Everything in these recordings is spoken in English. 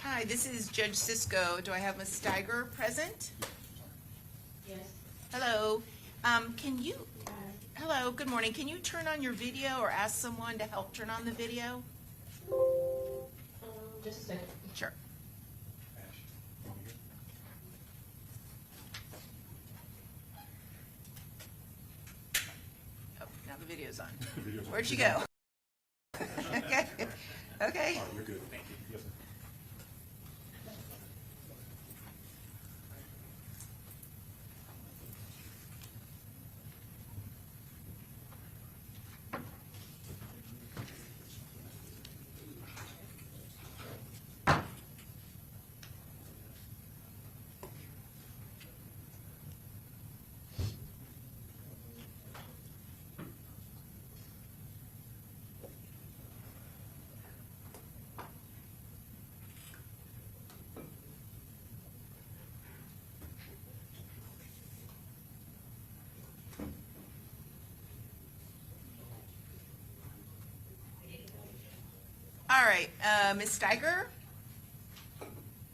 Hi, this is Judge Cisco. Do I have Ms. Steiger present? Yes. Hello. Hello, good morning. Can you turn on your video or ask someone to help turn on the video? Just a second. Sure. Oh, now the video's on. Where'd you go? Okay. Okay. Oh, you're good. Thank you. Yes, sir. All right, Ms. Steiger?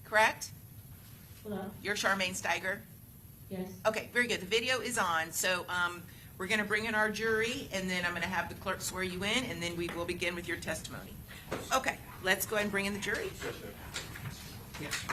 Correct? Hello? You're Charmaine Steiger? Yes. Okay, very good. The video is on. So we're going to bring in our jury, and then I'm going to have the clerk swear you in, and then we will begin with your testimony. Okay, let's go ahead and bring in the jury. Yes.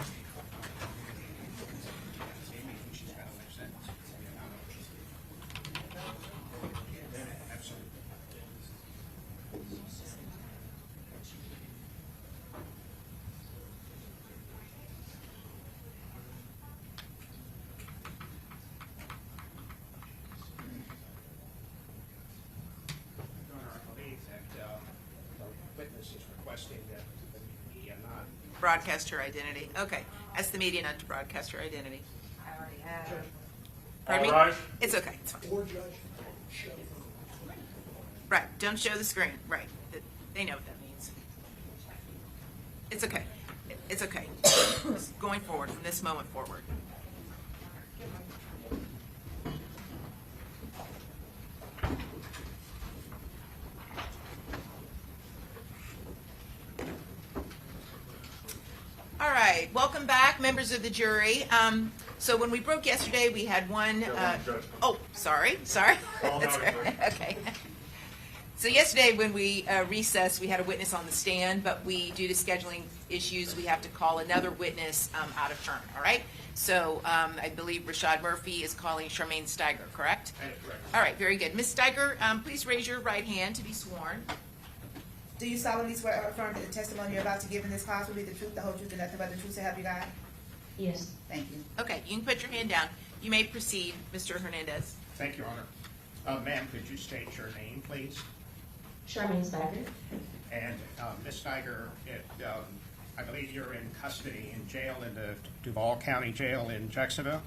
I believe that the witness is requesting that the media not. Broadcast your identity. Okay, ask the media not to broadcast your identity. I already have. Pardon me? All right. It's okay. It's fine. Or judge, show. Right, don't show the screen. Right. They know what that means. It's okay. It's okay. Just going forward, from this moment forward. All right, welcome back, members of the jury. So when we broke yesterday, we had one. Oh, sorry. Oh, That's no, right. sorry. Okay. So yesterday, when we recessed, we had a witness on the stand, but due to scheduling issues, we have to call another witness out of turn. All right. So I believe Rashad Murphy is calling Charmaine Steiger, correct? That is correct. All right, very good. Ms. Steiger, please raise your right hand to be sworn. Do you solemnly swear or affirm that the testimony you're about to give in this class will be the truth, the whole truth, and nothing but the truth, so help you God? Yes. Thank you. Okay, you can put your hand down. You may proceed, Mr. Hernandez. Thank you, Your Honor. Ma'am, could you state your name, please? Charmaine Steiger. And Ms. Steiger, I believe you're in custody in jail in the Duval County Jail in Jacksonville?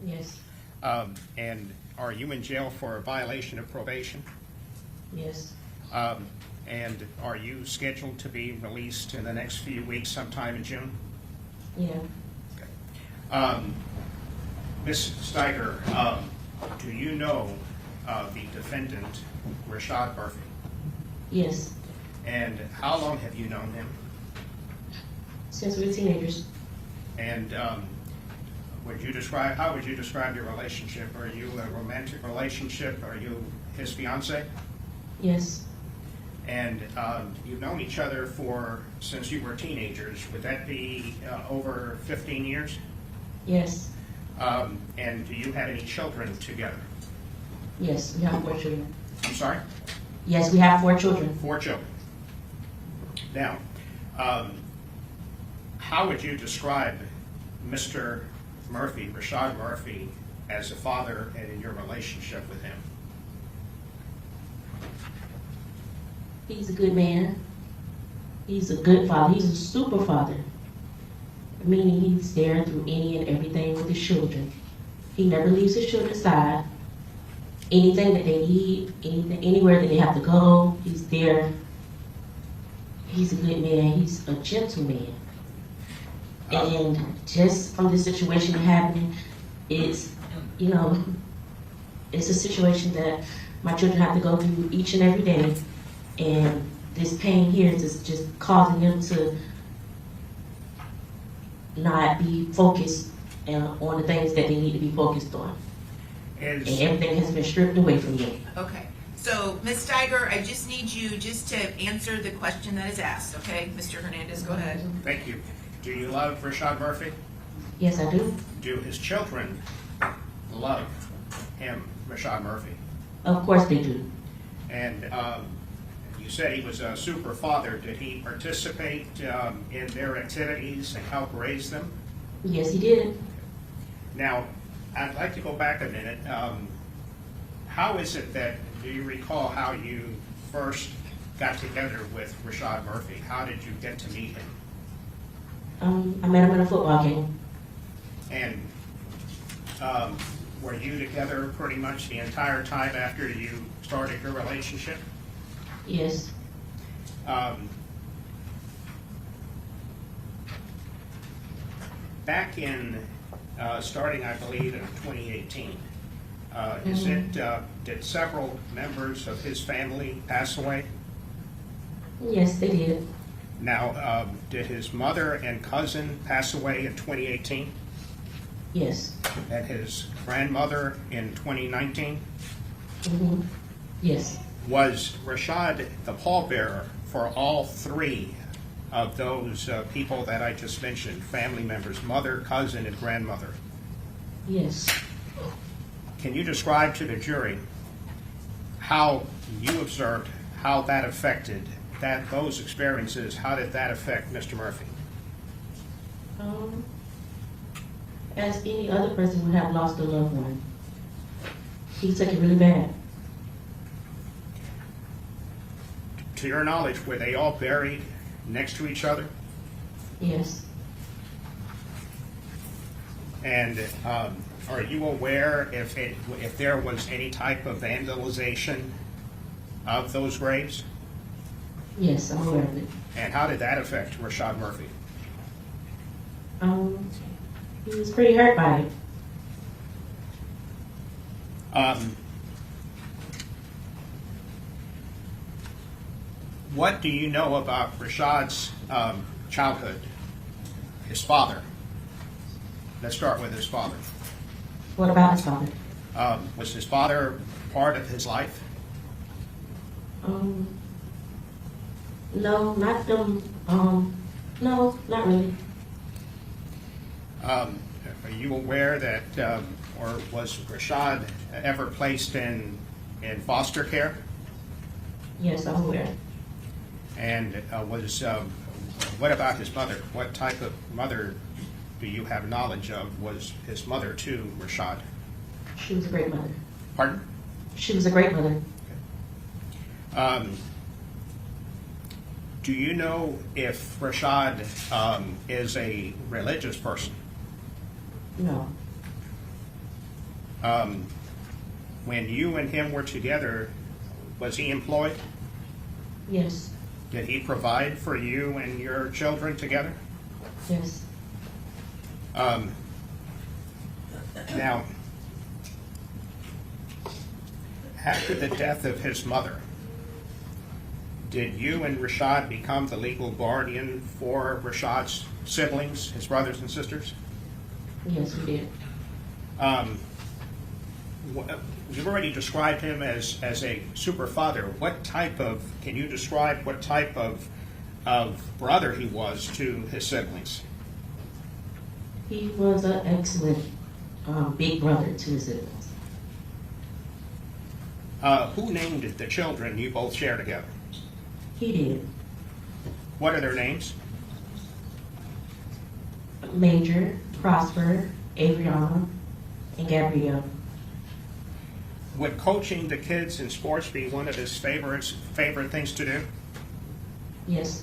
Yes. And are you in jail for a violation of probation? Yes. And are you scheduled to be released in the next few weeks, sometime in June? Yeah. Ms. Steiger, do you know the defendant, Rashad Murphy? Yes. And how long have you known him? Since we were teenagers. And how would you describe your relationship? Are you a romantic relationship? Are you his fiance? Yes. And you've known each other since you were teenagers. Would that be over 15 years? Yes. And do you have any children together? Yes, we have 4 children. I'm sorry? Yes, we have 4 children. 4 children. Now, how would you describe Mr. Murphy, Rashad Murphy, as a father and in your relationship with him? He's a good man. He's a good father. He's a super father. Meaning he's there through any and everything with his children. He never leaves his children's side. Anything that they need, anywhere that they have to go, he's there. He's a good man. He's a gentleman. And just from this situation happening, it's a situation that my children have to go through each and every day. And this pain here is just causing them to not be focused on the things that they need to be focused on. And Is, everything has been stripped away from them. Okay, so Ms. Steiger, I just need you just to answer the question that is asked, okay? Mr. Hernandez, go ahead. thank you. Do you love Rashad Murphy? Yes, I do. Do his children love him, Rashad Murphy? Of course they do. And you said he was a super father. Did he participate in their activities and help raise them? Yes, he did. Now, I'd like to go back a minute. How is it that, do you recall how you first got together with Rashad Murphy? How did you get to meet him? I met him at a football game. And were you together pretty much the entire time after you started your relationship? Yes. Back in, starting I believe in 2018, is it, did several members of his family pass away? Yes, they did. Now, did his mother and cousin pass away in 2018? Yes. And his grandmother in 2019? hmm Yes. Was Rashad the pallbearer for all three of those people that I just mentioned, family members, mother, cousin, and grandmother? Yes. Can you describe to the jury how you observed, how that affected, those experiences, how did that affect Mr. Murphy? As any other person would have lost a loved one, he took it really bad. To your knowledge, were they all buried next to each other? Yes. And are you aware if there was any type of vandalization of those graves? Yes, I'm aware of it. And how did that affect Rashad Murphy? He was pretty hurt by it. What do you know about Rashad's childhood? His father. Let's start with his father. What about his father? Was his father part of his life? No, not them. No, not really. Are you aware that, or was Rashad ever placed in foster care? Yes, I'm aware. And what about his mother? What type of mother do you have knowledge of was his mother to Rashad? She was a great mother. Pardon? She was a great mother. Do you know if Rashad is a religious person? No. When you and him were together, was he employed? Yes. Did he provide for you and your children together? Yes. Now, after the death of his mother, did you and Rashad become the legal guardian for Rashad's siblings, his brothers and sisters? Yes, we did. You've already described him as a super father. Can you describe what type of brother he was to his siblings? He was an excellent big brother to his siblings. Who named the children you both share together? He did. What are their names? Major, Prosper, Adriana, and Gabrielle. Would coaching the kids in sports be one of his favorite things to do? Yes.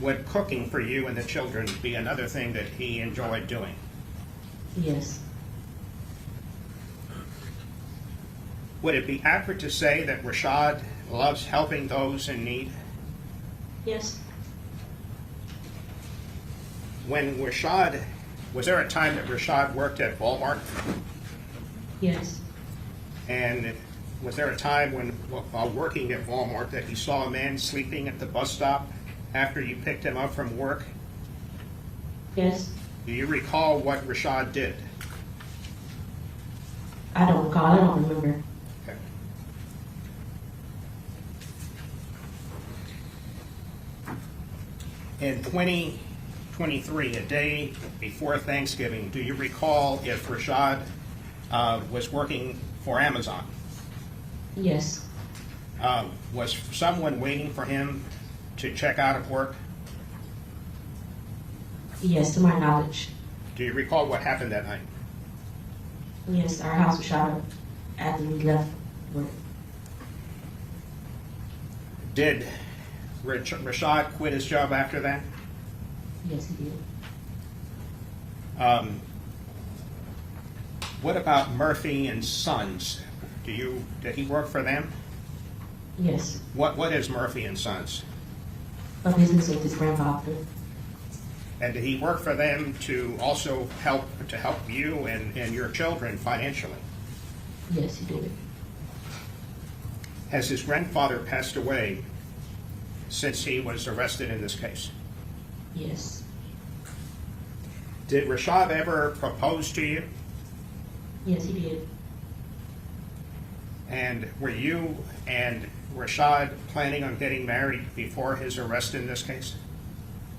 Would cooking for you and the children be another thing that he enjoyed doing? Yes. Would it be accurate to say that Rashad loves helping those in need? Yes. Was there a time that Rashad worked at Walmart? Yes. And was there a time while working at Walmart, that he saw a man sleeping at the bus stop after you picked him up from work? Yes. Do you recall what Rashad did? I don't recall. I don't remember. Okay. In 2023, a day before Thanksgiving, do you recall if Rashad was working for Amazon? Yes. Was someone waiting for him to check out of work? Yes, to my knowledge. Do you recall what happened that night? Yes, our house was shot up after we left work. Did Rashad quit his job after that? Yes, he did. What about Murphy and Sons? Did he work for them? Yes. What is Murphy and Sons? A business with his grandfather. And did he work for them to also help you and your children financially? Yes, he did. Has his grandfather passed away since he was arrested in this case? Yes. Did Rashad ever propose to you? Yes, he did. And were you and Rashad planning on getting married before his arrest in this case?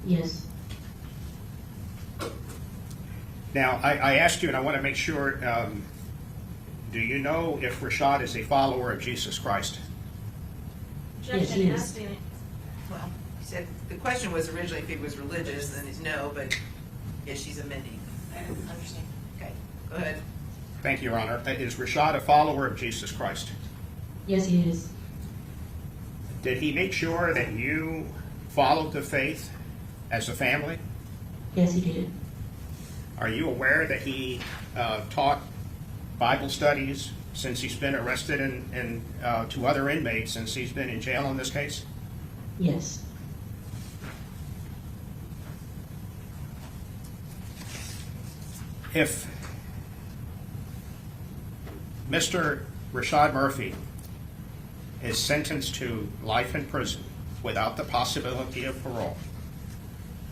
Yes. Now, I asked you, and I want to make sure, do you know if Rashad is a follower of Jesus Christ? Yes, he is. Well, he said, the question was originally if he was religious, and it's no, but yes, she's amending. I understand. Okay, go ahead. Thank you, Your Honor. Is Rashad a follower of Jesus Christ? Yes, he is. Did he make sure that you followed the faith as a family? Yes, he did. Are you aware that he taught Bible studies since he's been arrested and to other inmates since he's been in jail in this case? Yes. If Mr. Rashad Murphy is sentenced to life in prison without the possibility of parole,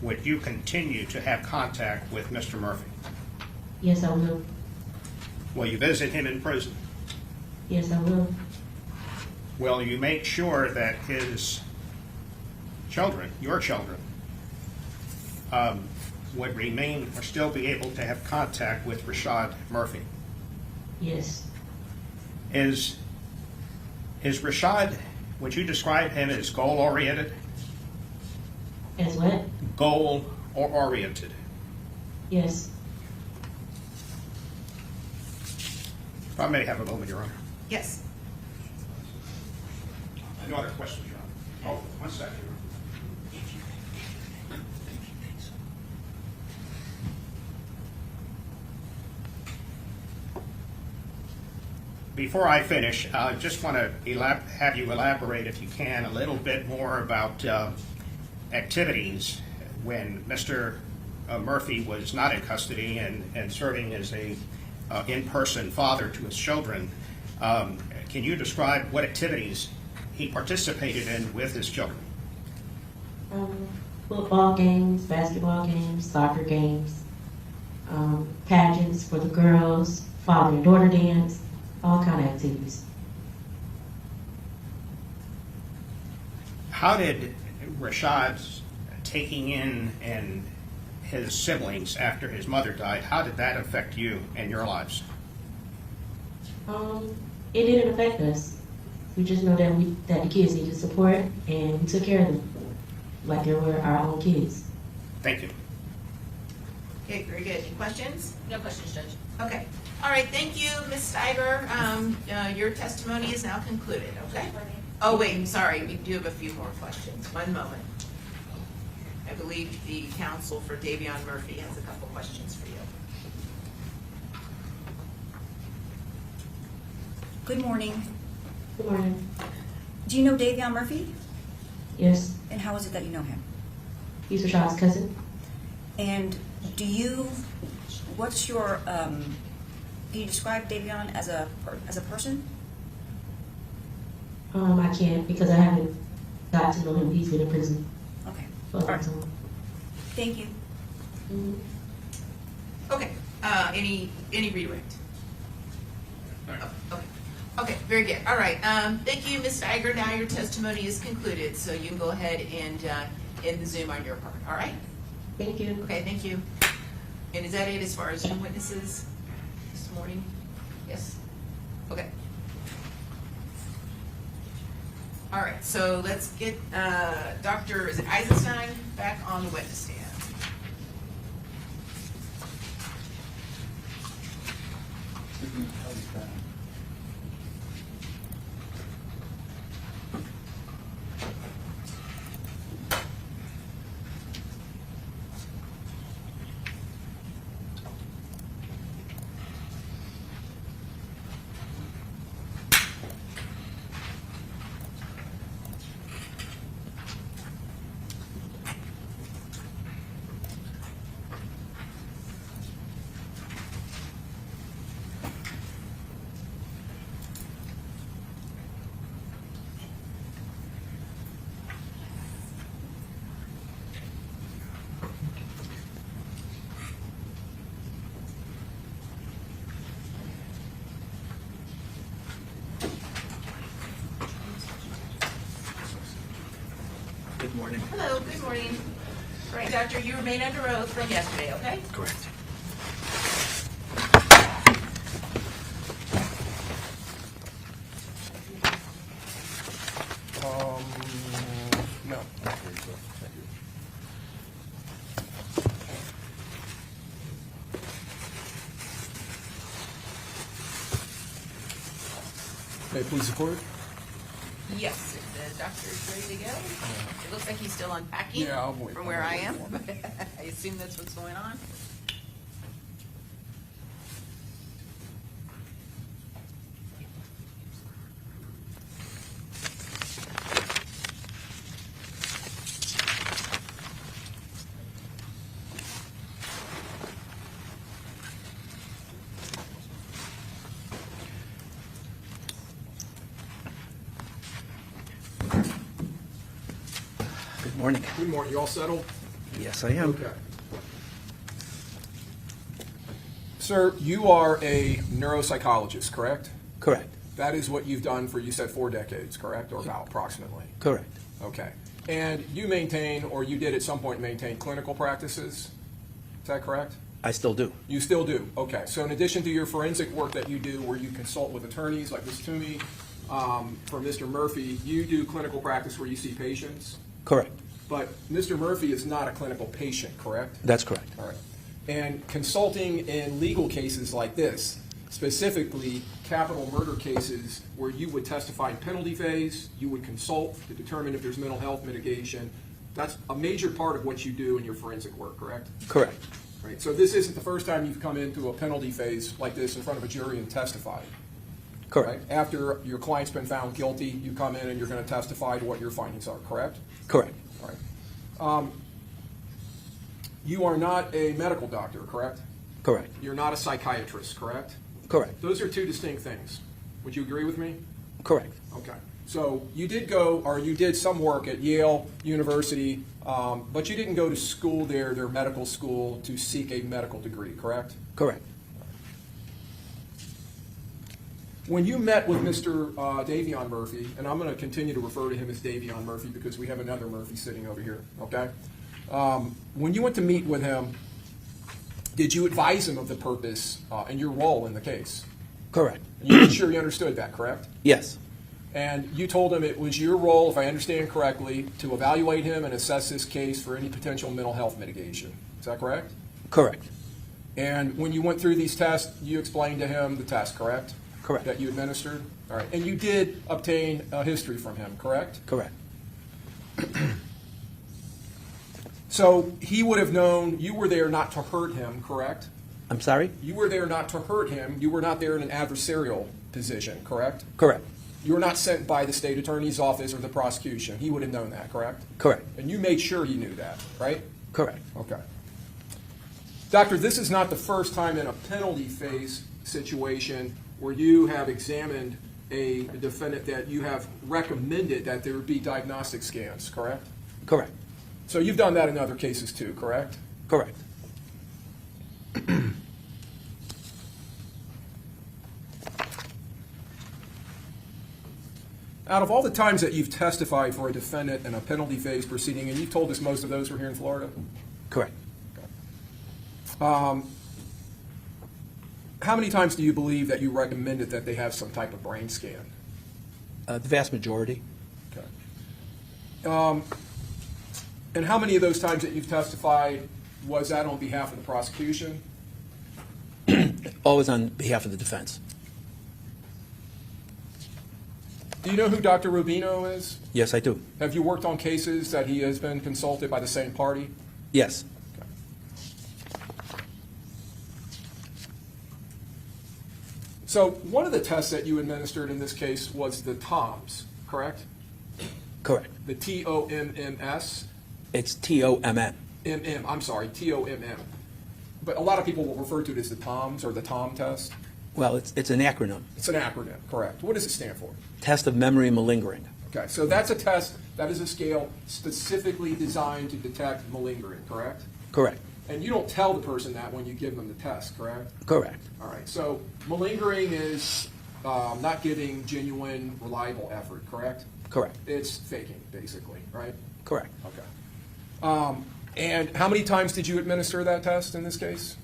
would you continue to have contact with Mr. Murphy? Yes, I will. Will you visit him in prison? Yes, I will. Will you make sure that his children, your children, would remain or still be able to have contact with Rashad Murphy? Yes. Is Rashad, would you describe him as goal-oriented? As what? Goal-oriented. Yes. If I may have a moment, Your Honor. Yes. No other questions, Your Honor. Oh, 1 second, Your Honor. Before I finish, I just want to have you elaborate, if you can, a little bit more about activities when Mr. Murphy was not in custody and serving as a in-person father to his children. Can you describe what activities he participated in with his children? Football games, basketball games, soccer games, pageants for the girls, father and daughter dance, all kind of activities. How did Rashad's taking in and his siblings after his mother died, how did that affect you and your lives? It didn't affect us. We just know that the kids needed support, and we took care of them like they were our own kids. Thank you. Okay, very good. Any questions? No questions, Judge. Okay. All right, thank you, Ms. Steiger. Your testimony is now concluded, okay? Oh, wait, I'm sorry. We do have a few more questions. One moment. I believe the counsel for Davion Murphy has a couple questions for you. Good morning. Good morning. Do you know Davion Murphy? Yes, And how is it that you know him? he's Rashad's cousin. And what's your, can you describe Davion as a person? I can't because I haven't got to know him. He's been in prison Okay. for a long Alright. time. Thank you. Okay, any redirect? Okay. Okay, very good. All right. Thank you, Ms. Steiger. Now your testimony is concluded, so you can go ahead and end the Zoom on your part. All right? Thank you. Okay, thank you. And is that it as far as Zoom witnesses this morning? Yes? Okay. All right, so let's get Dr. is it Eisenstein back on the witness stand. Good morning. Hello, good morning. All right, doctor, you remain under oath from yesterday, okay? Correct. No. May I please report? Yes, if the doctor's ready to go. It looks like he's still unpacking Yeah, I'll wait. from where I am. I assume that's what's going on. Good morning. Good morning. You all settled? Yes, I am. Okay. Sir, you are a neuropsychologist, correct? Correct. That is what you've done for, you said, 4 decades, correct? Or about approximately? Correct. Okay. And you maintain, or you did at some point maintain clinical practices? Is that correct? I still do. You still do? Okay. So in addition to your forensic work that you do, where you consult with attorneys like Ms. Toomey, for Mr. Murphy, you do clinical practice where you see patients? Correct. But Mr. Murphy is not a clinical patient, correct? That's correct. All right. And consulting in legal cases like this, specifically capital murder cases where you would testify in penalty phase, you would consult to determine if there's mental health mitigation, that's a major part of what you do in your forensic work, correct? Correct. Right. So this isn't the first time you've come into a penalty phase like this in front of a jury and testified. Correct. Right? After your client's been found guilty, you come in and you're going to testify to what your findings are, correct? Correct. All right. You are not a medical doctor, correct? Correct. You're not a psychiatrist, correct? Correct. Those are two distinct things. Would you agree with me? Correct. Okay. So you did go, or you did some work at Yale University, but you didn't go to school there, their medical school, to seek a medical degree, correct? Correct. When you met with Mr. Davion Murphy, and I'm going to continue to refer to him as Davion Murphy because we have another Murphy sitting over here, okay? When you went to meet with him, did you advise him of the purpose and your role in the case? Correct. You made sure you understood that, correct? Yes. And you told him it was your role, if I understand correctly, to evaluate him and assess this case for any potential mental health mitigation. Is that correct? Correct. And when you went through these tests, you explained to him the test, correct? Correct. That you administered? All right. And you did obtain a history from him, correct? Correct. So he would have known you were there not to hurt him, correct? I'm sorry? You were there not to hurt him. You were not there in an adversarial position, correct? Correct. You were not sent by the state attorney's office or the prosecution. He would have known that, correct? Correct. And you made sure he knew that, right? Correct. Okay. Doctor, this is not the first time in a penalty phase situation where you have examined a defendant that you have recommended that there be diagnostic scans, correct? Correct. So you've done that in other cases too, correct? Correct. Out of all the times that you've testified for a defendant in a penalty phase proceeding, and you've told us most of those were here in Florida, Correct. how many times do you believe that you recommended that they have some type of brain scan? The vast majority. Okay. And how many of those times that you've testified was that on behalf of the prosecution? Always on behalf of the defense. Do you know who Dr. Rubino is? Yes, I do. Have you worked on cases that he has been consulted by the same party? Yes. So one of the tests that you administered in this case was the TOMS, correct? Correct. The TOMMS? It's TOMM. I'm sorry, TOMM. But a lot of people will refer to it as the TOMS or the TOM test. Well, it's an acronym. It's an acronym, correct. What does it stand for? Test of memory malingering. Okay, so that's a test, that is a scale specifically designed to detect malingering, correct? Correct. And you don't tell the person that when you give them the test, correct? Correct. All right, so malingering is not giving genuine, reliable effort, correct? Correct. It's faking, basically, right? Correct. Okay. And how many times did you administer that test in this case?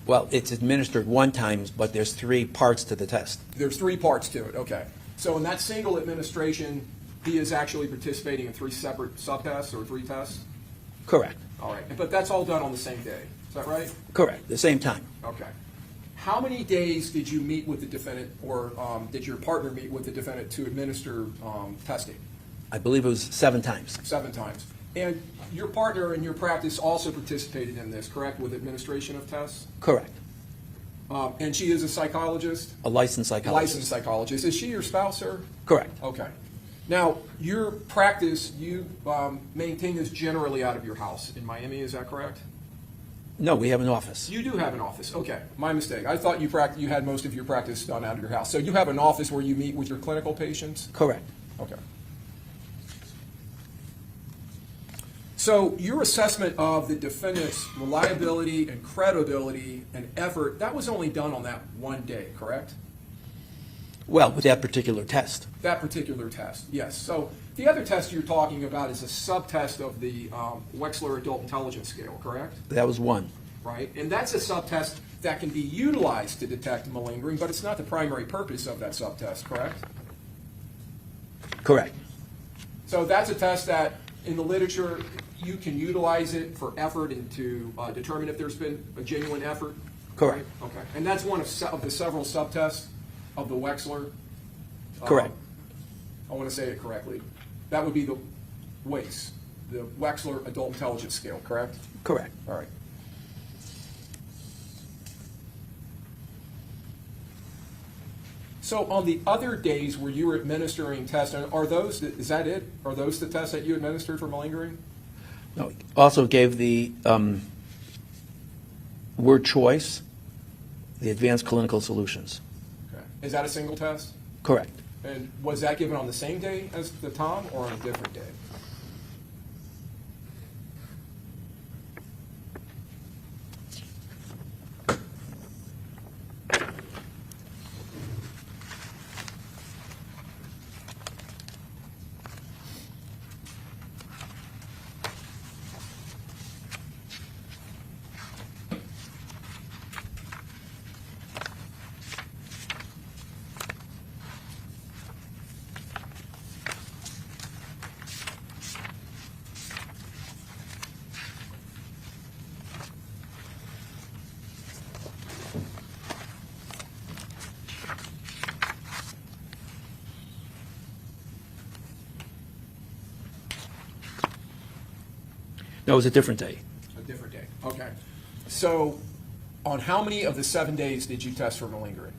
Well, it's administered one time, but there's 3 parts to the test. There's 3 parts to it, okay. So in that single administration, he is actually participating in 3 separate subtests or 3 tests? Correct. All right, but that's all done on the same day, is that right? Correct. The same time. Okay. How many days did you meet with the defendant, or did your partner meet with the defendant to administer testing? I believe it was 7 times. 7 times. And your partner in your practice also participated in this, correct, with administration of tests? Correct. And she is a psychologist? A licensed psychologist. Licensed psychologist. Is she your spouse, sir? Correct. Okay. Now, your practice, you maintain this generally out of your house in Miami, is that correct? No, we have an office. You do have an office. Okay, my mistake. I thought you had most of your practice done out of your house. So you have an office where you meet with your clinical patients? Correct. Okay. So your assessment of the defendant's reliability and credibility and effort, that was only done on that one day, correct? Well, with that particular test. That particular test, yes. So the other test you're talking about is a subtest of the Wechsler Adult Intelligence Scale, correct? That was 1. Right? And that's a subtest that can be utilized to detect malingering, but it's not the primary purpose of that subtest, correct? Correct. So that's a test that, in the literature, you can utilize it for effort and to determine if there's been a genuine effort? Correct. Right? Okay. And that's one of the several subtests of the Wechsler? Correct. I want to say it correctly. That would be the WAIS, the Wechsler Adult Intelligence Scale, correct? Correct. All right. So on the other days where you were administering tests, is that it? Are those the tests that you administered for malingering? No, also gave the word choice, the advanced clinical solutions. Okay. Is that a single test? Correct. And was that given on the same day as the TOM or on a different day? No, it was a different day. A different day. Okay. So on how many of the 7 days did you test for malingering?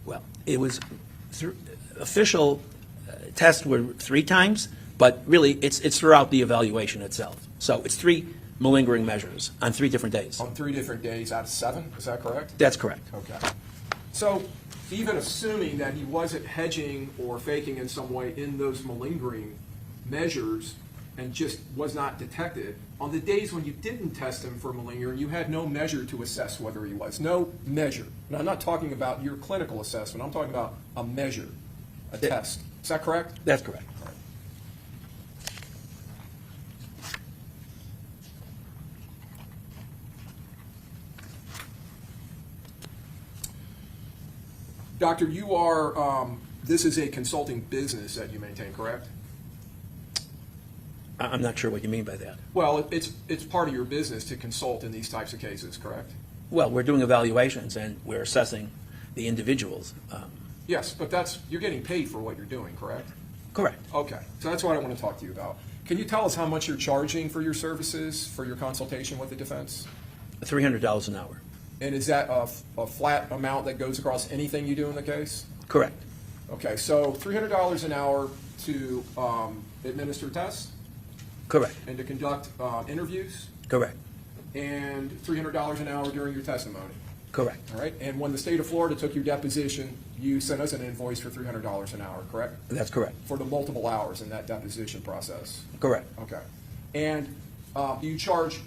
Well, it was official tests were 3 times, but really it's throughout the evaluation itself. So it's 3 malingering measures on 3 different days. On 3 different days out of 7, is that correct? That's correct. Okay. So even assuming that he wasn't hedging or faking in some way in those malingering measures, and just was not detected, on the days when you didn't test him for malingering, you had no measure to assess whether he was. No measure. And I'm not talking about your clinical assessment. I'm talking about a measure, a test. Is that correct? That's correct. Doctor, you are, this is a consulting business that you maintain, correct? I'm not sure what you mean by that. Well, it's part of your business to consult in these types of cases, correct? Well, we're doing evaluations and we're assessing the individuals. Yes, but you're getting paid for what you're doing, correct? Correct. Okay, so that's what I want to talk to you about. Can you tell us how much you're charging for your services, for your consultation with the defense? $300 an hour. And is that a flat amount that goes across anything you do in the case? Correct. Okay, so $300 an hour to administer tests Correct. and to conduct interviews, Correct. and $300 an hour during your testimony. Correct. All right, and when the state of Florida took your deposition, you sent us an invoice for $300 an hour, correct? That's correct. For the multiple hours in that deposition process. Correct. Okay. And do you charge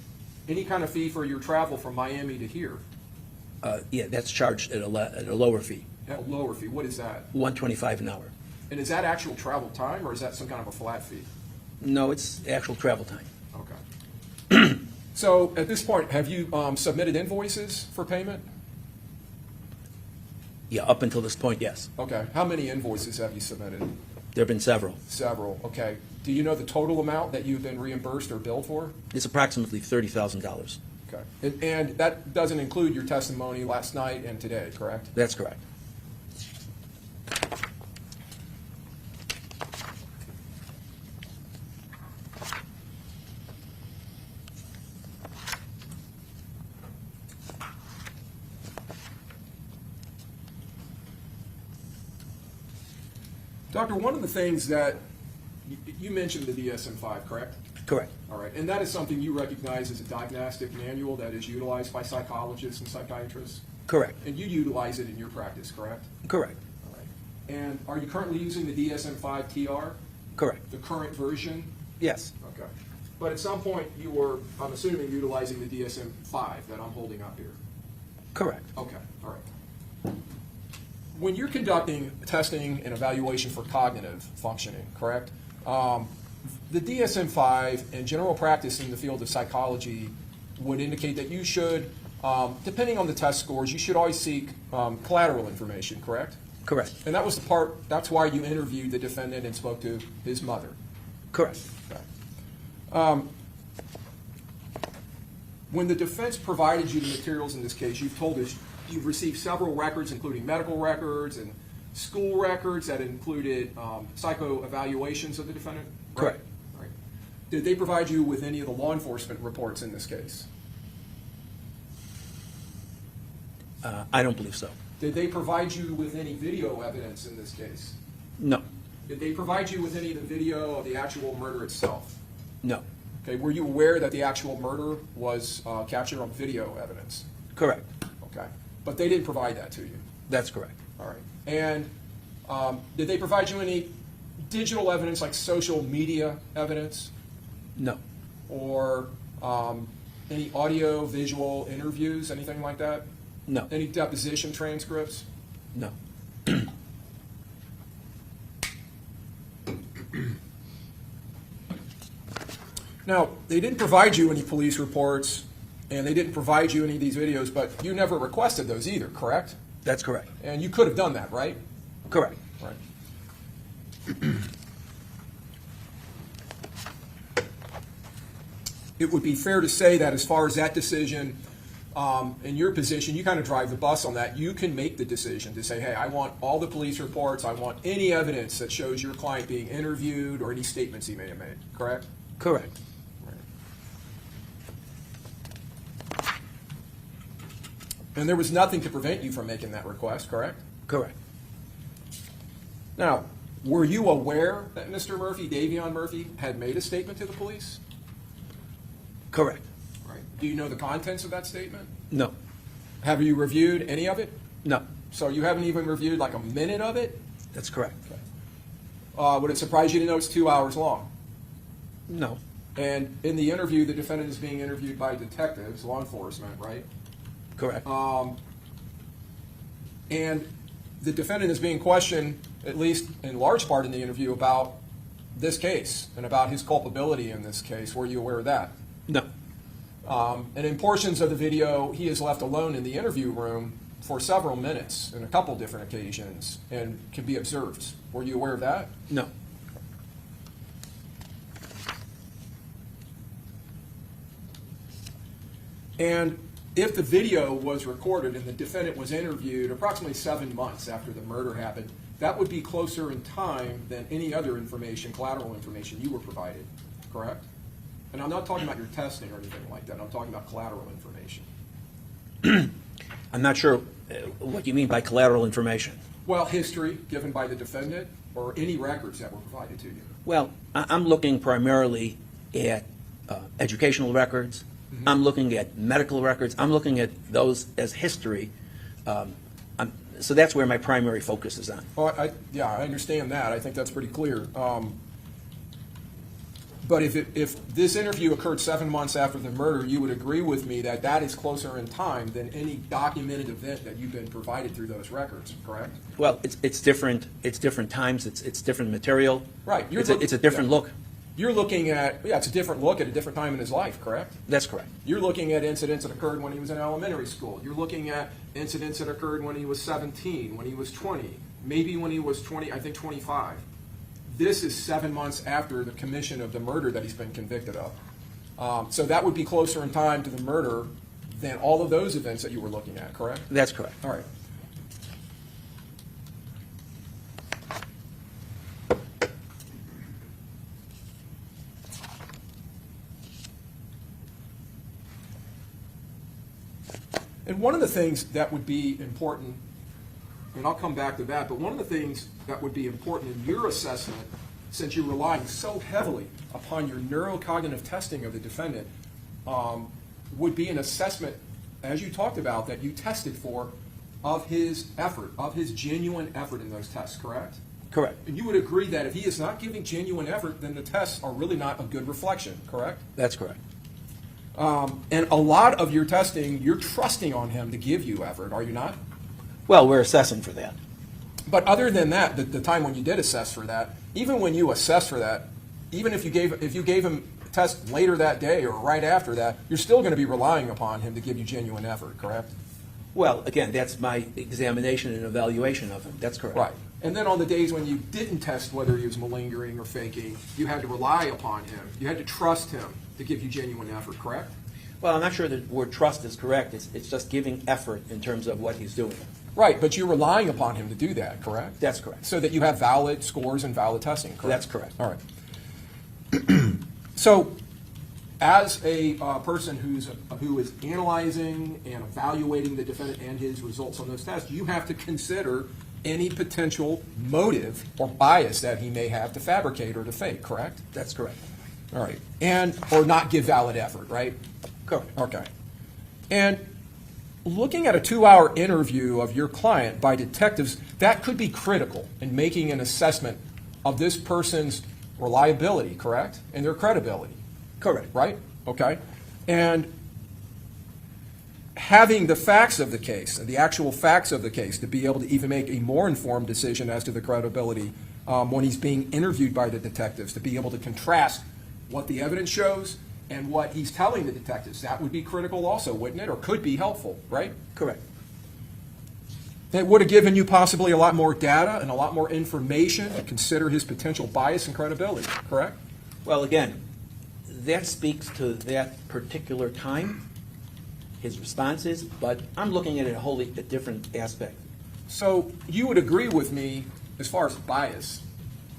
any kind of fee for your travel from Miami to here? Yeah, that's charged at a lower fee, At a lower fee, what is that? $125 an hour. And is that actual travel time, or is that some kind of a flat fee? No, it's actual travel time. Okay. So at this point, have you submitted invoices for payment? Yeah, up until this point, yes. Okay. How many invoices have you submitted? There have been several. Several. Okay. Do you know the total amount that you've been reimbursed or billed for? It's approximately $30,000. Okay. And that doesn't include your testimony last night and today, correct? That's correct. Doctor, one of the things that you mentioned the DSM-5, correct? Correct. All right, and that is something you recognize as a diagnostic manual that is utilized by psychologists and psychiatrists? Correct. And you utilize it in your practice, correct? Correct. All right. And are you currently using the DSM-5 TR, Correct. the current version? Yes. Okay. But at some point, you were, I'm assuming, utilizing the DSM-5 that I'm holding up here? Correct. Okay, all right. When you're conducting testing and evaluation for cognitive functioning, correct? The DSM-5 and general practice in the field of psychology would indicate that you should, depending on the test scores, you should always seek collateral information, correct? Correct. And that was the part, that's why you interviewed the defendant and spoke to his mother. Correct. Okay. When the defense provided you the materials in this case, you've told us you've received several records, including medical records and school records that included psycho-evaluations of the defendant? Correct. Right. Did they provide you with any of the law enforcement reports in this case? I don't believe so. Did they provide you with any video evidence in this case? No. Did they provide you with any of the video of the actual murder itself? No. Okay, were you aware that the actual murder was captured on video evidence? Correct. Okay, but they didn't provide that to you? That's correct. All right. And did they provide you any digital evidence, like social media evidence, No. or any audio, visual interviews, anything like that? No. Any deposition transcripts? No. Now, they didn't provide you any police reports, and they didn't provide you any of these videos, but you never requested those either, correct? That's correct. And you could have done that, right? Correct. Right. It would be fair to say that as far as that decision, in your position, you kind of drive the bus on that. You can make the decision to say, hey, I want all the police reports, I want any evidence that shows your client being interviewed or any statements he may have made, correct? Correct. And there was nothing to prevent you from making that request, correct? Correct. Now, were you aware that Mr. Murphy, Davion Murphy, had made a statement to the police? Correct. Right. Do you know the contents of that statement? No. Have you reviewed any of it? No. So you haven't even reviewed like a minute of it? That's correct. Would it surprise you to know it's 2 hours long? No. And in the interview, the defendant is being interviewed by detectives, law enforcement, right? Correct. And the defendant is being questioned, at least in large part in the interview, about this case and about his culpability in this case. Were you aware of that? No. And in portions of the video, he is left alone in the interview room for several minutes in a couple different occasions and can be observed. Were you aware of that? No. And if the video was recorded and the defendant was interviewed approximately 7 months after the murder happened, that would be closer in time than any other information, collateral information you were provided, correct? And I'm not talking about your testing or anything like that. I'm talking about collateral information. I'm not sure what you mean by collateral information. Well, history given by the defendant or any records that were provided to you. Well, I'm looking primarily at educational records. I'm looking at medical records. I'm looking at those as history. So that's where my primary focus is on. Oh, I understand that. I think that's pretty clear. But if this interview occurred 7 months after the murder, you would agree with me that that is closer in time than any documented event that you've been provided through those records, correct? Well, it's different. It's different times. It's different material. Right. It's a different look. You're looking at, it's a different look at a different time in his life, correct? That's correct. You're looking at incidents that occurred when he was in elementary school. You're looking at incidents that occurred when he was 17, when he was 20, maybe when he was 25. This is 7 months after the commission of the murder that he's been convicted of. So that would be closer in time to the murder than all of those events that you were looking at, correct? That's correct. All right. And one of the things that would be important, and I'll come back to that, but one of the things that would be important in your assessment, since you're relying so heavily upon your neurocognitive testing of the defendant, would be an assessment, as you talked about, that you tested for of his effort, of his genuine effort in those tests, correct? Correct. And you would agree that if he is not giving genuine effort, then the tests are really not a good reflection, correct? That's correct. And a lot of your testing, you're trusting on him to give you effort, are you not? Well, we're assessing for that. But other than that, the time when you did assess for that, even when you assess for that, even if you gave him a test later that day or right after that, you're still going to be relying upon him to give you genuine effort, correct? Well, again, that's my examination and evaluation of him. That's correct. Right. And then on the days when you didn't test whether he was malingering or faking, you had to rely upon him. You had to trust him to give you genuine effort, correct? Well, I'm not sure the word trust is correct. It's just giving effort in terms of what he's doing. Right, but you're relying upon him to do that, correct? That's correct. So that you have valid scores and valid testing, correct? That's correct. All right. So, as a person who is analyzing and evaluating the defendant and his results on those tests, you have to consider any potential motive or bias that he may have to fabricate or to fake, correct? That's correct. All right. And, or not give valid effort, right? Correct. Okay. And looking at a 2-hour interview of your client by detectives, that could be critical in making an assessment of this person's reliability, correct? And their credibility. Correct. Right? Okay. And having the facts of the case, the actual facts of the case, to be able to even make a more informed decision as to the credibility when he's being interviewed by the detectives, to be able to contrast what the evidence shows and what he's telling the detectives. That would be critical also, wouldn't it? Or could be helpful, right? Correct. It would have given you possibly a lot more data and a lot more information to consider his potential bias and credibility, correct? Well, again, that speaks to that particular time, his responses, but I'm looking at it a wholly different aspect. So you would agree with me, as far as bias,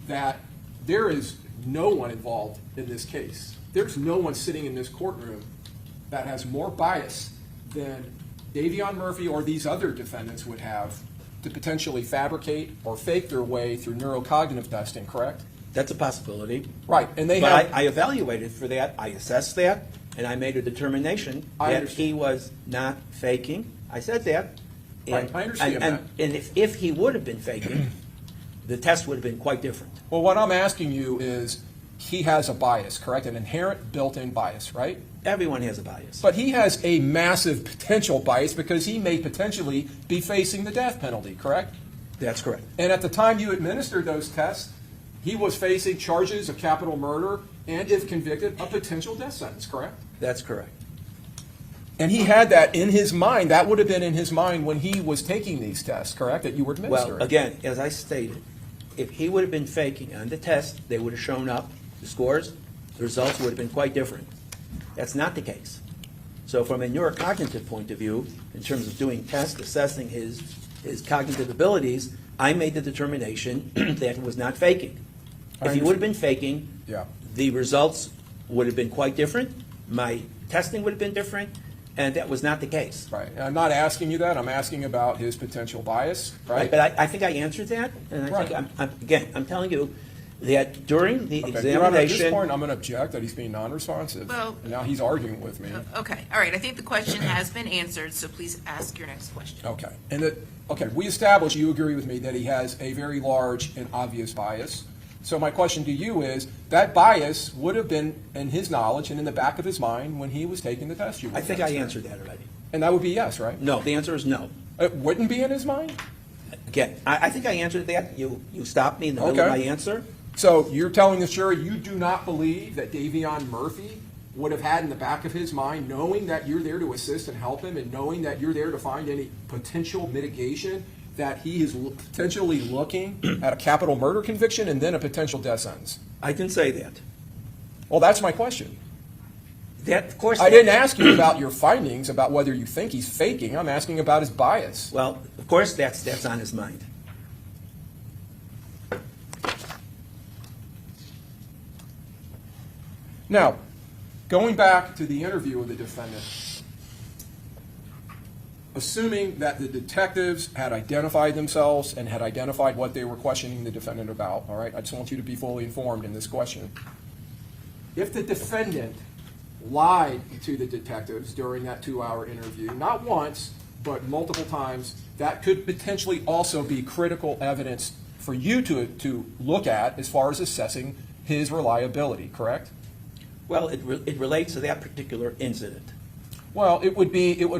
that there is no one involved in this case. There's no one sitting in this courtroom that has more bias than Davion Murphy or these other defendants would have to potentially fabricate or fake their way through neurocognitive testing, correct? That's a possibility. Right, and they But have... I evaluated for that, I assessed that, and I made a determination I that understand. he was not faking. I said that. Right, I understand that. And if he would have been faking, the test would have been quite different. Well, what I'm asking you is, he has a bias, correct? An inherent built-in bias, right? Everyone has a bias. But he has a massive potential bias because he may potentially be facing the death penalty, correct? That's correct. And at the time you administered those tests, he was facing charges of capital murder and, if convicted, a potential death sentence, correct? That's correct. And he had that in his mind. That would have been in his mind when he was taking these tests, correct, that you were administering? Well, again, as I stated, if he would have been faking on the test, they would have shown up, the scores, the results would have been quite different. That's not the case. So from a neurocognitive point of view, in terms of doing tests, assessing his cognitive abilities, I made the determination that it was not faking. If he would have been faking, Yeah. the results would have been quite different, my testing would have been different, and that was not the case. Right. And I'm not asking you that. I'm asking about his potential bias, right? But I think I answered that, and I think, Right. I'm telling you that during the Okay, Your Honor, at this examination. point, I'm going to object that he's being non-responsive. Well- And now he's arguing with me. Okay, all right, I think the question has been answered, so please ask your next question. Okay. Okay, we established, you agree with me, that he has a very large and obvious bias. So my question to you is, that bias would have been in his knowledge and in the back of his mind when he was taking the test. I think I answered that already. And that would be yes, right? No, the answer is no. It wouldn't be in his mind? Again, I think I answered that. You stopped me in the middle of my Okay. answer. So you're telling the jury you do not believe that Davion Murphy would have had in the back of his mind, knowing that you're there to assist and help him and knowing that you're there to find any potential mitigation, that he is potentially looking at a capital murder conviction and then a potential death sentence? I didn't say that. Well, that's my question. That, of course. I didn't ask you about your findings, about whether you think he's faking. I'm asking about his bias. Well, of course, that's on his mind. Now, going back to the interview with the defendant, assuming that the detectives had identified themselves and had identified what they were questioning the defendant about, all right, I just want you to be fully informed in this question. If the defendant lied to the detectives during that 2-hour interview, not once, but multiple times, that could potentially also be critical evidence for you to look at as far as assessing his reliability, correct? Well, it relates to that particular incident. Well, it would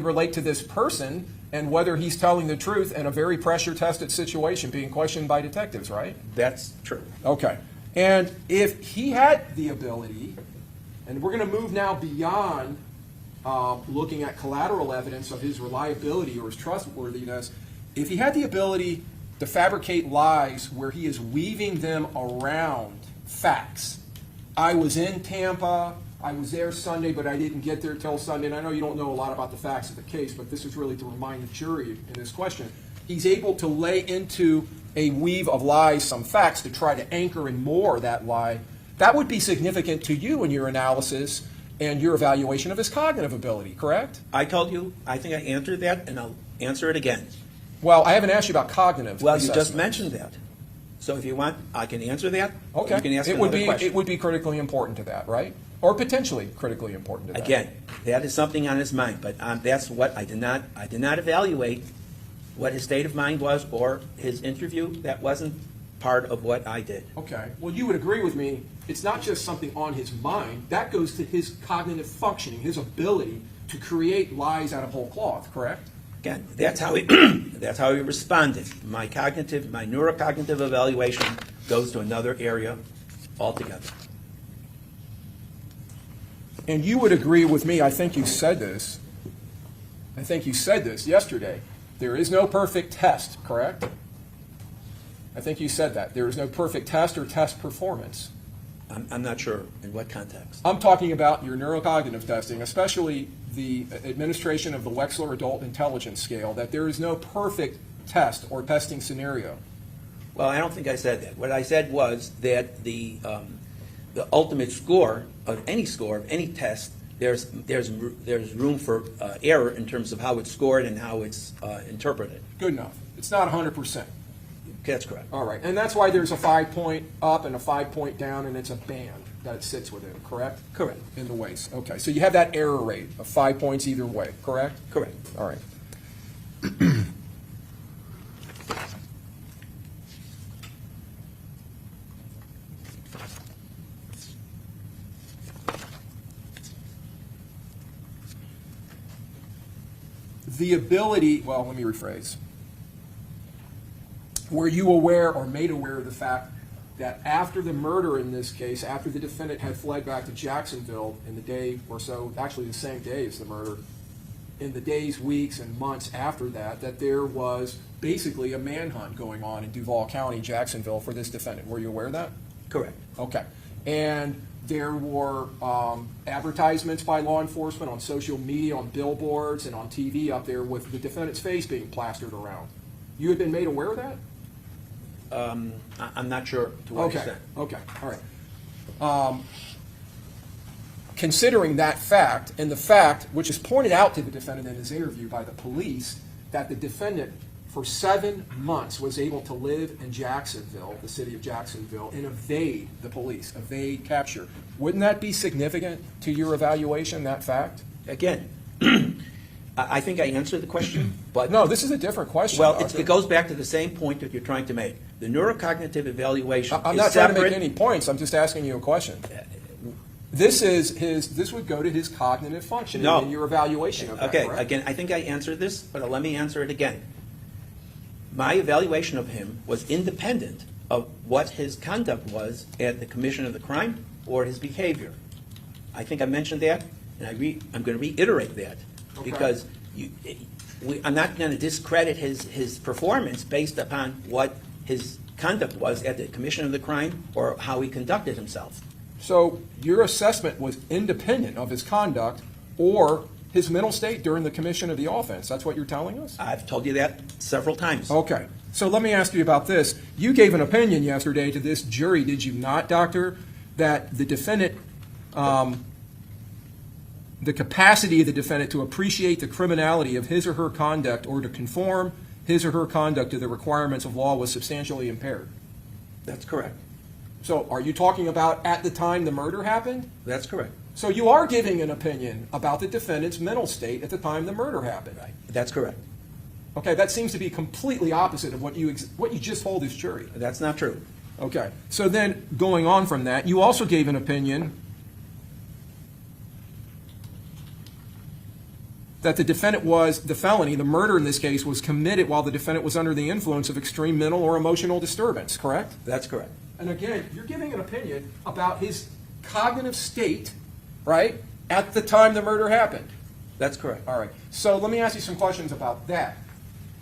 relate to this person and whether he's telling the truth in a very pressure-tested situation being questioned by detectives, right? That's true. Okay. And if he had the ability, and we're going to move now beyond looking at collateral evidence of his reliability or his trustworthiness, if he had the ability to fabricate lies where he is weaving them around facts. I was in Tampa, I was there Sunday, but I didn't get there till Sunday. And I know you don't know a lot about the facts of the case, but this is really to remind the jury in this question. He's able to lay into a weave of lies some facts to try to anchor in more that lie. That would be significant to you in your analysis and your evaluation of his cognitive ability, correct? I told you, I think I answered that, and I'll answer it again. Well, I haven't asked you about cognitive Well, you just assessment. mentioned that. So if you want, I can answer that. or Okay. You can ask It would another be question. it would be critically important to that, right? Or potentially critically important to that. Again, that is something on his mind, but that's what I did not evaluate what his state of mind was or his interview. That wasn't part of what I did. Okay. Well, you would agree with me. It's not just something on his mind. That goes to his cognitive functioning, his ability to create lies out of whole cloth, correct? Again, that's how he that's how he responded. My neurocognitive evaluation goes to another area altogether. And you would agree with me, I think you said this. I think you said this yesterday. There is no perfect test, correct? I think you said that. There is no perfect test or test performance. I'm not sure in what context. I'm talking about your neurocognitive testing, especially the administration of the Wechsler Adult Intelligence Scale, that there is no perfect test or testing scenario. Well, I don't think I said that. What I said was that the ultimate score of any test, there's room for error in terms of how it's scored and how it's interpreted. Good enough. It's not 100%. That's correct. All right. And that's why there's a 5-point up and a 5-point down, and it's a band that sits within, correct? Correct. In the ways. Okay. So you have that error rate of 5 points either way, correct? Correct. All right. The ability, well, let me rephrase. Were you aware or made aware of the fact that after the murder in this case, after the defendant had fled back to Jacksonville in the day or so, actually the same day as the murder, in the days, weeks, and months after that, that there was basically a manhunt going on in Duval County, Jacksonville, for this defendant? Were you aware of that? Correct. Okay. And there were advertisements by law enforcement on social media, on billboards, and on TV up there with the defendant's face being plastered around. You had been made aware of that? I'm not sure to what extent. Okay, all right. Considering that fact, and the fact, which is pointed out to the defendant in his interview by the police, that the defendant for 7 months was able to live in Jacksonville, the city of Jacksonville, and evade the police, evade capture. Wouldn't that be significant to your evaluation, that fact? Again, I think I answered the question, but. No, this is a different question. Well, Doctor. it goes back to the same point that you're trying to make. The neurocognitive evaluation I'm is not trying to make separate. any points. I'm just asking you a question. This would go to his cognitive function No. in your evaluation of that, Okay, correct? again, I think I answered this, but let me answer it again. My evaluation of him was independent of what his conduct was at the commission of the crime or his behavior. I think I mentioned that, and I'm going to reiterate that, Okay. because I'm not going to discredit his performance based upon what his conduct was at the commission of the crime or how he conducted himself. So your assessment was independent of his conduct or his mental state during the commission of the offense. That's what you're telling us? I've told you that several times. Okay. So let me ask you about this. You gave an opinion yesterday to this jury, did you not, Doctor, that the defendant, the capacity of the defendant to appreciate the criminality of his or her conduct or to conform his or her conduct to the requirements of law was substantially impaired? That's correct. So are you talking about at the time the murder happened? That's correct. So you are giving an opinion about the defendant's mental state at the time the murder happened. That's correct. Okay, that seems to be completely opposite of what you just told this jury. That's not true. Okay, so then going on from that, you also gave an opinion that the defendant the felony, the murder in this case, was committed while the defendant was under the influence of extreme mental or emotional disturbance, correct? That's correct. And again, you're giving an opinion about his cognitive state, right, at the time the murder happened. That's correct. All right. So let me ask you some questions about that.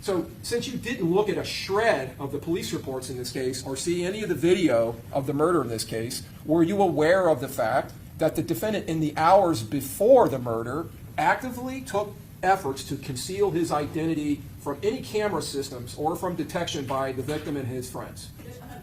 So since you didn't look at a shred of the police reports in this case or see any of the video of the murder in this case, were you aware of the fact that the defendant in the hours before the murder actively took efforts to conceal his identity from any camera systems or from detection by the victim and his friends?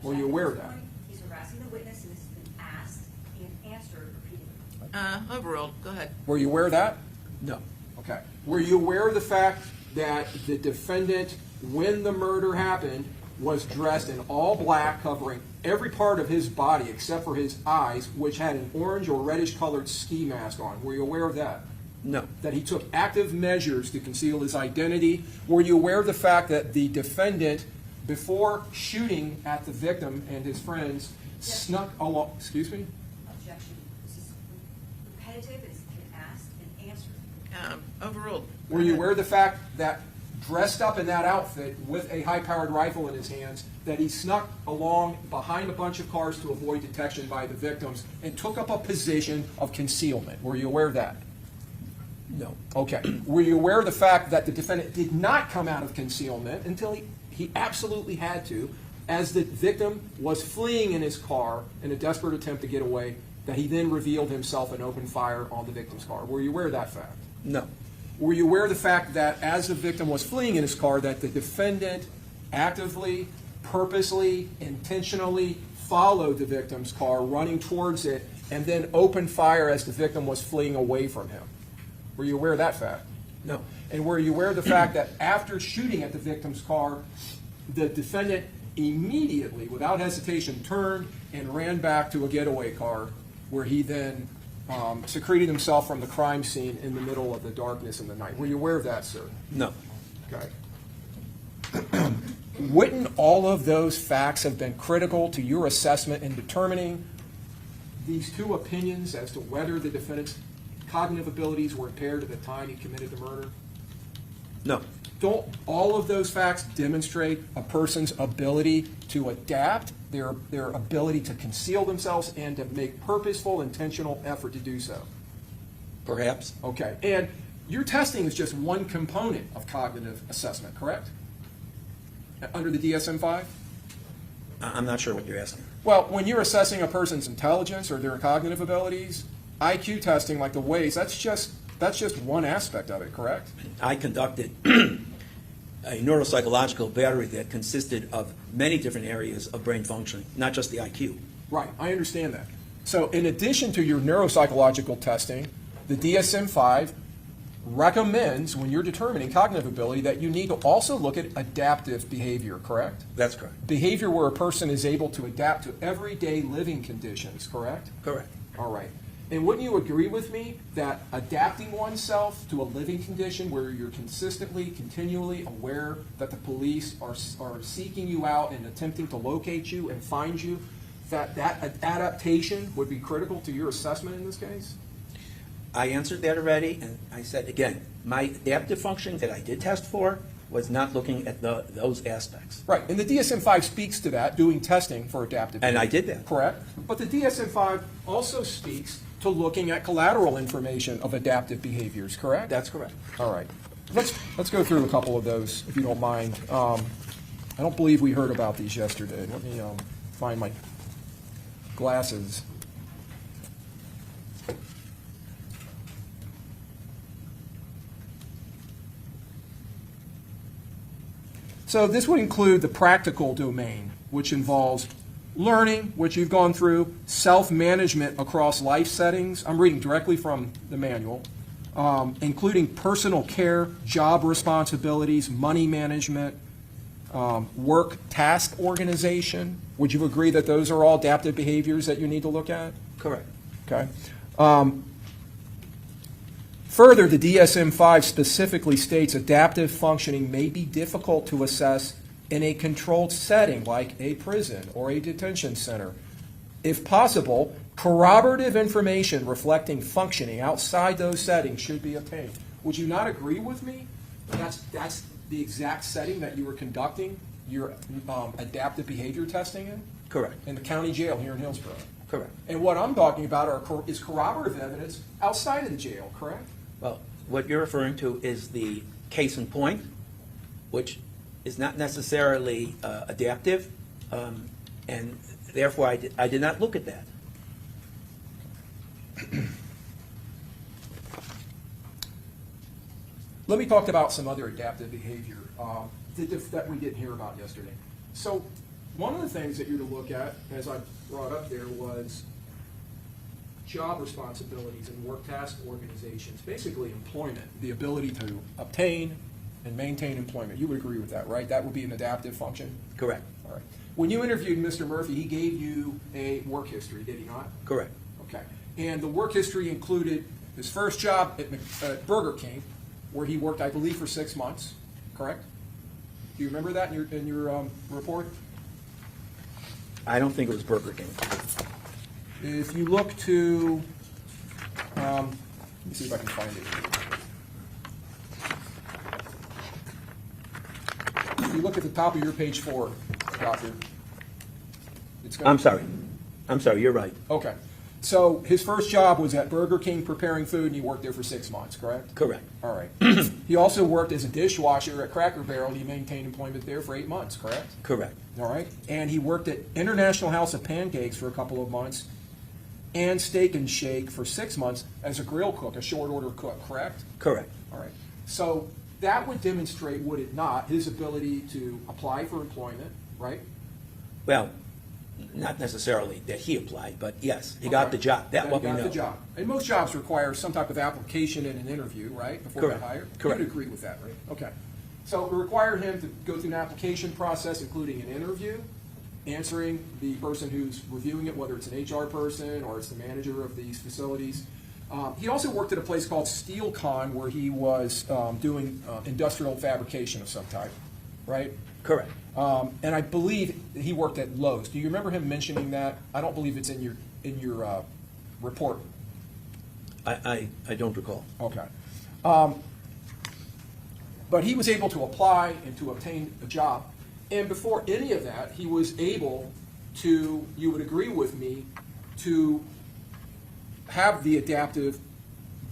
Were you aware of that? He's harassing the witness and has been asked and answered repeatedly. Overruled. Go ahead. Were you aware of that? No. Okay. Were you aware of the fact that the defendant, when the murder happened, was dressed in all black, covering every part of his body except for his eyes, which had an orange or reddish colored ski mask on? Were you aware of that? No. That he took active measures to conceal his identity? Were you aware of the fact that the defendant, before shooting at the victim and his friends, snuck along? Excuse me? Objection. This is repetitive, it's been asked and answered. Overruled. Were you aware of the fact that dressed up in that outfit with a high-powered rifle in his hands, that he snuck along behind a bunch of cars to avoid detection by the victims and took up a position of concealment? Were you aware of that? No. Okay. Were you aware of the fact that the defendant did not come out of concealment until he absolutely had to, as the victim was fleeing in his car in a desperate attempt to get away, that he then revealed himself and opened fire on the victim's car? Were you aware of that fact? No. Were you aware of the fact that as the victim was fleeing in his car, that the defendant actively, purposely, intentionally followed the victim's car, running towards it, and then opened fire as the victim was fleeing away from him? Were you aware of that fact? No. And were you aware of the fact that after shooting at the victim's car, the defendant immediately, without hesitation, turned and ran back to a getaway car where he then secreted himself from the crime scene in the middle of the darkness in the night? Were you aware of that, sir? No. Okay. Wouldn't all of those facts have been critical to your assessment in determining these two opinions as to whether the defendant's cognitive abilities were impaired at the time he committed the murder? No. Don't all of those facts demonstrate a person's ability to adapt, their ability to conceal themselves, and to make purposeful, intentional effort to do so? Perhaps. Okay. And your testing is just one component of cognitive assessment, correct? Under the DSM-5? I'm not sure what you're asking. Well, when you're assessing a person's intelligence or their cognitive abilities, IQ testing, like the Waze, that's just one aspect of it, correct? I conducted a neuropsychological battery that consisted of many different areas of brain functioning, not just the IQ. Right, I understand that. So in addition to your neuropsychological testing, the DSM-5 recommends, when you're determining cognitive ability, that you need to also look at adaptive behavior, correct? That's correct. Behavior where a person is able to adapt to everyday living conditions, correct? Correct. All right. And wouldn't you agree with me that adapting oneself to a living condition where you're consistently, continually aware that the police are seeking you out and attempting to locate you and find you, that adaptation would be critical to your assessment in this case? I answered that already, and I said, again, my adaptive functioning that I did test for was not looking at those aspects. Right, and the DSM-5 speaks to that, doing testing for adaptive And behavior. I did that. Correct. But the DSM-5 also speaks to looking at collateral information of adaptive behaviors, correct? That's correct. All right. Let's go through a couple of those, if you don't mind. I don't believe we heard about these yesterday. Let me find my glasses. So this would include the practical domain, which involves learning, which you've gone through, self-management across life settings. I'm reading directly from the manual, including personal care, job responsibilities, money management, work task organization. Would you agree that those are all adaptive behaviors that you need to look at? Correct. Okay. Further, the DSM-5 specifically states adaptive functioning may be difficult to assess in a controlled setting like a prison or a detention center. If possible, corroborative information reflecting functioning outside those settings should be obtained. Would you not agree with me? That's the exact setting that you were conducting your adaptive behavior testing in? Correct. In the county jail here in Hillsborough. Correct. And what I'm talking about is corroborative evidence outside of the jail, correct? Well, what you're referring to is the case in point, which is not necessarily adaptive, and therefore I did not look at that. Let me talk about some other adaptive behavior that we didn't hear about yesterday. So one of the things that you're to look at, as I brought up there, was job responsibilities and work task organizations, basically employment, the ability to obtain and maintain employment. You would agree with that, right? That would be an adaptive function? Correct. All right. When you interviewed Mr. Murphy, he gave you a work history, did he not? Correct. Okay. And the work history included his first job at Burger King, where he worked, I believe, for 6 months, correct? Do you remember that in your report? I don't think it was Burger King. If you look to, let me see if I can find it. If you look at the top of your page 4, Doctor. I'm sorry, you're right. Okay. So his first job was at Burger King preparing food, and he worked there for 6 months, correct? Correct. All right. He also worked as a dishwasher at Cracker Barrel, and he maintained employment there for 8 months, correct? Correct. All right. And he worked at International House of Pancakes for a couple of months, and Steak and Shake for 6 months as a grill cook, a short order cook, correct? Correct. All right. So that would demonstrate, would it not, his ability to apply for employment, right? Well, not necessarily that he applied, but yes, he got the job. That what we know. He got the job. And most jobs require some type of application and an interview, right, before Correct. they're hired? Correct. You would agree with that, right? Okay. So it required him to go through an application process, including an interview, answering the person who's reviewing it, whether it's an HR person or it's the manager of these facilities. He also worked at a place called SteelCon, where he was doing industrial fabrication of some type, right? Correct. And I believe he worked at Lowe's. Do you remember him mentioning that? I don't believe it's in your report. I don't recall. Okay. But he was able to apply and to obtain a job. And before any of that, he was able to, you would agree with me, to have the adaptive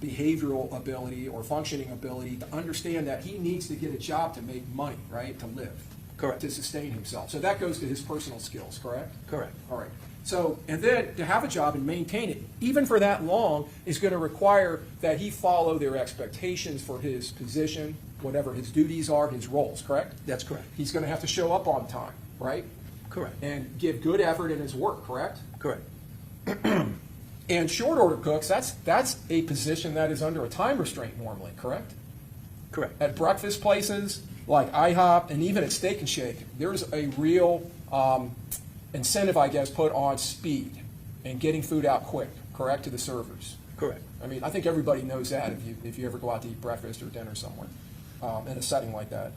behavioral ability or functioning ability to understand that he needs to get a job to make money, right, to live. Correct. To sustain himself. So that goes to his personal skills, correct? Correct. All right. So, and then to have a job and maintain it, even for that long, is going to require that he follow their expectations for his position, whatever his duties are, his roles, correct? That's correct. He's going to have to show up on time, right? Correct. And give good effort in his work, correct? Correct. And short order cooks, that's a position that is under a time restraint normally, correct? Correct. At breakfast places like IHOP and even at Steak and Shake, there's a real incentive, I guess, put on speed and getting food out quick, correct, to the servers. Correct. I mean, I think everybody knows that if you ever go out to eat breakfast or dinner somewhere in a setting like that.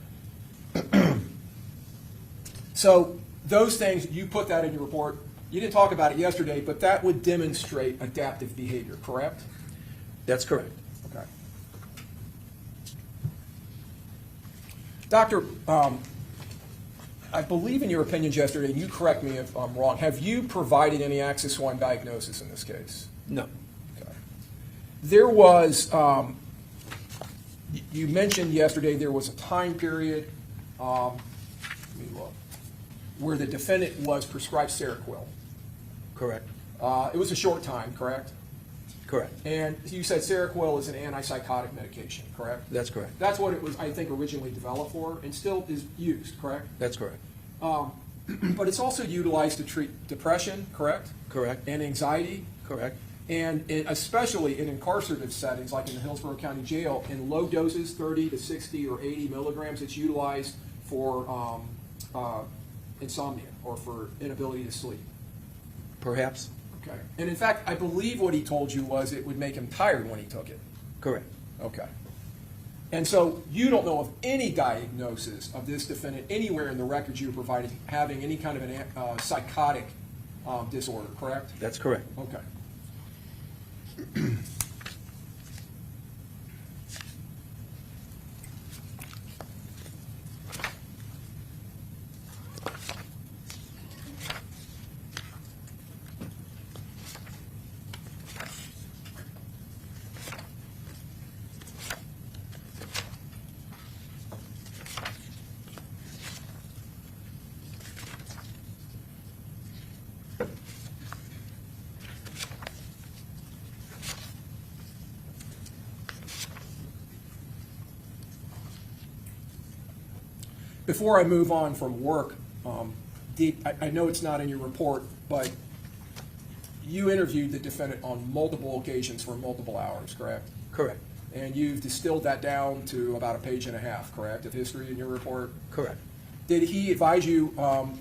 So those things, you put that in your report. You didn't talk about it yesterday, but that would demonstrate adaptive behavior, correct? That's correct. Okay. Doctor, I believe in your opinions yesterday, and you correct me if I'm wrong, have you provided any Axis 1 diagnosis in this case? No. Okay. There was, you mentioned yesterday there was a time period, let me look, where the defendant was prescribed Seroquel. Correct. It was a short time, correct? Correct. And you said Seroquel is an antipsychotic medication, correct? That's correct. That's what it was, I think, originally developed for, and still is used, correct? That's correct. But it's also utilized to treat depression, correct? Correct. And anxiety, Correct. and especially in incarcerative settings, like in the Hillsborough County Jail, in low doses, 30 to 60 or 80 milligrams, it's utilized for insomnia or for inability to sleep. Perhaps. Okay. And in fact, I believe what he told you was it would make him tired when he took it. Correct. Okay. And so you don't know of any diagnosis of this defendant anywhere in the records you provided having any kind of an psychotic disorder, correct? That's correct. Okay. Before I move on from work, I know it's not in your report, but you interviewed the defendant on multiple occasions for multiple hours, correct? Correct. And you've distilled that down to about a page and a half, correct, of history in your report? Correct. Did he advise you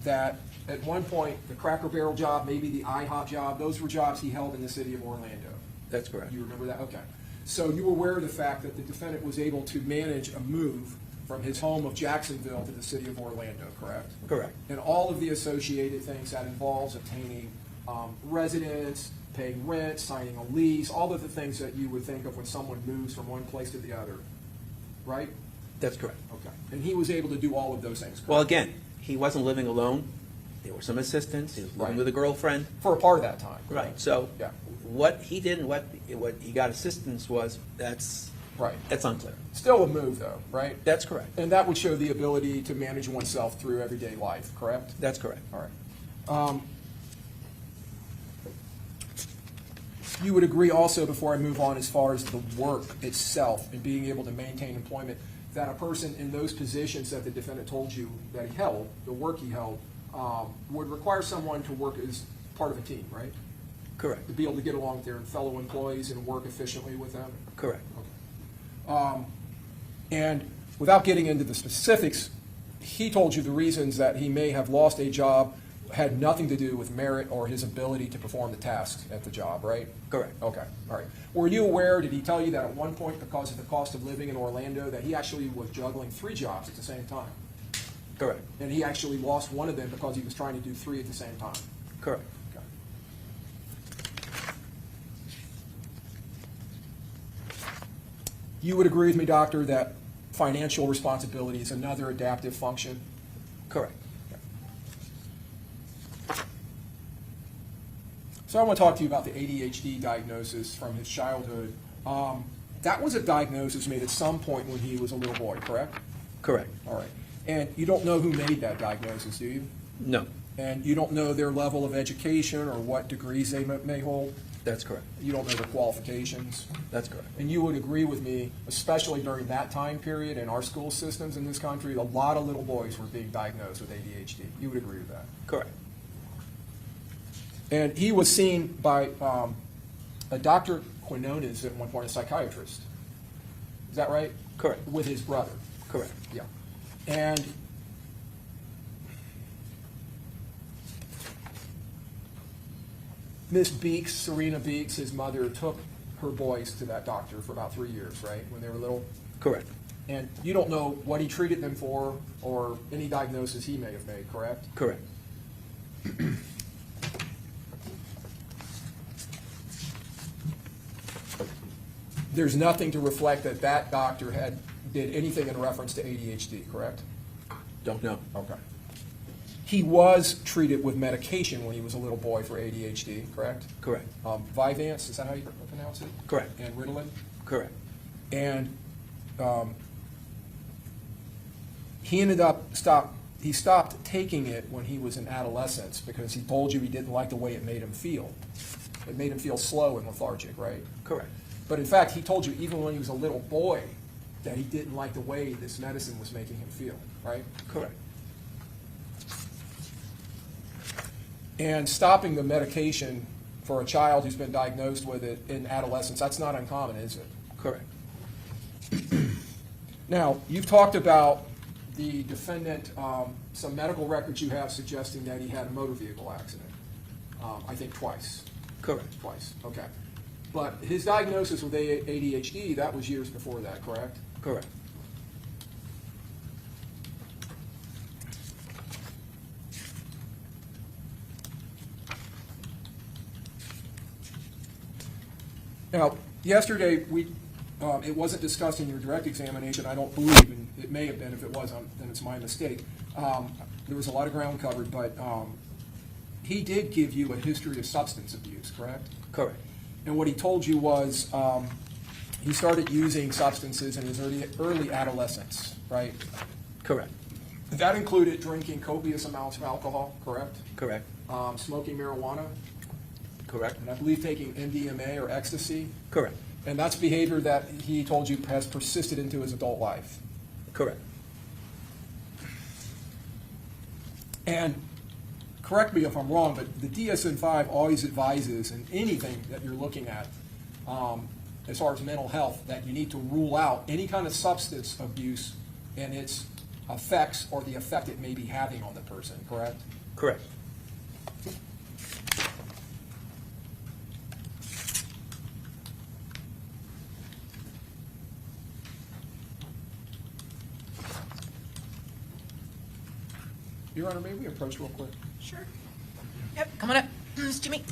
that at one point the Cracker Barrel job, maybe the IHOP job, those were jobs he held in the city of Orlando? That's correct. You remember that? Okay. So you were aware of the fact that the defendant was able to manage a move from his home of Jacksonville to the city of Orlando, correct? Correct. And all of the associated things that involves obtaining residence, paying rent, signing a lease, all of the things that you would think of when someone moves from one place to the other, right? That's correct. Okay. And he was able to do all of those things, correct? Well, again, he wasn't living alone. There were some assistants. He was living Right. with a girlfriend. For a part of that time. Right. So Yeah. what he did and what he got assistance was, Right. that's unclear. Still a move, though, right? That's correct. And that would show the ability to manage oneself through everyday life, correct? That's correct. All right. You would agree also, before I move on, as far as the work itself and being able to maintain employment, that a person in those positions that the defendant told you that he held, the work he held, would require someone to work as part of a team, right? Correct. To be able to get along with their fellow employees and work efficiently with them? Correct. Okay. And without getting into the specifics, he told you the reasons that he may have lost a job had nothing to do with merit or his ability to perform the tasks at the job, right? Correct. Okay, all right. Were you aware, did he tell you that at one point, because of the cost of living in Orlando, that he actually was juggling 3 jobs at the same time? Correct. And he actually lost one of them because he was trying to do 3 at the same time. Correct. Okay. You would agree with me, doctor, that financial responsibility is another adaptive function? Correct. So I want to talk to you about the ADHD diagnosis from his childhood. That was a diagnosis made at some point when he was a little boy, correct? Correct. All right. And you don't know who made that diagnosis, do you? No, And you don't know their level of education or what degrees they may hold? that's correct. You don't know their qualifications? That's correct. And you would agree with me, especially during that time period in our school systems in this country, a lot of little boys were being diagnosed with ADHD. You would agree with that? Correct. And he was seen by a Dr. Quinones at one point, a psychiatrist. Is that right? Correct. With his brother. Correct. Yeah. And Miss Beeks, Serena Beeks, his mother, took her boys to that doctor for about 3 years, right, when they were little? Correct. And you don't know what he treated them for or any diagnosis he may have made, correct? Correct. There's nothing to reflect that that doctor did anything in reference to ADHD, correct? Don't know. Okay. He was treated with medication when he was a little boy for ADHD, correct? Correct. Vyvanse, is that how you pronounce it? Correct. And Ritalin? Correct. And he stopped taking it when he was in adolescence because he told you he didn't like the way it made him feel. It made him feel slow and lethargic, right? Correct. But in fact, he told you even when he was a little boy that he didn't like the way this medicine was making him feel, right? Correct. And stopping the medication for a child who's been diagnosed with it in adolescence, that's not uncommon, is it? Correct. Now, you've talked about the defendant, some medical records you have suggesting that he had a motor vehicle accident. I think twice. Correct. Twice, okay. But his diagnosis with ADHD, that was years before that, correct? Correct. Now, yesterday, it wasn't discussed in your direct examination, I don't believe, and it may have been. If it was, then it's my mistake. There was a lot of ground covered, but he did give you a history of substance abuse, correct? Correct. And what he told you was he started using substances in his early adolescence, right? Correct. That included drinking copious amounts of alcohol, correct? Correct. Smoking marijuana, Correct. and I believe taking MDMA or ecstasy. Correct. And that's behavior that he told you has persisted into his adult life. Correct. And correct me if I'm wrong, but the DSM-5 always advises in anything that you're looking at, as far as mental health, that you need to rule out any kind of substance abuse and its effects or the effect it may be having on the person, correct? Correct. Your Honor, may we approach real quick? Sure. Yep, come on up, Ms. Jimmy.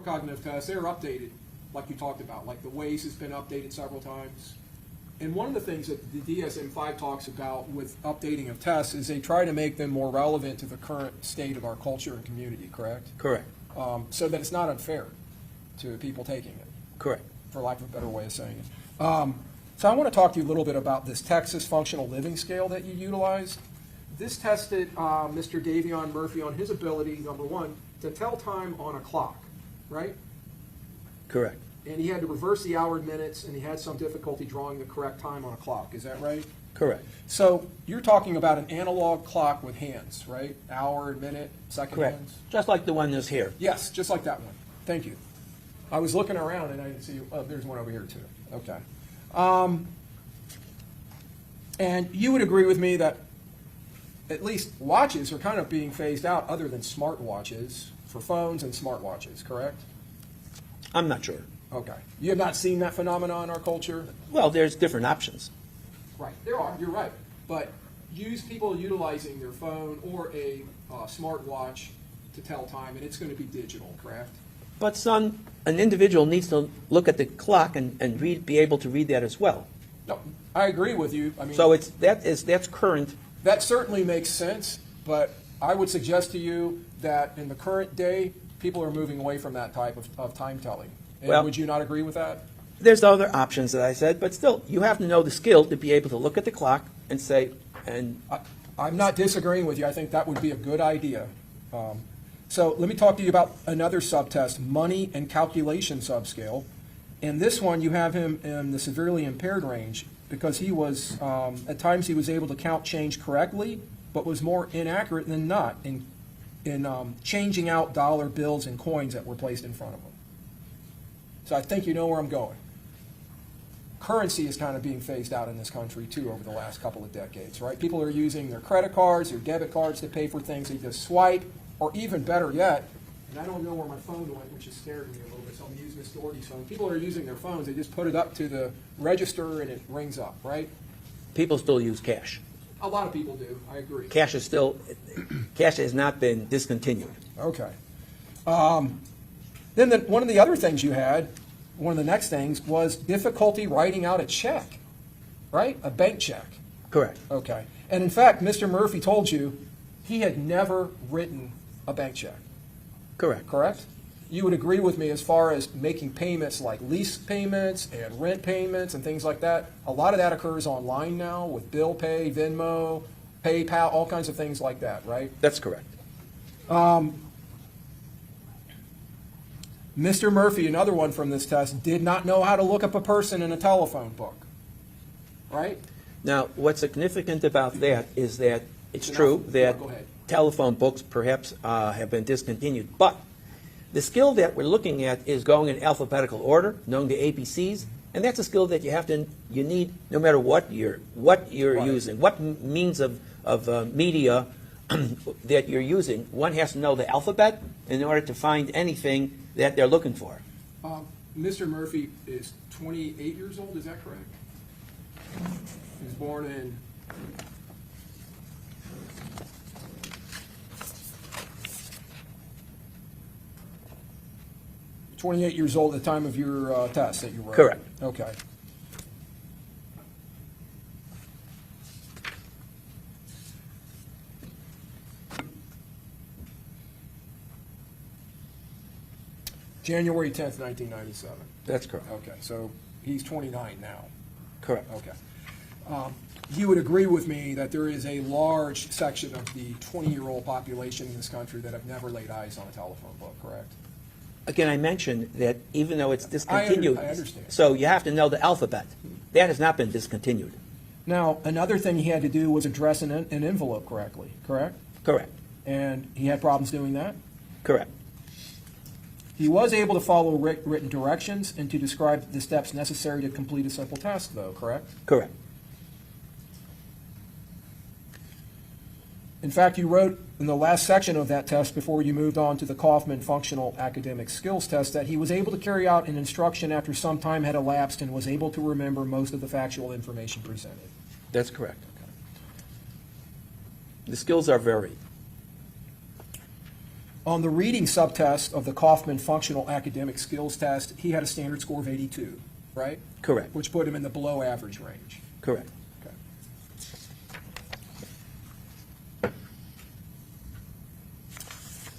Cognitive tests, they're updated, like you talked about, like the WACE has been updated several times. And one of the things that the DSM-5 talks about with updating of tests is they try to make them more relevant to the current state of our culture and community, correct? Correct. So that it's not unfair to people taking it, Correct. for lack of a better way of saying it. So I want to talk to you a little bit about this Texas Functional Living Scale that you utilized. This tested Mr. Davion Murphy on his ability, number one, to tell time on a clock, right? Correct. And he had to reverse the hour and minutes, and he had some difficulty drawing the correct time on a clock. Is that right? Correct. So you're talking about an analog clock with hands, right? Hour and minute, second Correct. hands? Just like the one that's here. Yes, just like that one. Thank you. I was looking around and I didn't see, oh, there's one over here too. Okay. And you would agree with me that at least watches are kind of being phased out other than smart watches for phones and smartwatches, correct? I'm not sure. Okay. You have not seen that phenomenon in our culture? Well, there's different options. Right, there are, you're right. But people utilizing their phone or a smartwatch to tell time, and it's going to be digital, correct? But son, an individual needs to look at the clock and be able to read that as well. No, I agree with you. I mean, So that's current. that certainly makes sense, but I would suggest to you that in the current day, people are moving away from that type of time telling. And Well- would you not agree with that? There's other options that I said, but still, you have to know the skill to be able to look at the clock and say, and I'm not disagreeing with you. I think that would be a good idea. So let me talk to you about another subtest, money and calculation subscale. In this one, you have him in the severely impaired range because he was, at times he was able to count change correctly, but was more inaccurate than not in changing out dollar bills and coins that were placed in front of him. So I think you know where I'm going. Currency is kind of being phased out in this country, too, over the last couple of decades, right? People are using their credit cards, their debit cards to pay for things. They just swipe, or even better yet, and I don't know where my phone went, which is scaring me a little bit, so I'm using Miss Doherty's phone. People are using their phones. They just put it up to the register, and it rings up, right? people still use cash. A lot of people do. I agree. Cash has not been discontinued. Okay. Then one of the other things you had, one of the next things, was difficulty writing out a check, right? A bank check. Correct. Okay. And in fact, Mr. Murphy told you he had never written a bank check, Correct. correct? You would agree with me as far as making payments like lease payments and rent payments and things like that. A lot of that occurs online now with Bill Pay, Venmo, PayPal, all kinds of things like that, right? That's correct. Mr. Murphy, another one from this test, did not know how to look up a person in a telephone book, right? Now, what's significant about that is that it's Enough. true Yeah, that go ahead. telephone books perhaps have been discontinued, but the skill that we're looking at is going in alphabetical order, knowing the ABCs, and that's a skill that you need no matter what you're Right. using, what means of media that you're using. One has to know the alphabet in order to find anything that they're looking for. Mr. Murphy is 28 years old, is that correct? He was born in... ...28 years old at the time of your test that you wrote? Correct. Okay. January 10th, 1997. That's correct. Okay, so he's 29 now. Correct. Okay. You would agree with me that there is a large section of the 20-year-old population in this country that have never laid eyes on a telephone book, correct? Again, I mentioned that even though it's discontinued, I understand. so you have to know the alphabet. That has not been discontinued. Now, another thing he had to do was address an envelope correctly, correct? Correct. And he had problems doing that? Correct. He was able to follow written directions and to describe the steps necessary to complete a simple task, though, correct? Correct. In fact, you wrote in the last section of that test before you moved on to the Kaufman Functional Academic Skills Test that he was able to carry out an instruction after some time had elapsed and was able to remember most of the factual information presented. That's correct. The skills are varied. On the reading subtest of the Kaufman Functional Academic Skills Test, he had a standard score of 82, right? Correct. Which put him in the below average range. Correct. Okay.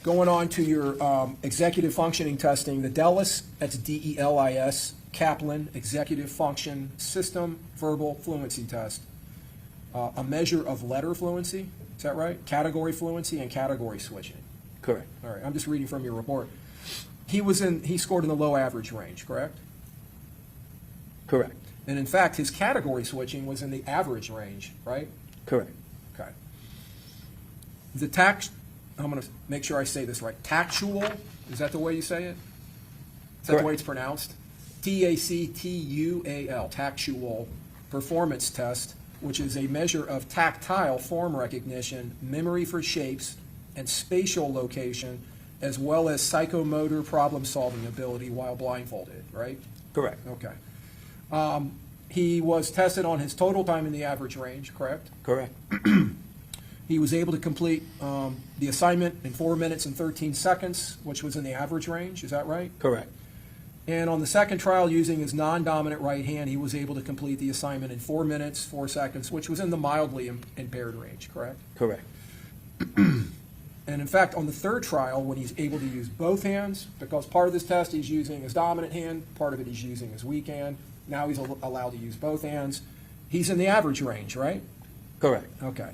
Going on to your executive functioning testing, the DELIS, that's DELIS, Kaplan Executive Function System Verbal Fluency Test. A measure of letter fluency, is that right? Category fluency and category switching. Correct. All right, I'm just reading from your report. He scored in the low average range, correct? Correct. And in fact, his category switching was in the average range, right? Correct. Okay. I'm going to make sure I say this right. Tactual, is that the way you say it? Is that the way Correct. it's pronounced? TACTUAL, tactual performance test, which is a measure of tactile form recognition, memory for shapes, and spatial location, as well as psychomotor problem-solving ability while blindfolded, right? Correct. Okay. He was tested on his total time in the average range, correct? Correct. He was able to complete the assignment in 4 minutes and 13 seconds, which was in the average range, is that right? Correct. And on the second trial, using his non-dominant right hand, he was able to complete the assignment in 4 minutes, 4 seconds, which was in the mildly impaired range, correct? Correct. And in fact, on the third trial, when he's able to use both hands, because part of this test he's using his dominant hand, part of it he's using his weak hand, now he's allowed to use both hands, he's in the average range, right? Correct. Okay.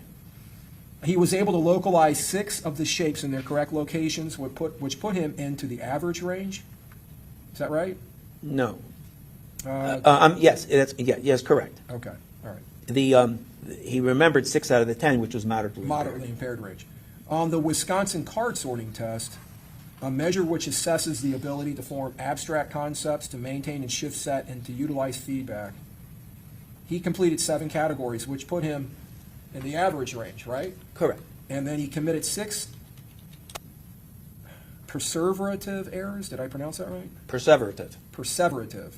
He was able to localize 6 of the shapes in their correct locations, which put him into the average range. Is that right? No. Uh, Yes, yes, correct. Okay, all right. He remembered 6 out of the 10, which was moderately impaired. Moderately impaired range. On the Wisconsin card sorting test, a measure which assesses the ability to form abstract concepts, to maintain and shift set, and to utilize feedback, he completed 7 categories, which put him in the average range, right? Correct. And then he committed 6 perseverative errors. Did I pronounce that right? Perseverative. Perseverative,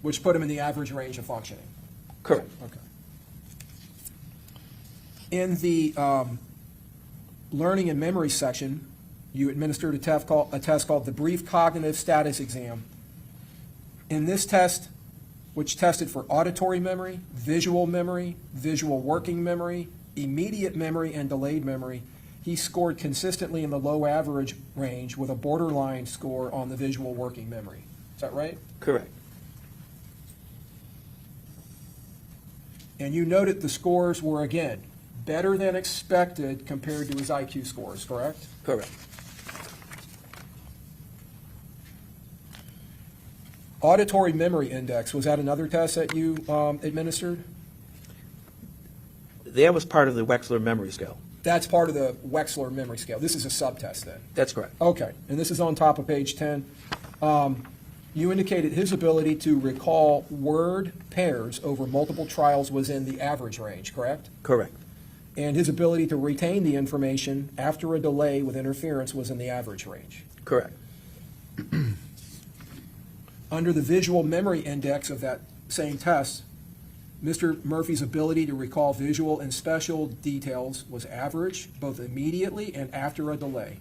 which put him in the average range of functioning. Correct. Okay. In the learning and memory section, you administered a test called the Brief Cognitive Status Exam. In this test, which tested for auditory memory, visual working memory, immediate memory, and delayed memory, he scored consistently in the low average range with a borderline score on the visual working memory. Is that right? Correct. And you noted the scores were, again, better than expected compared to his IQ scores, correct? Correct. Auditory memory index, was that another test that you administered? That was part of the Wechsler memory scale. That's part of the Wechsler memory scale. This is a subtest then. That's correct. Okay, and this is on top of page 10. You indicated his ability to recall word pairs over multiple trials was in the average range, correct? Correct. And his ability to retain the information after a delay with interference was in the average range. Correct. Under the visual memory index of that same test, Mr. Murphy's ability to recall visual and spatial details was average, both immediately and after a delay,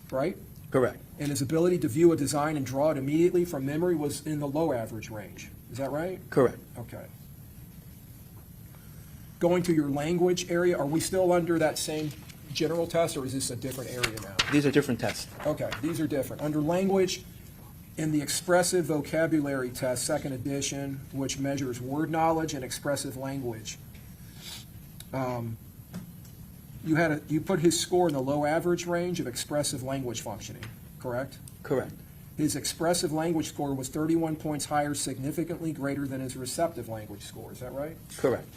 right? Correct. And his ability to view a design and draw it immediately from memory was in the low average range. Is that right? Correct. Okay. Going to your language area, are we still under that same general test, or is this a different area now? These are different tests. Okay, these are different. Under language, in the expressive vocabulary test, second edition, which measures word knowledge and expressive language, you put his score in the low average range of expressive language functioning, correct? Correct. His expressive language score was 31 points higher, significantly greater than his receptive language score. Is that right? Correct.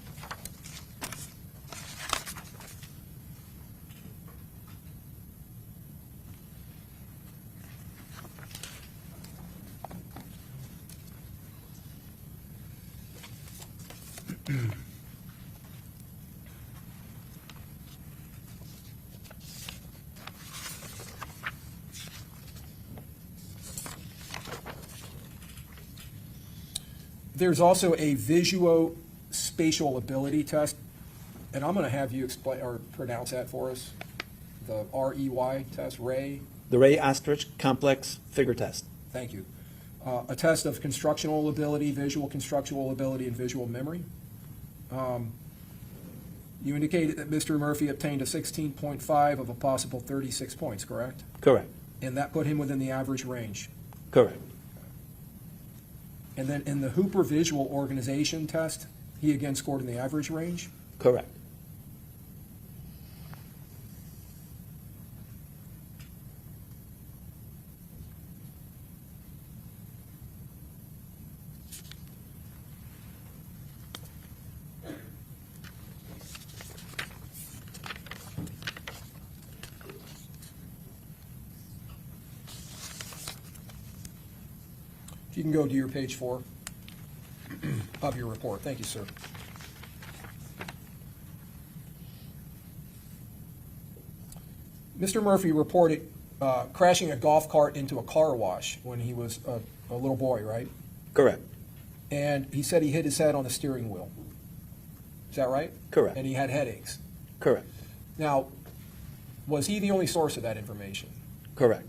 There's also a visuo-spatial ability test, and I'm going to have you explain or pronounce that for us. the REY test, Ray? The Ray Ostrich Complex Figure Test. Thank you. A test of constructional ability, visual constructional ability, and visual memory. You indicated that Mr. Murphy obtained a 16.5 of a possible 36 points, correct? Correct. And that put him within the average range. Correct. And then in the Hooper Visual Organization test, he again scored in the average range. Correct. If you can go to your page 4 of your report. Thank you, sir. Mr. Murphy reported crashing a golf cart into a car wash when he was a little boy, right? Correct. And he said he hit his head on the steering wheel. Is that right? Correct. And he had headaches. Correct. Now, was he the only source of that information? Correct.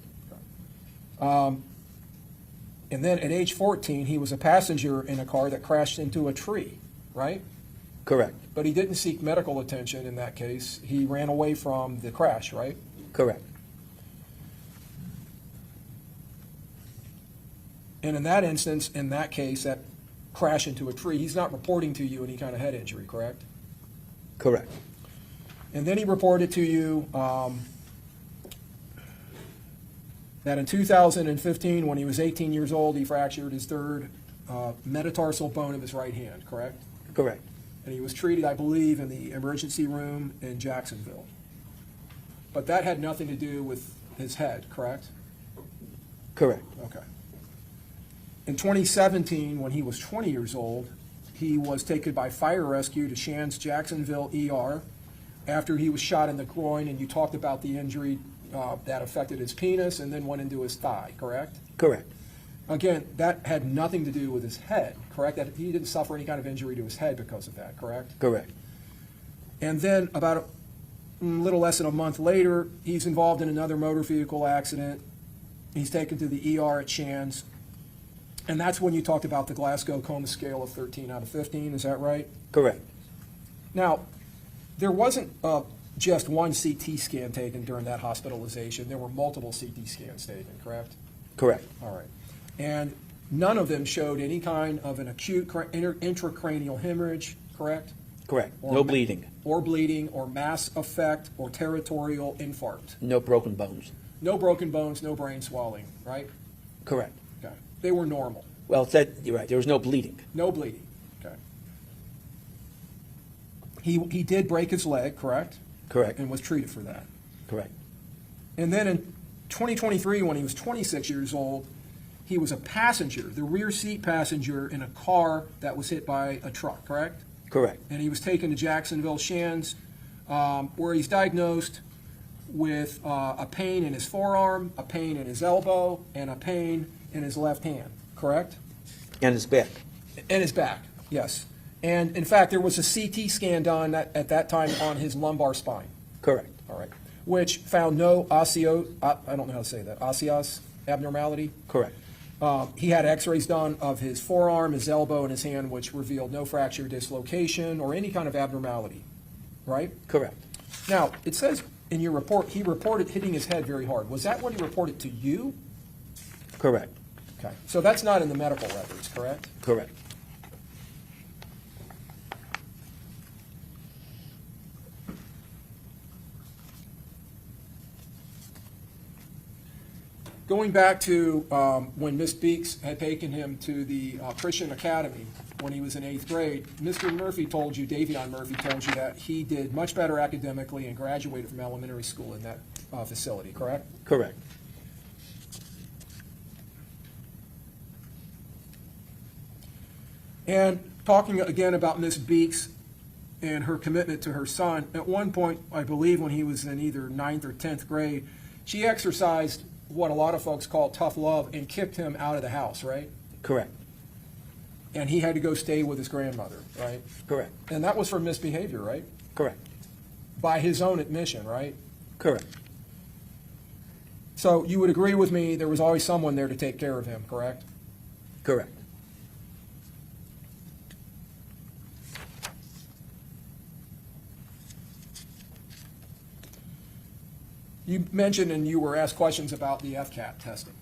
And then at age 14, he was a passenger in a car that crashed into a tree, right? Correct. But he didn't seek medical attention in that case. He ran away from the crash, right? Correct. And in that instance, in that case, that crash into a tree, he's not reporting to you any kind of head injury, correct? Correct. And then he reported to you that in 2015, when he was 18 years old, he fractured his third metatarsal bone of his right hand, correct? Correct. And he was treated, I believe, in the emergency room in Jacksonville. But that had nothing to do with his head, correct? Correct. Okay. In 2017, when he was 20 years old, he was taken by fire rescue to Shands Jacksonville ER after he was shot in the groin, and you talked about the injury that affected his penis and then went into his thigh, correct? Correct. Again, that had nothing to do with his head, correct? That he didn't suffer any kind of injury to his head because of that, correct? Correct. And then about a little less than a month later, he's involved in another motor vehicle accident. He's taken to the ER at Shands. And that's when you talked about the Glasgow Coma scale of 13 out of 15, is that right? Correct. Now, there wasn't just one CT scan taken during that hospitalization. There were multiple CT scans taken, correct? Correct. All right. And none of them showed any kind of an acute intracranial hemorrhage, correct? Correct. Or No bleeding. Or bleeding, or mass effect, or territorial infarct. No broken bones. No broken bones, no brain swelling, right? Correct. Okay. They were normal. Well, it said, you're right, there was no bleeding. No bleeding. Okay. He did break his leg, correct? Correct. And was treated for that. Correct. And then in 2023, when he was 26 years old, he was a passenger, the rear seat passenger in a car that was hit by a truck, correct? Correct. And he was taken to Jacksonville Shands, where he's diagnosed with a pain in his forearm, a pain in his elbow, and a pain in his left hand, correct? And his back. And his back, yes. And in fact, there was a CT scan done at that time on his lumbar spine, Correct. all right, which found no I don't know how to say that, osseous abnormality. Correct. He had x-rays done of his forearm, his elbow, and his hand, which revealed no fracture, dislocation, or any kind of abnormality, right? Correct. Now, it says in your report, he reported hitting his head very hard. Was that what he reported to you? Correct. Okay, so that's not in the medical records, correct? Correct. Going back to when Miss Beeks had taken him to the Christian Academy when he was in 8th grade, Mr. Murphy told you, Davion Murphy told you that he did much better academically and graduated from elementary school in that facility, correct? Correct. And talking again about Miss Beeks and her commitment to her son, at one point, I believe when he was in either 9th or 10th grade, she exercised what a lot of folks call tough love and kicked him out of the house, right? Correct. And he had to go stay with his grandmother, right? Correct. And that was for misbehavior, right? Correct. By his own admission, right? Correct. So you would agree with me, there was always someone there to take care of him, correct? Correct. You mentioned and you were asked questions about the FCAT testing,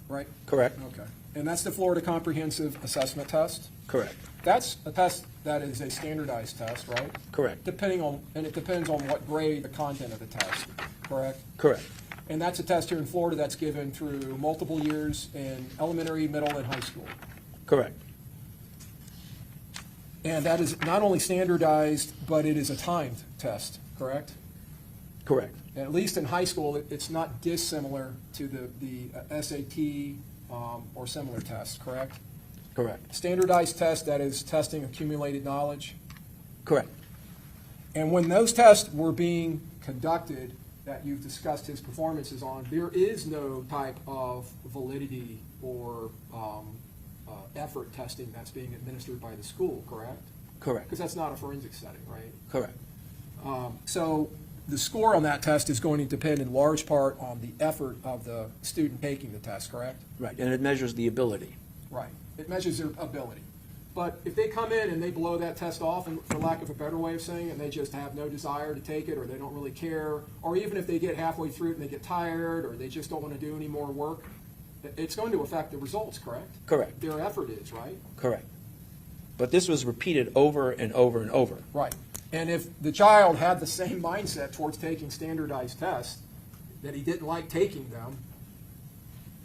right? Correct. Okay. And that's the Florida Comprehensive Assessment Test? Correct. That's a test that is a standardized test, right? Correct. And it depends on what grade the content of the test, correct? Correct. And that's a test here in Florida that's given through multiple years in elementary, middle, and high school. Correct. And that is not only standardized, but it is a timed test, correct? Correct. And at least in high school, it's not dissimilar to the SAT or similar tests, correct? Correct. Standardized test that is testing accumulated knowledge. Correct. And when those tests were being conducted that you've discussed his performances on, there is no type of validity or effort testing that's being administered by the school, correct? Correct. Because that's not a forensic setting, right? Correct. So the score on that test is going to depend in large part on the effort of the student taking the test, correct? Right. And it measures the ability. Right. It measures their ability. But if they come in and they blow that test off, and for lack of a better way of saying it, and they just have no desire to take it, or they don't really care, or even if they get halfway through it and they get tired, or they just don't want to do any more work, it's going to affect the results, correct? Correct. Their effort is, right? Correct. But this was repeated over and over and over. Right. And if the child had the same mindset towards taking standardized tests, that he didn't like taking them,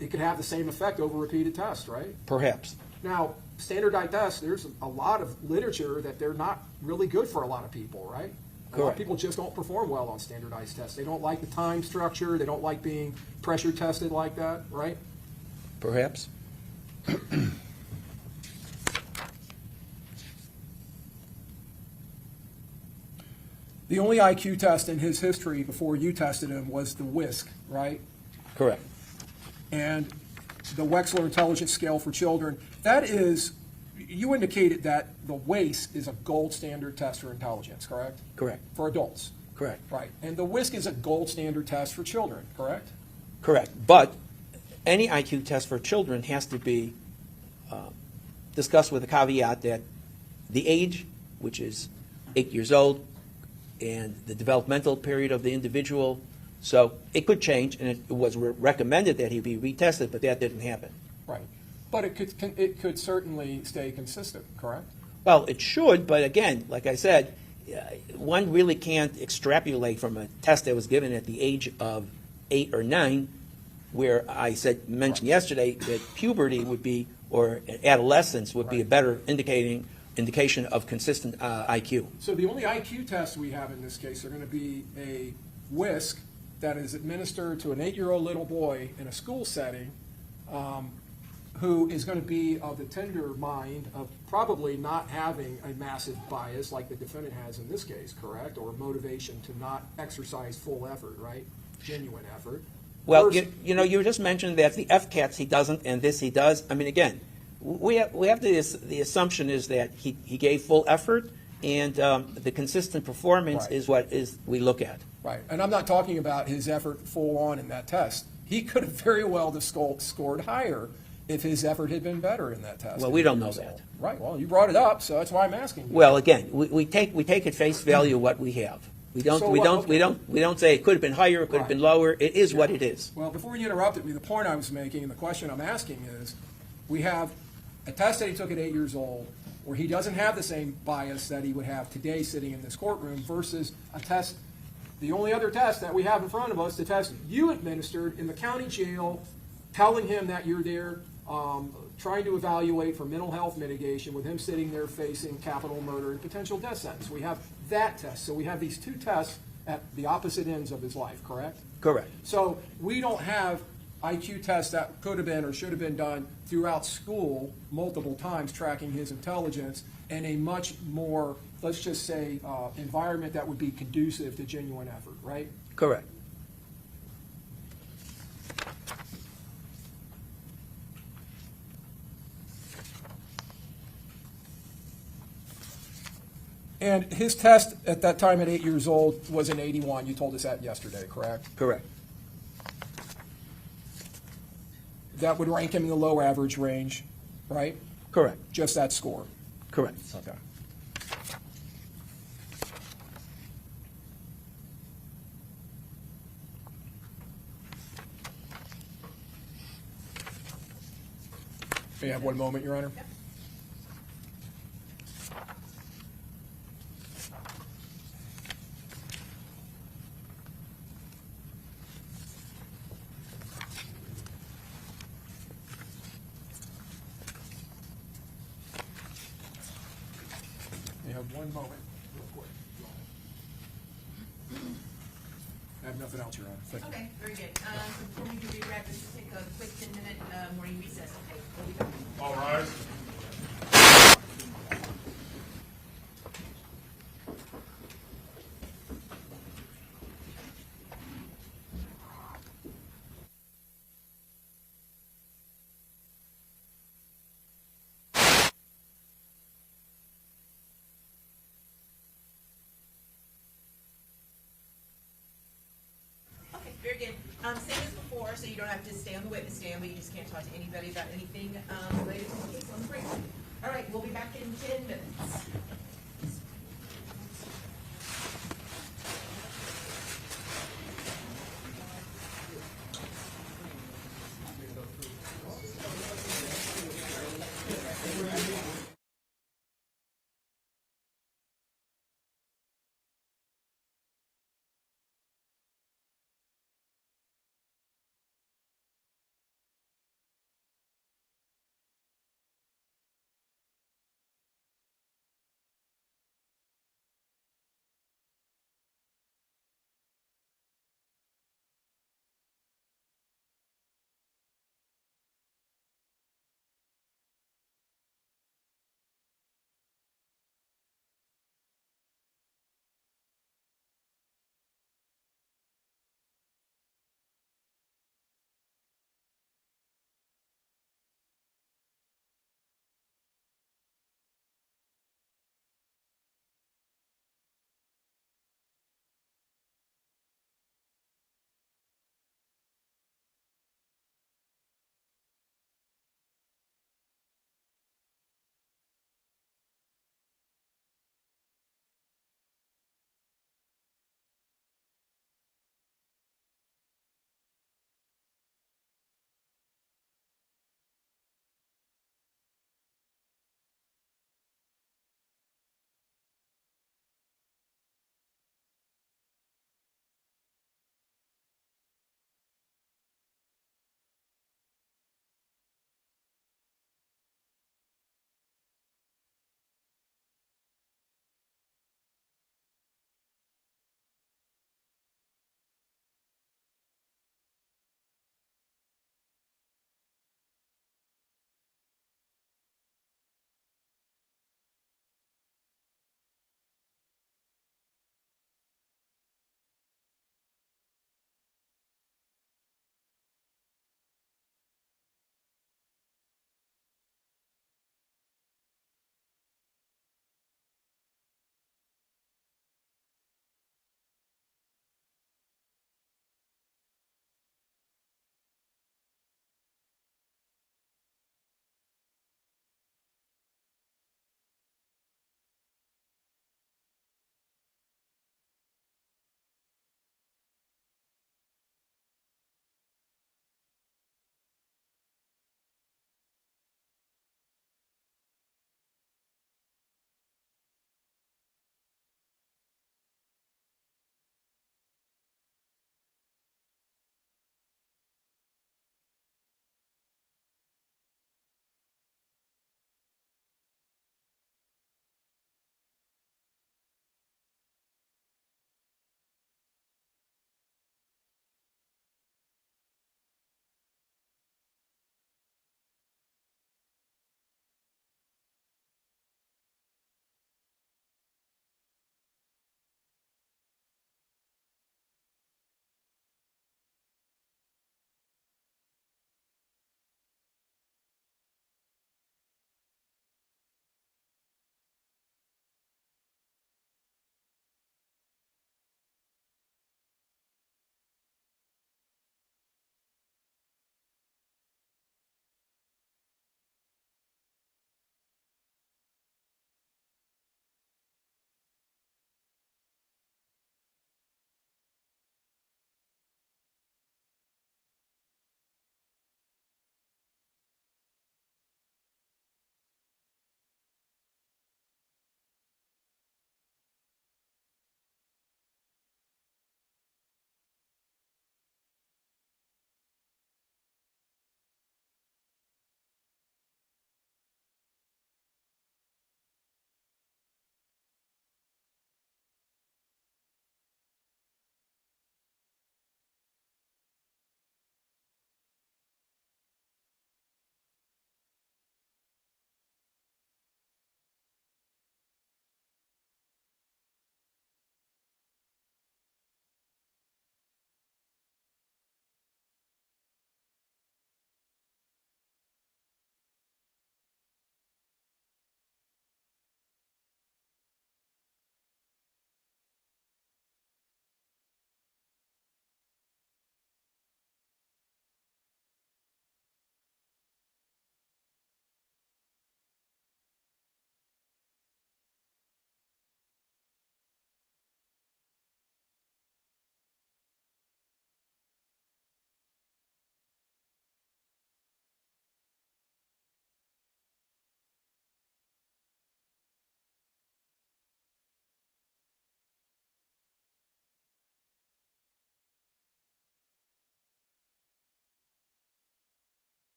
it could have the same effect over repeated tests, right? Perhaps. Now, standardized tests, there's a lot of literature that they're not really good for a lot of people, right? A lot of Correct. people just don't perform well on standardized tests. They don't like the time structure. They don't like being pressure tested like that, right? Perhaps. The only IQ test in his history before you tested him was the WISC, right? Correct. And the Wechsler Intelligence Scale for Children. That is, you indicated that the WACE is a gold standard test for intelligence, correct? Correct. For adults. Correct. Right. And the WISC is a gold standard test for children, correct? Correct. But any IQ test for children has to be discussed with a caveat that the age, which is 8 years old, and the developmental period of the individual. So it could change, and it was recommended that he be retested, but that didn't happen. Right. But it could certainly stay consistent, correct? Well, it should, but again, like I said, one really can't extrapolate from a test that was given at the age of 8 or 9, where I mentioned yesterday that puberty would be, or adolescence would be a better indication of consistent IQ. So the only IQ tests we have in this case are going to be a WISC that is administered to an 8-year-old little boy in a school setting who is going to be of the tender mind of probably not having a massive bias like the defendant has in this case, correct? Or motivation to not exercise full effort, right? Genuine effort. Well, you just mentioned that the FCATs he doesn't, and this he does. I mean, again, we have the assumption is that he gave full effort, and the consistent performance Right. is what we look at. Right. And I'm not talking about his effort full on in that test. He could have very well scored higher if his effort had been better in that test. Well, we don't know that. Right. Well, you brought it up, so that's why I'm asking you. Well, again, we take at face value what we have. We don't So we what- don't okay. we don't say it could have been higher, it could have been lower. It is what it is. Well, before you interrupted me, the point I was making and the question I'm asking is, we have a test that he took at 8 years old where he doesn't have the same bias that he would have today sitting in this courtroom versus a test, the only other test that we have in front of us, the test you administered in the county jail, telling him that you're there trying to evaluate for mental health mitigation with him sitting there facing capital murder and potential death sentence. We have that test. So we have these two tests at the opposite ends of his life, correct? Correct. So we don't have IQ tests that could have been or should have been done throughout school multiple times tracking his intelligence in a much more, let's just say, environment that would be conducive to genuine effort, right? Correct. And his test at that time at 8 years old was an 81. You told us that yesterday, correct? Correct. that would rank him in the low average range, right? Correct, Just that score. correct. Okay. May I have one moment, Your Honor? May I have one moment, real quick? I have nothing else, Your Honor. Thank you. Okay, very good. So before we do rewrap, let's just take a quick 10-minute morning recess. Okay, we'll be back. All rise. Okay, very good. Same as before, so you don't have to stay on the witness stand, but you just can't talk to anybody about anything related to the case on the break. All right, we'll be back in 10 minutes.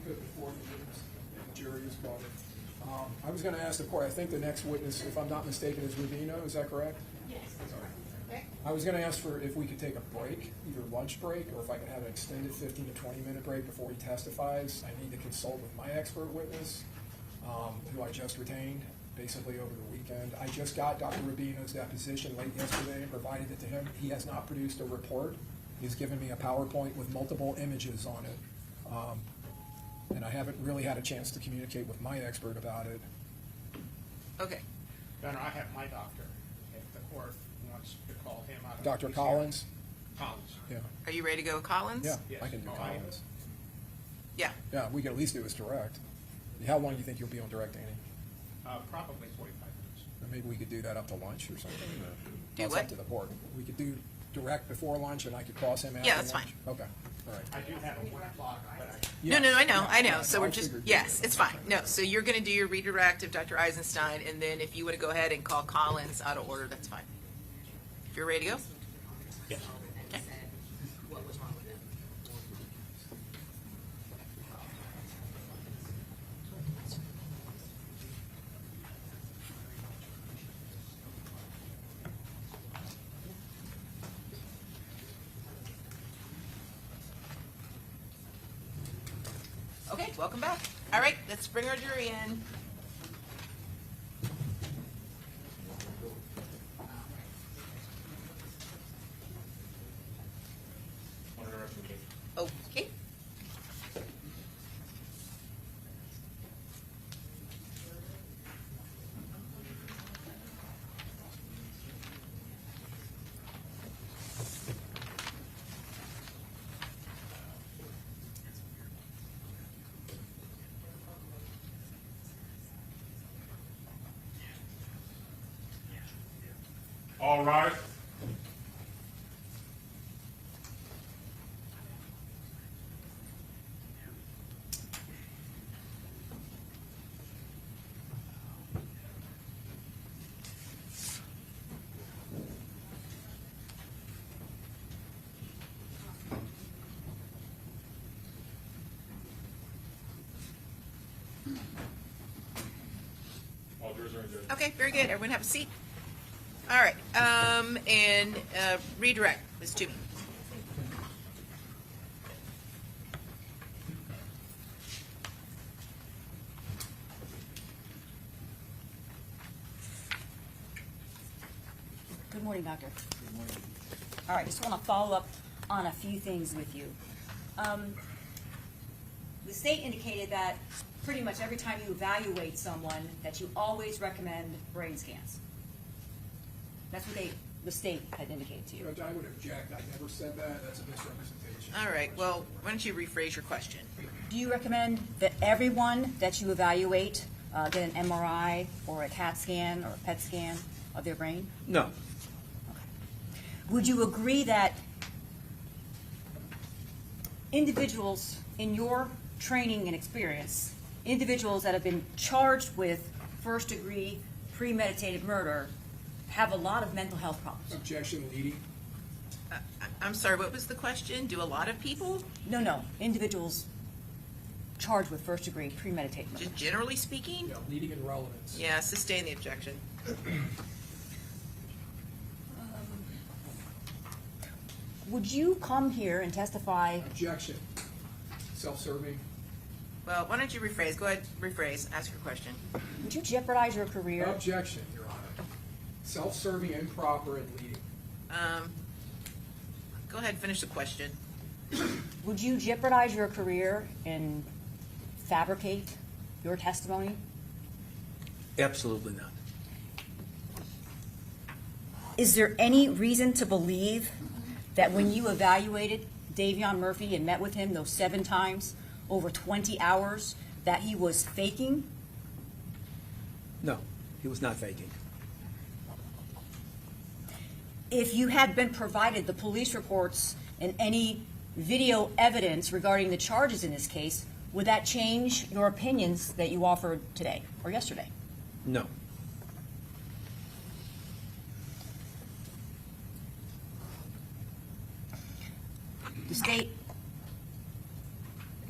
Before the witness and the jury is called. I was going to ask the court, I think the next witness, if I'm not mistaken, is Rubino, is that correct? Yes. Okay. I was going to ask for if we could take a break, either lunch break, or if I could have an extended 15 to 20-minute break before he testifies. I need to consult with my expert witness, who I just retained, basically over the weekend. I just got Dr. Rubino's deposition late yesterday and provided it to him. He has not produced a report. He's given me a PowerPoint with multiple images on it. And I haven't really had a chance to communicate with my expert about it. Okay. Your Honor, I have my doctor, if the court wants to call him out of. Dr. his Collins? Collins. Yeah, Are you ready to go with Collins? yeah, Yes. I can do Oh, Collins. Yeah. Yeah, we can at least do his direct. How long do you think you'll be on direct, Annie? Probably 45 minutes. Or maybe we could do that up to lunch or something. Do That's what? up to the board. We could do direct before lunch and I could cross him after Yeah, lunch. that's fine. Okay, all right. I do have a 1 o'clock, but I. No, no, I know, Yeah, I know. yeah, So I we're just, figured- yes, it's fine. No, so you're going to do your redirect of Dr. Eisenstein, and then if you want to go ahead and call Collins out of order, that's fine. If you're ready to go? Yes. Okay. Okay, welcome back. All right, let's bring our jury in. Okay. All right. All jurors are in judgment. Okay, very good. Everyone have a seat. All right, and redirect, Ms. Toomey. Good morning, Doctor. Good morning. All right, just want to follow up on a few things with you. The state indicated that pretty much every time you evaluate someone, that you always recommend brain scans. That's what the state had indicated to you. Judge, I would object. I never said that. That's a misrepresentation. All right, well, why don't you rephrase your question? Do you recommend that everyone that you evaluate get an MRI or a CAT scan or a PET scan of their brain? No. Would you agree that individuals in your training and experience, individuals that have been charged with first-degree premeditated murder, have a lot of mental health problems? Objection, leading. I'm sorry, what was the question? Do a lot of people, No, individuals charged with first-degree premeditated murder. just generally speaking? Yeah, leading and relevance. Yeah, sustain the objection. Would you come here and testify? Objection. Self-serving. Well, why don't you rephrase? Go ahead, rephrase, ask your question. Would you jeopardize your career? Objection, Your Honor. Self-serving, improper, and leading. Go ahead, finish the question. Would you jeopardize your career and fabricate your testimony? Absolutely not. Is there any reason to believe that when you evaluated Davion Murphy and met with him those 7 times over 20 hours, that he was faking? No, he was not faking. If you had been provided the police reports and any video evidence regarding the charges in this case, would that change your opinions that you offered today or yesterday? No. The state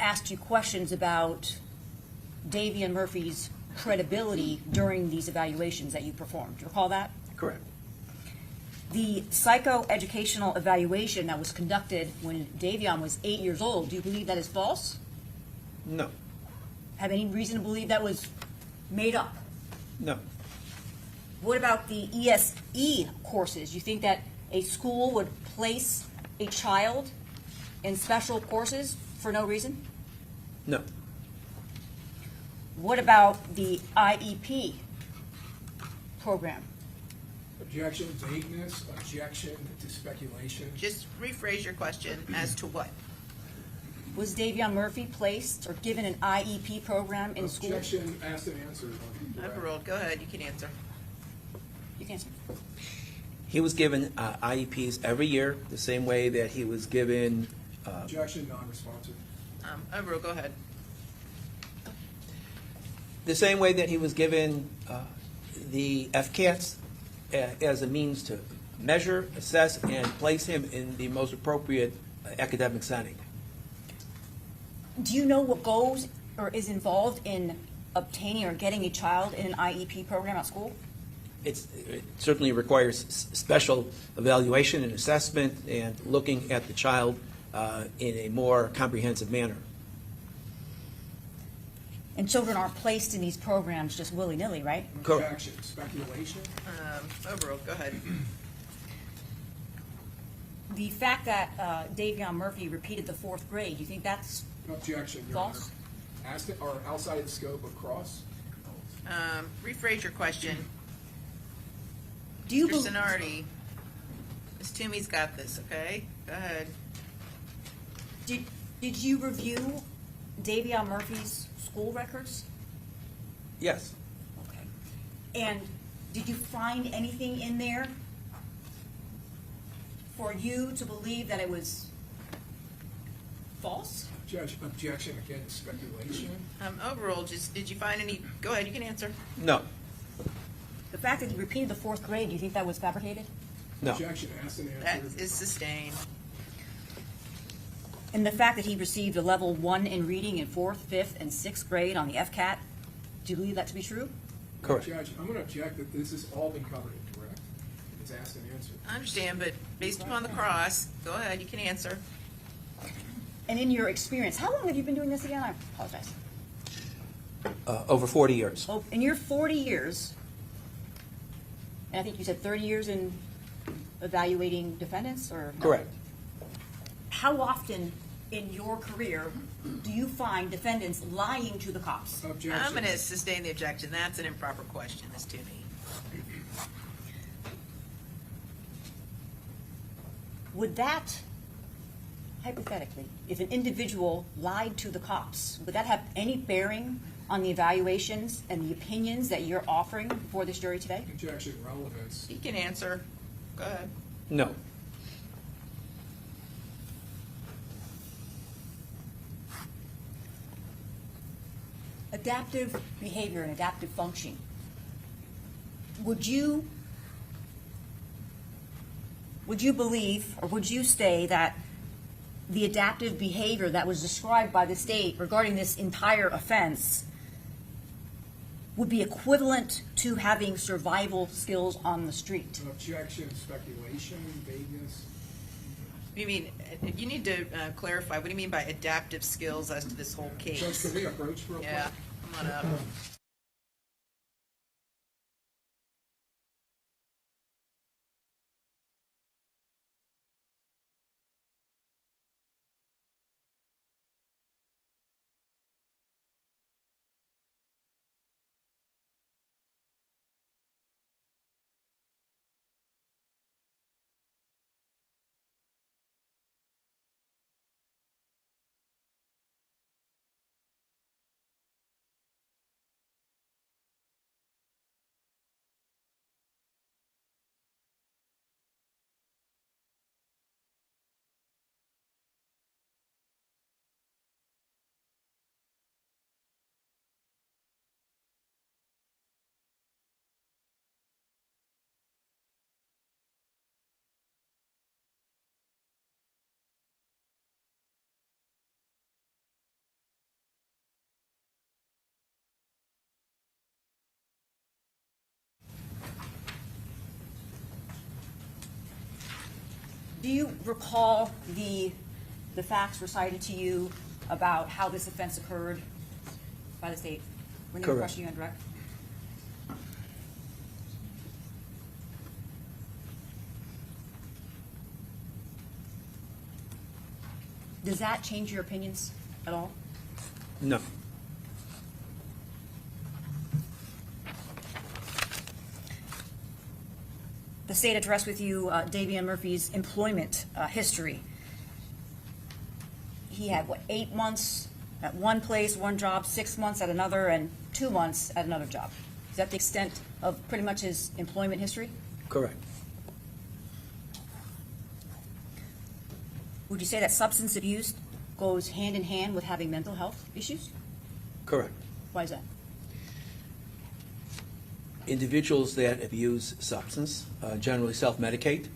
asked you questions about Davion Murphy's credibility during these evaluations that you performed. Do you recall that? Correct. The psychoeducational evaluation that was conducted when Davion was 8 years old, do you believe that is false? No. Have any reason to believe that was made up? No. What about the ESE courses? You think that a school would place a child in special courses for no reason? No. What about the IEP program? Objection, vagueness, objection to speculation. Just rephrase your question as to what? Was Davion Murphy placed or given an IEP program in school? Objection, asked and answered. Overruled. Go ahead, you can answer. You can answer. He was given IEPs every year, the same way that he was given, Objection, non-responsive. Overruled, go ahead. the same way that he was given the FCATs as a means to measure, assess, and place him in the most appropriate academic setting. Do you know what goes or is involved in obtaining or getting a child in an IEP program at school? It certainly requires special evaluation and assessment and looking at the child in a more comprehensive manner. And children aren't placed in these programs just willy-nilly, right? Correct. Objection, speculation. Overruled, go ahead. The fact that Davion Murphy repeated the fourth grade, you think that's Objection, Your Honor. false? Asked it, or outside the scope of cross. Rephrase your question. Do you Mr. believe? Sonardi, Ms. Toomey's got this, okay? Go ahead. Did you review Davion Murphy's school records? Yes. Okay. And did you find anything in there for you to believe that it was false? Objection, again, speculation. Overruled, just, did you find any, go ahead, you can answer. No. The fact that he repeated the fourth grade, do you think that was fabricated? No. Objection, asked and That answered. is sustained. And the fact that he received a level 1 in reading in 4th, 5th, and 6th grade on the FCAT, do you believe that to be true? Correct. Judge, I'm going to object that this has all been covered in direct. It's asked and answered. I understand, but based upon the cross, go ahead, you can answer. And in your experience, how long have you been doing this again? I apologize. Over 40 years. Oh, in your 40 years, and I think you said 30 years in evaluating defendants, or? no? Correct. How often in your career do you find defendants lying to the cops? Objection. I'm going to sustain the objection. That's an improper question, Ms. Toomey. Would that, hypothetically, if an individual lied to the cops, would that have any bearing on the evaluations and the opinions that you're offering before this jury today? Objection, relevance. You can answer. Go ahead. No. Adaptive behavior and adaptive functioning. Would you believe, or would you say that the adaptive behavior that was described by the state regarding this entire offense would be equivalent to having survival skills on the street? Objection, speculation, vagueness. You mean, you need to clarify, what do you mean by adaptive skills as to this whole Judge, case? can we approach real quick? Yeah, come on up. Do you recall the facts recited to you about how this offense occurred by the state when they were Correct. questioning you on direct? Does that change your opinions at all? No. The state addressed with you Davion Murphy's employment history. He had, 8 months at one place, one job, 6 months at another, and 2 months at another job. Is that the extent of pretty much his employment history? Correct. Would you say that substance abuse goes hand in hand with having mental health issues? Correct. Why is that? Individuals that abuse substance generally self-medicate.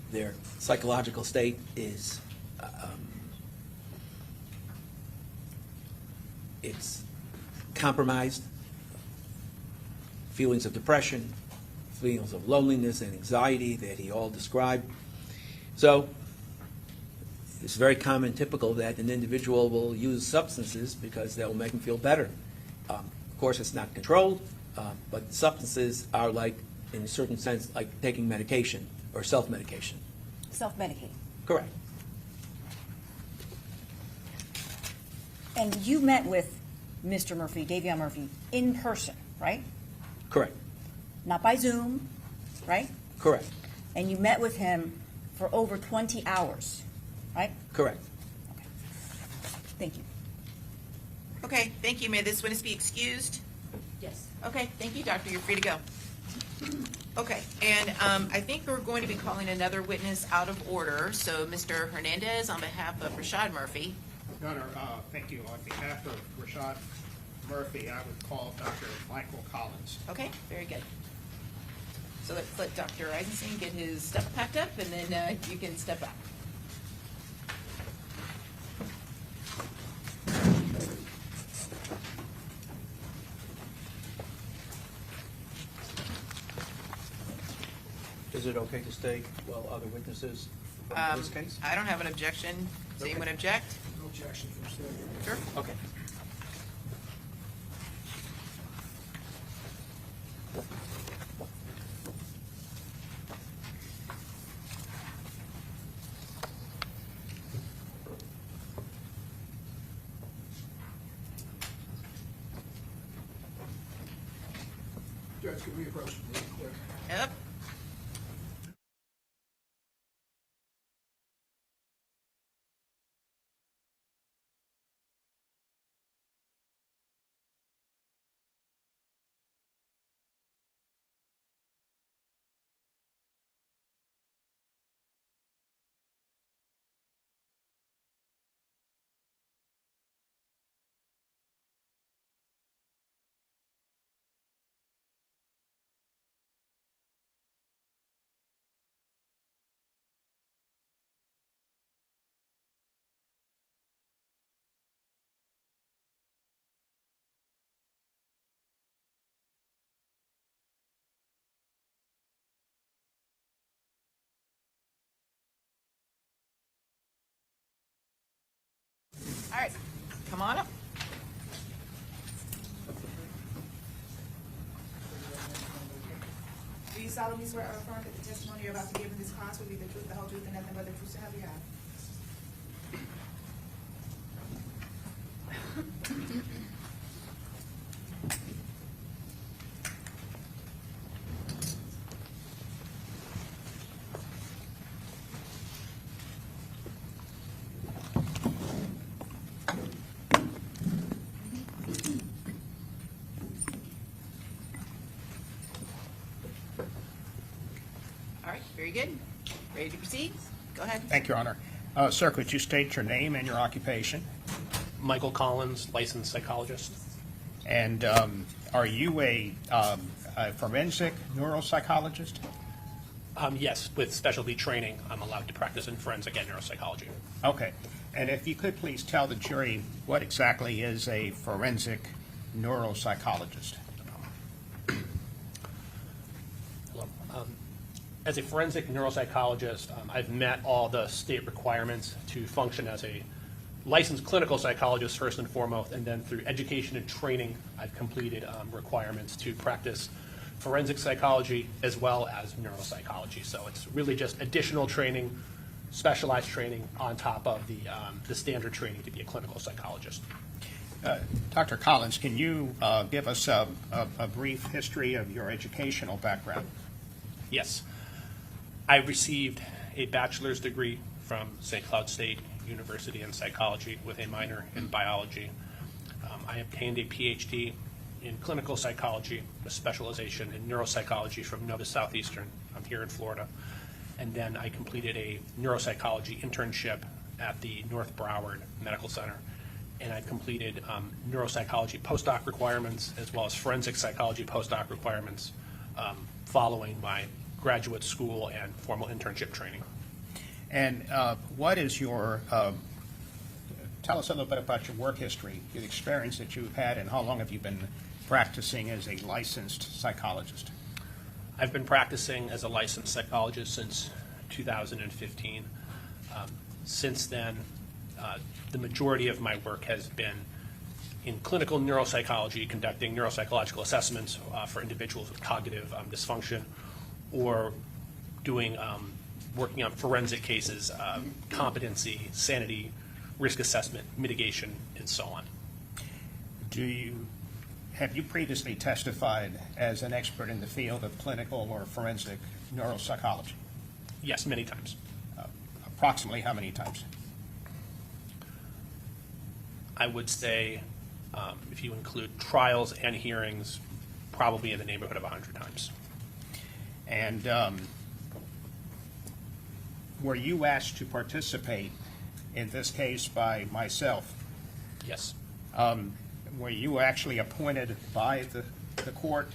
Their psychological state is it's compromised. Feelings of depression, feelings of loneliness and anxiety that he all described. So it's very common, typical, that an individual will use substances because that will make him feel better. Of course, it's not controlled, but substances are like, in a certain sense, like taking medication or self-medication. Self-medicating. Correct. And you met with Mr. Murphy, Davion Murphy, in person, right? Correct. Not by Zoom, right? Correct. And you met with him for over 20 hours, right? Correct. Thank you. Okay, thank you. May this witness be excused? Yes. Okay, thank you, doctor. You're free to go. Okay, and I think we're going to be calling another witness out of order. So, Mr. Hernandez, on behalf of Rashad Murphy. Your Honor, thank you. On behalf of Rashad Murphy, I would call Dr. Michael Collins. Okay, very good. So let's let Dr. Eisenstein get his stuff packed up, and then you can step out. Is it okay to stay while other witnesses in this case? I don't have an objection. Does anyone object? No objection from staying. Sure. Okay. Judge, can we approach him really quick? Yep. All right, come on up. Do you solemnly swear or affirm that the testimony you're about to give in this class will be the truth, the whole truth, and nothing but the truth, so help you God? All right, very good. Ready to proceed? Go ahead. Thank you, Your Honor. Sir, could you state your name and your occupation? Michael Collins, licensed psychologist. And are you a forensic neuropsychologist? Yes, with specialty training, I'm allowed to practice in forensic and neuropsychology. Okay. And if you could please tell the jury what exactly is a forensic neuropsychologist? Hello. As a forensic neuropsychologist, I've met all the state requirements to function as a licensed clinical psychologist first and foremost, and then through education and training, I've completed requirements to practice forensic psychology as well as neuropsychology. So it's really just additional training, specialized training on top of the standard training to be a clinical psychologist. Dr. Collins, can you give us a brief history of your educational background? Yes. I received a bachelor's degree from St. Cloud State University in psychology with a minor in biology. I obtained a PhD in clinical psychology, a specialization in neuropsychology from Nova Southeastern. I'm here in Florida. And then I completed a neuropsychology internship at the North Broward Medical Center. And I completed neuropsychology postdoc requirements as well as forensic psychology postdoc requirements following my graduate school and formal internship training. And what is your, tell us a little bit about your work history, the experience that you've had, and how long have you been practicing as a licensed psychologist? I've been practicing as a licensed psychologist since 2015. Since then, the majority of my work has been in clinical neuropsychology, conducting neuropsychological assessments for individuals with cognitive dysfunction, or doing working on forensic cases, competency, sanity, risk assessment, mitigation, and so on. Have you previously testified as an expert in the field of clinical or forensic neuropsychology? Yes, many times. Approximately how many times? I would say, if you include trials and hearings, probably in the neighborhood of 100 times. And were you asked to participate in this case by myself? Yes. Were you actually appointed by the court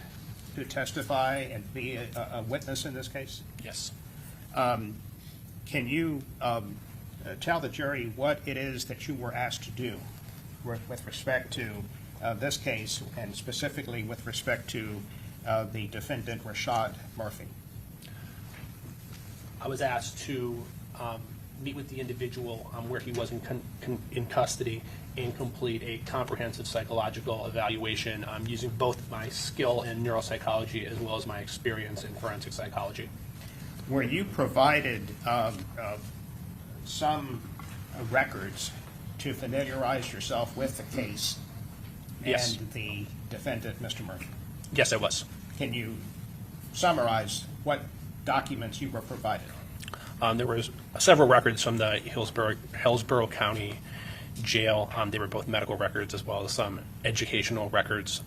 to testify and be a witness in this case? Yes. Can you tell the jury what it is that you were asked to do with respect to this case, and specifically with respect to the defendant, Rashad Murphy? I was asked to meet with the individual where he was in custody and complete a comprehensive psychological evaluation using both my skill in neuropsychology as well as my experience in forensic psychology. Were you provided some records to familiarize yourself with the case Yes. and the defendant, Mr. Murphy? Yes, I was. Can you summarize what documents you were provided? There was several records from the Hillsborough County Jail. They were both medical records as well as some educational records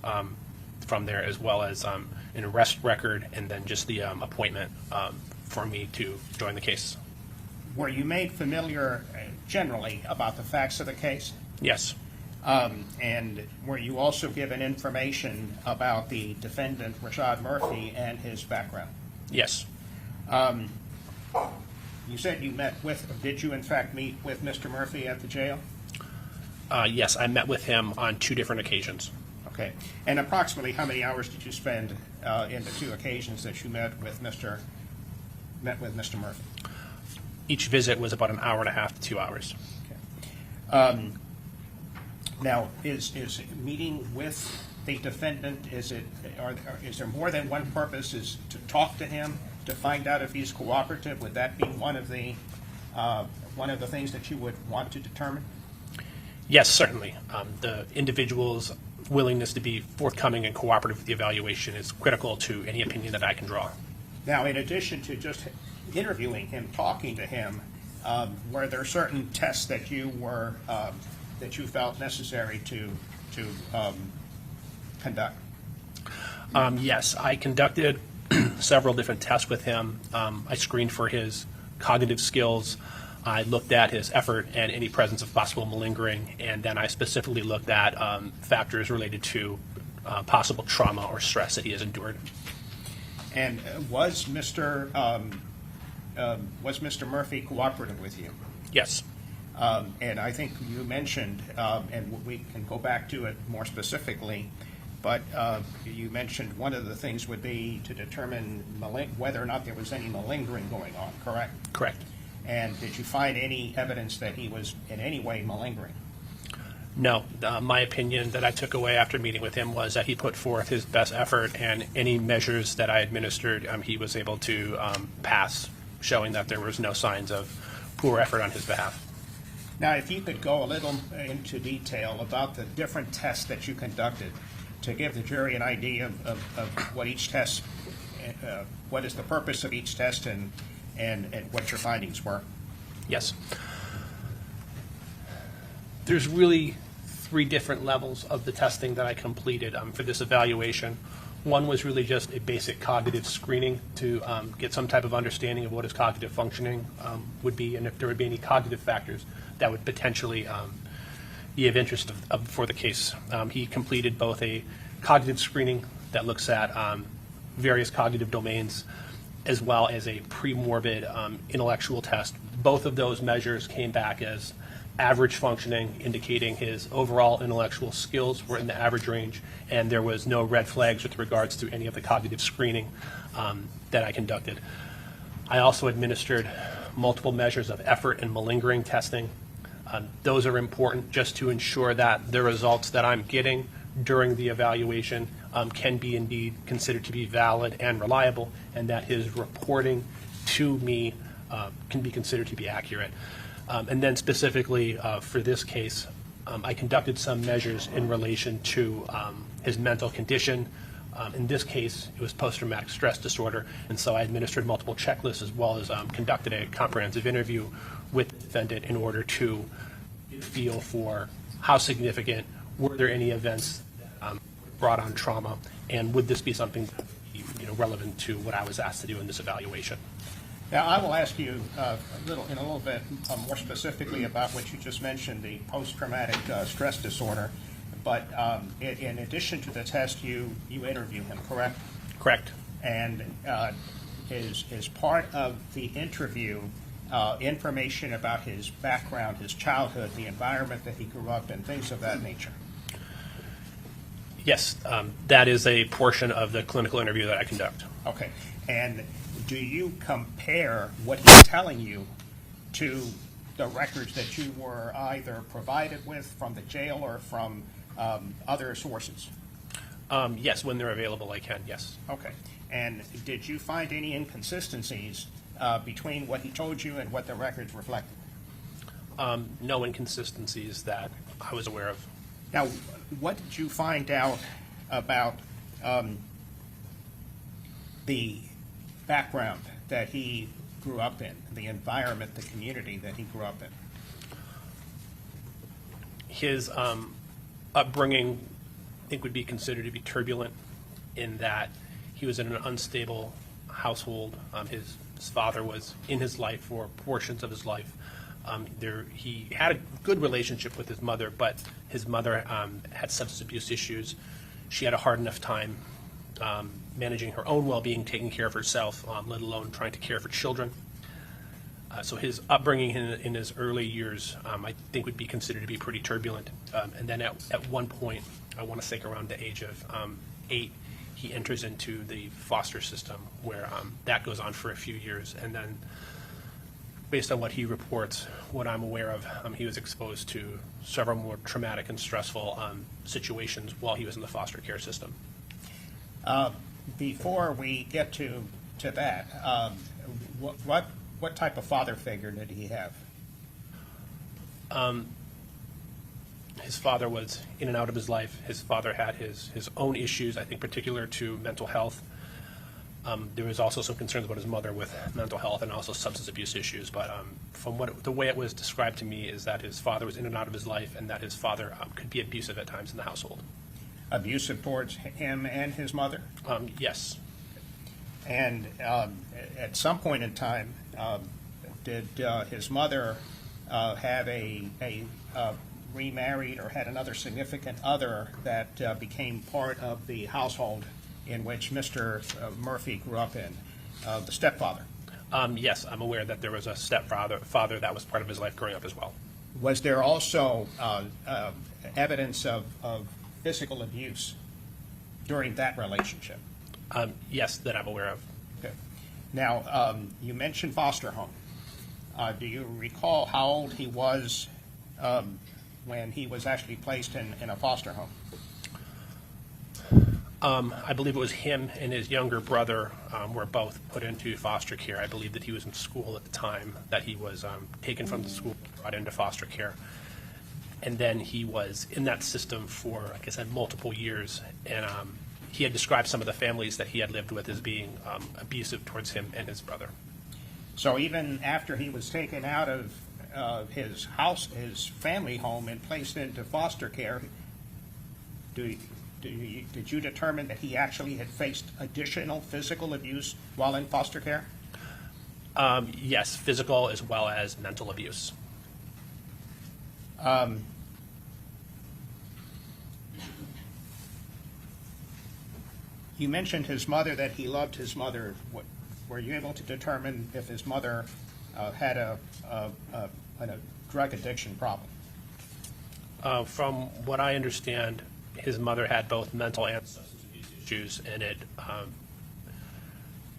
from there, as well as an arrest record, and then just the appointment for me to join the case. Were you made familiar generally about the facts of the case? Yes. And were you also given information about the defendant, Rashad Murphy, and his background? Yes. You said you did you in fact meet with Mr. Murphy at the jail? Yes, I met with him on 2 different occasions. Okay. And approximately how many hours did you spend in the 2 occasions that you met with Mr. Murphy? Each visit was about an hour and a half to 2 hours. Okay. Now, is meeting with the defendant, is there more than one purpose? Is to talk to him, to find out if he's cooperative? Would that be one of the things that you would want to determine? Yes, certainly. The individual's willingness to be forthcoming and cooperative with the evaluation is critical to any opinion that I can draw. Now, in addition to just interviewing him, talking to him, were there certain tests that you felt necessary to conduct? Yes, I conducted several different tests with him. I screened for his cognitive skills. I looked at his effort and any presence of possible malingering, and then I specifically looked at factors related to possible trauma or stress that he has endured. And was Mr. Murphy cooperative with you? Yes. And I think you mentioned, and we can go back to it more specifically, but you mentioned one of the things would be to determine whether or not there was any malingering going on, correct? Correct. And did you find any evidence that he was in any way malingering? No, my opinion that I took away after meeting with him was that he put forth his best effort, and any measures that I administered, he was able to pass, showing that there was no signs of poor effort on his behalf. Now, if you could go a little into detail about the different tests that you conducted to give the jury an idea of what each test, what is the purpose of each test, and what your findings were. Yes. There's really 3 different levels of the testing that I completed for this evaluation. One was really just a basic cognitive screening to get some type of understanding of what his cognitive functioning would be, and if there would be any cognitive factors that would potentially be of interest for the case. He completed both a cognitive screening that looks at various cognitive domains, as well as a pre-morbid intellectual test. Both of those measures came back as average functioning, indicating his overall intellectual skills were in the average range, and there was no red flags with regards to any of the cognitive screening that I conducted. I also administered multiple measures of effort and malingering testing. Those are important just to ensure that the results that I'm getting during the evaluation can be indeed considered to be valid and reliable, and that his reporting to me can be considered to be accurate. And then specifically for this case, I conducted some measures in relation to his mental condition. In this case, it was post-traumatic stress disorder, and so I administered multiple checklists as well as conducted a comprehensive interview with the defendant in order to get a feel for how significant, were there any events that brought on trauma, and would this be something that would be, relevant to what I was asked to do in this evaluation. Now, I will ask you in a little bit more specifically about what you just mentioned, the post-traumatic stress disorder. But in addition to the test, you interview him, correct? Correct. And is part of the interview information about his background, his childhood, the environment that he grew up in, things of that nature? Yes, that is a portion of the clinical interview that I conduct. Okay. And do you compare what he's telling you to the records that you were either provided with from the jail or from other sources? Yes, when they're available, I can, yes. Okay. And did you find any inconsistencies between what he told you and what the records reflected? No inconsistencies that I was aware of. Now, what did you find out about the background that he grew up in, the environment, the community that he grew up in? His upbringing, I think, would be considered to be turbulent in that he was in an unstable household. His father was in his life for portions of his life. He had a good relationship with his mother, but his mother had substance abuse issues. She had a hard enough time managing her own well-being, taking care of herself, let alone trying to care for children. So his upbringing in his early years, I think, would be considered to be pretty turbulent. And then at one point, I want to say around the age of 8, he enters into the foster system, where that goes on for a few years. And then, based on what he reports, what I'm aware of, he was exposed to several more traumatic and stressful situations while he was in the foster care system. Before we get to that, what type of father figure did he have? His father was in and out of his life. His father had his own issues, I think, particular to mental health. There was also some concerns about his mother with mental health and also substance abuse issues. But from the way it was described to me is that his father was in and out of his life, and that his father could be abusive at times in the household. Abusive towards him and his mother? Yes. And at some point in time, did his mother have a remarried or had another significant other that became part of the household in which Mr. Murphy grew up in, the stepfather? Yes, I'm aware that there was a stepfather that was part of his life growing up as well. Was there also evidence of physical abuse during that relationship? Yes, that I'm aware of. Okay. Now, you mentioned foster home. Do you recall how old he was when he was actually placed in a foster home? I believe it was him and his younger brother were both put into foster care. I believe that he was in school at the time that he was taken from the school, brought into foster care. And then he was in that system for, like I said, multiple years. And he had described some of the families that he had lived with as being abusive towards him and his brother. So even after he was taken out of his house, his family home, and placed into foster care, did you determine that he actually had faced additional physical abuse while in foster care? Yes, physical as well as mental abuse. You mentioned his mother, that he loved his mother. Were you able to determine if his mother had a drug addiction problem? From what I understand, his mother had both mental and substance abuse issues, and it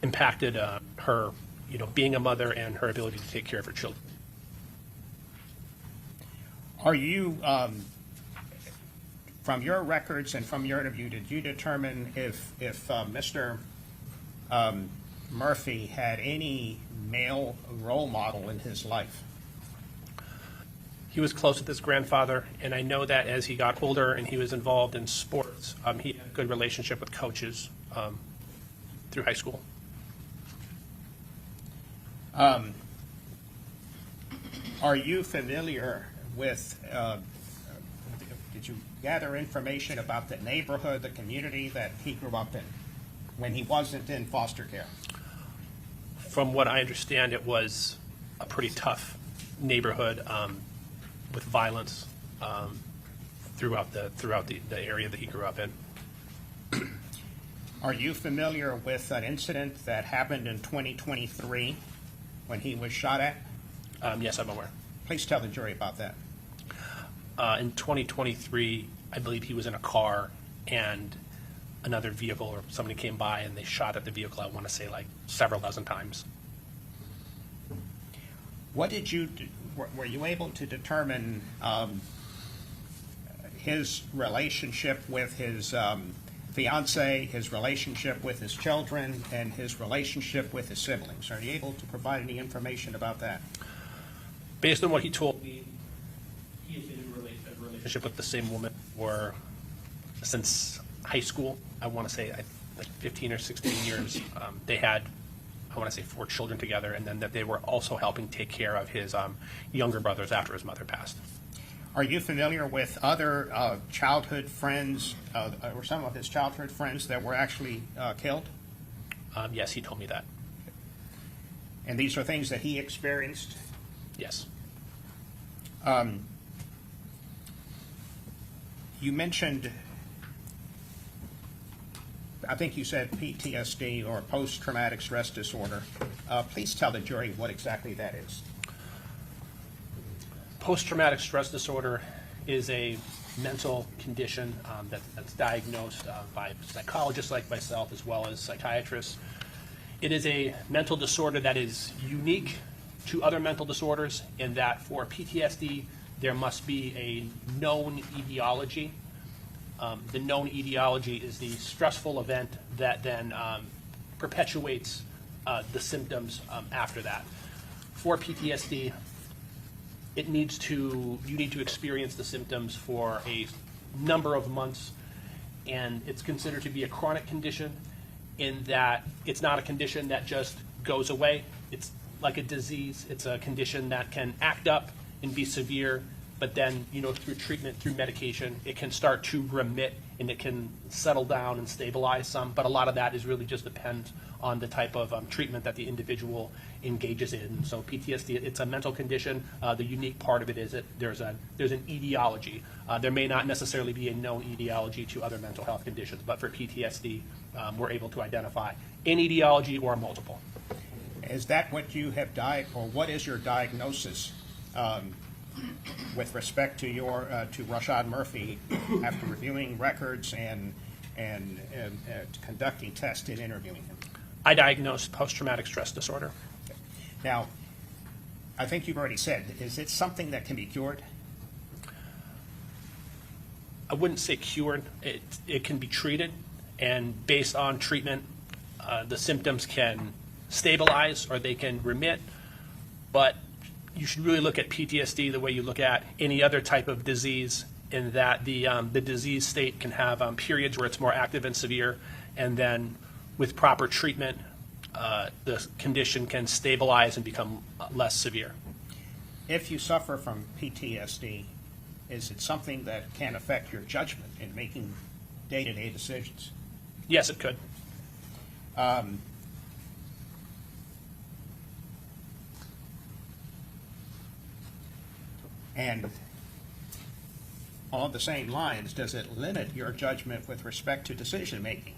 impacted her, being a mother and her ability to take care of her children. Are you, from your records and from your interview, did you determine if Mr. Murphy had any male role model in his life? He was close with his grandfather, and I know that as he got older and he was involved in sports, he had a good relationship with coaches through high school. Are you familiar with, did you gather information about the neighborhood, the community that he grew up in when he wasn't in foster care? From what I understand, it was a pretty tough neighborhood with violence throughout the area that he grew up in. Are you familiar with an incident that happened in 2023 when he was shot at? Yes, I'm aware. Please tell the jury about that. In 2023, I believe he was in a car and another vehicle or somebody came by and they shot at the vehicle, I want to say like several dozen times. What did you do? Were you able to determine his relationship with his fiance, his relationship with his children, and his relationship with his siblings? Are you able to provide any information about that? Based on what he told me, he had been in a relationship with the same woman since high school. I want to say like 15 or 16 years. They had, I want to say, 4 children together, and then that they were also helping take care of his younger brothers after his mother passed. Are you familiar with other childhood friends, or some of his childhood friends that were actually killed? Yes, he told me that. And these are things that he experienced? Yes. You mentioned, I think you said PTSD, or post-traumatic stress disorder. Please tell the jury what exactly that is. Post-traumatic stress disorder is a mental condition that's diagnosed by psychologists like myself as well as psychiatrists. It is a mental disorder that is unique to other mental disorders in that for PTSD there must be a known etiology. The known etiology is the stressful event that then perpetuates the symptoms after that. For PTSD, you need to experience the symptoms for a number of months, and it's considered to be a chronic condition in that it's not a condition that just goes away. It's like a disease. It's a condition that can act up and be severe, but then, through treatment, through medication, it can start to remit and it can settle down and stabilize some, but a lot of that is really just depends on the type of treatment that the individual engages in. So PTSD, it's a mental condition. The unique part of it is that there's an etiology. There may not necessarily be a known etiology to other mental health conditions, but for PTSD, we're able to identify an etiology or multiple. Is that what you have or what is your diagnosis with respect to to Rashad Murphy after reviewing records and and conducting tests and interviewing him? I diagnosed post-traumatic stress disorder. Now, I think you've already said, is it something that can be cured? I wouldn't say cured. It can be treated, and based on treatment, the symptoms can stabilize or they can remit. But you should really look at PTSD the way you look at any other type of disease, in that the disease state can have periods where it's more active and severe, and then with proper treatment, the condition can stabilize and become less severe. If you suffer from PTSD, is it something that can affect your judgment in making day-to-day decisions? Yes, it could. And on the same lines, does it limit your judgment with respect to decision-making?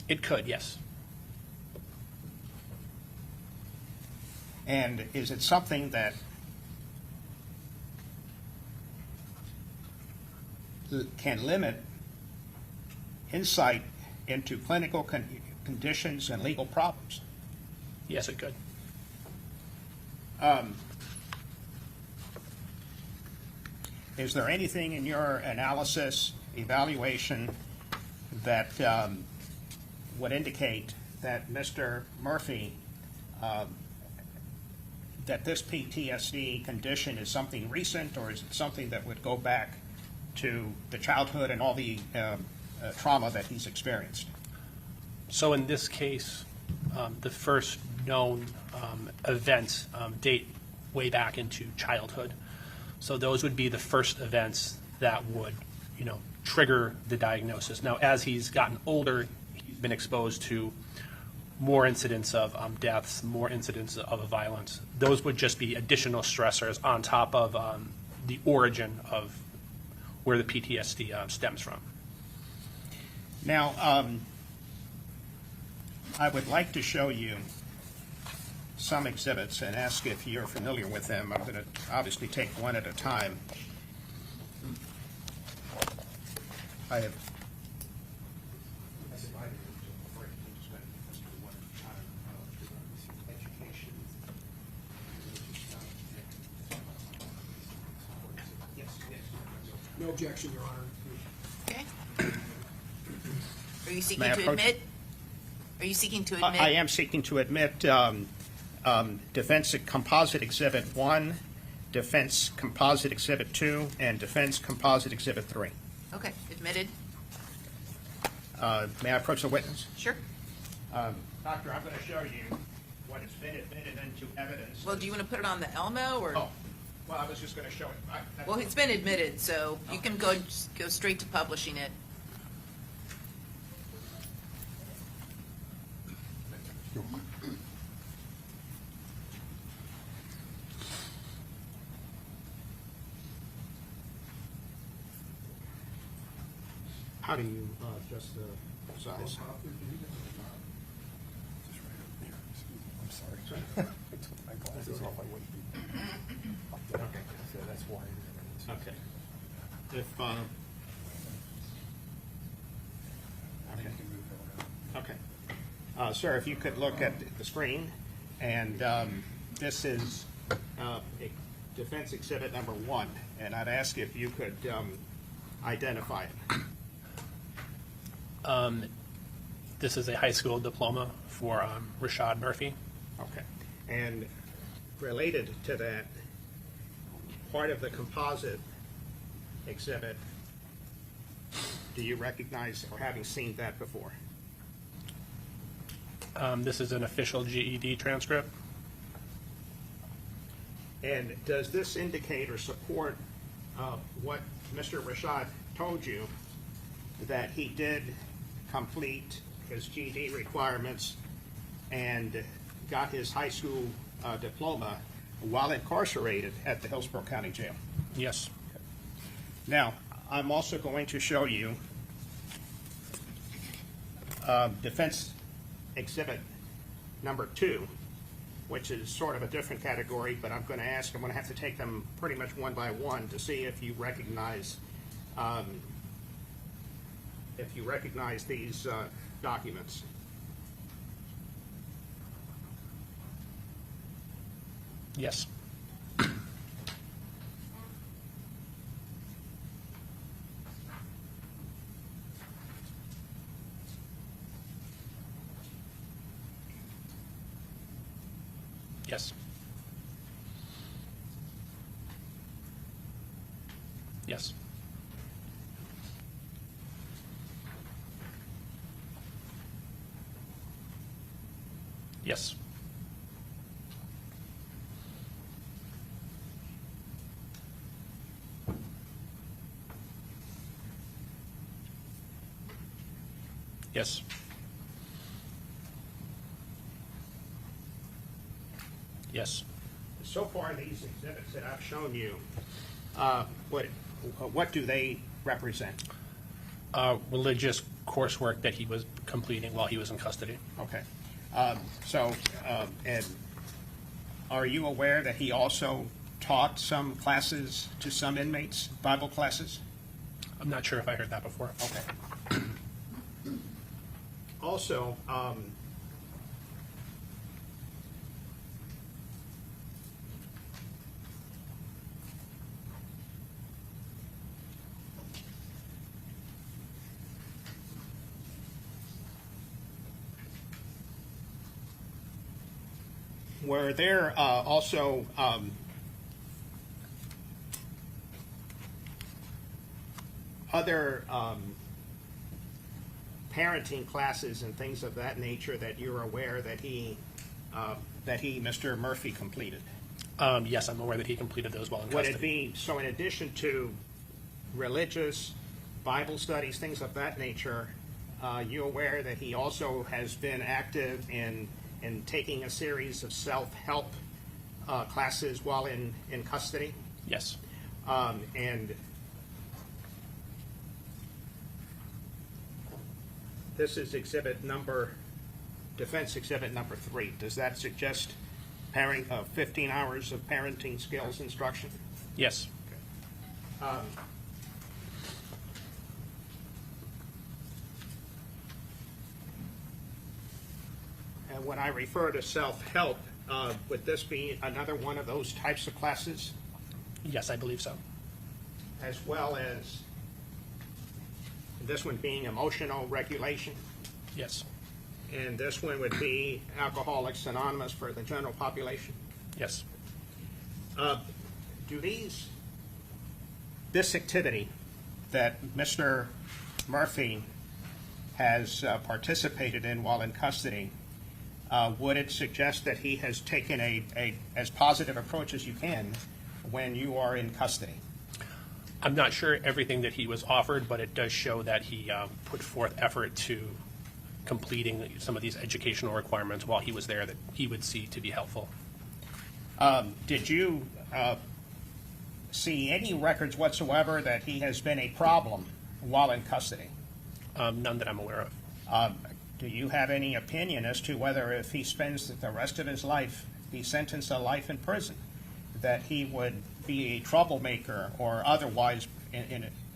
It could, yes. And is it something that can limit insight into clinical conditions and legal problems? Yes, it could. Is there anything in your analysis, evaluation, that would indicate that Mr. Murphy, that this PTSD condition is something recent, or is it something that would go back to the childhood and all the trauma that he's experienced? So in this case, the first known events date way back into childhood. So those would be the first events that would, trigger the diagnosis. Now, as he's gotten older, he's been exposed to more incidents of deaths, more incidents of violence. Those would just be additional stressors on top of the origin of where the PTSD stems from. Now, I would like to show you some exhibits and ask if you're familiar with them. I'm going to obviously take one at a time. I have. No objection, Your Honor. Okay. Are you seeking May I to approach- admit? Are you seeking to admit? I am seeking to admit Defense Composite Exhibit 1, Defense Composite Exhibit 2, and Defense Composite Exhibit 3. Okay, admitted. May I approach the witness? Sure. Doctor, I'm going to show you what has been admitted into evidence. Well, do you want to put it on the Elmo or? Oh, well, I was just going to show it. Well, it's been admitted, so you can go straight to publishing it. How do you adjust the size? I'm sorry. I took my glasses off. I wouldn't be. Okay. So that's why. Okay. If, okay. Sir, if you could look at the screen, and this is Defense Exhibit number 1, and I'd ask if you could identify it. This is a high school diploma for Rashad Murphy. Okay. And related to that, part of the composite exhibit, do you recognize or having seen that before? This is an official GED transcript. And does this indicate or support what Mr. Rashad told you, that he did complete his GED requirements and got his high school diploma while incarcerated at the Hillsborough County Jail? Yes. Now, I'm also going to show you Defense Exhibit number 2, which is sort of a different category, but I'm going to have to take them pretty much one by one to see if you recognize if you recognize these documents. Yes. Yes. Yes. Yes. Yes. Yes. So far, these exhibits that I've shown you, what do they represent? Religious coursework that he was completing while he was in custody. Okay. And are you aware that he also taught some classes to some inmates, Bible classes? I'm not sure if I heard that before. Okay. Also, were there also other parenting classes and things of that nature that you're aware that he, Mr. Murphy, completed? Yes, I'm aware that he completed those while in Would custody. it be, so in addition to religious, Bible studies, things of that nature, you aware that he also has been active in taking a series of self-help classes while in custody? Yes. And this is defense exhibit number 3. Does that suggest 15 hours of parenting skills instruction? Yes. And when I refer to self-help, would this be another one of those types of classes, Yes, I believe so. as well as this one being emotional regulation, Yes. and this one would be Alcoholics Anonymous for the general population? Yes. Do this activity that Mr. Murphy has participated in while in custody, would it suggest that he has taken a as positive approach as you can when you are in custody? I'm not sure everything that he was offered, but it does show that he put forth effort to completing some of these educational requirements while he was there that he would see to be helpful. Did you see any records whatsoever that he has been a problem while in custody? None that I'm aware of. Do you have any opinion as to whether if he spends the rest of his life, be sentenced to life in prison, that he would be a troublemaker or otherwise,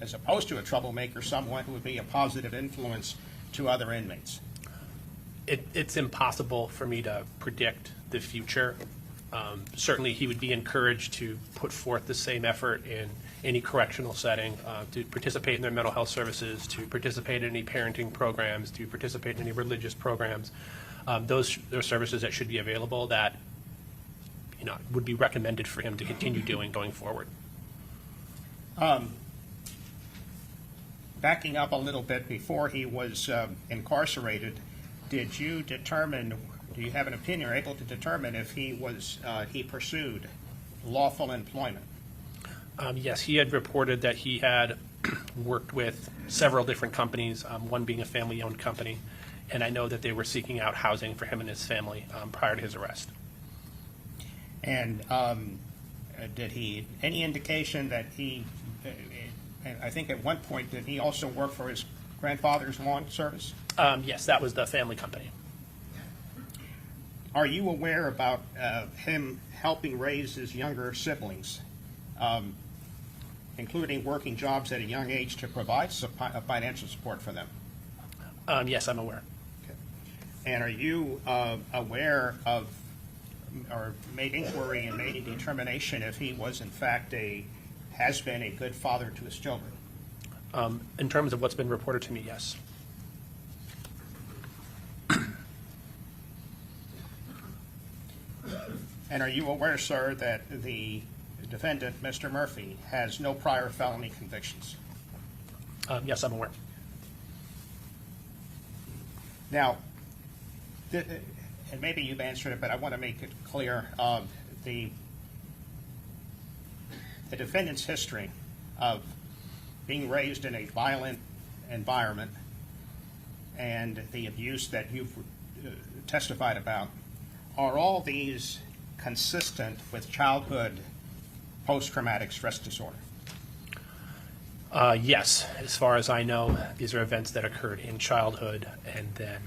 as opposed to a troublemaker, someone who would be a positive influence to other inmates? It's impossible for me to predict the future. Certainly, he would be encouraged to put forth the same effort in any correctional setting, to participate in their mental health services, to participate in any parenting programs, to participate in any religious programs. Those are services that should be available that would be recommended for him to continue doing going forward. Backing up a little bit, before he was incarcerated, did you determine, do you have an opinion or able to determine if he pursued lawful employment? Yes, he had reported that he had worked with several different companies, one being a family-owned company, and I know that they were seeking out housing for him and his family prior to his arrest. And did he, any indication that he, I think at one point, did he also work for his grandfather's lawn service? Yes, that was the family company. Are you aware about him helping raise his younger siblings? including working jobs at a young age to provide financial support for them? Yes, I'm aware. And are you aware of, or made inquiry and made a determination if he was in fact has been a good father to his children? In terms of what's been reported to me, yes. And are you aware, sir, that the defendant, Mr. Murphy, has no prior felony convictions? Yes, I'm aware. Now, and maybe you've answered it, but I want to make it clear, the defendant's history of being raised in a violent environment and the abuse that you've testified about, are all these consistent with childhood post-traumatic stress disorder? Yes, as far as I know, these are events that occurred in childhood and then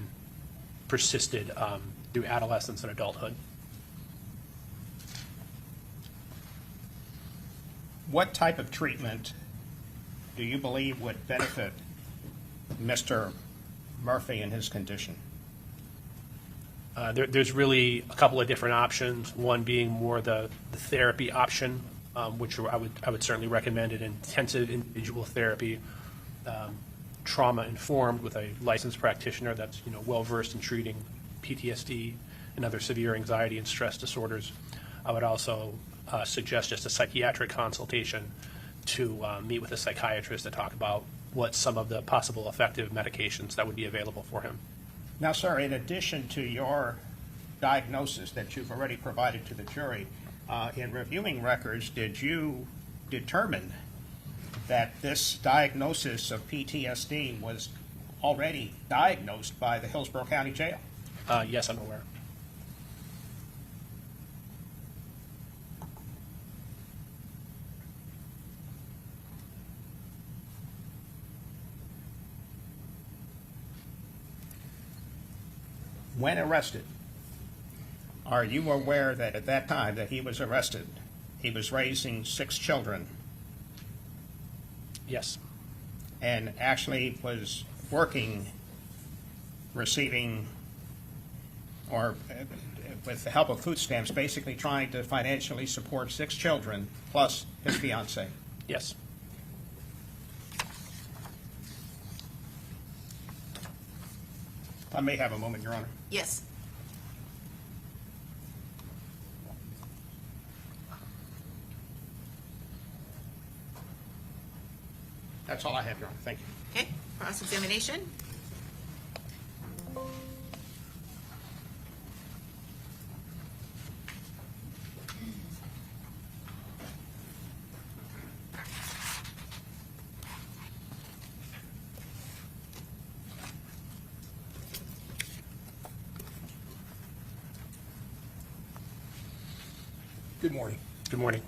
persisted through adolescence and adulthood. What type of treatment do you believe would benefit Mr. Murphy and his condition? There's really a couple of different options, one being more the therapy option, which I would certainly recommend an intensive individual therapy, trauma-informed with a licensed practitioner that's well-versed in treating PTSD and other severe anxiety and stress disorders. I would also suggest just a psychiatric consultation to meet with a psychiatrist to talk about what some of the possible effective medications that would be available for him. Now, sir, in addition to your diagnosis that you've already provided to the jury, in reviewing records, did you determine that this diagnosis of PTSD was already diagnosed by the Hillsborough County Jail? Yes, I'm aware. When arrested, are you aware that at that time that he was arrested, he was raising 6 children Yes. and actually was working, receiving, or with the help of food stamps, basically trying to financially support 6 children plus his fiancee? Yes. I may have a moment, Your Honor. Yes. That's all I have, Your Honor. Thank you. Okay, cross-examination. Good morning. Good morning.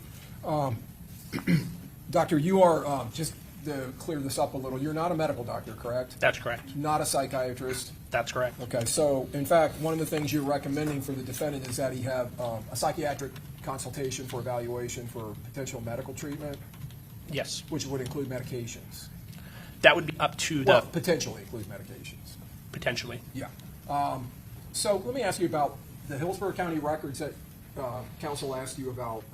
Doctor, you are, just to clear this up a little, you're not a medical doctor, correct? That's correct. Not a psychiatrist? That's correct. Okay, so in fact, one of the things you're recommending for the defendant is that he have a psychiatric consultation for evaluation for potential medical treatment, Yes. which would include medications. That would be up to Well, the, potentially include medications. potentially. Yeah. So let me ask you about the Hillsborough County records that counsel asked you about.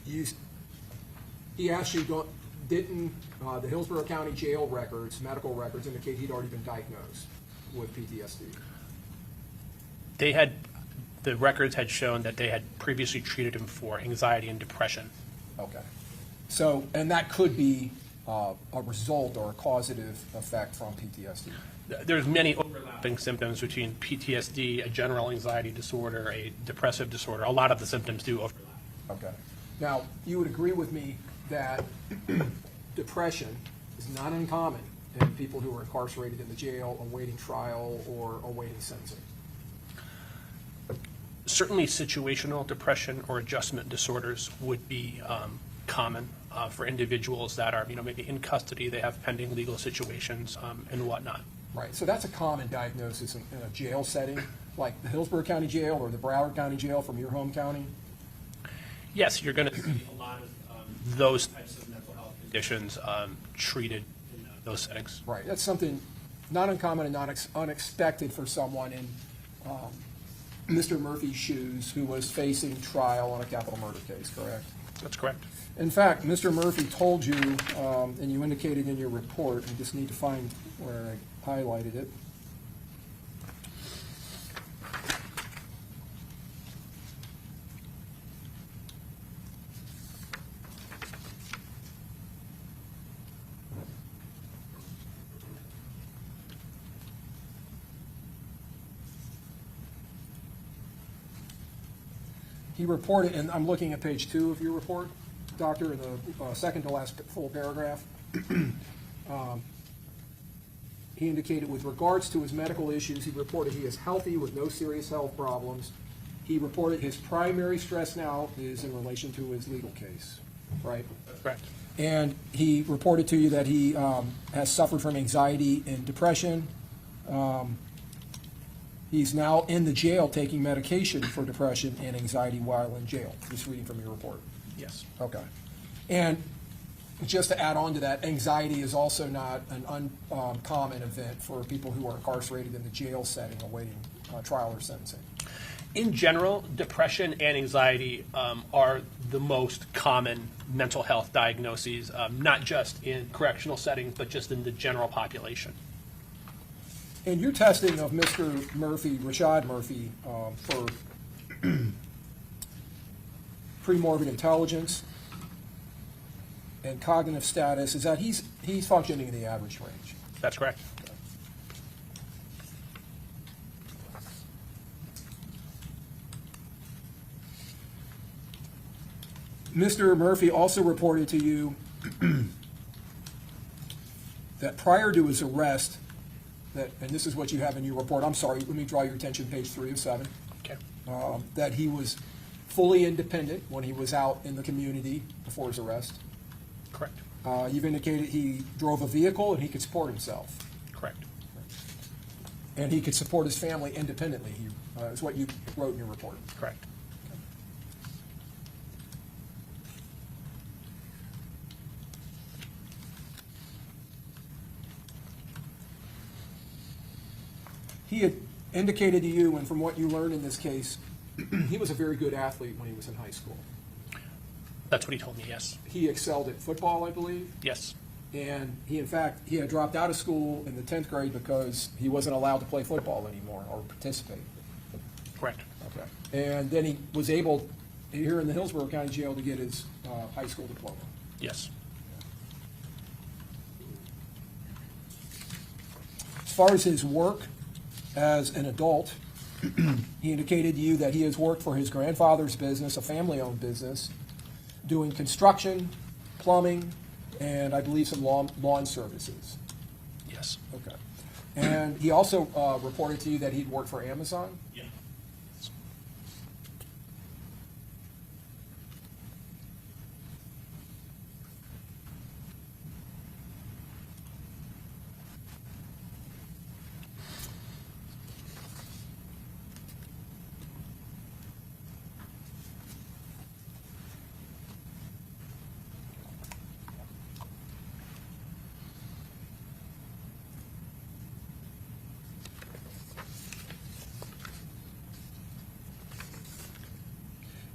He asked you, didn't the Hillsborough County jail records, medical records, indicate he'd already been diagnosed with PTSD? The records had shown that they had previously treated him for anxiety and depression. Okay. So, and that could be a result or a causative effect from PTSD? There's many overlapping symptoms between PTSD, a general anxiety disorder, a depressive disorder. A lot of the symptoms do overlap. Okay. Now, you would agree with me that depression is not uncommon in people who are incarcerated in the jail, awaiting trial, or awaiting sentencing? Certainly situational depression or adjustment disorders would be common for individuals that are, maybe in custody, they have pending legal situations and whatnot. Right, so that's a common diagnosis in a jail setting, like the Hillsborough County Jail or the Broward County Jail from your home county? Yes, you're going to see a lot of those types of mental conditions treated in those settings. Right, that's something not uncommon and not unexpected for someone in Mr. Murphy's shoes who was facing trial on a capital murder case, correct? That's correct. In fact, Mr. Murphy told you, and you indicated in your report, I just need to find where I highlighted it. He reported, and I'm looking at page 2 of your report, Doctor, in the second to last full paragraph. He indicated with regards to his medical issues, he reported he is healthy with no serious health problems. He reported his primary stress now is in relation to his legal case, right? That's correct. And he reported to you that he has suffered from anxiety and depression. He's now in the jail taking medication for depression and anxiety while in jail. Just reading from your report. Yes. Okay. And just to add on to that, anxiety is also not an uncommon event for people who are incarcerated in the jail setting awaiting trial or sentencing. In general, depression and anxiety are the most common mental health diagnoses, not just in correctional settings, but just in the general population. In your testing of Mr. Murphy, Rashad Murphy, for premorbid intelligence and cognitive status, is that he's functioning in the average range. That's correct. Mr. Murphy also reported to you that prior to his arrest, and this is what you have in your report, I'm sorry, let me draw your attention to page 3 of 7, Okay. that he was fully independent when he was out in the community before his arrest. Correct. You've indicated he drove a vehicle and he could support himself, Correct. and he could support his family independently, is what you wrote in your report. Correct. He had indicated to you, and from what you learned in this case, he was a very good athlete when he was in high school. That's what he told me, yes. He excelled at football, I believe, Yes. and he had dropped out of school in the 10th grade because he wasn't allowed to play football anymore or participate. Correct. Okay. And then he was able, here in the Hillsborough County Jail, to get his high school diploma. Yes. As far as his work as an adult, he indicated to you that he has worked for his grandfather's business, a family-owned business, doing construction, plumbing, and I believe some lawn services. Yes. Okay. And he also reported to you that he'd worked for Amazon? Yeah.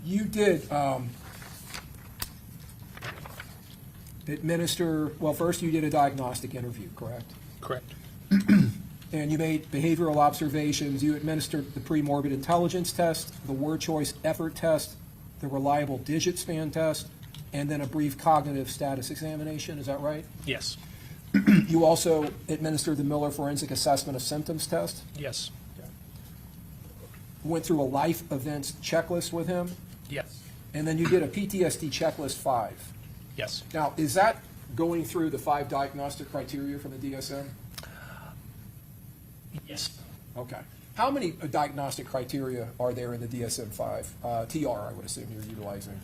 You did administer, well, first you did a diagnostic interview, correct? Correct. And you made behavioral observations. You administered the premorbid intelligence test, the word choice effort test, the reliable digit span test, and then a brief cognitive status examination. Is that right? Yes. You also administered the Miller Forensic Assessment of Symptoms test. Yes. Went through a life events checklist with him, Yes. and then you did a PTSD checklist 5. Yes. Now, is that going through the 5 diagnostic criteria from the DSM? Yes. Okay. How many diagnostic criteria are there in the DSM-5? TR, I would assume you're utilizing.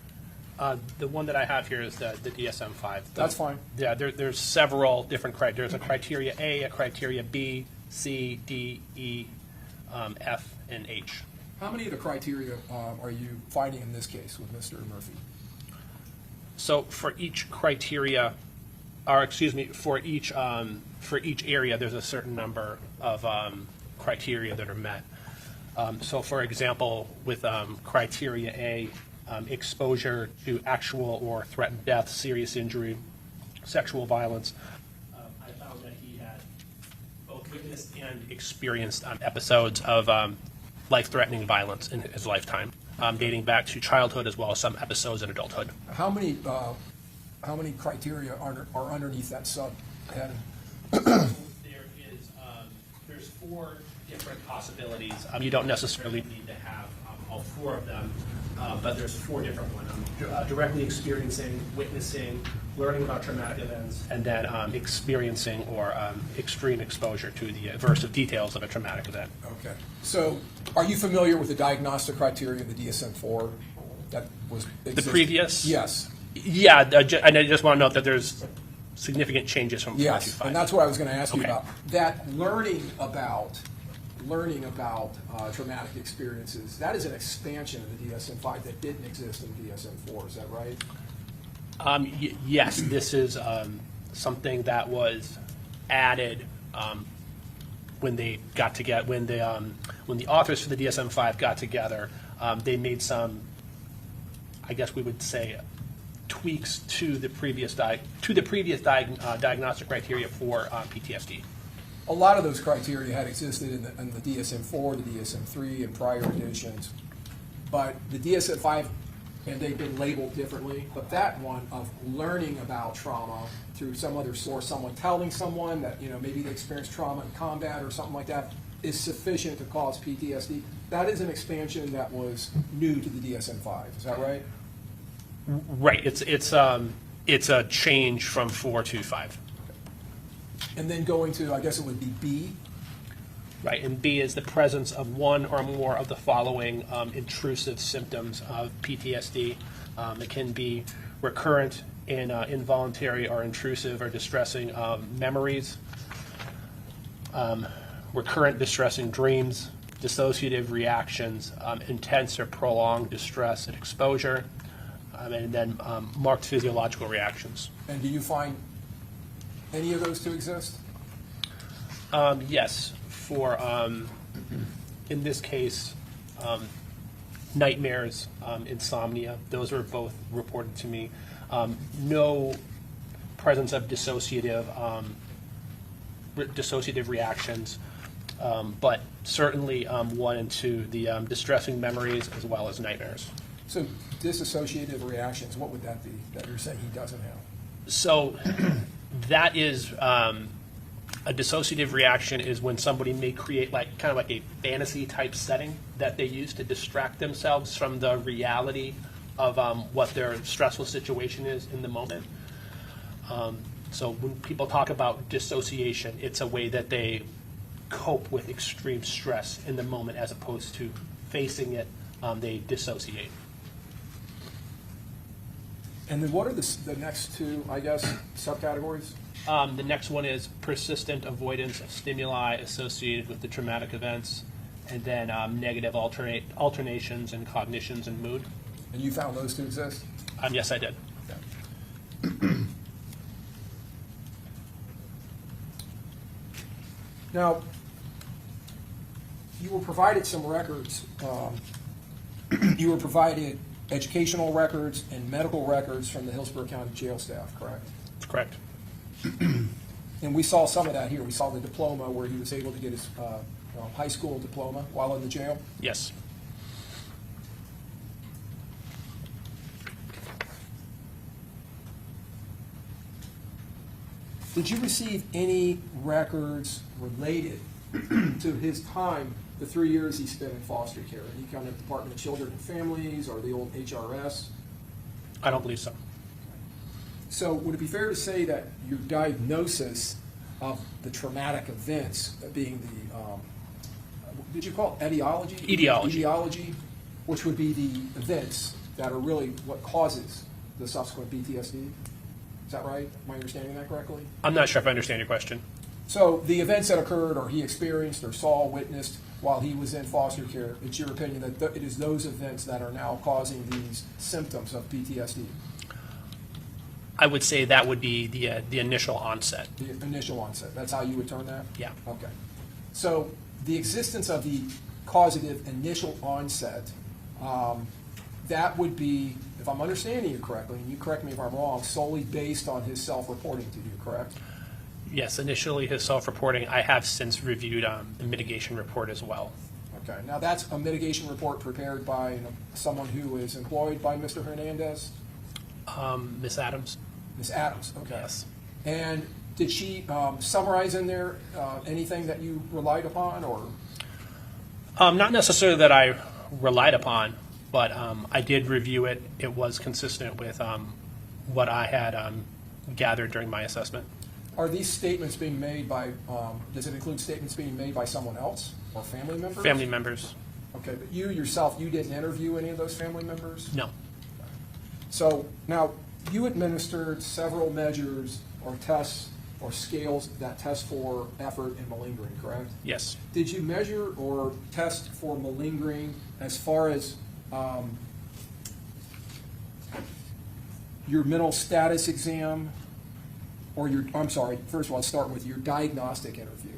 The one that I have here is the DSM-5. That's fine. Yeah, there's several different criteria. There's a criteria A, a criteria B, C, D, E, F, and H. How many of the criteria are you finding in this case with Mr. Murphy? So for each criteria, or excuse me, for each area, there's a certain number of criteria that are met. So, for example, with criteria A, exposure to actual or threatened death, serious injury, sexual violence, I found that he had both witnessed and experienced episodes of life-threatening violence in his lifetime, dating back to childhood as well as some episodes in adulthood. How many criteria are underneath that subheading? There's 4 different possibilities. You don't necessarily need to have all 4 of them, but there's 4 different ones. Directly experiencing, witnessing, learning about traumatic events, and then experiencing or extreme exposure to the aversive details of a traumatic event. Okay. So, are you familiar with the diagnostic criteria of the DSM-IV that was The previous? Yes. Yeah, and I just want to note that there's significant changes from 4 to Yes, 5. and that's what I was going to ask you Okay. about. That learning about traumatic experiences, that is an expansion of the DSM-5 that didn't exist in DSM-4. Is that right? Yes, this is something that was added when they got together. When the authors for the DSM-5 got together, they made some, I guess we would say, tweaks to the previous diagnostic criteria for PTSD. A lot of those criteria had existed in the DSM-4, the DSM-3, and prior editions, but the DSM-5, and they've been labeled differently, but that one of learning about trauma through some other source, someone telling someone that, maybe they experienced trauma in combat or something like that, is sufficient to cause PTSD. That is an expansion that was new to the DSM-5. Is that right? Right. It's a change from 4 to 5. And then going to, I guess it would be B. Right, and B is the presence of one or more of the following intrusive symptoms of PTSD. It can be recurrent in involuntary or intrusive or distressing memories, recurrent distressing dreams, dissociative reactions, intense or prolonged distress and exposure, and then marked physiological reactions. And do you find any of those to exist? Yes, for, in this case, nightmares, insomnia, those were both reported to me. No presence of dissociative reactions, but certainly 1 and 2, the distressing memories as well as nightmares. So dissociative reactions, what would that be that you're saying he doesn't have? So that is a dissociative reaction is when somebody may create kind of like a fantasy type setting that they use to distract themselves from the reality of what their stressful situation is in the moment. So when people talk about dissociation, it's a way that they cope with extreme stress in the moment as opposed to facing it, they dissociate. And then what are the next 2, I guess, subcategories? The next one is persistent avoidance of stimuli associated with the traumatic events, and then negative alternations in cognitions and mood. And you found those to exist? Yes, I did. Now, you were provided some records. You were provided educational records and medical records from the Hillsborough County Jail staff, correct? That's correct. And we saw some of that here. We saw the diploma where he was able to get his high school diploma while in the jail. Yes. Did you receive any records related to his time, the 3 years he spent in foster care? Any kind of Department of Children and Families or the old HRS? I don't believe so. So would it be fair to say that your diagnosis of the traumatic events being the, did you call it etiology? Etiology. Etiology, which would be the events that are really what causes the subsequent PTSD? Is that right? Am I understanding that correctly? I'm not sure if I understand your question. So the events that occurred or he experienced or saw, witnessed while he was in foster care, it's your opinion that it is those events that are now causing these symptoms of PTSD? I would say that would be the initial onset. The initial onset, that's how you would term that? Yeah. Okay. So the existence of the causative initial onset, that would be, if I'm understanding you correctly, and you correct me if I'm wrong, solely based on his self-reporting to you, correct? Yes, initially his self-reporting. I have since reviewed the mitigation report as well. Okay, now that's a mitigation report prepared by someone who is employed by Mr. Hernandez? Ms. Adams? Ms. Adams, okay. Yes. And did she summarize in there anything that you relied upon, or? Not necessarily that I relied upon, but I did review it. It was consistent with what I had gathered during my assessment. Are these statements being made by, does it include statements being made by someone else or family members? Family members? Okay, but you yourself, you didn't interview any of those family members? No. So now, you administered several measures or tests or scales that test for effort and malingering, correct? Yes. Did you measure or test for malingering as far as your mental status exam or your, I'm sorry, first of all, let's start with your diagnostic interview.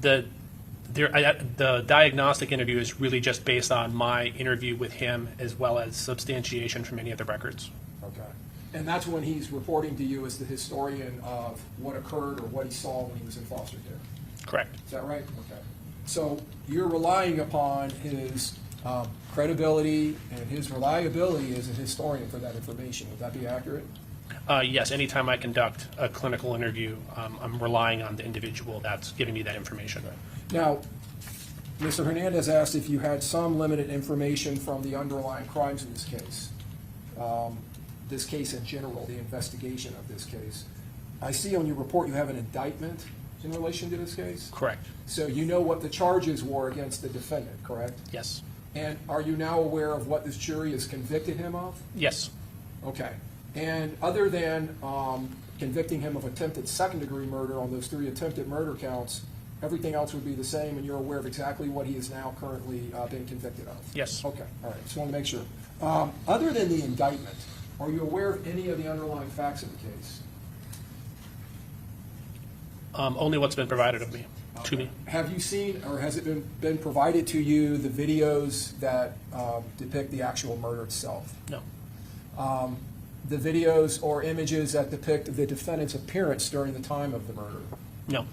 The diagnostic interview is really just based on my interview with him as well as substantiation from any of the records. Okay. And that's when he's reporting to you as the historian of what occurred or what he saw when he was in foster care. Correct. Is that right? Okay. So you're relying upon his credibility and his reliability as a historian for that information. Would that be accurate? Yes, anytime I conduct a clinical interview, I'm relying on the individual that's giving me that information. Now, Mr. Hernandez asked if you had some limited information from the underlying crimes in this case in general, the investigation of this case. I see on your report you have an indictment in relation to this case? Correct. So you know what the charges were against the defendant, correct? Yes. And are you now aware of what this jury has convicted him of? Yes. Okay. And other than convicting him of attempted second-degree murder on those 3 attempted murder counts, everything else would be the same, and you're aware of exactly what he is now currently being convicted of? Yes. Okay, all right, just want to make sure. Other than the indictment, are you aware of any of the underlying facts of the case? Only what's been provided of me, to me. Have you seen, or has it been provided to you, the videos that depict the actual murder itself? No. The videos or images that depict the defendant's appearance during the time of the murder? No.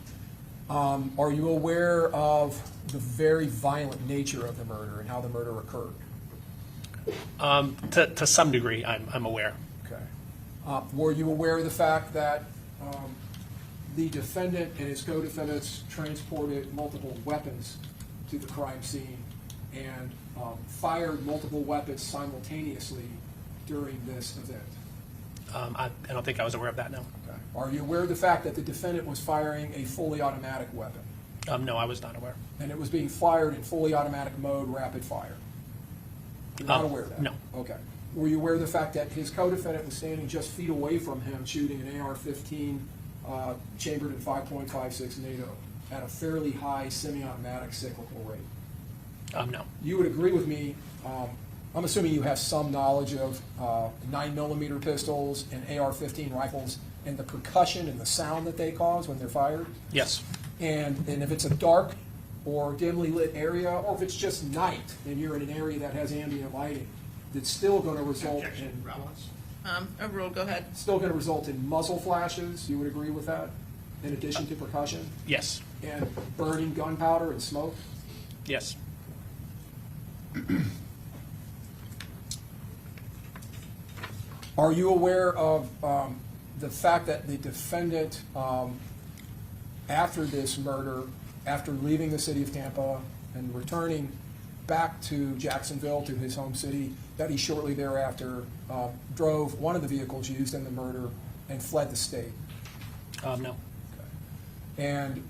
Are you aware of the very violent nature of the murder and how the murder occurred? To some degree, I'm aware. Okay. Were you aware of the fact that the defendant and his co-defendants transported multiple weapons to the crime scene and fired multiple weapons simultaneously during this event? I don't think I was aware of that, no. Okay. Are you aware of the fact that the defendant was firing a fully automatic weapon? No, I was not aware. And it was being fired in fully automatic mode, rapid fire? You're not aware of that? No. Okay. Were you aware of the fact that his co-defendant was standing just feet away from him shooting an AR-15 chambered in 5.56 NATO at a fairly high semi-automatic cyclical rate? No. You would agree with me, I'm assuming you have some knowledge of 9mm pistols and AR-15 rifles and the percussion and the sound that they cause when they're fired? Yes. And if it's a dark or dimly lit area, or if it's just night and you're in an area that has ambient lighting, it's still going to result in Overruled, go ahead. muzzle flashes. You would agree with that? In addition to percussion Yes. and burning gunpowder and smoke? Yes. Are you aware of the fact that the defendant, after this murder, after leaving the city of Tampa and returning back to Jacksonville, to his home city, that he shortly thereafter drove one of the vehicles used in the murder and fled the state? No. And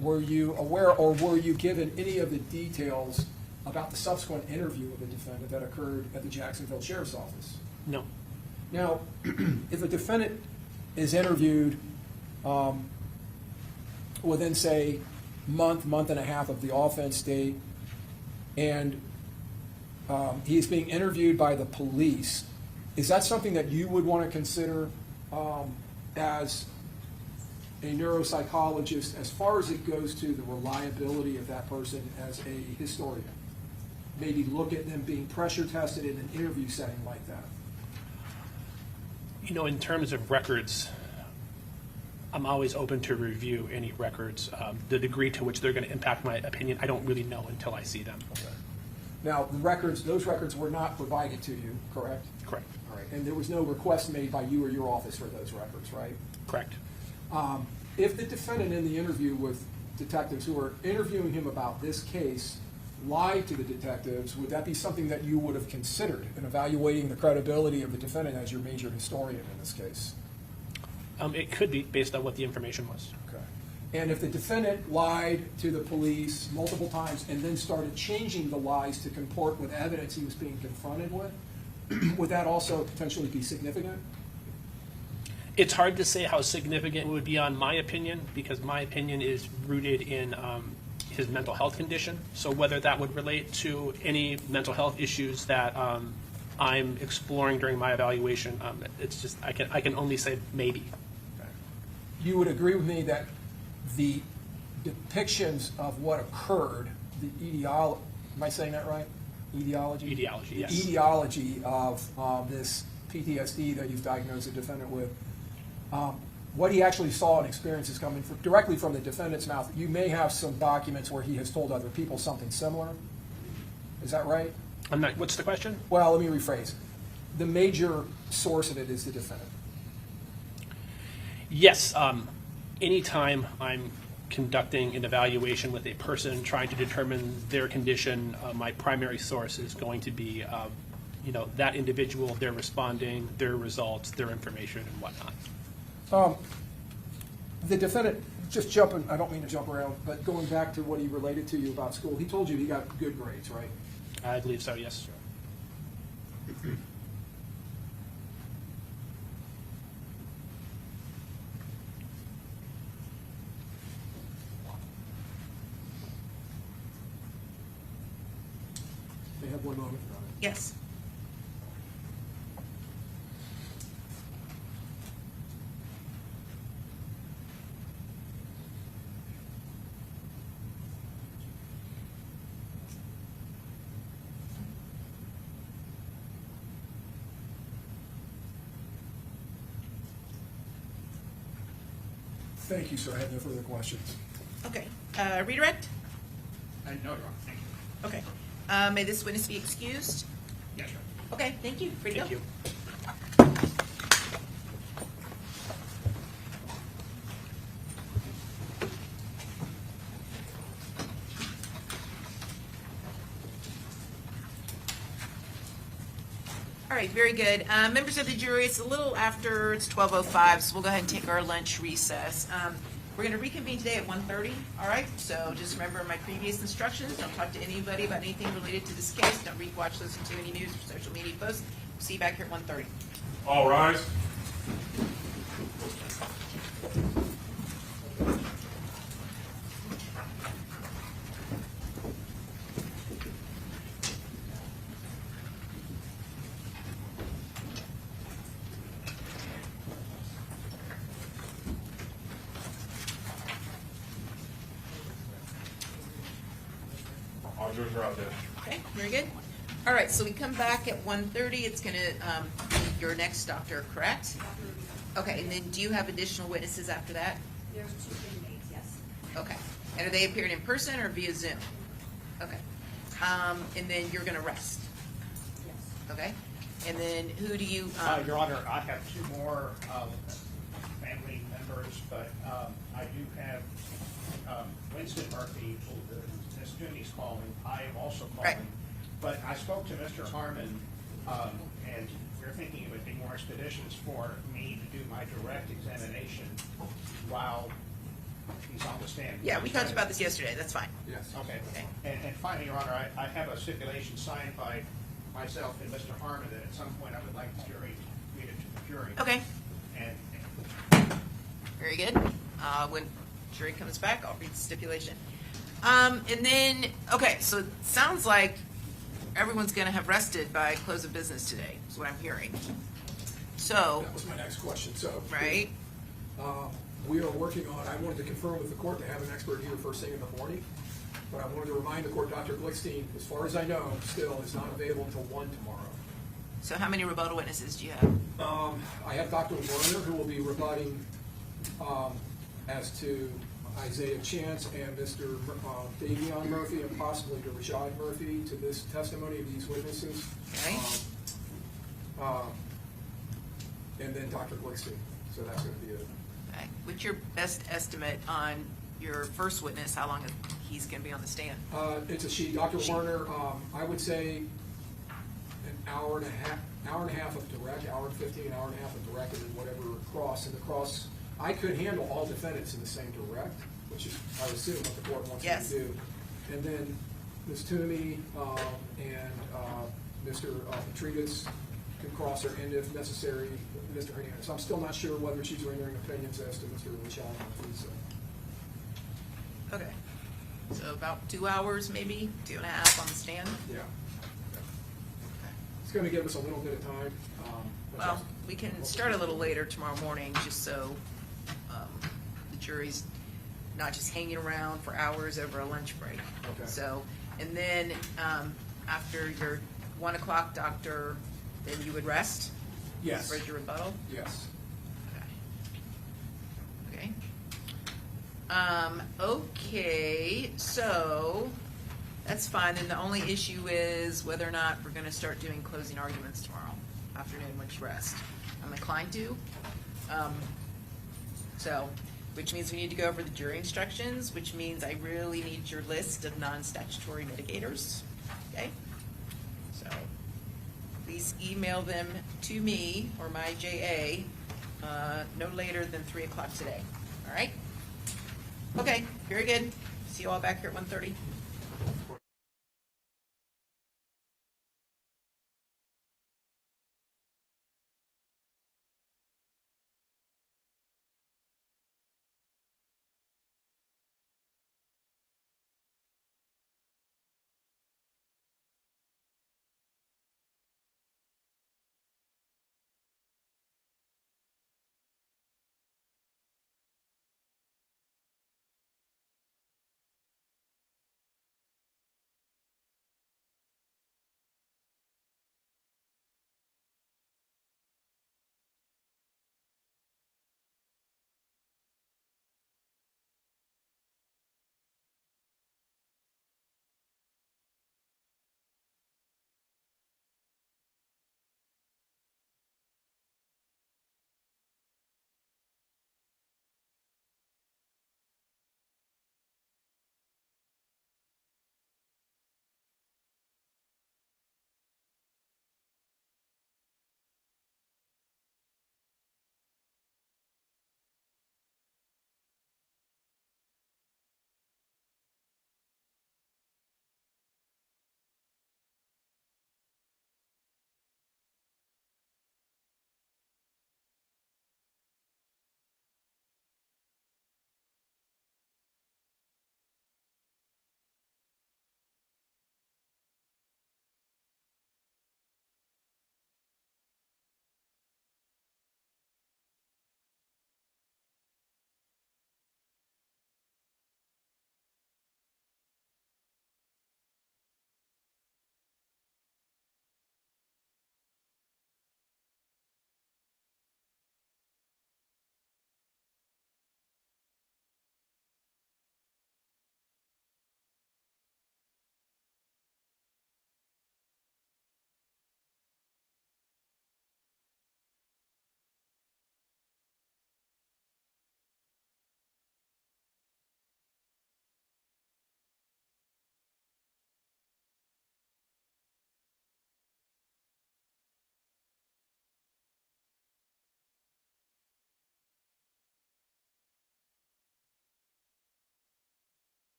were you aware or were you given any of the details about the subsequent interview of the defendant that occurred at the Jacksonville Sheriff's Office? No. Now, if a defendant is interviewed within, say, month and a half of the offense date, and he is being interviewed by the police, Is that something that you would want to consider as a neuropsychologist as far as it goes to the reliability of that person as a historian? Maybe look at them being pressure tested in an interview setting like that. You know, in terms of records, I'm always open to review any records. The degree to which they're going to impact my opinion, I don't really know until I see them. Okay. Now, the records, those records were not provided to you, correct? Correct. All right. And there was no request made by you or your office for those records, right? Correct. If the defendant in the interview with detectives who are interviewing him about this case lied to the detectives, would that be something that you would have considered in evaluating the credibility of the defendant as your major historian in this case? It could be based on what the information was. Okay. And if the defendant lied to the police multiple times and then started changing the lies to comport with evidence he was being confronted with, would that also potentially be significant? It's hard to say how significant it would be on my opinion, because my opinion is rooted in his mental health condition. So whether that would relate to any mental health issues that I'm exploring during my evaluation, it's just I can only say maybe. Okay. You would agree with me that the depictions of what occurred, the etiology, am I saying that right? Etiology? Etiology, yes. The etiology of this PTSD that you've diagnosed the defendant with, what he actually saw and experienced is coming directly from the defendant's mouth. You may have some documents where he has told other people something similar. Is that right? I'm not. What's the question? Well, let me rephrase. The major source of it is the defendant. Yes. Anytime I'm conducting an evaluation with a person trying to determine their condition, my primary source is going to be, that individual, their responding, their results, their information, and whatnot. The defendant, just jumping, I don't mean to jump around, but going back to what he related to you about school, he told you he got good grades, right? I believe so, yes. They have 1 moment. Yes. Thank you, sir. I have no further questions. Okay. Redirect? No, Your Honor, thank you. Okay. May this witness be excused? Yes, Your Honor. Okay, thank you. Free to Thank go. you. All right, very good. Members of the jury, it's a little after, it's 12:05, so we'll go ahead and take our lunch recess. We're going to reconvene today at 1:30, all right? So just remember my previous instructions. Don't talk to anybody about anything related to this case. Don't read, watch, listen to any news or social media posts. See you back here at 1:30. All rise. All jurors are out there. Okay, very good. All right, so we come back at 1:30. It's going to be your next doctor, correct? Okay, and then do you have additional witnesses after that? There's 2 inmates, yes. Okay. And are they appearing in person or via Zoom? Okay. And then you're going to rest? Yes. Okay. And then who do you? Your Honor, I have 2 more family members, but I do have Winston Murphy, Ms. Dooney's calling. I am also calling. Right. But I spoke to Mr. Harmon, and we're thinking it would be more expeditious for me to do my direct examination while he's on the stand. Yeah, we talked about this yesterday. That's fine. Yes. Okay. And finally, Your Honor, I have a stipulation signed by myself and Mr. Harmon that at some point I would like the jury to read it to the jury. Okay. And Very good. When jury comes back, I'll read the stipulation. And then, okay, so it sounds like everyone's gonna have rested by close of business today, is what I'm hearing. So, That was my next question, so. right, We are working on, I wanted to confirm with the court to have an expert here first thing in the morning, but I wanted to remind the court, Dr. Glickstein, as far as I know, still is not available until 1 tomorrow. so how many rebuttal witnesses do you have? I have Dr. Werner, who will be rebutting as to Isaiah Chance and Mr. Davion Murphy, and possibly to Rashad Murphy, to this testimony of these witnesses. Okay. And then Dr. Glickstein, so that's going to be it. Okay. What's your best estimate on your first witness, how long he's gonna be on the stand? It's a she, Dr. Werner, I would say an hour and a half of direct, hour and 15, an hour and a half of direct, and then whatever cross. And the cross, I could handle all defendants in the same direct, which is, I would assume, what the court wants me Yes. to do. And then Ms. Toomey and Mr. Petridis can cross her, and if necessary, Mr. Hernandez. I'm still not sure whether she's rendering opinions as to Mr. Rashad Murphy's. Okay. So about 2 hours, maybe, 2.5 on the stand? Yeah. It's going to give us a little bit of time. Well, we can start a little later tomorrow morning, just so the jury's not just hanging around for hours over a lunch break. Okay. So, and then after your 1 o'clock, doctor, then you would rest? Yes. For your rebuttal? Yes. Okay. Okay, so that's fine. Then the only issue is whether or not we're going to start doing closing arguments tomorrow afternoon when you rest. I'm inclined to. So, which means we need to go over the jury instructions, which means I really need your list of non-statutory mitigators. Okay? So, please email them to me or my JA no later than 3 o'clock today. All right? Okay, very good. See you all back here at 1:30.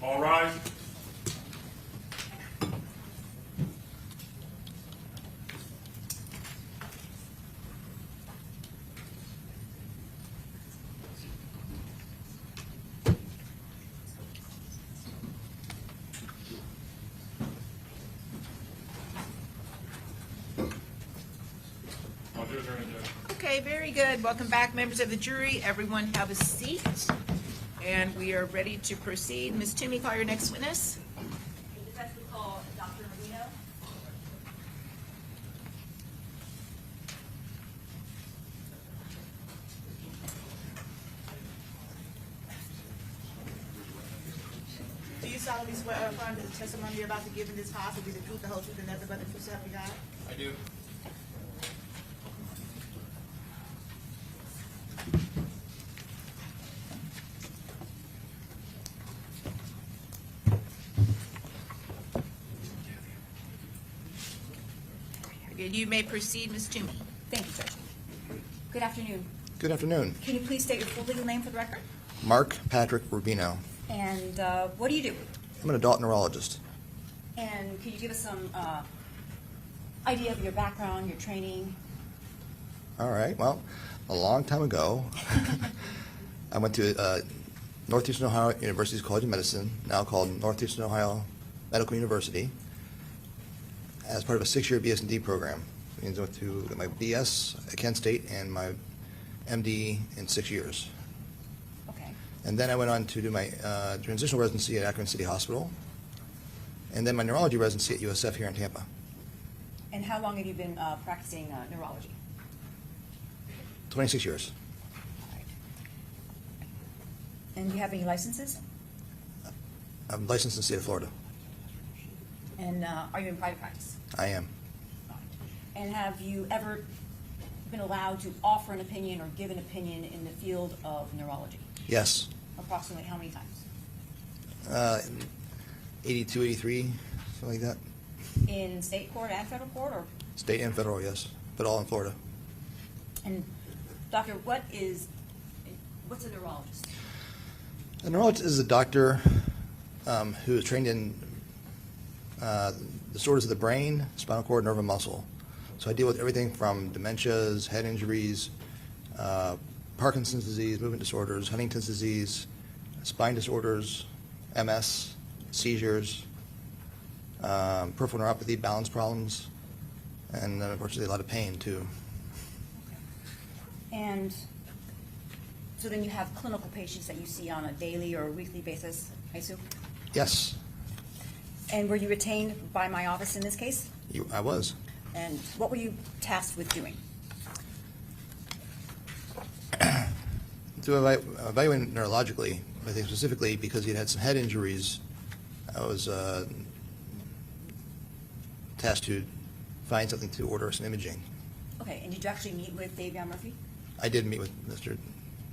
All rise. All jurors are in jail. Okay, very good. Welcome back, members of the jury. Everyone have a seat. And we are ready to proceed. Ms. Toomey, call your next witness. The defense would call Dr. Marino. Do you solemnly swear or affirm that the testimony you're about to give in this case will be the truth, the whole truth, and nothing but the truth, so help you God? I do. Very good. You may proceed, Ms. Toomey. Thank you, Judge. Good afternoon. Good afternoon. Can you please state your full legal name for the record? Mark Patrick Rubino. And what do you do? I'm an adult neurologist. And could you give us some idea of your background, your training? All right. Well, a long time ago, I went to Northeastern Ohio University's College of Medicine, now called Northeastern Ohio Medical University, as part of a 6-year BS&D program. It means I went to get my BS at Kent State and my MD in 6 years. Okay. And then I went on to do my transitional residency at Akron City Hospital, and then my neurology residency at USF here in Tampa. And how long have you been practicing neurology? 26 years. All right. And do you have any licenses? I'm licensed in the state of Florida. And are you in private practice? I am. All right. And have you ever been allowed to offer an opinion or give an opinion in the field of neurology? Yes. Approximately how many times? 82, 83, something like that. In state court and federal court, or? State and federal, yes, but all in Florida. And doctor, what's a neurologist? A neurologist is a doctor who is trained in disorders of the brain, spinal cord, nerve, and muscle. So I deal with everything from dementias, head injuries, Parkinson's disease, movement disorders, Huntington's disease, spine disorders, MS, seizures, peripheral neuropathy, balance problems, and unfortunately a lot of pain too. And so then you have clinical patients that you see on a daily or weekly basis, I assume? Yes, And were you retained by my office in this case? I was. And what were you tasked with doing? To evaluate him neurologically, I think specifically because he'd had some head injuries, I was tasked to find something to order some imaging. Okay, and did you actually meet with Davion Murphy? I did meet with Mr.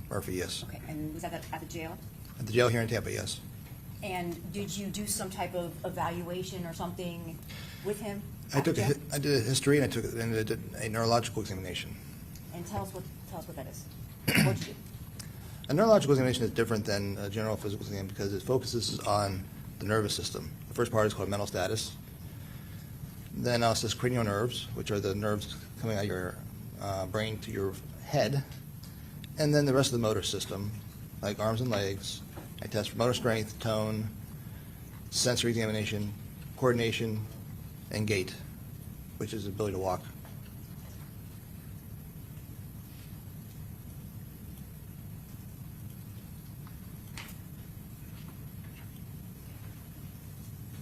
Murphy, yes. Okay, and was that at the jail? At the jail here in Tampa, yes. And did you do some type of evaluation or something with him? I at the jail? did a history and I did a neurological examination. And tell us what that is. What'd you do? A neurological examination is different than a general physical exam because it focuses on the nervous system. The first part is called mental status. Then I'll assess cranial nerves, which are the nerves coming out of your brain to your head. And then the rest of the motor system, like arms and legs. I test for motor strength, tone, sensory examination, coordination, and gait, which is the ability to walk.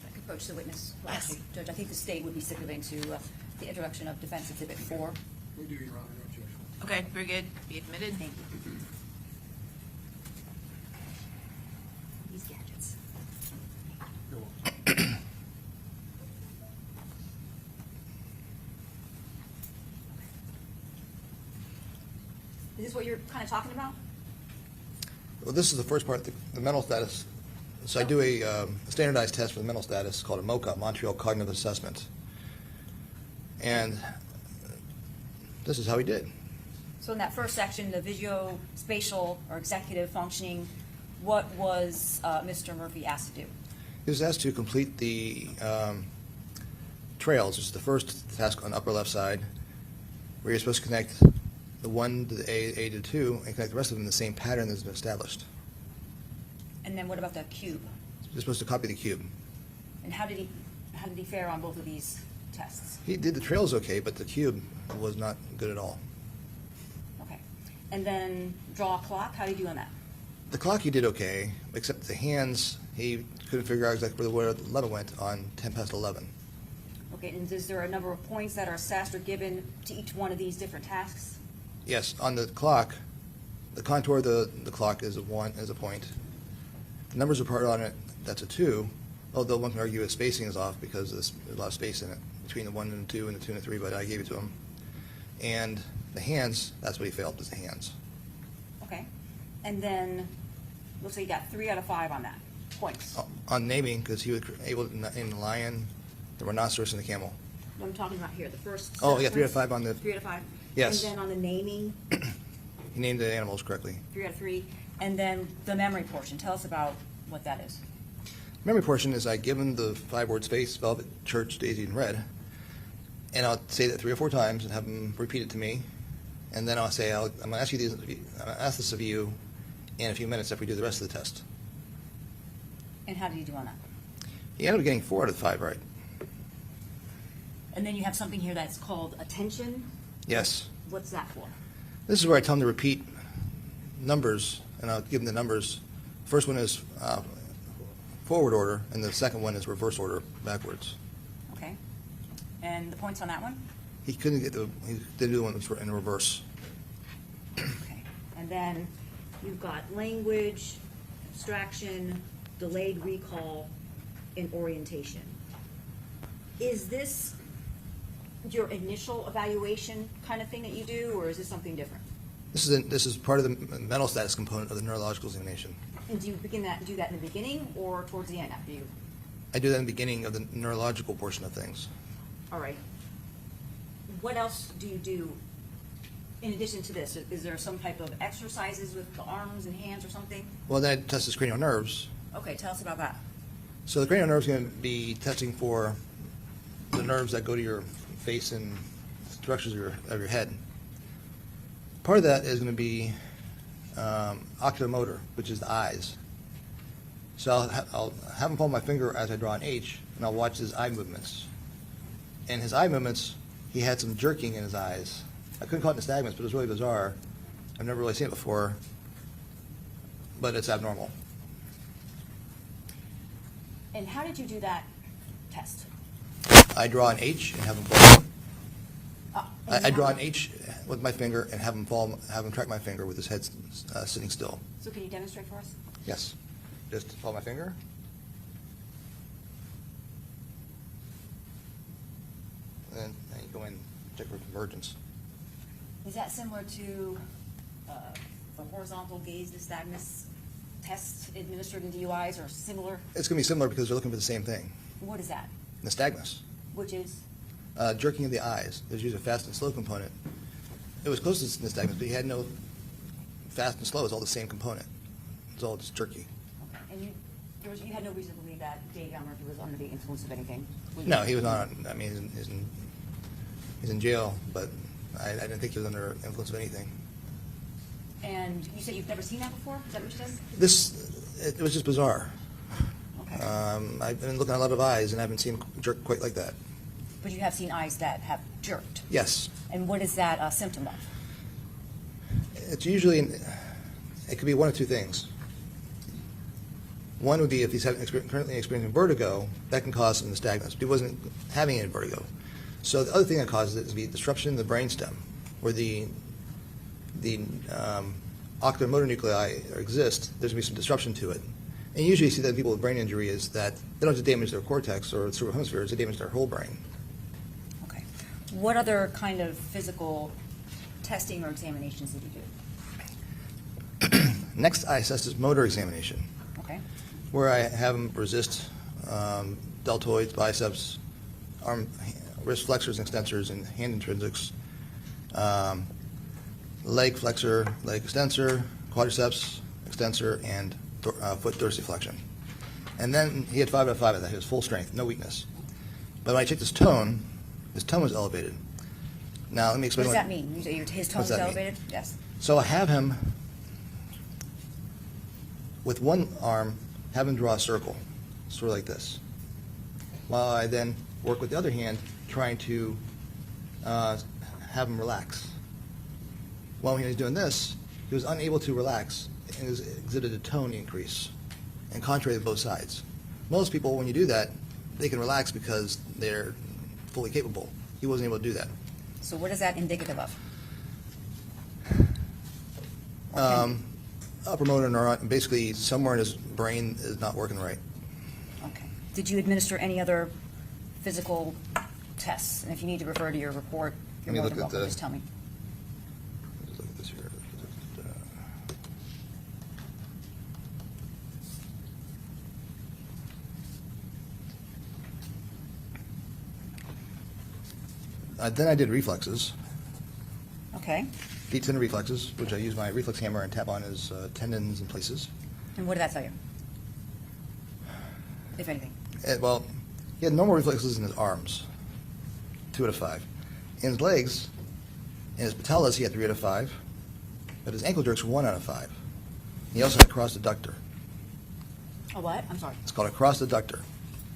I could approach the witness. Yes. Actually, Judge, I think the state would be stipulating to the introduction of Defense Exhibit 4. We do, Your Honor, no objection. Okay, very good. Be admitted. Thank you. These gadgets. Is this what you're kind of talking about? Well, this is the first part, the mental status. So I do a standardized test for the mental status called a MoCA, Montreal Cognitive Assessment. And this is how he did. So in that first section, the visual, spatial, or executive functioning, What was Mr. Murphy asked to do? He was asked to complete the trails, which is the first task on the upper left side, where you're supposed to connect the 1 to the A to 2, and connect the rest of them in the same pattern that's been established. And then what about the cube? You're supposed to copy the cube. And how did he fare on both of these tests? He did the trails okay, but the cube was not good at all. Okay. And then draw a clock, how did you do on that? The clock he did okay, except the hands, he couldn't figure out exactly where the 11 went on 10 past 11. Okay, and is there a number of points that are assessed or given to each one of these different tasks? Yes, on the clock, the contour of the clock is a point. The numbers are part on it, that's a 2, although one can argue his spacing is off because there's a lot of space in it, between the 1 and the 2 and the 2 and the 3, but I gave it to him. And the hands, that's what he failed, was the hands. Okay. And then, looks like you got 3 out of 5 on that, points. On naming, because he was able to name the lion, the rhinoceros, and the camel. What I'm talking about here, the first. Oh, set yeah, of 3 out of points? 5 on the, 3 out of 5? Yes. And then on the naming, he named the animals correctly. 3 out of 3. And then the memory portion, tell us about what that is. Memory portion is I give him the 5 words face, velvet, church, daisy, and red, and I'll say that 3 or 4 times and have him repeat it to me, and then I'll say, I'm going to ask you these, I'm going to ask this of you in a few minutes after we do the rest of the test. And how did you do on that? He ended up getting 4 out of 5 right. And then you have something here that's called attention. Yes. What's that for? This is where I tell him to repeat numbers, and I'll give him the numbers. First one is forward order, and the second one is reverse order, backwards. Okay. And the points on that one? He couldn't get he didn't do the one that was in reverse. Okay. And then you've got language, abstraction, delayed recall, and orientation. Is this your initial evaluation kind of thing that you do, or is this something different? This is part of the mental status component of the neurological examination. And do you do that in the beginning or towards the end after you? I do that in the beginning of the neurological portion of things. All right. What else do you do in addition to this? Is there some type of exercises with the arms and hands or something? Well, then I test his cranial nerves. Okay, tell us about that. So the cranial nerve is going to be testing for the nerves that go to your face and structures of your head. Part of that is going to be oculomotor, which is the eyes. So I'll have him follow my finger as I draw an H, and I'll watch his eye movements. And his eye movements, he had some jerking in his eyes. I couldn't call it nystagmus, but it was really bizarre. I've never really seen it before, but it's abnormal. And how did you do that test? I draw an H and have him follow. And I you draw have- an H with my finger and have him track my finger with his head sitting still. So can you demonstrate for us? Yes. Just follow my finger. And then you go in, check for convergence. Is that similar to the horizontal gaze nystagmus tests administered in DUIs or similar? It's going to be similar because they're looking for the same thing. What is that? Nystagmus. Which is? Jerking of the eyes. There's usually a fast and slow component. It was close to nystagmus, but he had no fast and slow. It's all the same component. It's all just jerky. Okay. And you had no reason to believe that Davion Murphy was under the influence of anything? No, he was not. I mean, he's in jail, but I didn't think he was under influence of anything. And you said you've never seen that before? Is that what you said? It was just bizarre. Okay. I've been looking at a lot of eyes, and I haven't seen him jerk quite like that. But you have seen eyes that have jerked. Yes. And what is that a symptom of? It's usually, it could be one of two things. One would be if he's currently experiencing vertigo, that can cause some nystagmus, but he wasn't having any vertigo. So the other thing that causes it is be disruption in the brainstem, where the oculomotor nuclei exist. There's going to be some disruption to it. And usually you see that in people with brain injury is that they don't just damage their cortex or cerebral hemispheres, they damage their whole brain. Okay. What other kind of physical testing or examinations did you do? Next, I assess his motor examination, Okay. where I have him resist deltoids, biceps, wrist flexors and extensors, and hand intrinsics, leg flexor, leg extensor, quadriceps extensor, and foot dorsiflexion. And then he had 5 out of 5 of that. He was full strength, no weakness. But when I checked his tone was elevated. Now, let me What explain. does that mean? You say his tone What's is that mean? elevated? Yes. So I have him, with one arm, have him draw a circle, sort of like this, while I then work with the other hand, trying to have him relax. While he was doing this, he was unable to relax and exhibited a tone increase, and contrary to both sides. Most people, when you do that, they can relax because they're fully capable. He wasn't able to do that. So what is that indicative of? Upper motor neuron, basically somewhere in his brain is not working right. Okay. Did you administer any other physical tests? And if you need to refer to your report, you're Let me more than look at welcome. the- Just tell me. Let's look at this here. Then I did reflexes, Okay. deep tendon reflexes, which I use my reflex hammer and tap on his tendons and places. And what did that tell you? If anything. Well, he had normal reflexes in his arms, 2 out of 5. In his legs, in his patellas, he had 3 out of 5, but his ankle jerks were 1 out of 5. He also had cross adductor. A what? I'm sorry. It's called a cross adductor.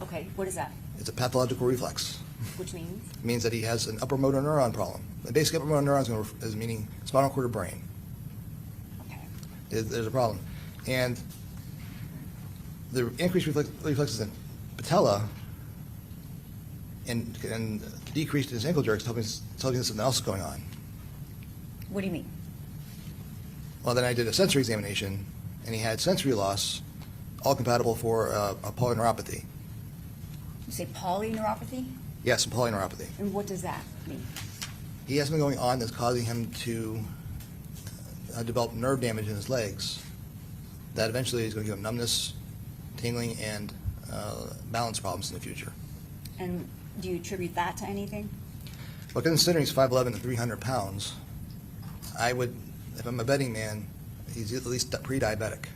Okay. What is that? It's a pathological reflex. Which means? It means that he has an upper motor neuron problem. The basic upper motor neuron is meaning spinal cord or brain. Okay. There's a problem. And the increased reflexes in patella and decreased in his ankle jerks tells me something else is going on. What do you mean? Well, then I did a sensory examination, and he had sensory loss, all compatible for a polyneuropathy. You say polyneuropathy? Yes, a polyneuropathy. And what does that mean? He has something going on that's causing him to develop nerve damage in his legs that eventually is going to give him numbness, tingling, and balance problems in the future. And do you attribute that to anything? Well, considering he's 5'11" and 300 pounds, I would, if I'm a betting man, he's at least pre-diabetic.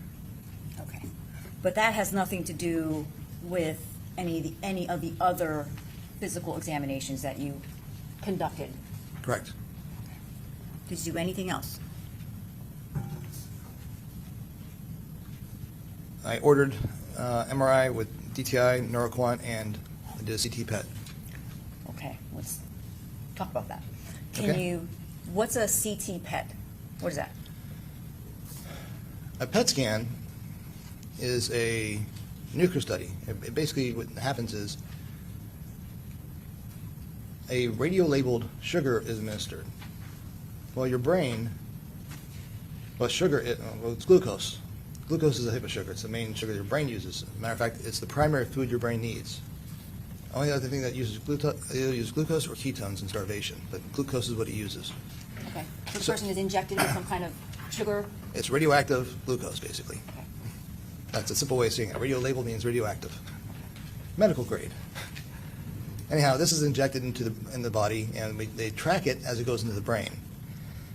Okay. But that has nothing to do with any of the other physical examinations that you conducted. Correct. Did you do anything else? I ordered MRI with DTI, NeuroQuant, and I did a CT PET. Okay, let's talk about that. Okay. What's a CT PET? What is that? A PET scan is a nuclear study. Basically, what happens is a radio-labeled sugar is administered. Well, your brain, it's glucose. Glucose is a type of sugar. It's the main sugar your brain uses. As a matter of fact, it's the primary food your brain needs. Only other thing that uses glucose or ketones in starvation, but glucose is what it uses. Okay. So the person is injected with some kind of sugar? It's radioactive glucose, basically. Okay. That's a simple way of saying it. Radio label means radioactive. Medical grade. Anyhow, this is injected in the body, and they track it as it goes into the brain.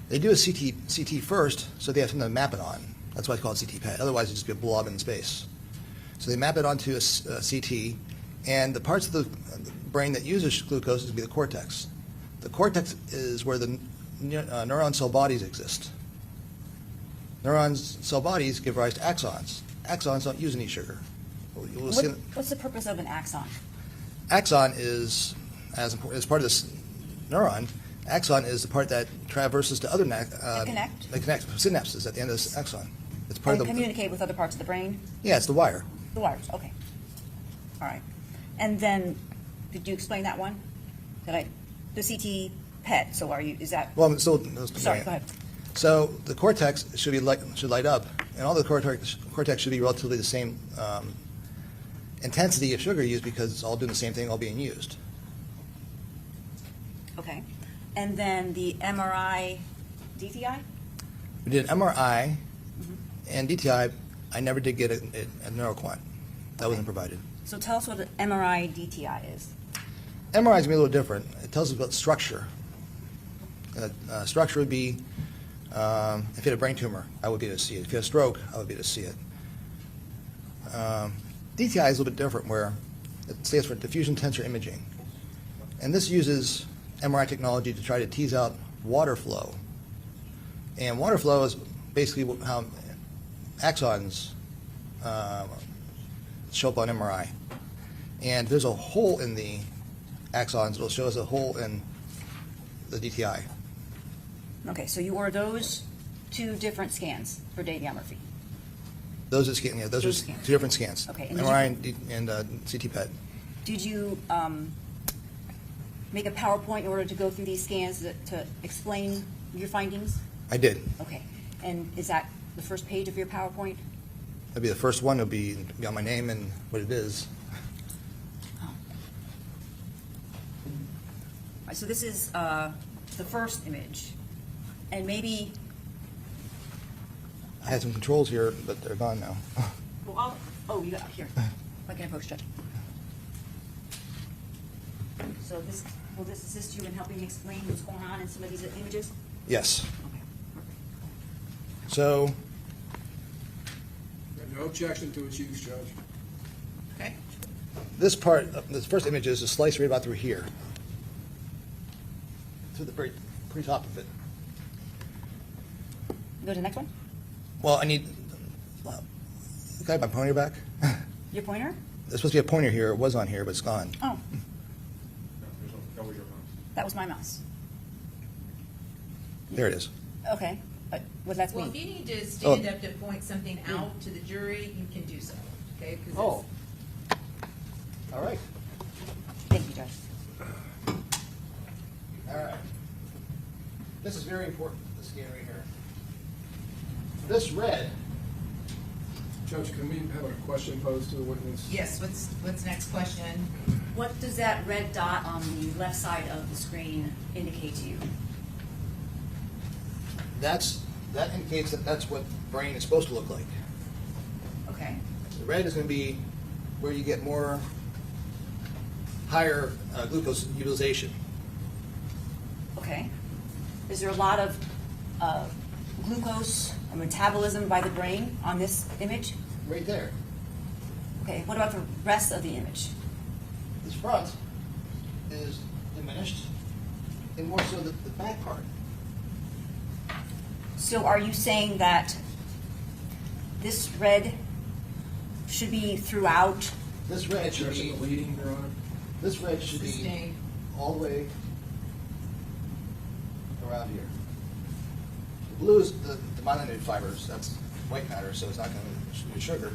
They do a CT first, so they have something to map it on. That's why it's called CT PET. Otherwise, it'd just be a blob in space. So they map it onto a CT, and the parts of the brain that uses glucose is going to be the cortex. The cortex is where the neuron cell bodies exist. Neuron cell bodies give rise to axons. Axons don't use any sugar. We'll see- What's the purpose of an axon? Axon is, as part of this neuron, axon is the part that traverses to other connect? They connect synapses at the end of this axon. It's part And of the communicate with other parts of the brain? Yeah, it's the wire. The wires, okay. All right. And then, did you explain that one? The CT PET, so is that? Well, so Sorry, go ahead. So the cortex should light up, and all the cortex should be relatively the same intensity of sugar used because it's all doing the same thing, all being used. Okay. And then the MRI DTI? We did MRI and DTI. I never did get a NeuroQuant. That wasn't provided. So tell us what an MRI DTI is. MRI is going to be a little different. It tells us about structure. Structure would be, if you had a brain tumor, I would be able to see it. If you had a stroke, I would be able to see it. DTI is a little bit different, where it stands for diffusion tensor imaging. And this uses MRI technology to try to tease out water flow. And water flow is basically how axons show up on MRI. And if there's a hole in the axons, it'll show us a hole in the DTI. Okay, so you ordered those two different scans for Davion Murphy. Those are those Those are scans. two different scans. Okay, and MRI and CT PET. Did you make a PowerPoint in order to go through these scans to explain your findings? I did. Okay, and is that the first page of your PowerPoint? That'll be the first one. It'll be on my name and what it is. All right, so this is the first image, and maybe, I had some controls here, but they're gone now. well, you got, here, I can approach Judge. So will this assist you in helping explain what's going on in some of these images? Yes. Okay. So No objection to its use, Judge. Okay. this part, this first image is a slice right about through here, to the very pretty top of it. Go to the next one. Well, I need. Can I have my pointer back? Your pointer? There's supposed to be a pointer here. It was on here, but it's gone. Oh, That was your mouse. that was my mouse. There it is. Okay, but what that's Well, if mean? you need to stand up to point something out to the jury, you can do so, okay? 'Cause Oh. All right. Thank you, Judge. All right. This is very important, this scan right here. This red, Judge, can we have a question posed to the witness? Yes, what's next question? What does that red dot on the left side of the screen indicate to you? that indicates that that's what brain is supposed to look like. Okay. The red is going to be where you get higher glucose utilization. Okay. Is there a lot of glucose or metabolism by the brain on this image? Right there. Okay, what about the rest of the image? This front is diminished, and more so the back part. So are you saying that this red should be throughout? This red should Objection be, to leading, Your Honor. this red should be Sustained. all the way around here. The blue is the myelinated fibers. That's white matter, so it's not going to be sugar.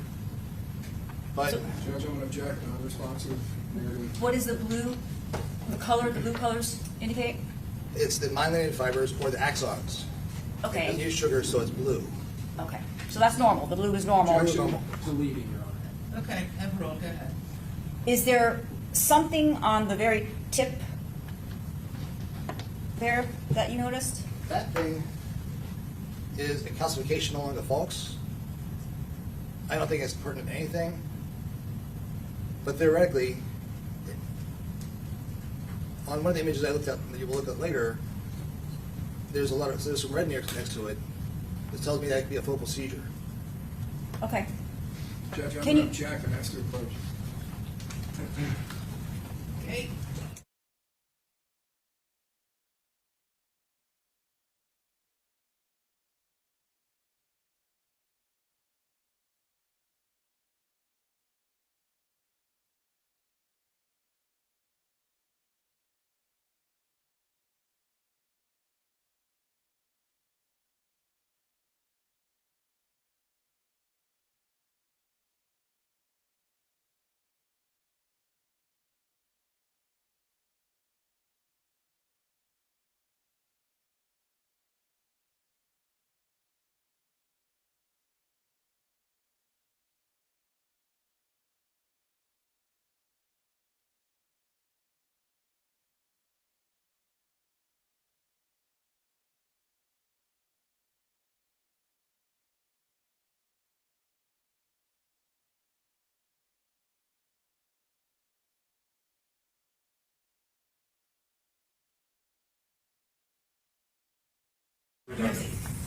But Judge, I'm going to object, non-responsive. What is the blue, the color, the blue colors indicate? it's the myelinated fibers or the axons. It doesn't Okay, use sugar, so it's blue. okay. So that's normal, the blue is normal. Objection to leading, Your Honor. Okay, overall, go ahead. Is there something on the very tip there that you noticed? That thing is a calcification along the falx. I don't think it's pertinent to anything, but theoretically, on one of the images I looked at that you will look at later, there's some red next to it. That tells me that it could be a focal seizure. Okay. Judge, I'm Can going you- to object and ask to approach. Okay.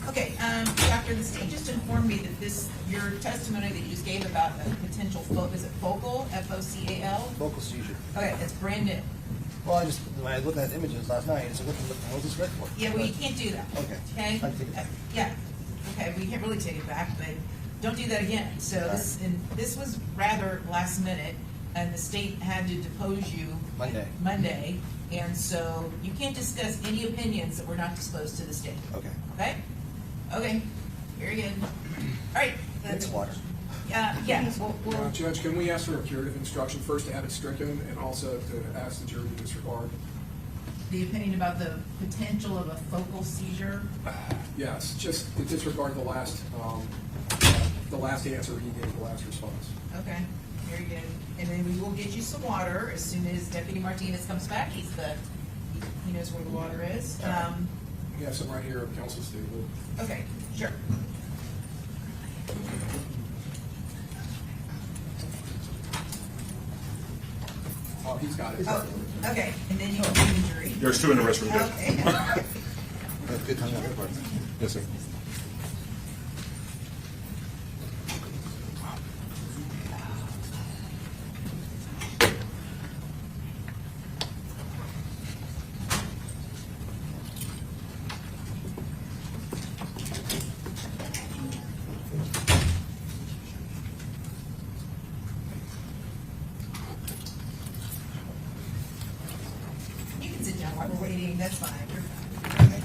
Okay, Dr. Doctor, the state just informed me that your testimony that you just gave about a potential is it focal, F-O-C-A-L? Focal seizure. Okay, it's brand new. Well, when I was looking at images last night, I said, what the hell is this red for? Yeah, well, you can't do that. Okay. Okay? I can take it back. Yeah, okay, we can't really take it back, but don't do that again. So this was rather last minute, and the state had to depose you. Monday, and so you can't discuss any opinions that were not disclosed to the state. Okay. Okay? Okay, very good. All right. It's water. Yeah, we'll, Judge, can we ask for a curative instruction first to have it stricken and also to ask the jury to disregard? the opinion about the potential of a focal seizure? Yes, just to disregard the last answer he gave, the last response. Okay, very good. And then we will get you some water as soon as Deputy Martinez comes back. He knows where the water is. We have some right here at council's table. Okay, sure. Oh, he's got it. Oh, okay, and then you can do the jury. There's two in the restroom, Judge. Okay. That's good time on their part. Yes, sir. You can sit down while we're waiting, that's fine. You're fine.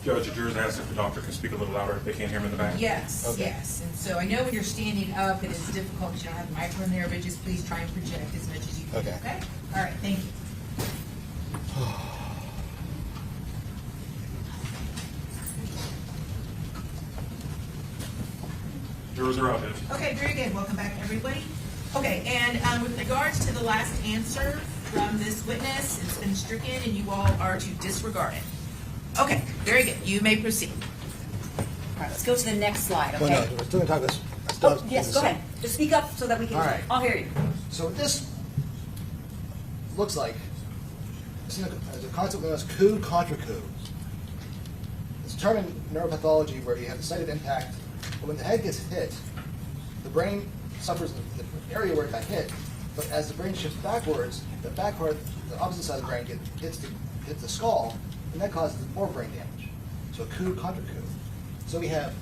Judge, the jurors asked if the doctor can speak a little louder if they can't hear him in the back. Yes, Okay. yes. And so I know when you're standing up, it is difficult because you don't have the microphone there, but just please try and project as much as you can. Okay. Okay? All right, thank you. Jurors are out, Judge. Okay, very good. Welcome back, everybody. Okay, and with regards to the last answer from this witness, it's been stricken, and you all are to disregard it. Okay, very good. You may proceed. All right, let's go to the next slide, Well, okay? no, we're still gonna talk about this. I still have- Yes, go ahead. Just speak up so that we can, All right. I'll hear you. So what this looks like, it's a concept known as coup contra coup. It's a term in neuropathology where you have the site of impact, but when the head gets hit, the brain suffers the area where it got hit, but as the brain shifts backwards, the back part, the opposite side of the brain hits the skull, and that causes more brain damage. So coup contra coup. So we have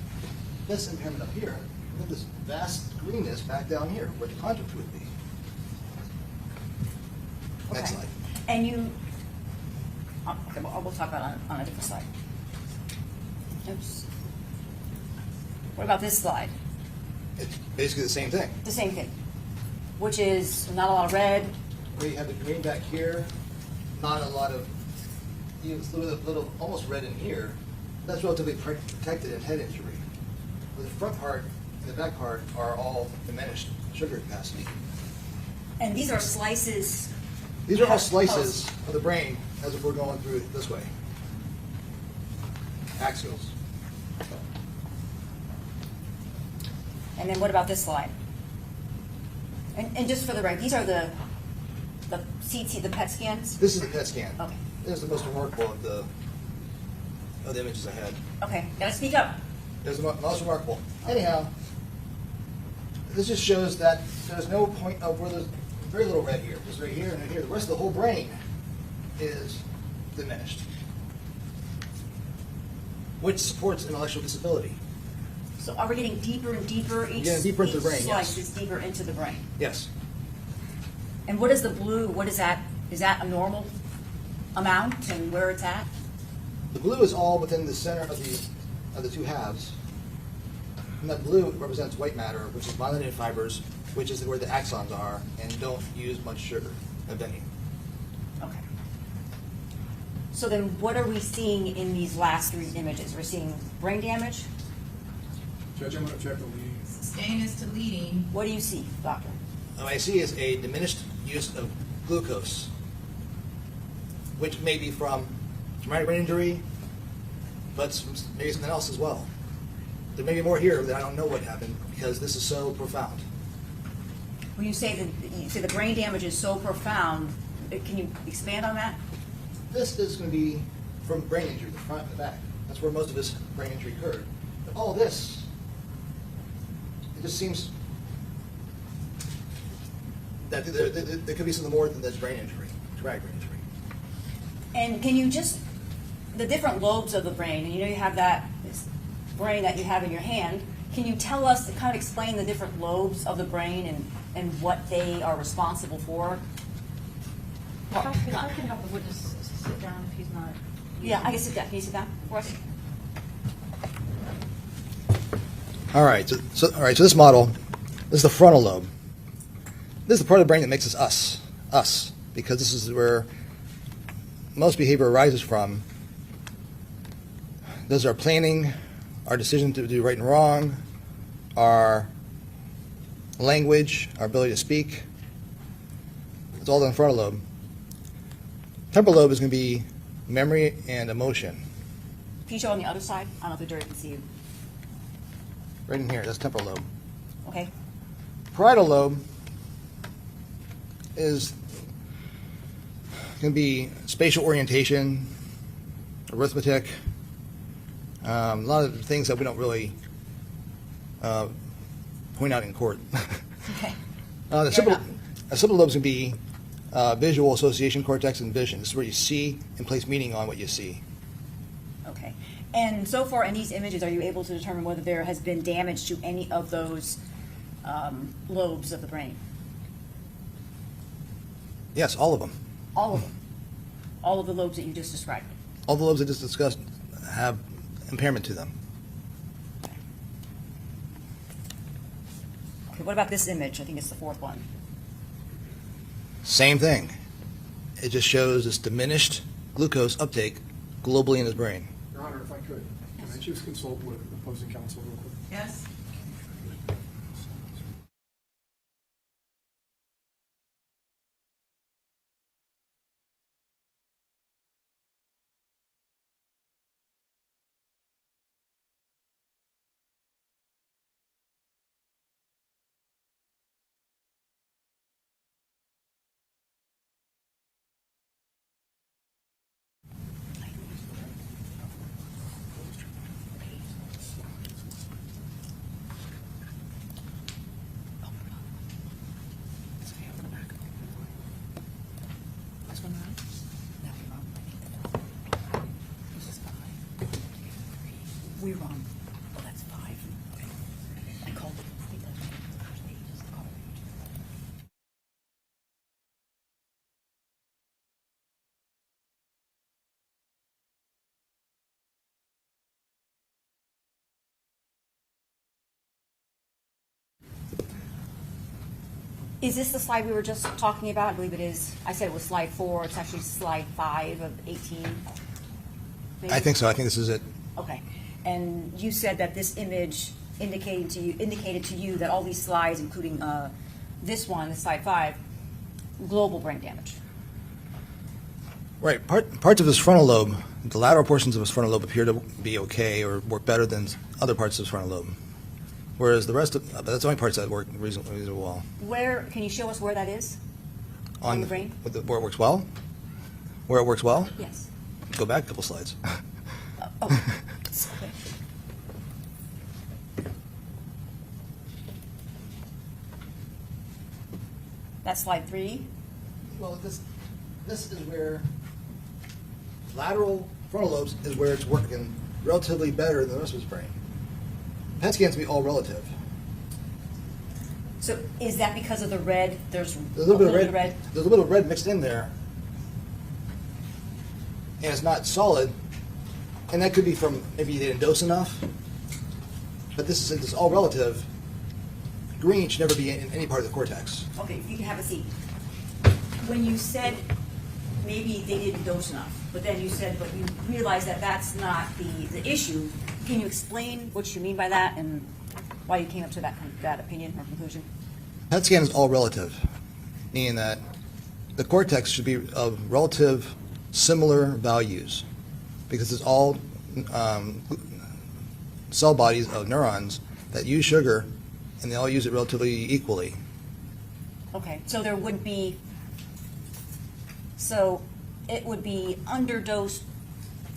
this impairment up here, we have this vast greenness back down here, where the contra coup would be. Next Okay. slide. And you, okay, we'll talk about it on a different slide. Oops. What about this slide? It's basically the same thing. The same thing, which is not a lot of red. We have the green back here, not a lot of, it's a little almost red in here. That's relatively protected in head injury. But the front part and the back part are all diminished sugar capacity. And these are slices. These are all slices of the brain as if we're going through it this way. Axials. And then what about this slide? And just for the record, these are the CT, the PET scans? This is the PET scan. Okay. This is the most remarkable of the images I had. Okay, gotta speak up. It was the most remarkable. Anyhow, this just shows that there's no point of where there's very little red here. Just right here and right here. The rest of the whole brain is diminished, which supports intellectual disability. So are we getting deeper and deeper? Each, Getting deeper into the brain, each slice yes. is deeper into the brain. Yes. And what is the blue? What is that? Is that a normal amount and where it's at? The blue is all within the center of the two halves. And that blue represents white matter, which is myelinated fibers, which is where the axons are, and don't use much sugar, if any. Okay. So then what are we seeing in these last three images? We're seeing brain damage. Judge, I'm going to check the lead. Sustained as to leading. What do you see, doctor? What I see is a diminished use of glucose, which may be from traumatic brain injury, but maybe something else as well. There may be more here that I don't know what happened because this is so profound. When you say the brain damage is so profound, can you expand on that? This is going to be from brain injury, the front and the back. That's where most of this brain injury occurred. But all this, it just seems that there could be something more than this brain injury, traumatic brain injury. And can you just, the different lobes of the brain, and you know you have this brain that you have in your hand, can you tell us, kind of explain the different lobes of the brain and what they are responsible for? I can help the witness sit down if he's not. Yeah, I can sit down. Can you sit down for us? All right, so this model, this is the frontal lobe. This is the part of the brain that makes us us, because this is where most behavior arises from. Those are planning, our decision to do right and wrong, our language, our ability to speak. It's all in the frontal lobe. Temporal lobe is going to be memory and emotion. Can you show on the other side? I don't know if the jury can see you. Right in here, that's temporal lobe. Okay. Parietal lobe is going to be spatial orientation, arithmetic, a lot of things that we don't really point out in court. Okay. The occipital lobe is going to be visual association cortex and vision. This is where you see and place meaning on what you see. Okay. And so far in these images, are you able to determine whether there has been damage to any of those lobes of the brain? Yes, all of them. All of them? All of the lobes that you just described? All the lobes I just discussed have impairment to them. Okay, what about this image? I think it's the fourth one. Same thing. It just shows this diminished glucose uptake globally in his brain. Your Honor, if I could, can I just consult with opposing counsel real quick? Yes? This one right? No, we're wrong. This is 5. We're wrong. Oh, that's 5. I called it. Is this the slide we were just talking about? I believe it is. I said it was slide 4. It's actually slide 5 of 18. Maybe? I think so. I think this is it. Okay. And you said that this image indicated to you that all these slides, including this one, this slide 5, global brain damage. Right. Parts of his frontal lobe, the lateral portions of his frontal lobe appear to be okay or work better than other parts of his frontal lobe. Whereas the rest of, that's the only parts that work reasonably well. Where, can you show us where that is? On the brain? Where it works well? Where it works well? Yes. Go back a couple slides. Okay. That's slide 3. Well, this is where lateral frontal lobes is where it's working relatively better than the rest of his brain. PET scans can be all relative. So is that because of the red? There's There's a little bit of red. There's a little red mixed in there, and it's not solid. And that could be from maybe they didn't dose enough. But this is all relative. Green should never be in any part of the cortex. Okay, you can have a seat. When you said maybe they didn't dose enough, but then you said, but you realized that that's not the issue, can you explain what you mean by that and why you came up to that opinion or conclusion? PET scan is all relative, meaning that the cortex should be of relative similar values because it's all cell bodies of neurons that use sugar and they all use it relatively equally. Okay, so there would be, so it would be underdosed,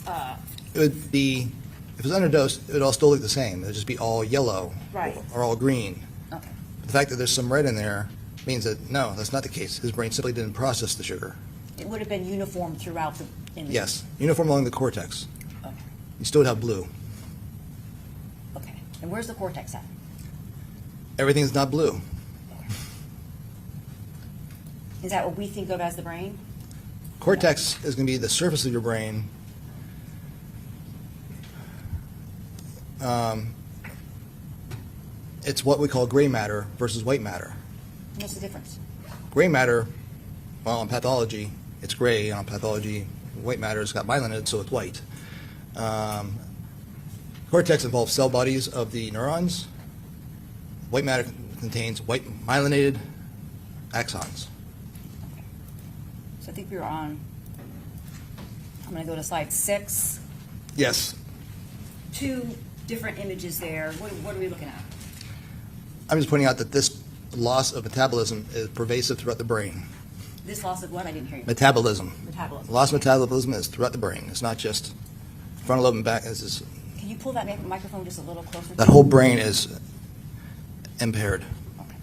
It would be, if it's underdosed, it would all still look the same. It would just be all yellow Right. or all green. okay. The fact that there's some red in there means that, no, that's not the case. His brain simply didn't process the sugar. It would have been uniform throughout the image? Yes, uniform along the cortex. Okay, You still would have blue. okay. And where's the cortex at? Everything's not blue. Is that what we think of as the brain? Cortex is going to be the surface of your brain. It's what we call gray matter versus white matter. What's the difference? Gray matter, well, in pathology, it's gray. On pathology, white matter has got myelinated, so it's white. Cortex involves cell bodies of the neurons. White matter contains white myelinated axons. So I think we were on, I'm going to go to slide 6. Yes, 2 different images there. What are we looking at? I'm just pointing out that this loss of metabolism is pervasive throughout the brain. This loss of what? I didn't hear you. Metabolism. Metabolism. Loss of metabolism is throughout the brain. It's not just frontal lobe and back. It's just, Can you pull that microphone just a little closer? that whole brain is impaired. Okay.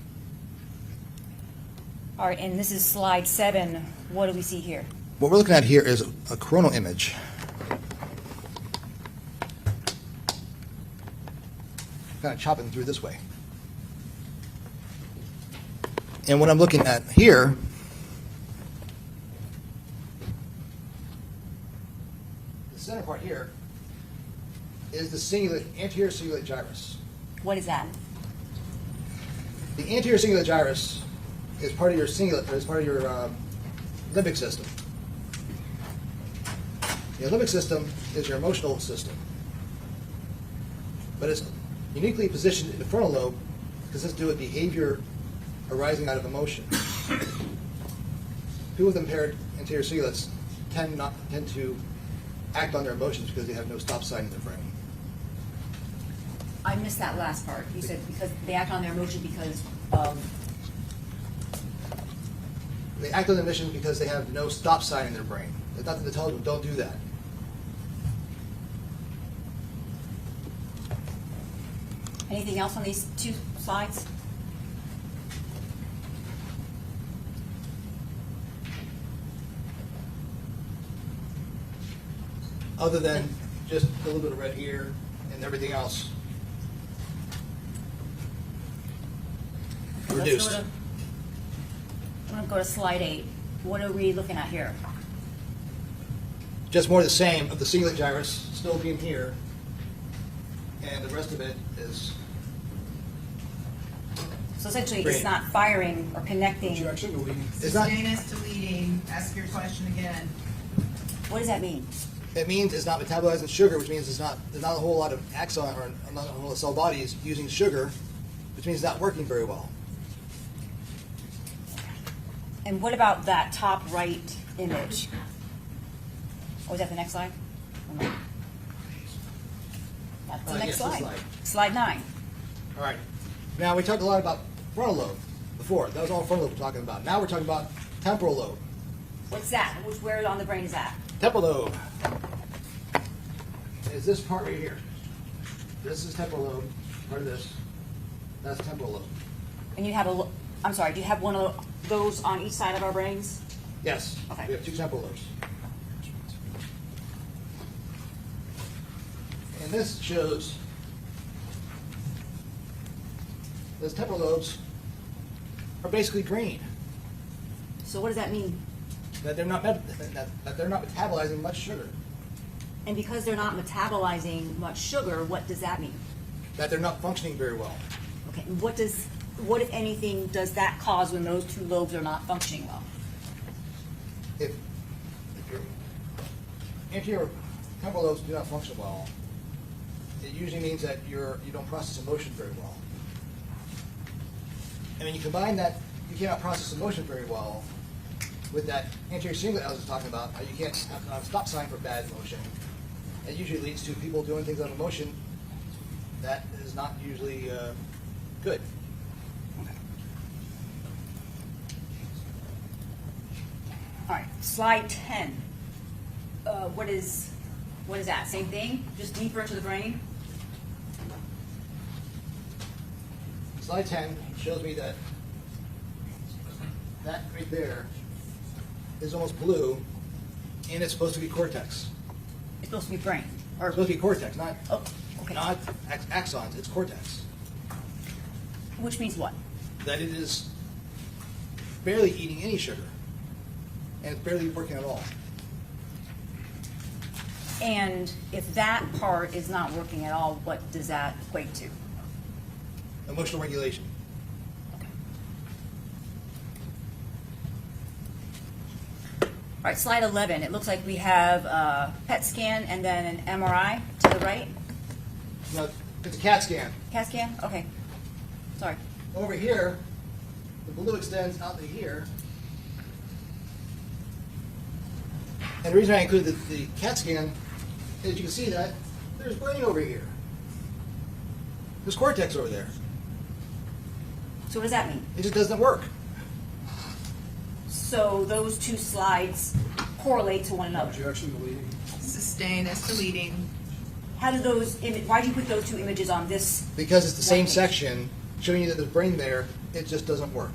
All right, and this is slide 7. What do we see here? What we're looking at here is a coronal image. Kind of chopping through this way. And what I'm looking at here the center part here is the anterior cingulate gyrus. What is that? The anterior cingulate gyrus is part of your cingulate, or is part of your limbic system. The limbic system is your emotional system, but it's uniquely positioned in the frontal lobe because it's to do with behavior arising out of emotion. People with impaired anterior cingulates tend to act on their emotions because they have no stop sign in their brain. I missed that last part. You said because they act on their emotion because of... They act on their emotion because they have no stop sign in their brain. There's nothing to tell them, don't do that. Anything else on these 2 slides? Other than just a little bit of red here and everything else reduced. I'm going to go to slide 8. What are we looking at here? Just more the same of the cingulate gyrus still being here, and the rest of it is So essentially, Great. it's not firing or connecting. Objection, deleting. it's not. Sustainus deleting, ask your question again. What does that mean? It means it's not metabolizing sugar, which means there's not a whole lot of axon or not a whole lot of cell bodies using sugar, which means it's not working very well. And what about that top right image? Oh, is that the next slide? Or no? That's the next Yes, this slide. slide. Slide 9. All right. Now we talked a lot about frontal lobe before. That was all frontal lobe we're talking about. Now we're talking about temporal lobe. What's that? Where on the brain is that? Temporal lobe is this part right here. This is temporal lobe. Part of this. That's temporal lobe. And you have I'm sorry, do you have one of those on each side of our brains? Yes. Okay. We have 2 temporal lobes. And this shows those temporal lobes are basically green. So what does that mean? That they're not metabolizing much sugar. And because they're not metabolizing much sugar, what does that mean? That they're not functioning very well. Okay, and what if anything, does that cause when those two lobes are not functioning well? If your anterior temporal lobes do not function well, it usually means that you don't process emotion very well. And when you combine that, you cannot process emotion very well with that anterior cingulate I was talking about, how you can't have a stop sign for bad emotion. It usually leads to people doing things out of emotion that is not usually good. All right, slide 10. What is that? Same thing? Just deeper into the brain? Slide 10 shows me that right there is almost blue, and it's supposed to be cortex. It's supposed to be brain. Or, It's supposed to be cortex, not oh, okay. axons, it's cortex. Which means what? That it is barely eating any sugar, and it's barely working at all. And if that part is not working at all, what does that equate to? Emotional regulation. All right, slide 11. It looks like we have a PET scan and then an MRI to the right. Now, it's a CAT scan. CAT scan? Okay. Sorry. Over here, the blue extends out to here. And the reason I included the CAT scan is you can see that there's brain over here. There's cortex over there. So what does that mean? It just doesn't work. So those two slides correlate to one another. Objection deleting. Sustain, that's deleting. How do those, why do you put those two images on this? Because it's the same Right. section showing you that there's brain there, it just doesn't work.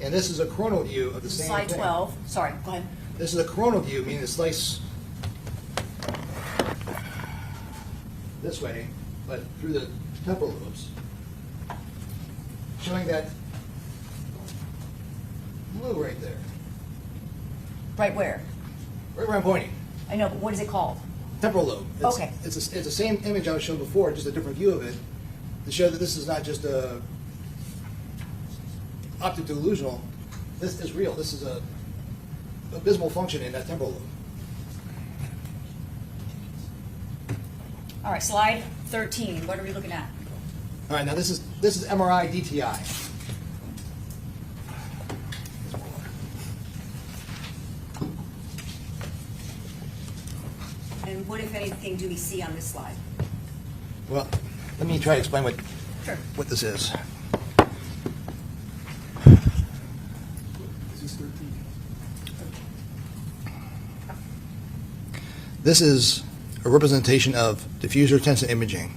And this is a coronal view of the same Slide thing. 12. Sorry, go ahead. This is a coronal view, meaning the slice this way, but through the temporal lobes, showing that blue right there, Right where? right where I'm pointing, I know, but what is it called? temporal lobe. Okay. It's the same image I was showing before, just a different view of it, to show that this is not just a optic delusional. This is real. This is a abysmal function in that temporal lobe. All right, slide 13. What are we looking at? All right, now this is MRI DTI. And what, if anything, do we see on this slide? Well, let me try to explain Sure. what this is. This is 13. This is a representation of diffuser tensor imaging.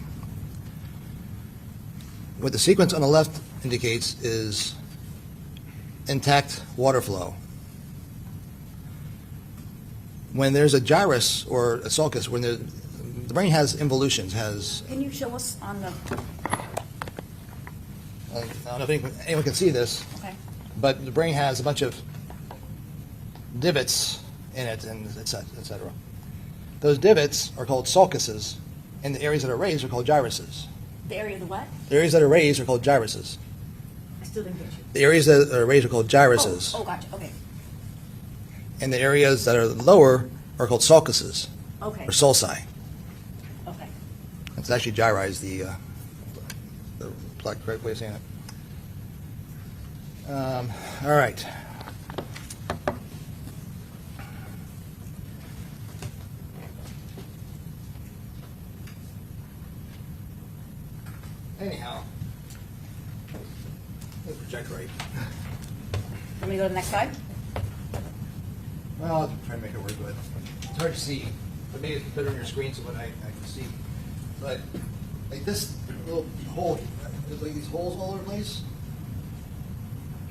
What the sequence on the left indicates is intact water flow. When there's a gyrus or a sulcus, when the brain has involutions, Can you show us on the, I don't know if anyone can see this, okay. but the brain has a bunch of divots in it, and et cetera. Those divots are called sulcuses, and the areas that are raised are called gyruses. The area of the what? The areas that are raised are called gyruses. I still didn't get you. The areas that are raised are called gyruses, Oh, gotcha, okay. and the areas that are lower are called sulcuses, Okay, or sulci. okay. It's actually gyri is the correct way of saying it. All right. Anyhow, let's project right. Want me to go to the next slide? Well, I'll try to make it work, but it's hard to see. But maybe it's better on your screen so what I can see. But like this little hole, there's like these holes all over the place.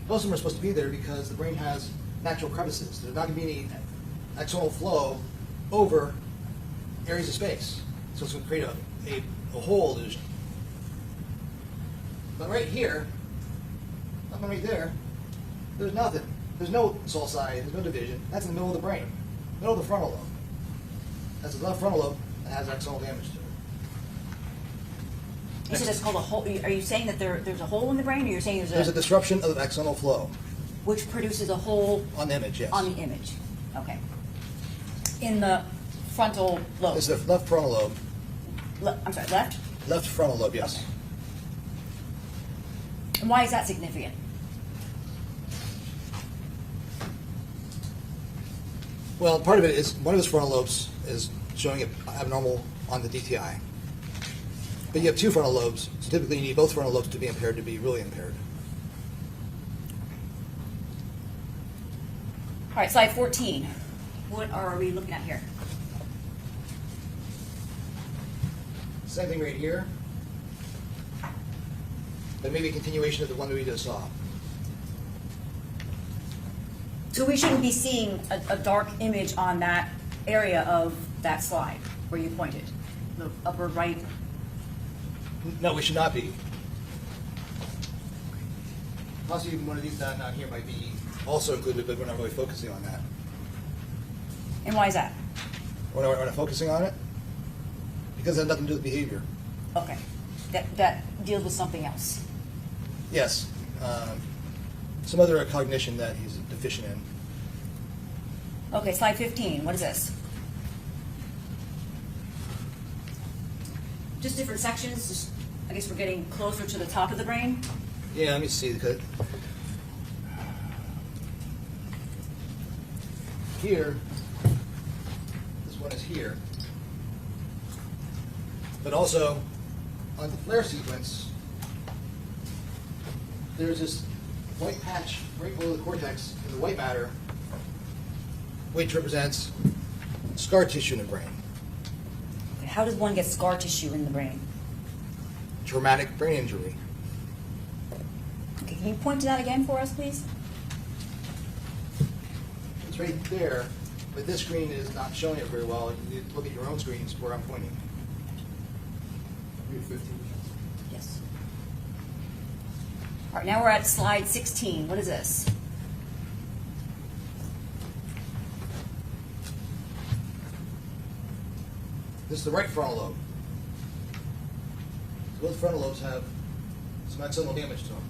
Most of them are supposed to be there because the brain has natural crevices. There's not going to be any axonal flow over areas of space. So it's going to create a hole. But right here, nothing right there, there's nothing. There's no sulci, there's no division. That's in the middle of the brain, middle of the frontal lobe. That's the left frontal lobe that has axonal damage to it. You said it's called a hole. Are you saying that there's a hole in the brain, or you're saying There's a disruption of axonal flow which produces a hole on the image, yes. on the image? Okay. In the frontal lobe. It's the left frontal lobe. I'm sorry, left? Left frontal lobe, yes. Okay. And why is that significant? Well, part of it is one of his frontal lobes is showing it abnormal on the DTI. But you have two frontal lobes, so typically you need both frontal lobes to be impaired to be really impaired. All right, slide 14. What are we looking at here? Same thing right here, but maybe a continuation of the one that we just saw. So we shouldn't be seeing a dark image on that area of that slide where you pointed, the upper right. No, we should not be. Possibly even one of these down here might be also included, but we're not really focusing on that. And why is that? We're not focusing on it because it has nothing to do with behavior. Okay. That deals with something else. Yes, some other cognition that he's deficient in. Okay, slide 15. What is this? Just different sections. Just, I guess we're getting closer to the top of the brain. Yeah, let me see. Here, this one is here. But also, on the flare sequence, there's this white patch right below the cortex in the white matter, which represents scar tissue in the brain. How does one get scar tissue in the brain? Traumatic brain injury. Okay, can you point to that again for us, please? It's right there, but this screen is not showing it very well. You need to look at your own screens where I'm pointing. We have 15 minutes. Yes. All right, now we're at slide 16. What is this? This is the right frontal lobe. So both frontal lobes have some axonal damage to them.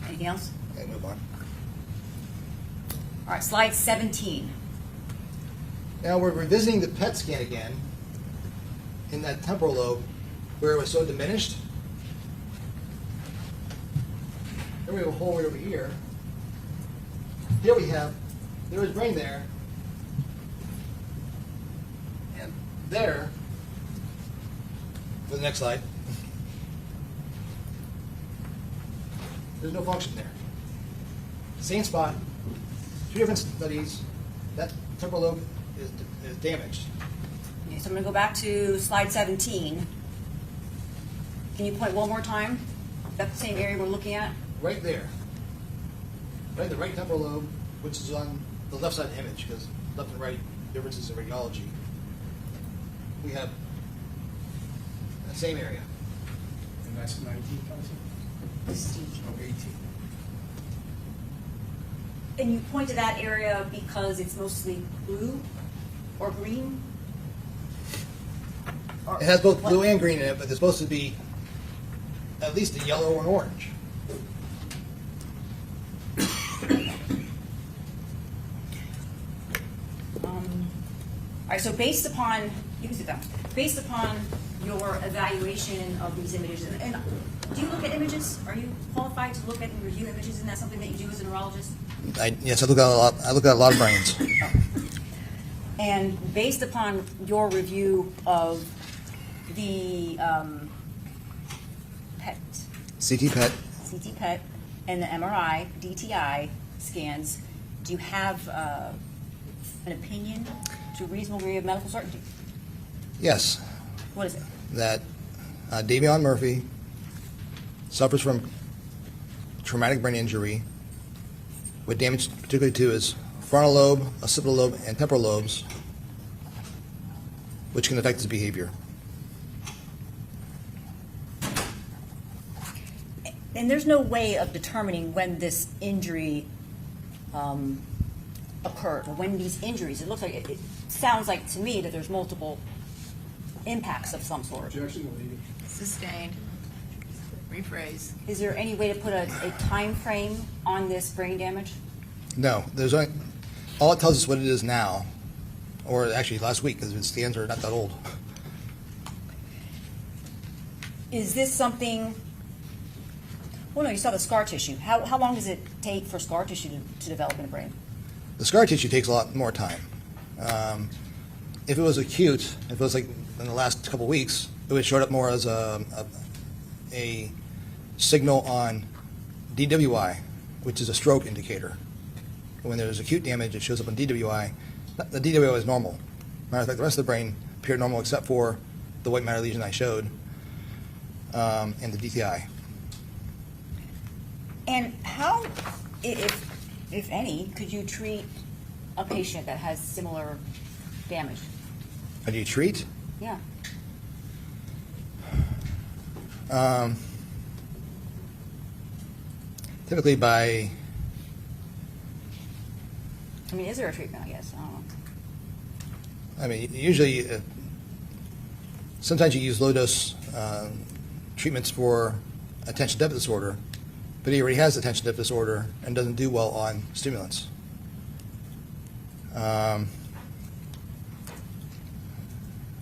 Anything else? Okay, move on. All right, slide 17. Now we're revisiting the PET scan again in that temporal lobe where it was so diminished. Here we have a hole right over here. Here we have, there was brain there. And there, for the next slide, there's no function there. Same spot, two different studies, that temporal lobe is damaged. Okay, so I'm going to go back to slide 17. Can you point one more time? That's the same area we're looking at? Right there. Right in the right temporal lobe, which is on the left side of the image, because left and right differences in radiology. We have that same area. And that's 19, Council? Oh, 18. And you point to that area because it's mostly blue or green? Or It has both what? blue and green in it, but there's supposed to be at least a yellow or an orange. All right, so based upon, you can sit down, based upon your evaluation of these images, and do you look at images? Are you qualified to look at and review images? Isn't that something that you do as a neurologist? Yes, I look at a lot. I look at a lot of brains. And based upon your review of the PET, CT PET. CT PET, and the MRI, DTI scans, do you have an opinion to a reasonable degree of medical certainty? Yes, What is it? that Davion Murphy suffers from traumatic brain injury with damage particularly to his frontal lobe, occipital lobe, and temporal lobes, which can affect his behavior. And there's no way of determining when this injury occurred, or when these injuries, it looks like, it sounds like to me that there's multiple impacts of some sort. Objection, lady. Sustained. Rephrase. Is there any way to put a time frame on this brain damage? No, there's only, all it tells us what it is now, or actually last week, because the scans are not that old. Is this something, well, no, you saw the scar tissue. How long does it take for scar tissue to develop in the brain? The scar tissue takes a lot more time. If it was acute, if it was like in the last couple weeks, it would show up more as a signal on DWI, which is a stroke indicator. When there's acute damage, it shows up on DWI. The DWI is normal. Matter of fact, the rest of the brain appeared normal except for the white matter lesion I showed and the DTI. And how, if any, could you treat a patient that has similar damage? How do you treat? Yeah. Typically by, I mean, is there a treatment, I guess? I don't know. I mean, usually, sometimes you use low-dose treatments for attention deficit disorder, but he already has attention deficit disorder and doesn't do well on stimulants. I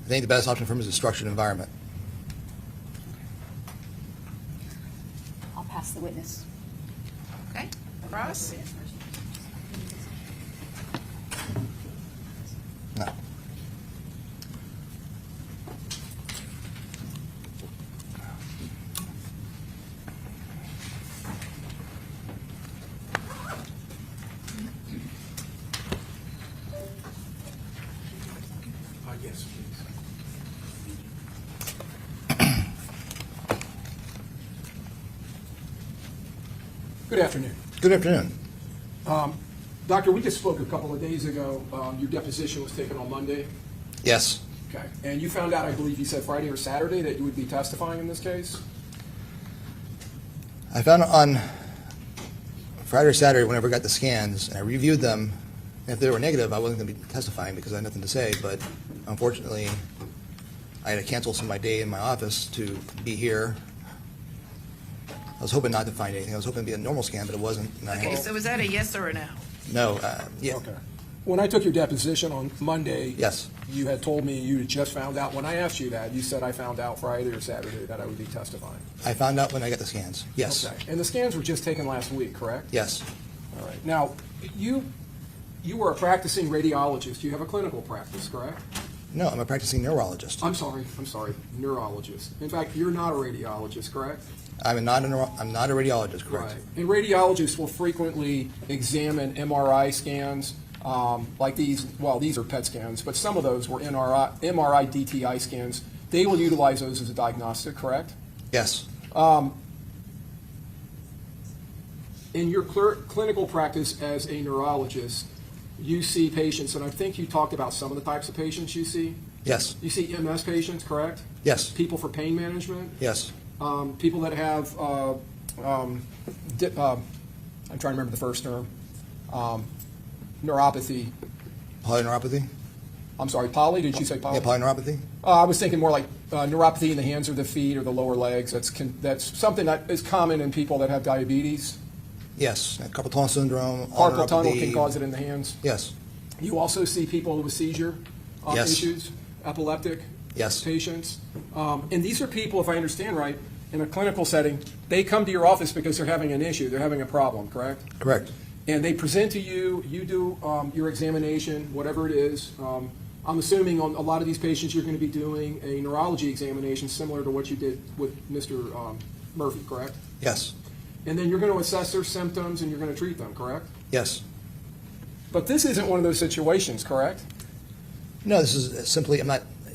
think the best option for him is a structured environment. I'll pass the witness. Okay. Ross? No. Yes, please. Good afternoon. Good afternoon. Doctor, we just spoke a couple of days ago. Your deposition was taken on Monday. Yes. Okay. And you found out, I believe you said Friday or Saturday, that you would be testifying in this case? I found on Friday or Saturday, whenever I got the scans, and I reviewed them, and if they were negative, I wasn't going to be testifying because I had nothing to say, but unfortunately, I had to cancel some of my day in my office to be here. I was hoping not to find anything. I was hoping to be a normal scan, but it wasn't. And I Okay, had- so was that a yes or a no? No, yeah. Okay. When I took your deposition on Monday, Yes. you had told me you had just found out. When I asked you that, you said I found out Friday or Saturday that I would be testifying. I found out when I got the scans. Yes. Okay. And the scans were just taken last week, correct? Yes. All right. Now, you were a practicing radiologist. You have a clinical practice, correct? No, I'm a practicing neurologist. I'm sorry, neurologist. In fact, you're not a radiologist, correct? I'm not a radiologist, correct? Right. And radiologists will frequently examine MRI scans, like these. Well, these are PET scans, but some of those were MRI DTI scans. They will utilize those as a diagnostic, correct? Yes. In your clinical practice as a neurologist, you see patients, and I think you talked about some of the types of patients you see. Yes. You see MS patients, correct? Yes. People for pain management. Yes. People that have, I'm trying to remember the first term, neuropathy. Polyneuropathy? I'm sorry, poly, did you say poly? Yeah, polyneuropathy? I was thinking more like neuropathy in the hands or the feet or the lower legs. That's something that is common in people that have diabetes. Yes. Carpal tunnel syndrome. Carpal tunnel neuropathy. can cause it in the hands. Yes. You also see people with seizure Yes. issues, epileptic Yes. patients. And these are people, if I understand right, in a clinical setting, they come to your office because they're having an issue, they're having a problem, correct? Correct. And they present to you, you do your examination, whatever it is. I'm assuming on a lot of these patients, you're going to be doing a neurology examination similar to what you did with Mr. Murphy, correct? Yes. And then you're going to assess their symptoms and you're going to treat them, correct? Yes. But this isn't one of those situations, correct? No, this is simply,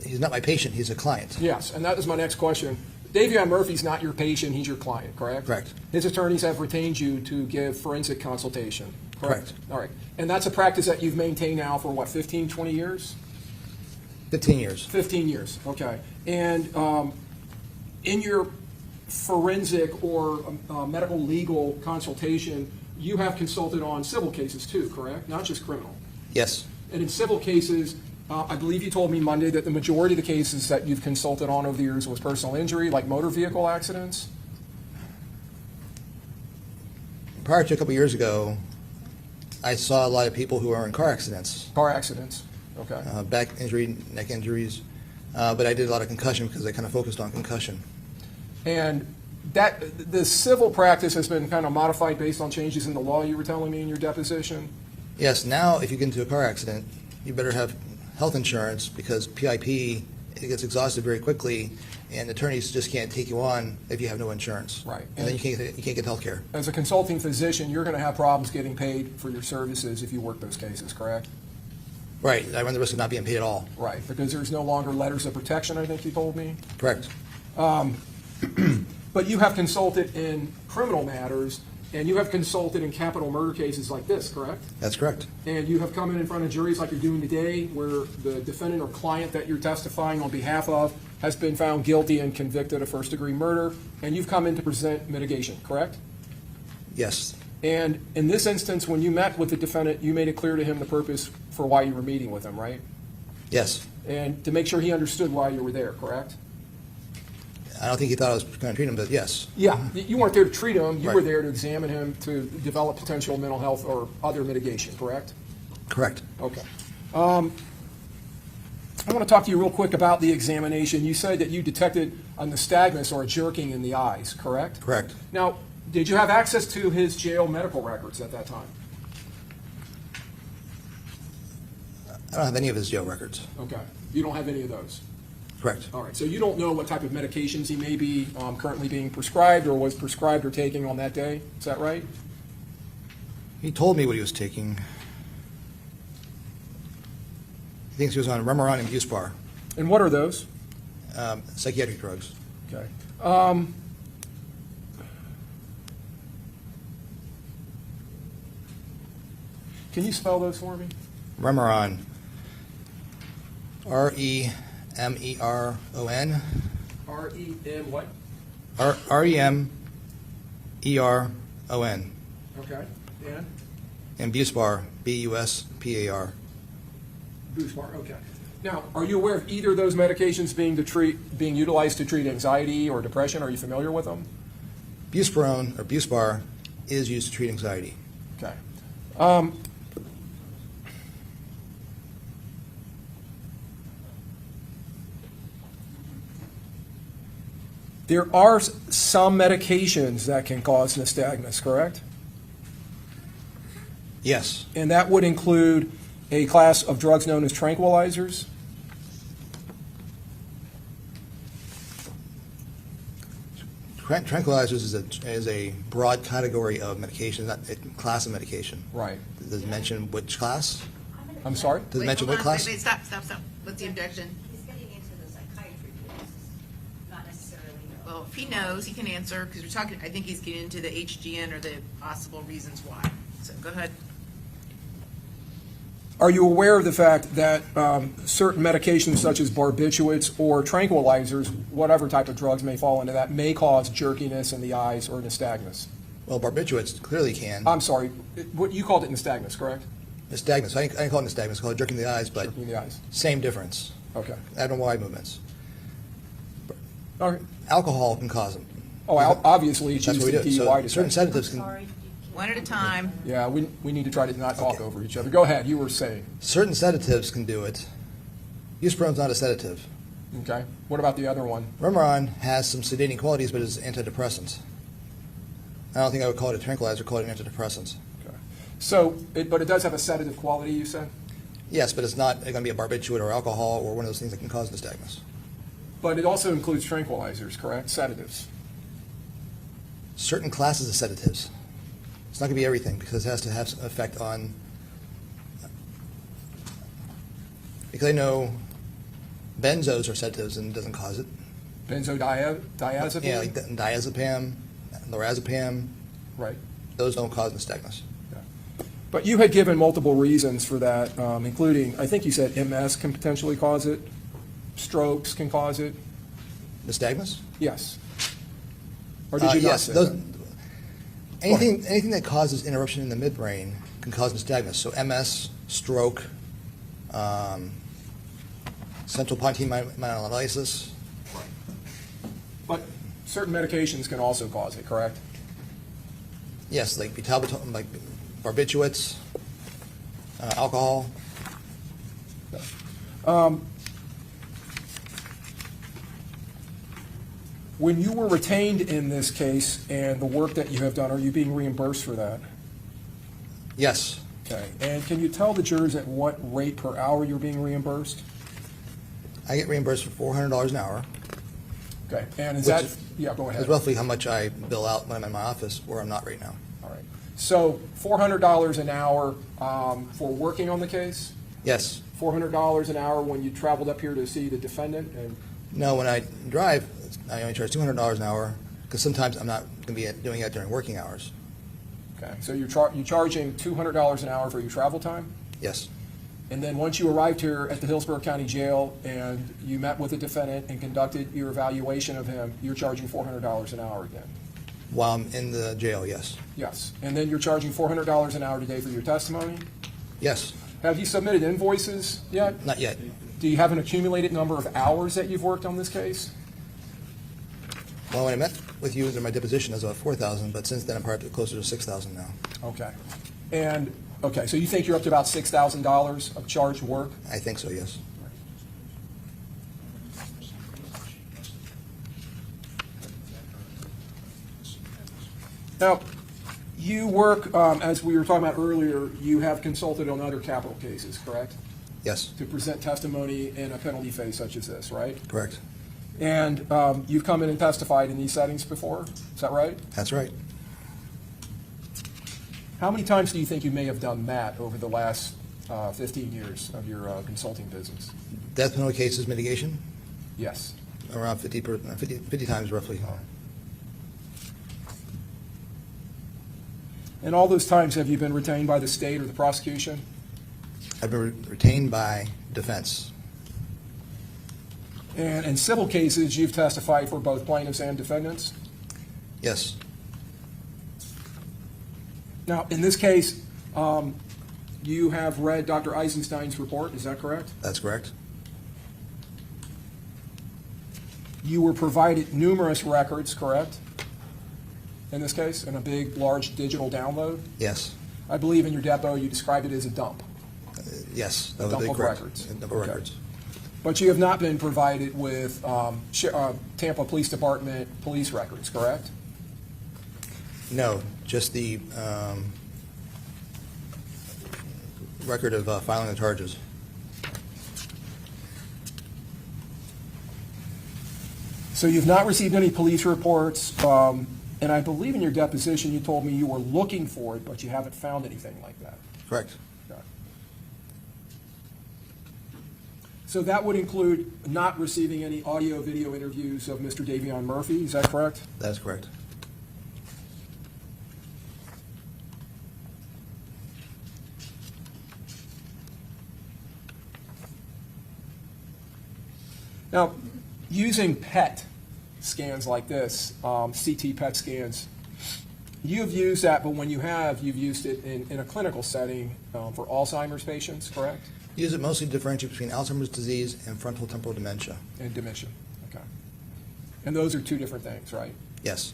he's not my patient, he's a client. Yes, and that is my next question. Davion Murphy's not your patient, he's your client, correct? Correct. His attorneys have retained you to give forensic consultation, correct? Correct. All right. And that's a practice that you've maintained now for what, 15, 20 years? 15 years. 15 years, okay. And in your forensic or medical legal consultation, you have consulted on civil cases too, correct? Not just criminal. Yes. And in civil cases, I believe you told me Monday that the majority of the cases that you've consulted on over the years was personal injury, like motor vehicle accidents? Prior to a couple years ago, I saw a lot of people who were in car accidents, Car accidents, okay. back injury, neck injuries, but I did a lot of concussion because I kind of focused on concussion. And that, the civil practice has been kind of modified based on changes in the law you were telling me in your deposition? Yes, now if you get into a car accident, you better have health insurance because PIP, it gets exhausted very quickly, and attorneys just can't take you on if you have no insurance. Right. And then you can't get health care. As a consulting physician, you're going to have problems getting paid for your services if you work those cases, correct? Right, I run the risk of not being paid at all. Right, because there's no longer letters of protection, I think you told me. Correct. But you have consulted in criminal matters, and you have consulted in capital murder cases like this, correct? That's correct. And you have come in front of juries like you're doing today, where the defendant or client that you're testifying on behalf of has been found guilty and convicted of first-degree murder, and you've come in to present mitigation, correct? Yes. And in this instance, when you met with the defendant, you made it clear to him the purpose for why you were meeting with him, right? Yes. And to make sure he understood why you were there, correct? I don't think he thought I was going to treat him, but yes. Yeah, you weren't there to treat him, you were Right. there to examine him to develop potential mental health or other mitigation, correct? Correct. Okay. I want to talk to you real quick about the examination. You said that you detected a nystagmus or a jerking in the eyes, correct? Correct. Now, did you have access to his jail medical records at that time? I don't have any of his jail records. Okay. You don't have any of those? Correct. All right. So you don't know what type of medications he may be currently being prescribed or was prescribed or taking on that day? Is that right? He told me what he was taking. He thinks he was on Remeron and Buspar, And what are those? psychiatric drugs. Okay. Can you spell those for me? Remeron. R-E-M-E-R-O-N. R-E-M what? R-E-M-E-R-O-N. Okay. And? And Buspar, B-U-S-P-A-R. Buspar, okay. Now, are you aware of either of those medications being utilized to treat anxiety or depression? Are you familiar with them? Buspirone, or Buspar, is used to treat anxiety. Okay. There are some medications that can cause nystagmus, correct? Yes. And that would include a class of drugs known as tranquilizers. Tranquilizers is a broad category of medication, not a class of medication. Right. Does it mention which class? I'm sorry? Does it Wait, mention hold what on, class? wait, stop. What's the objection? He's getting into the psychiatry business, not necessarily. Well, if he knows, he can answer, because we're talking, I think he's getting into the HGN or the possible reasons why. So go ahead. Are you aware of the fact that certain medications such as barbiturates or tranquilizers, whatever type of drugs may fall into that, may cause jerkiness in the eyes or nystagmus? Well, barbiturates clearly can. I'm sorry, what you called it nystagmus, correct? Nystagmus. I didn't call it nystagmus. I call it jerking the eyes, but Jerking the eyes. same difference. Okay. Abnormal eye movements. All right. Alcohol can cause them. Oh, obviously it's That's used what we in do. So DUI certain detection. sedatives can. Sorry. One at a time. Yeah, we need to try to not talk over each other. Go ahead, you were saying. Certain sedatives can do it. Buspirone's not a sedative. Okay. What about the other one? Remeron has some sedating qualities, but it's antidepressant. I don't think I would call it a tranquilizer. Call it an antidepressant. Okay. So, but it does have a sedative quality, you said? Yes, but it's not going to be a barbiturate or alcohol or one of those things that can cause nystagmus. But it also includes tranquilizers, correct? Sedatives. Certain classes of sedatives. It's not going to be everything because it has to have some effect on. Because I know benzos are sedatives and it doesn't cause it. Benzodiazepine? Yeah, like diazepam, lorazepam, Right. those don't cause nystagmus. But you had given multiple reasons for that, including, I think you said MS can potentially cause it, strokes can cause it. Nystagmus? Yes. Or did you not Yes, say those, that? anything that causes interruption in the midbrain can cause nystagmus. So MS, stroke, central pontine myelinolysis. But certain medications can also cause it, correct? Yes, like butalbital, like barbiturates, alcohol. When you were retained in this case and the work that you have done, are you being reimbursed for that? Yes, Okay. And can you tell the jurors at what rate per hour you're being reimbursed? I get reimbursed for $400 an hour. Okay. And is Which that, is- yeah, go ahead. That's roughly how much I bill out when I'm in my office, where I'm not right now. All right. So $400 an hour for working on the case? Yes. $400 an hour when you traveled up here to see the defendant? And No, when I drive, I only charge $200 an hour, because sometimes I'm not going to be doing that during working hours. okay, so you're charging $200 an hour for your travel time? Yes, And then once you arrived here at the Hillsborough County Jail and you met with the defendant and conducted your evaluation of him, you're charging $400 an hour again? while I'm in the jail, yes. Yes. And then you're charging $400 an hour today for your testimony? Yes, Have you submitted invoices yet? not yet. Do you have an accumulated number of hours that you've worked on this case? Well, when I met with you during my deposition, it was about 4,000, but since then I'm probably closer to 6,000 now. Okay. And, okay, so you think you're up to about $6,000 of charged work? I think so, yes. Now, you work, as we were talking about earlier, you have consulted on other capital cases, correct? Yes, To present testimony in a penalty phase such as this, right? correct. And you've come in and testified in these settings before, is that right? That's right. How many times do you think you may have done that over the last 15 years of your consulting business? Death penalty cases mitigation, Yes. around 50 times roughly. And all those times, have you been retained by the state or the prosecution? I've been retained by defense. And in civil cases, you've testified for both plaintiffs and defendants? Yes, Now, in this case, you have read Dr. Eisenstein's report, is that correct? that's correct. You were provided numerous records, correct? In this case, in a big, large digital download? Yes, I believe in your depo, you described it as a dump. yes. A That dump would be of correct. records. A dump of Okay. records. But you have not been provided with Tampa Police Department police records, correct? No, just the record of filing the charges. So you've not received any police reports, and I believe in your deposition, you told me you were looking for it, but you haven't found anything like that. Correct. Okay. So that would include not receiving any audio-video interviews of Mr. Davion Murphy, is that correct? That is correct. Now, using PET scans like this, CT PET scans, you've used that, but when you have, you've used it in a clinical setting for Alzheimer's patients, correct? Use it mostly to differentiate between Alzheimer's disease and frontal temporal dementia. And dementia, okay. And those are two different things, right? Yes.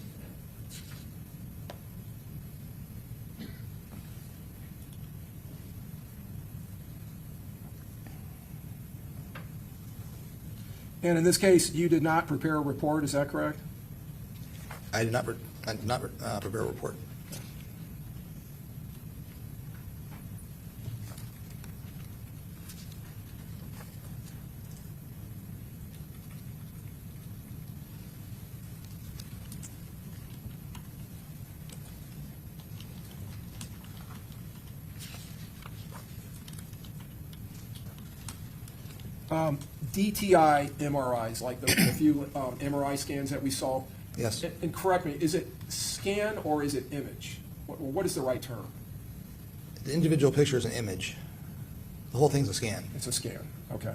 And in this case, you did not prepare a report, is that correct? I did not prepare a report. DTI MRIs, like the few MRI scans that we saw. Yes. And correct me, is it scan or is it image? What is the right term? The individual picture is an image. The whole thing's a scan. It's a scan, okay.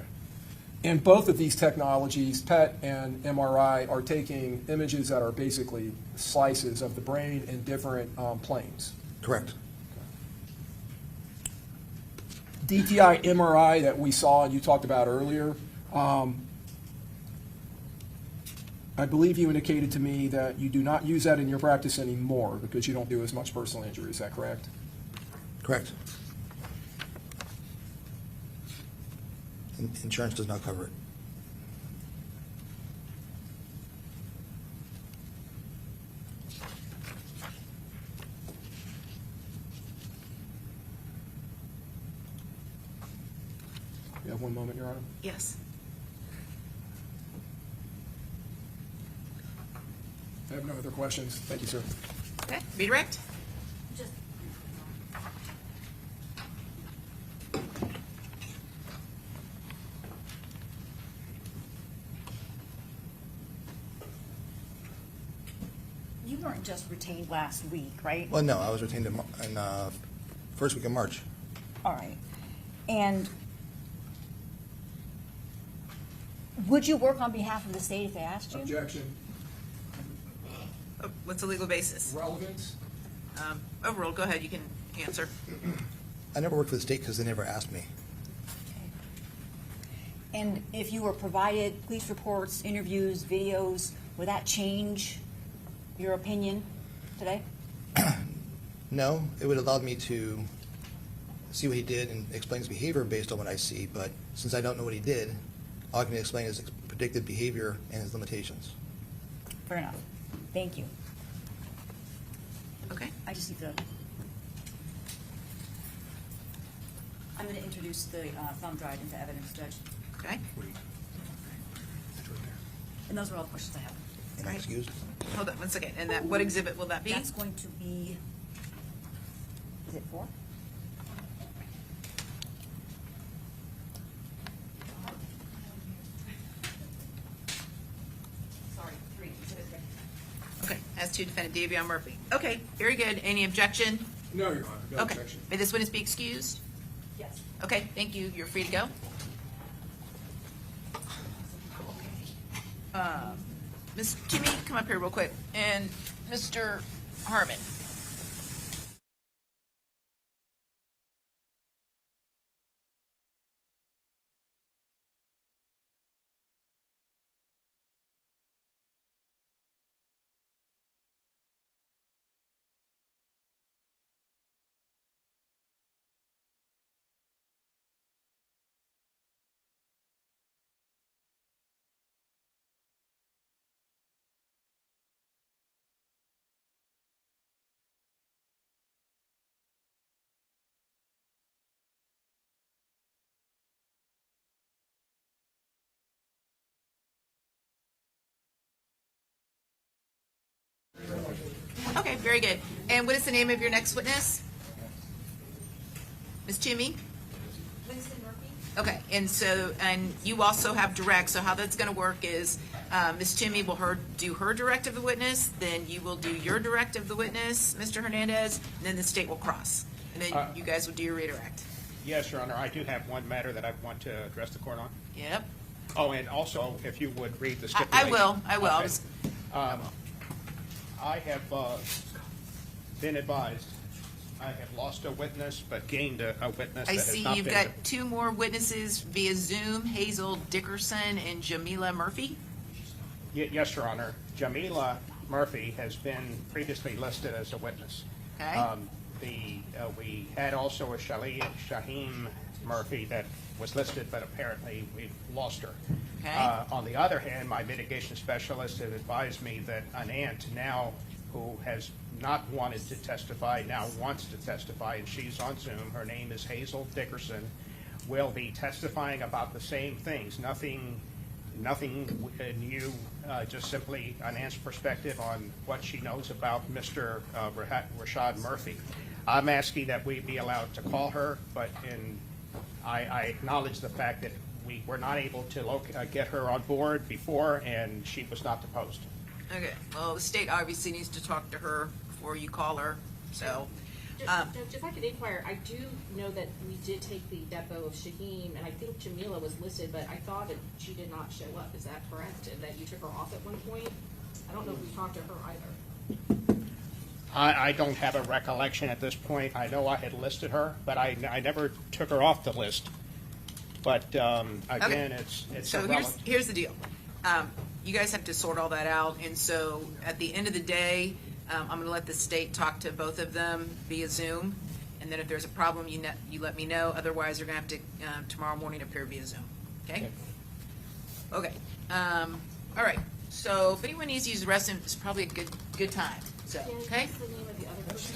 And both of these technologies, PET and MRI, are taking images that are basically slices of the brain in different planes. Correct. DTI MRI that we saw and you talked about earlier, I believe you indicated to me that you do not use that in your practice anymore because you don't do as much personal injury. Is that correct? Correct. Insurance does not cover it. You have 1 moment, Your Honor. Yes. I have no other questions. Thank you, sir. Okay, redirect. Just, You weren't just retained last week, right? Well, no, I was retained in first week of March. All right. And would you work on behalf of the state if they asked you? Objection. Oh, what's the legal basis? Relevance. Overruled. Go ahead. You can answer. I never worked for the state because they never asked me. And if you were provided police reports, interviews, videos, would that change your opinion today? No, it would allow me to see what he did and explain his behavior based on what I see, but since I don't know what he did, all I can explain is his predicted behavior and his limitations. Fair enough. Thank you. Okay. I just need to. I'm going to introduce the thumb drive into evidence, Judge. Okay. And those are all the questions I have. Am I excused? Hold on 1 second. And that, what exhibit will that be? That's going to be, is it 4? Sorry, 3. Exhibit 3. Okay. As to defendant Davion Murphy. Okay. Very good. Any objection? No, Your Honor. No Okay. objection. May this witness be excused? Yes. Okay. Thank you. You're free to go. Ms. Timmy, come up here real quick. And Mr. Harmon. Okay, very good. And what is the name of your next witness? Ms. Timmy? Winston Murphy? Okay, and so, and you also have direct, so how that's gonna work is, Ms. Timmy will do her direct of the witness, then you will do your direct of the witness, Mr. Hernandez, and then the state will cross. And then you guys will do your redirect. Yes, Your Honor, I do have one matter that I want to address the court on. Yep. Oh, and also, if you would read the I stipulation. will. Okay. I have been advised, I have lost a witness, but gained a witness I that has see not you've been. got 2 more witnesses via Zoom, Hazel Dickerson and Jamila Murphy. Yes, Your Honor. Jamila Murphy has been previously listed as a witness. Okay. We had also a Shaheem Murphy that was listed, but apparently we've lost her. Okay. On the other hand, my mitigation specialist had advised me that an aunt now who has not wanted to testify now wants to testify, and she's on Zoom. Her name is Hazel Dickerson. Will be testifying about the same things. Nothing new, just simply an aunt's perspective on what she knows about Mr. Rashad Murphy. I'm asking that we be allowed to call her, but I acknowledge the fact that we were not able to get her on board before, and she was not deposed. Okay, well, the state obviously needs to talk to her before you call her, so. Judge, if I could inquire, I do know that we did take the depo of Shaheem, and I think Jamila was listed, but I thought that she did not show up. Is that correct? And that you took her off at one point? I don't know if we talked to her either. I don't have a recollection at this point. I know I had listed her, but I never took her off the list. But again, it's So irrelevant. here's the deal. You guys have to sort all that out, and so at the end of the day, I'm going to let the state talk to both of them via Zoom, and then if there's a problem, you let me know. Otherwise, you're going to have to tomorrow morning appear via Zoom. Okay? Okay. All right. So if anyone needs to use the restroom, it's probably a good time. So, okay? What's the name of the other person?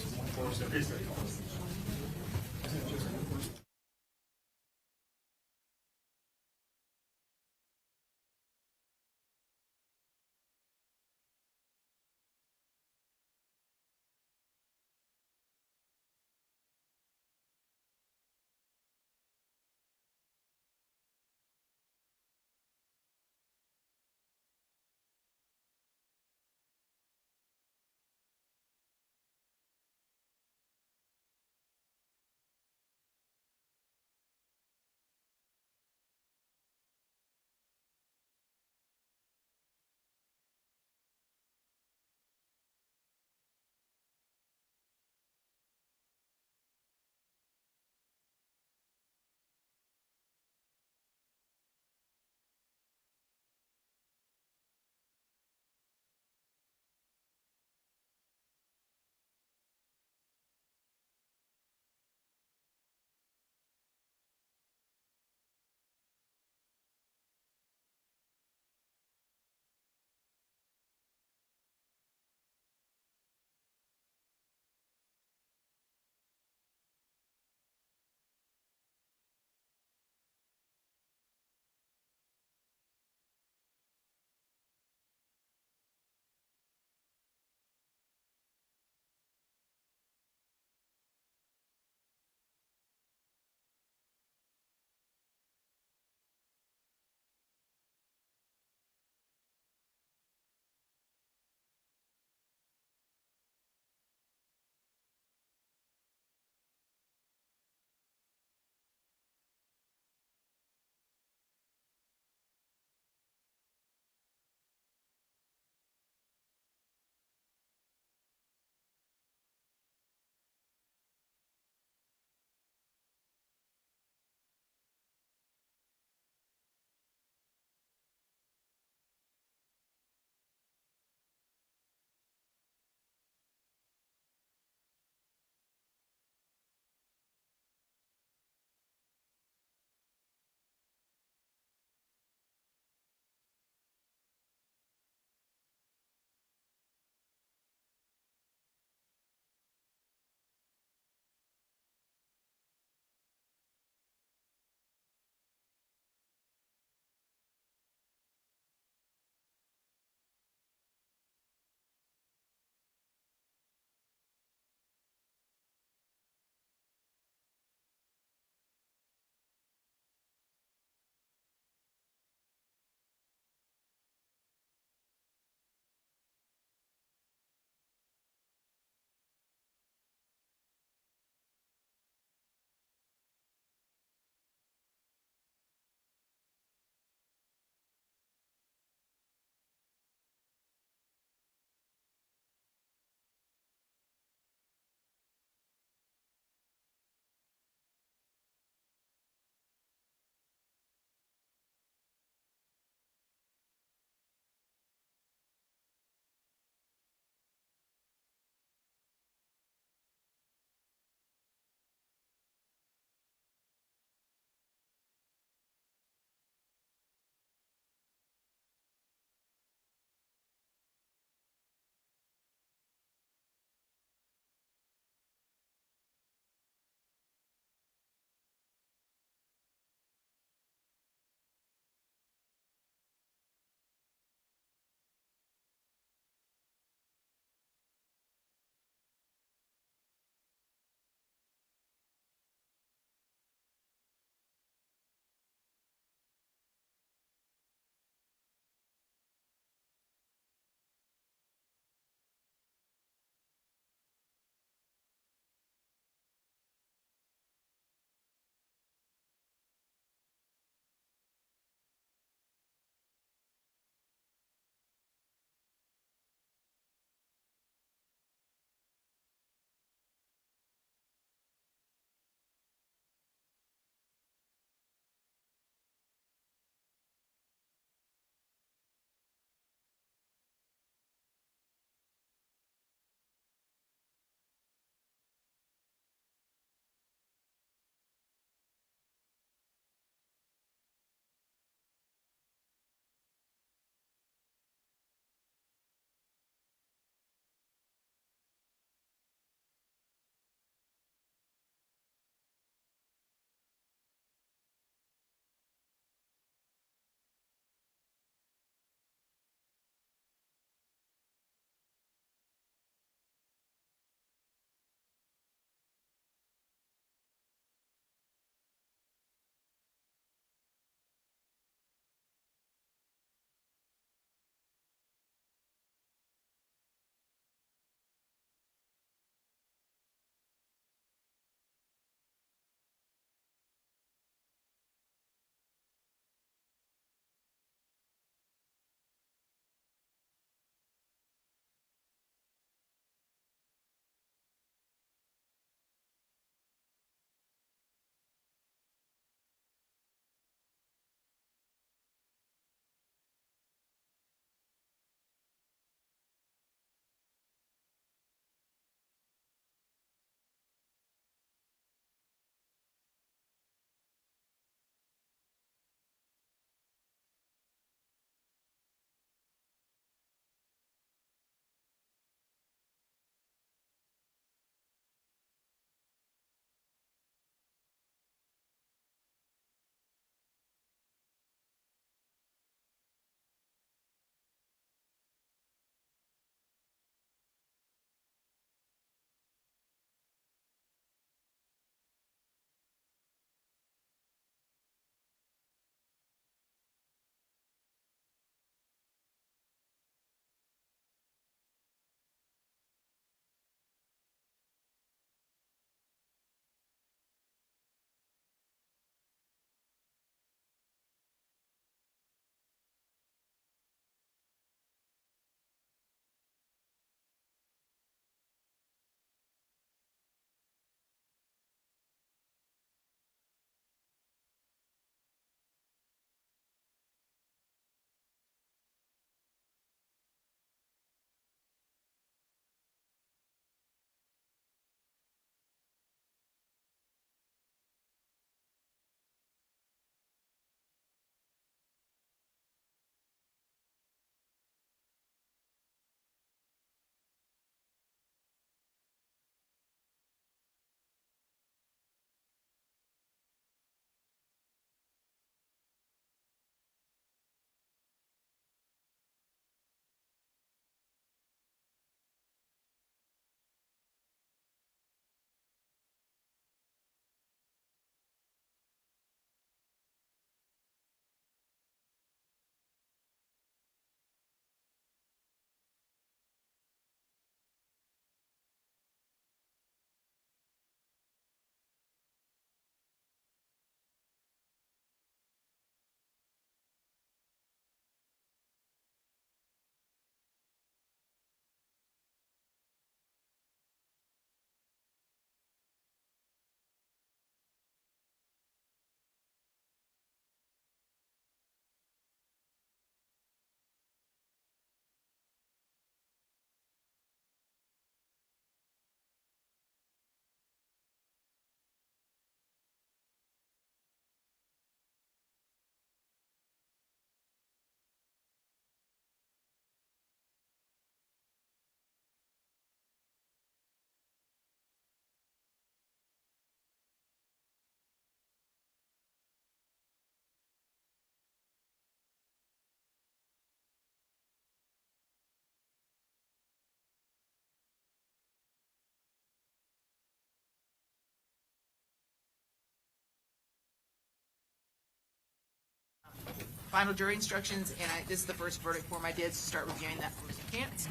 final jury instructions, and this is the first verdict form I did, so start reviewing that for Mr. Chance.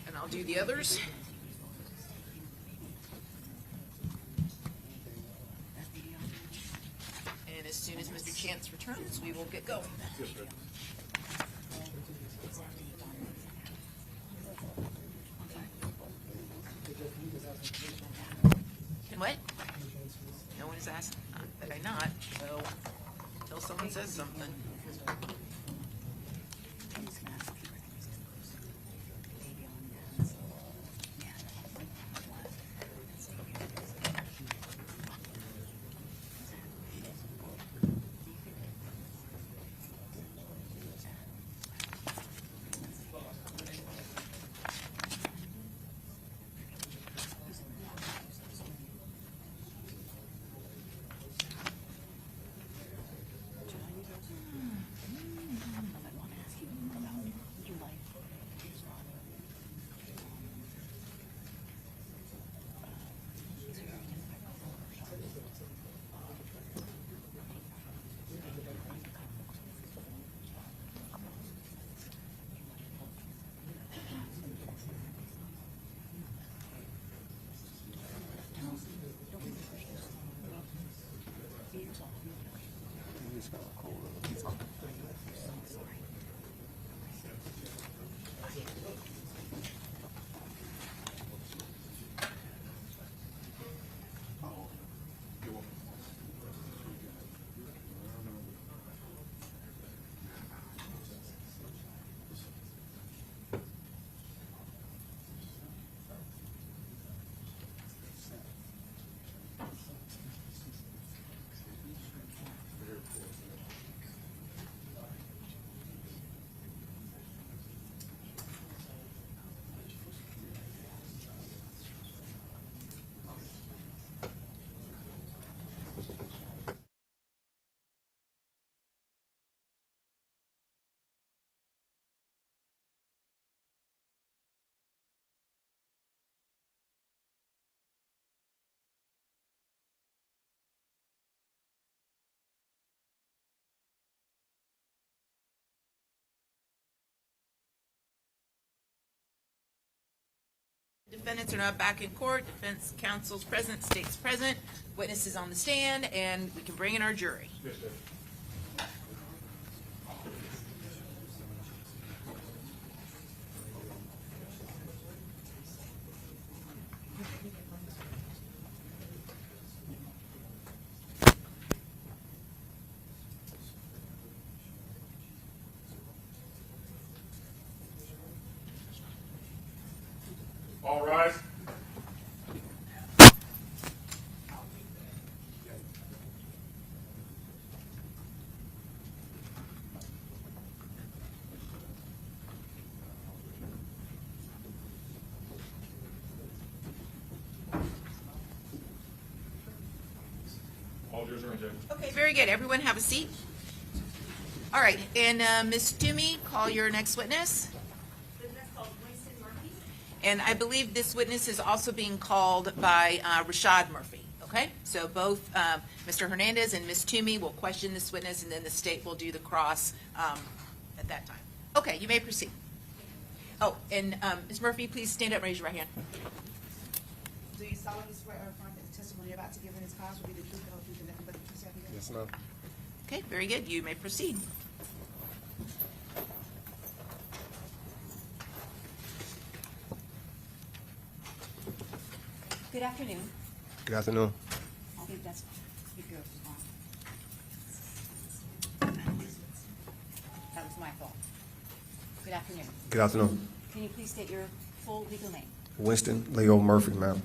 And I'll do the others. And as soon as Mr. Chance returns, we will get going. And what? No one has asked, that I not, so until someone says something. Defendants are not back in court. Defense counsel's present, state's present. Witnesses on the stand, and we can bring in our jury. All rise. All jurors are in jail. Okay, very good. Everyone have a seat. All right, and Ms. Toomey, call your next witness. And I believe this witness is also being called by Rashad Murphy, okay? So both Mr. Hernandez and Ms. Toomey will question this witness, and then the state will do the cross at that time. Okay, you may proceed. Oh, and Ms. Murphy, please stand up and raise your right hand. Do you solemnly swear or affirm that the testimony you're about to give in this class will be the truth, the whole truth, and nothing but the truth, so help you God? Yes, ma'am. Okay, very good. You may proceed. Good afternoon. Good afternoon. I think that's your That was my fault. Good afternoon. Good afternoon. Can you please state your full legal name? Winston Leo Murphy, ma'am.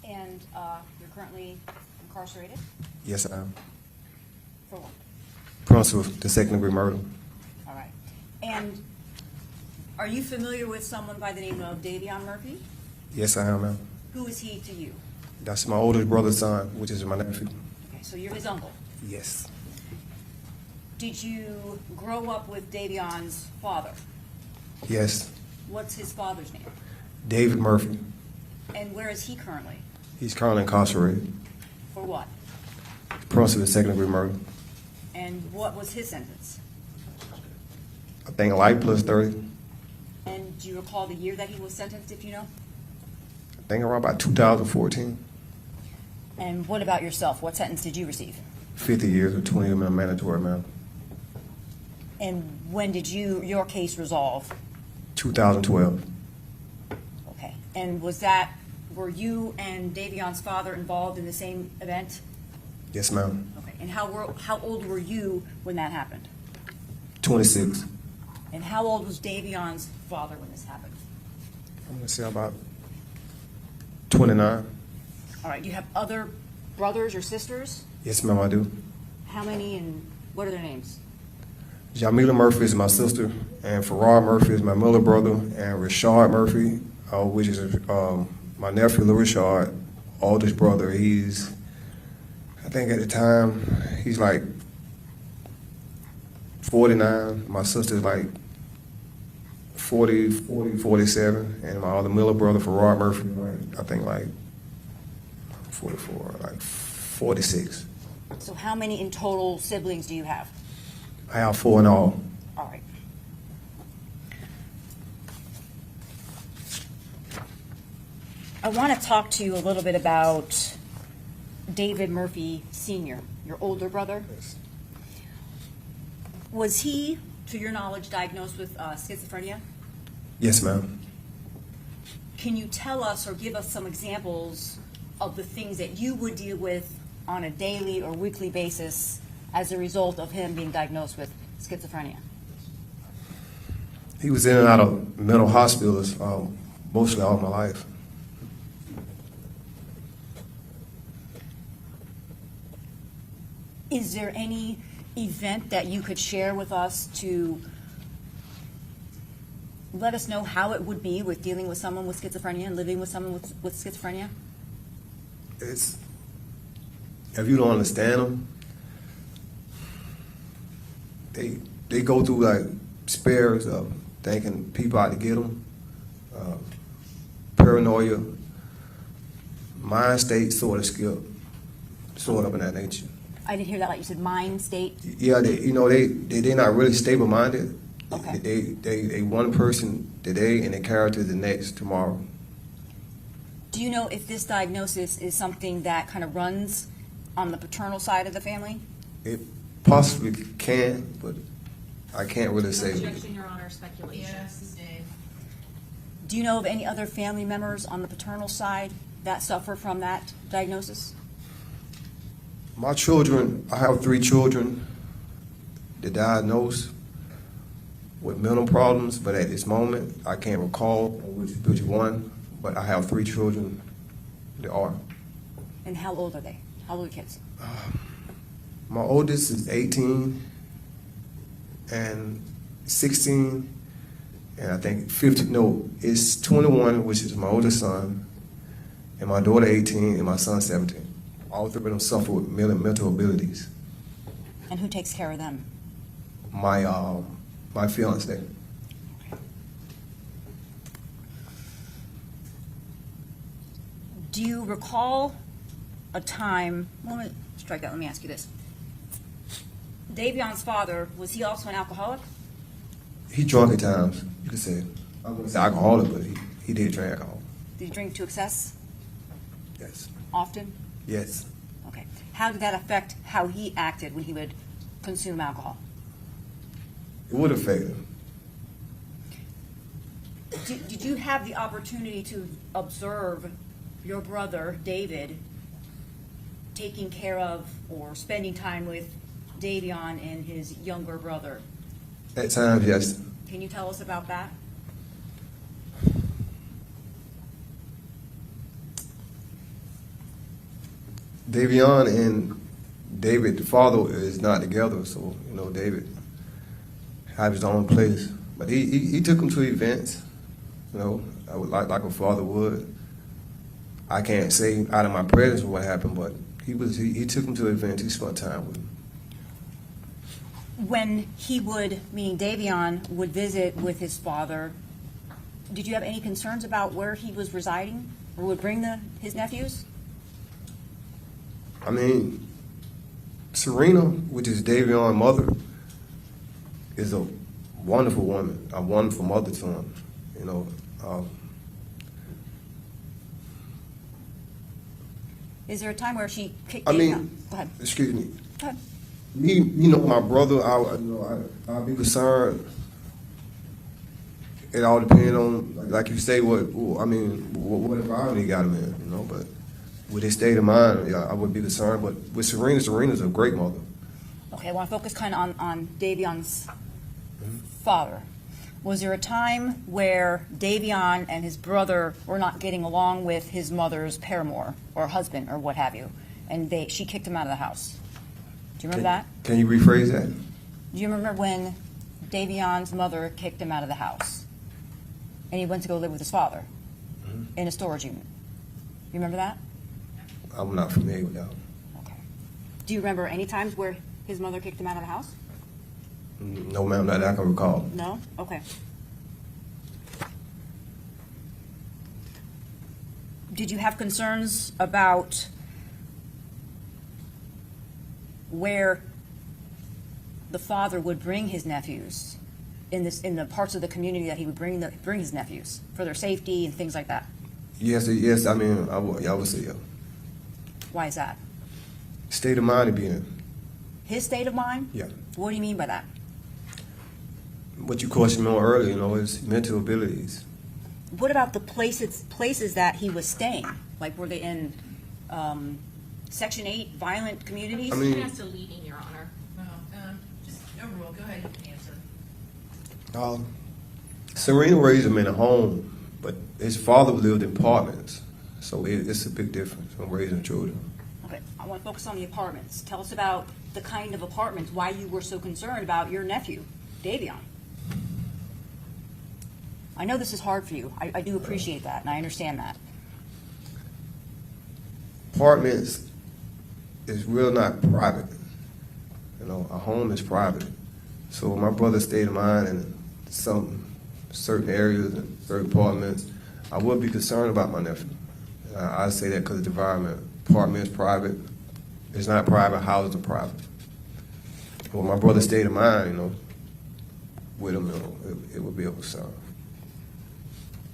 And you're currently incarcerated Yes, I am. for what? Principal to second degree murder. All right. And are you familiar with someone by the name of Davion Murphy? Yes, I am, ma'am. Who is he to you? That's my oldest brother's son, which is my nephew. Okay, so you're his uncle. Yes. Did you grow up with Davion's father? Yes. What's his father's name? David Murphy. And where is he currently? He's currently incarcerated. For what? Principal to second degree murder. And what was his sentence? I think life plus 30. And do you recall the year that he was sentenced, if you know? I think around about 2014. And what about yourself? What sentence did you receive? 50 years or 20 of them mandatory amount. And when did your case resolve? 2012. Okay. And were you and Davion's father involved in the same event? Yes, ma'am. Okay. And how old were you when that happened? 26. And how old was Davion's father when this happened? I'm going to say about 29. All right. Do you have other brothers or sisters? Yes, ma'am, I do. How many, and what are their names? Jamila Murphy is my sister, and Farrar Murphy is my middle brother, and Rashad Murphy, which is my nephew, Lil Rashad, oldest brother. He's, I think at the time, he's like 49. My sister's like 47, and my other middle brother, Farrar Murphy, I think like 44, like 46. So how many in total siblings do you have? I have 4 in all. All right. I want to talk to you a little bit about David Murphy Sr., your older brother. Yes. Was he, to your knowledge, diagnosed with schizophrenia? Yes, ma'am. Can you tell us or give us some examples of the things that you would deal with on a daily or weekly basis as a result of him being diagnosed with schizophrenia? He was in and out of mental hospitals mostly all my life. Is there any event that you could share with us to let us know how it would be with dealing with someone with schizophrenia and living with someone with schizophrenia? It's, if you don't understand them, they go through like spares of thinking people out to get them, paranoia, mind state sort of skip, sort of in that nature. I didn't hear that. Like you said, mind state. Yeah, they're not really stable minded. Okay. They one person today and their character the next tomorrow. Do you know if this diagnosis is something that kind of runs on the paternal side of the family? It possibly can, but I can't really say. Objection, Your Honor, speculation. Yes, Dave. Do you know of any other family members on the paternal side that suffer from that diagnosis? My children, I have 3 children that diagnosed with mental problems, but at this moment, I can't recall which one, but I have 3 children that are. And how old are they? How old are the kids? My oldest is 18 and 16, and I think 15, no, it's 21, which is my oldest son, and my daughter 18, and my son 17. All 3 of them suffer with mental abilities. And who takes care of them? My fiance. Do you recall a time, well, let me strike that, let me ask you this. Davion's father, was he also an alcoholic? He drunk at times, you could say. I wouldn't say alcoholic, but he did drink alcohol. Did he drink to excess Yes. often? Yes. Okay. How did that affect how he acted when he would consume alcohol? It would affect him. Did you have the opportunity to observe your brother, David, taking care of or spending time with Davion and his younger brother? At times, yes. Can you tell us about that? Davion and David, the father, is not together, so, David have his own place. But he took him to events, I would like a father would. I can't say out of my presence what happened, but he took him to events, he spent time with him. When he would, meaning Davion, would visit with his father, did you have any concerns about where he was residing or would bring his nephews? I mean, Serena, which is Davion's mother, is a wonderful woman, a wonderful mother to him. You know, Is there a time where she kicked I you? mean, No. Go ahead. excuse me. Go ahead. Me, you know, my brother, I'll be concerned. It all depends on, like you say, what environment he got him in, you know. But with his state of mind, yeah, I would be concerned. But with Serena's a great mother. Okay, I want to focus kind of on Davion's father. Was there a time where Davion and his brother were not getting along with his mother's paramour or husband or what have you, and she kicked him out of the house? Do you remember that? Can you rephrase that? Do you remember when Davion's mother kicked him out of the house, and he went to go live with his father in a storage unit? You remember that? I'm not familiar with that. Okay. Do you remember any times where his mother kicked him out of the house? No, ma'am, not that I can recall. No? Okay. Did you have concerns about where the father would bring his nephews in the parts of the community that he would bring his nephews for their safety and things like that? Yes. I mean, I would say yeah. Why is that? State of mind to be in. His state of mind? Yeah. What do you mean by that? What you questioned me on earlier, you know, is mental abilities. What about the places that he was staying? Like, were they in Section 8 violent communities? I mean, That's a leading, Your Honor. Just overrule, go ahead and answer. Serena raised him in a home, but his father lived in apartments, so it's a big difference from raising children. Okay, I want to focus on the apartments. Tell us about the kind of apartments, why you were so concerned about your nephew, Davion. I know this is hard for you. I do appreciate that, and I understand that. Apartments is real not private. You know, a home is private. So my brother stayed in mine in some certain areas and certain apartments. I would be concerned about my nephew. I say that because of the environment. Apartment is private. It's not private. Houses are private. Well, my brother stayed in mine, you know, with him, you know, it would be a concern.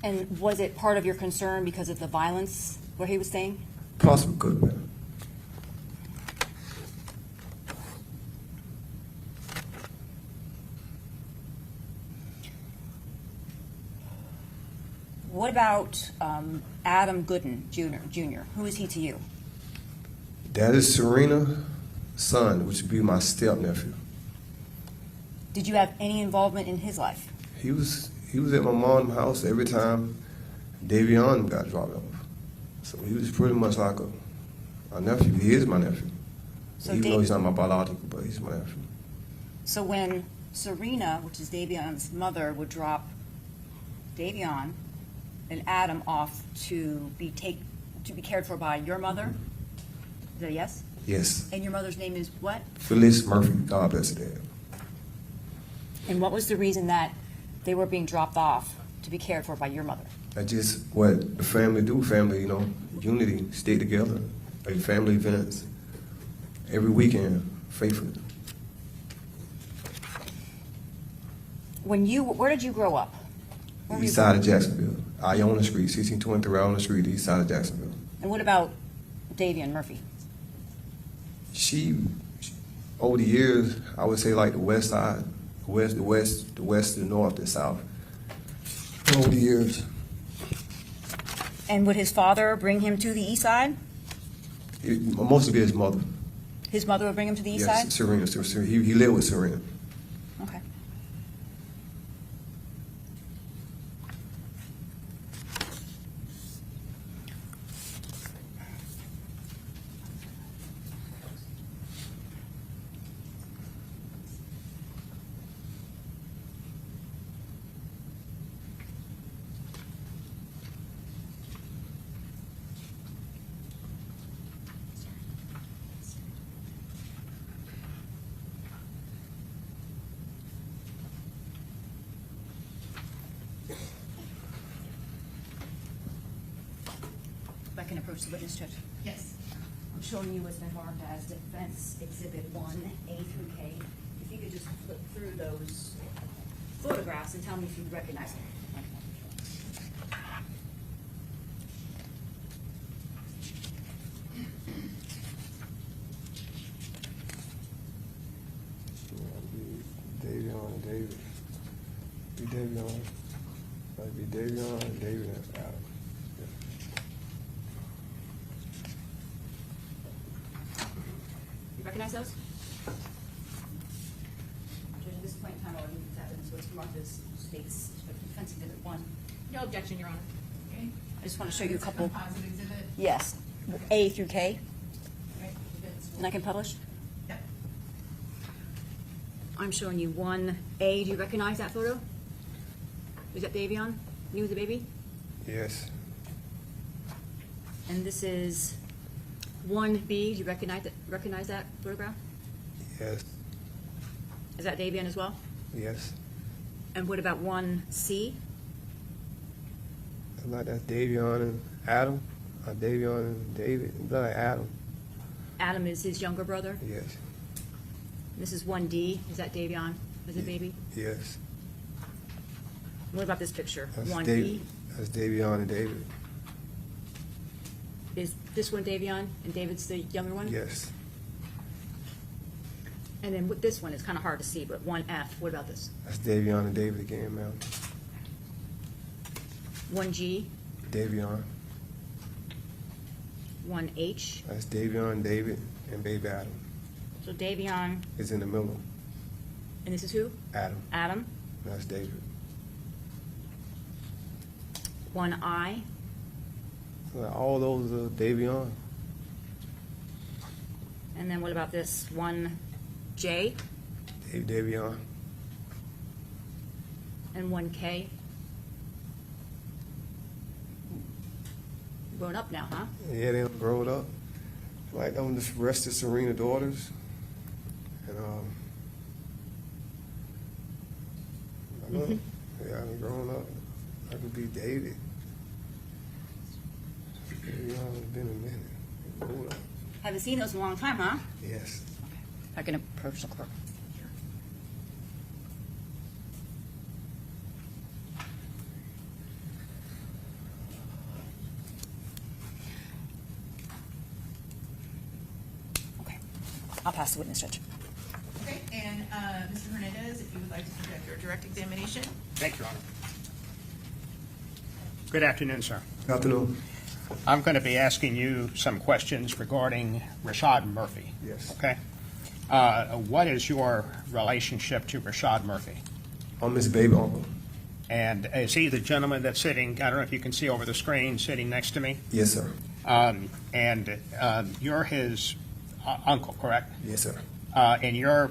And was it part of your concern because of the violence where he was staying? Possibly could have been. What about Adam Gooden Jr.? Who is he to you? That is Serena's son, which would be my step-nephew. Did you have any involvement in his life? He was at my mom's house every time Davion got dropped off. So he was pretty much like a nephew. He is my nephew. So Even though he's not my biological, but he's my nephew. So when Serena, which is Davion's mother, would drop Davion and Adam off to be cared for by your mother, is that a yes? Yes. And your mother's name is what? Phyllis Murphy, God bless her dad. And what was the reason that they were being dropped off to be cared for by your mother? That's just what the family do. Family, you know, unity, stay together, like family events, every weekend, faithfully. Where did you grow up? East side of Jacksonville. Iona Street, 1623 Iona Street, east side of Jacksonville. And what about Davion Murphy? She, over the years, I would say like the west side, the west, the north, the south. Over the years. And would his father bring him to the east side? Mostly his mother. His mother would bring him to the east Yes, side? Serena. He lived with Serena. Okay. If I can approach the witness, Judge. Yes. I'm showing you what's been marked as Defense Exhibit 1, A through K. If you could just flip through those and tell me if you recognize him. Davion and David. Be Davion. That'd be Davion and David and Adam. You recognize those? Judge, at this point in time, I'll leave that evidence what's marked as states, but defense exhibit 1. No objection, Your Honor. Okay. I just want to show you a couple. Composite exhibit. Yes, A through K, Okay. and I can publish. Yep. I'm showing you 1A. Do you recognize that photo? Is that Davion? New as a baby? Yes. And this is 1B. Do you recognize that photograph? Yes. Is that Davion as well? Yes. And what about 1C? Like that's Davion and Adam. Davion and David. It's like Adam. Adam is his younger brother. Yes. This is 1D. Is that Davion as a baby? Yes. What about this picture? That's 1E. David. That's Davion and David. Is this one Davion and David's the younger one? Yes. And then with this one, it's kind of hard to see, but 1F. What about this? That's Davion and David again, ma'am. 1G, Davion. 1H. That's Davion, David, and baby Adam. So Davion, Is in the middle. and this is who? Adam. Adam. That's David. 1I. All those are Davion. And then what about this? 1J Davion. and 1K. Grown up now, huh? Yeah, they done growed up. Like them the rest of Serena daughters. And I know, yeah, I done grown up. I could be David. Davion has been a minute. Grown up. Haven't seen those in a long time, huh? Yes. I can approach the clerk. Okay, I'll pass the witness, Judge. Okay, and Mr. Hernandez, if you would like to conduct your direct examination. Thank you, Your Honor. Good afternoon, sir. Good afternoon. I'm going to be asking you some questions regarding Rashad Murphy. Yes. Okay? What is your relationship to Rashad Murphy? I'm his baby uncle. And is he the gentleman that's sitting, I don't know if you can see over the screen, sitting next to me? Yes, sir. And you're his uncle, correct? Yes, sir. And you're,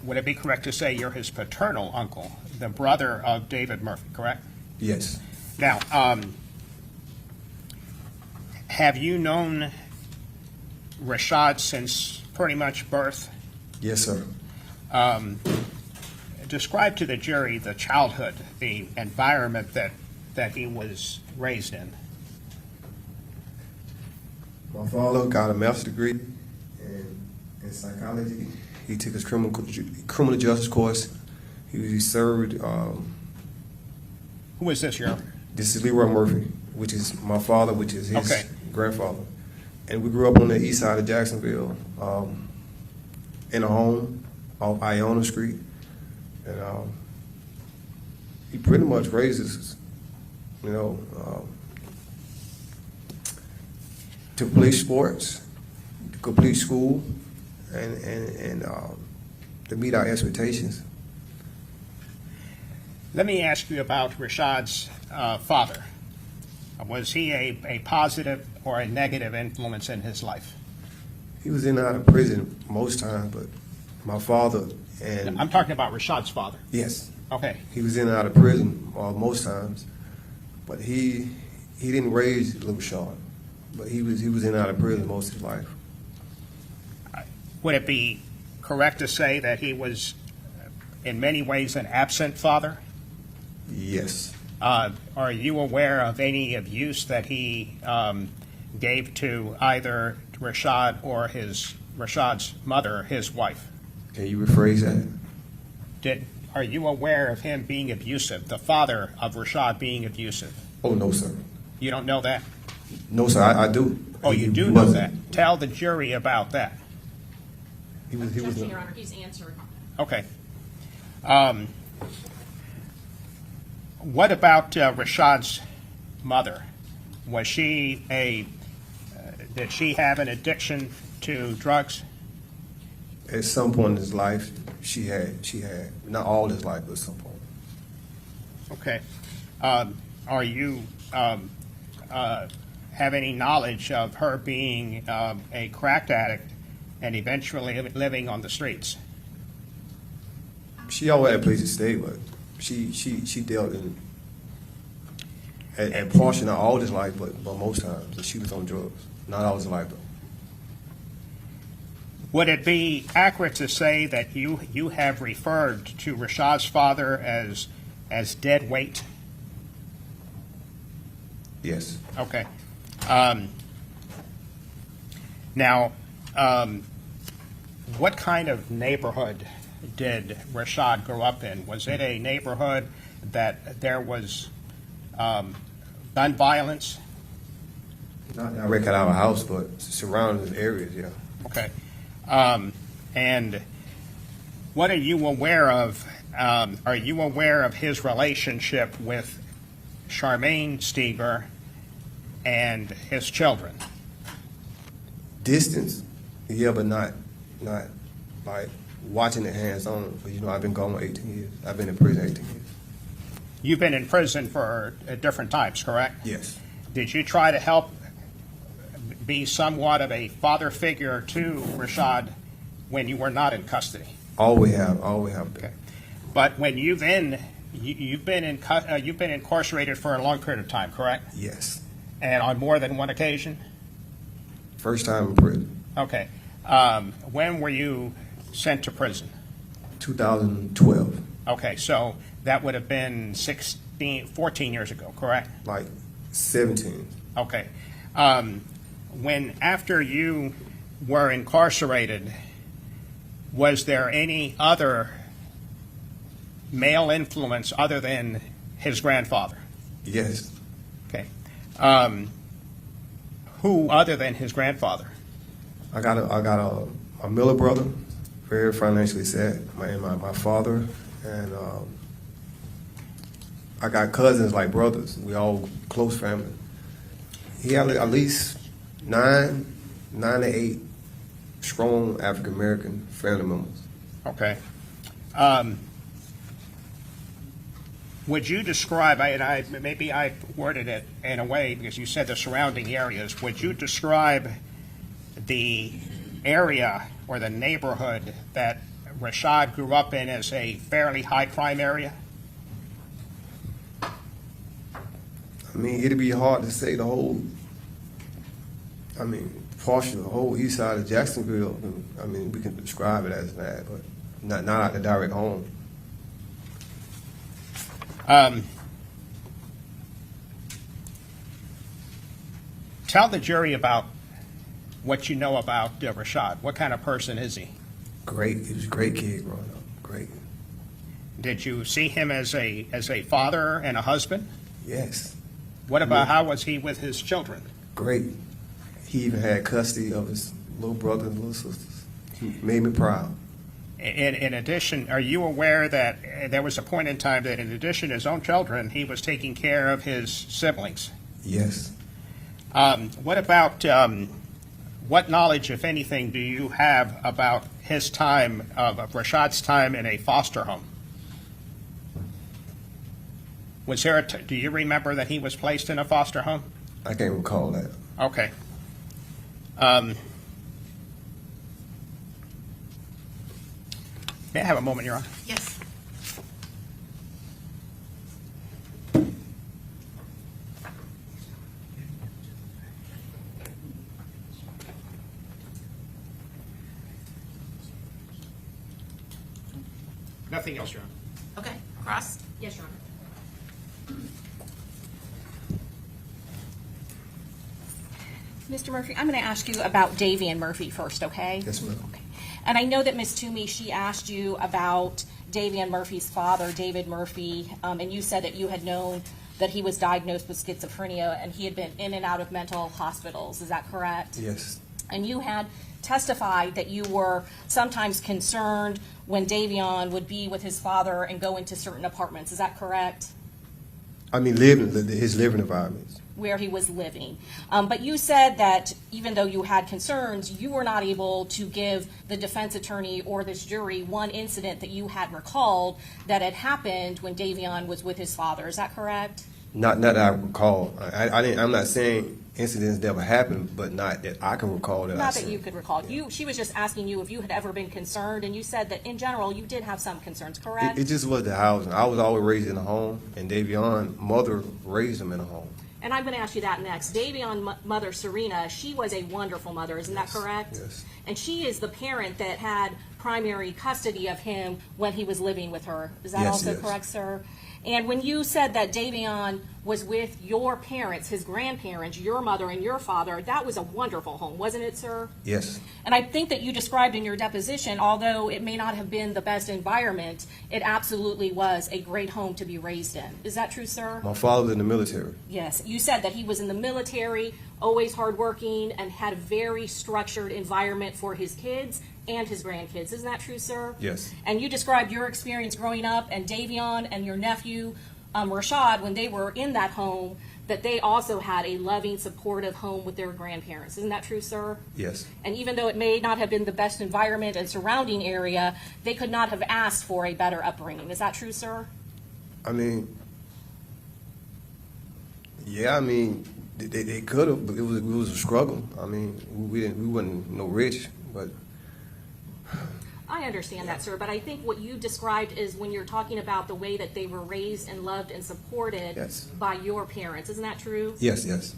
would it be correct to say you're his paternal uncle, the brother of David Murphy, correct? Yes. Now, have you known Rashad since pretty much birth? Yes, sir. Describe to the jury the childhood, the environment that he was raised in. My father got a master's degree in psychology. He took his criminal justice course. He served. Who is this, your? This is Leroy Murphy, which is my father, which is his Okay. grandfather. And we grew up on the east side of Jacksonville, in a home off Iona Street. And he pretty much raised us, to play sports, to complete school, and to meet our expectations. Let me ask you about Rashad's father. Was he a positive or a negative influence in his life? He was in and out of prison most times, but my father and I'm talking about Rashad's father. yes, Okay. he was in and out of prison most times, but he didn't raise little Rashad, but he was in and out of prison most of his life. Would it be correct to say that he was in many ways an absent father? Yes. Are you aware of any abuse that he gave to either Rashad or Rashad's mother, his wife? Can you rephrase that? are you aware of him being abusive, the father of Rashad being abusive? Oh, no, sir. You don't know that? No, sir, I do. Oh, you He do know wasn't- that. Tell the jury about that. He was Objection, not. Your Honor, he's answering. Okay. What about Rashad's mother? Was she did she have an addiction to drugs? At some point in his life, she had, not all his life, but at some point. Okay. Are you have any knowledge of her being a crack addict and eventually living on the streets? She always had a place to stay, but she dealt in a portion of all his life, but most times she was on drugs. Not all his life though. Would it be accurate to say that you have referred to Rashad's father as dead weight? Yes. Okay. Now, what kind of neighborhood did Rashad grow up in? Was it a neighborhood that there was gun violence? Not direct at our house, but surrounding areas, yeah. Okay. And what are you aware of? Are you aware of his relationship with Charmaine Steger and his children? Distance, yeah, but not like watching it hands on. But I've been gone 18 years. I've been in prison 18 years. You've been in prison for different times, correct? Yes. Did you try to help be somewhat of a father figure to Rashad when you were not in custody? Always have been. Okay. But when you've been incarcerated for a long period of time, correct? Yes. And on more than one occasion? First time in prison. Okay. When were you sent to prison? 2012. Okay, so that would have been 14 years ago, correct? Like 17. Okay. When after you were incarcerated, was there any other male influence other than his grandfather? Yes. Okay. Who other than his grandfather? I got a Miller brother, very financially set. My father, and I got cousins like brothers. We all close family. He had at least nine to 8 strong African American family members. Okay. Would you describe, maybe I worded it in a way because you said the surrounding areas, would you describe the area or the neighborhood that Rashad grew up in as a fairly high crime area? I mean, it'd be hard to say the whole, portion of the whole east side of Jacksonville. I mean, we can describe it as that, but not out the direct home. Tell the jury about what you know about Rashad. What kind of person is he? Great. He was a great kid growing up. Great. Did you see him as a father and a husband? Yes. What about how was he with his children? Great. He even had custody of his little brother and little sisters. He made me proud. In addition, are you aware that there was a point in time that in addition to his own children, he was taking care of his siblings? Yes. What about, what knowledge, if anything, do you have about his time, of Rashad's time in a foster home? Was there do you remember that he was placed in a foster home? I can't recall that. Okay. May I have a moment, Your Honor? Yes. Nothing else, Your Honor. Okay, Cross? Yes, Your Honor. Mr. Murphy, I'm going to ask you about Davian Murphy first, okay? Yes, ma'am. And I know that Ms. Toomey, she asked you about Davion Murphy's father, David Murphy, and you said that you had known that he was diagnosed with schizophrenia and he had been in and out of mental hospitals. Is that correct? Yes. And you had testified that you were sometimes concerned when Davion would be with his father and go into certain apartments. Is that correct? I mean, his living environments. Where he was living. But you said that even though you had concerns, you were not able to give the defense attorney or this jury one incident that you had recalled that had happened when Davion was with his father. Is that correct? Not that I recall. I'm not saying incidents never happened, but not that I can recall that. Not that you could recall. She was just asking you if you had ever been concerned, and you said that in general you did have some concerns, correct? It just was the housing. I was always raised in a home, and Davion's mother raised him in a home. And I'm going to ask you that next. Davion's mother, Serena, she was a wonderful mother, isn't that correct? Yes. And she is the parent that had primary custody of him when he was living with her. Is that also correct, sir? And when you said that Davion was with your parents, his grandparents, your mother and your father, that was a wonderful home, wasn't it, sir? Yes. And I think that you described in your deposition, although it may not have been the best environment, it absolutely was a great home to be raised in. Is that true, sir? My father was in the military. Yes. You said that he was in the military, always hardworking, and had a very structured environment for his kids and his grandkids. Isn't that true, sir? Yes. And you described your experience growing up, and Davion and your nephew, Rashad, when they were in that home, that they also had a loving, supportive home with their grandparents. Isn't that true, sir? Yes. And even though it may not have been the best environment and surrounding area, they could not have asked for a better upbringing. Is that true, sir? I mean, yeah, I mean, they could have, but it was a struggle. I mean, we wasn't rich, but. I understand that, sir, but I think what you described is when you're talking about the way that they were raised and loved and supported Yes. by your parents. Isn't that true? Yes, yes.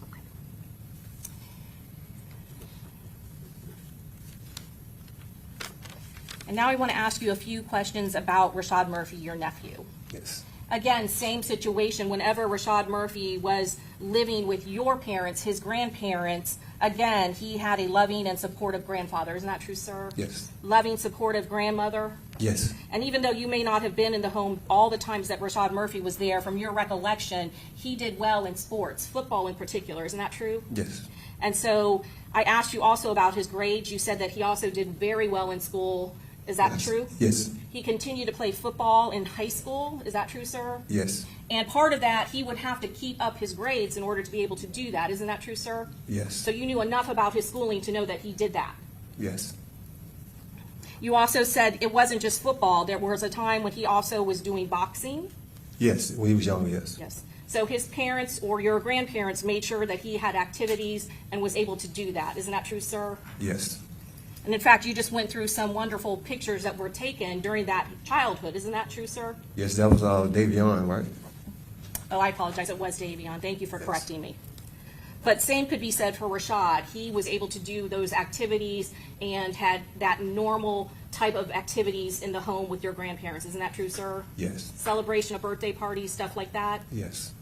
And now I want to ask you a few questions about Rashad Murphy, your nephew. Yes. Again, same situation. Whenever Rashad Murphy was living with your parents, his grandparents, again, he had a loving and supportive grandfather. Isn't that true, sir? Yes. Loving, supportive grandmother? Yes. And even though you may not have been in the home all the times that Rashad Murphy was there, from your recollection, he did well in sports, football in particular. Isn't that true? Yes. And so I asked you also about his grades. You said that he also did very well in school. Is that true? Yes. He continued to play football in high school. Is that true, sir? Yes. And part of that, he would have to keep up his grades in order to be able to do that. Isn't that true, sir? Yes. So you knew enough about his schooling to know that he did that. Yes. You also said it wasn't just football. There was a time when he also was doing boxing. Yes. When he was young, yes. Yes. So his parents or your grandparents made sure that he had activities and was able to do that. Isn't that true, sir? Yes. And in fact, you just went through some wonderful pictures that were taken during that childhood. Isn't that true, sir? Yes, that was Davion, right? Oh, I apologize. It was Davion. Thank you for correcting me. But same could be said for Rashad. He was able to do those activities and had that normal type of activities in the home with your grandparents. Isn't that true, sir? Yes. Celebration of birthday parties, stuff like that. Yes.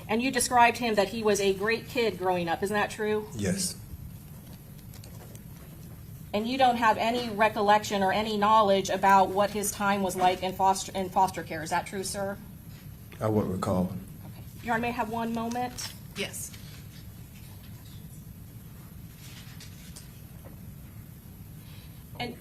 And you described him that he was a great kid growing up. Isn't that true? Yes. And you don't have any recollection or any knowledge about what his time was like in foster care. Is that true, sir? I wouldn't recall. Okay. Your Honor, may I have one moment? Yes. And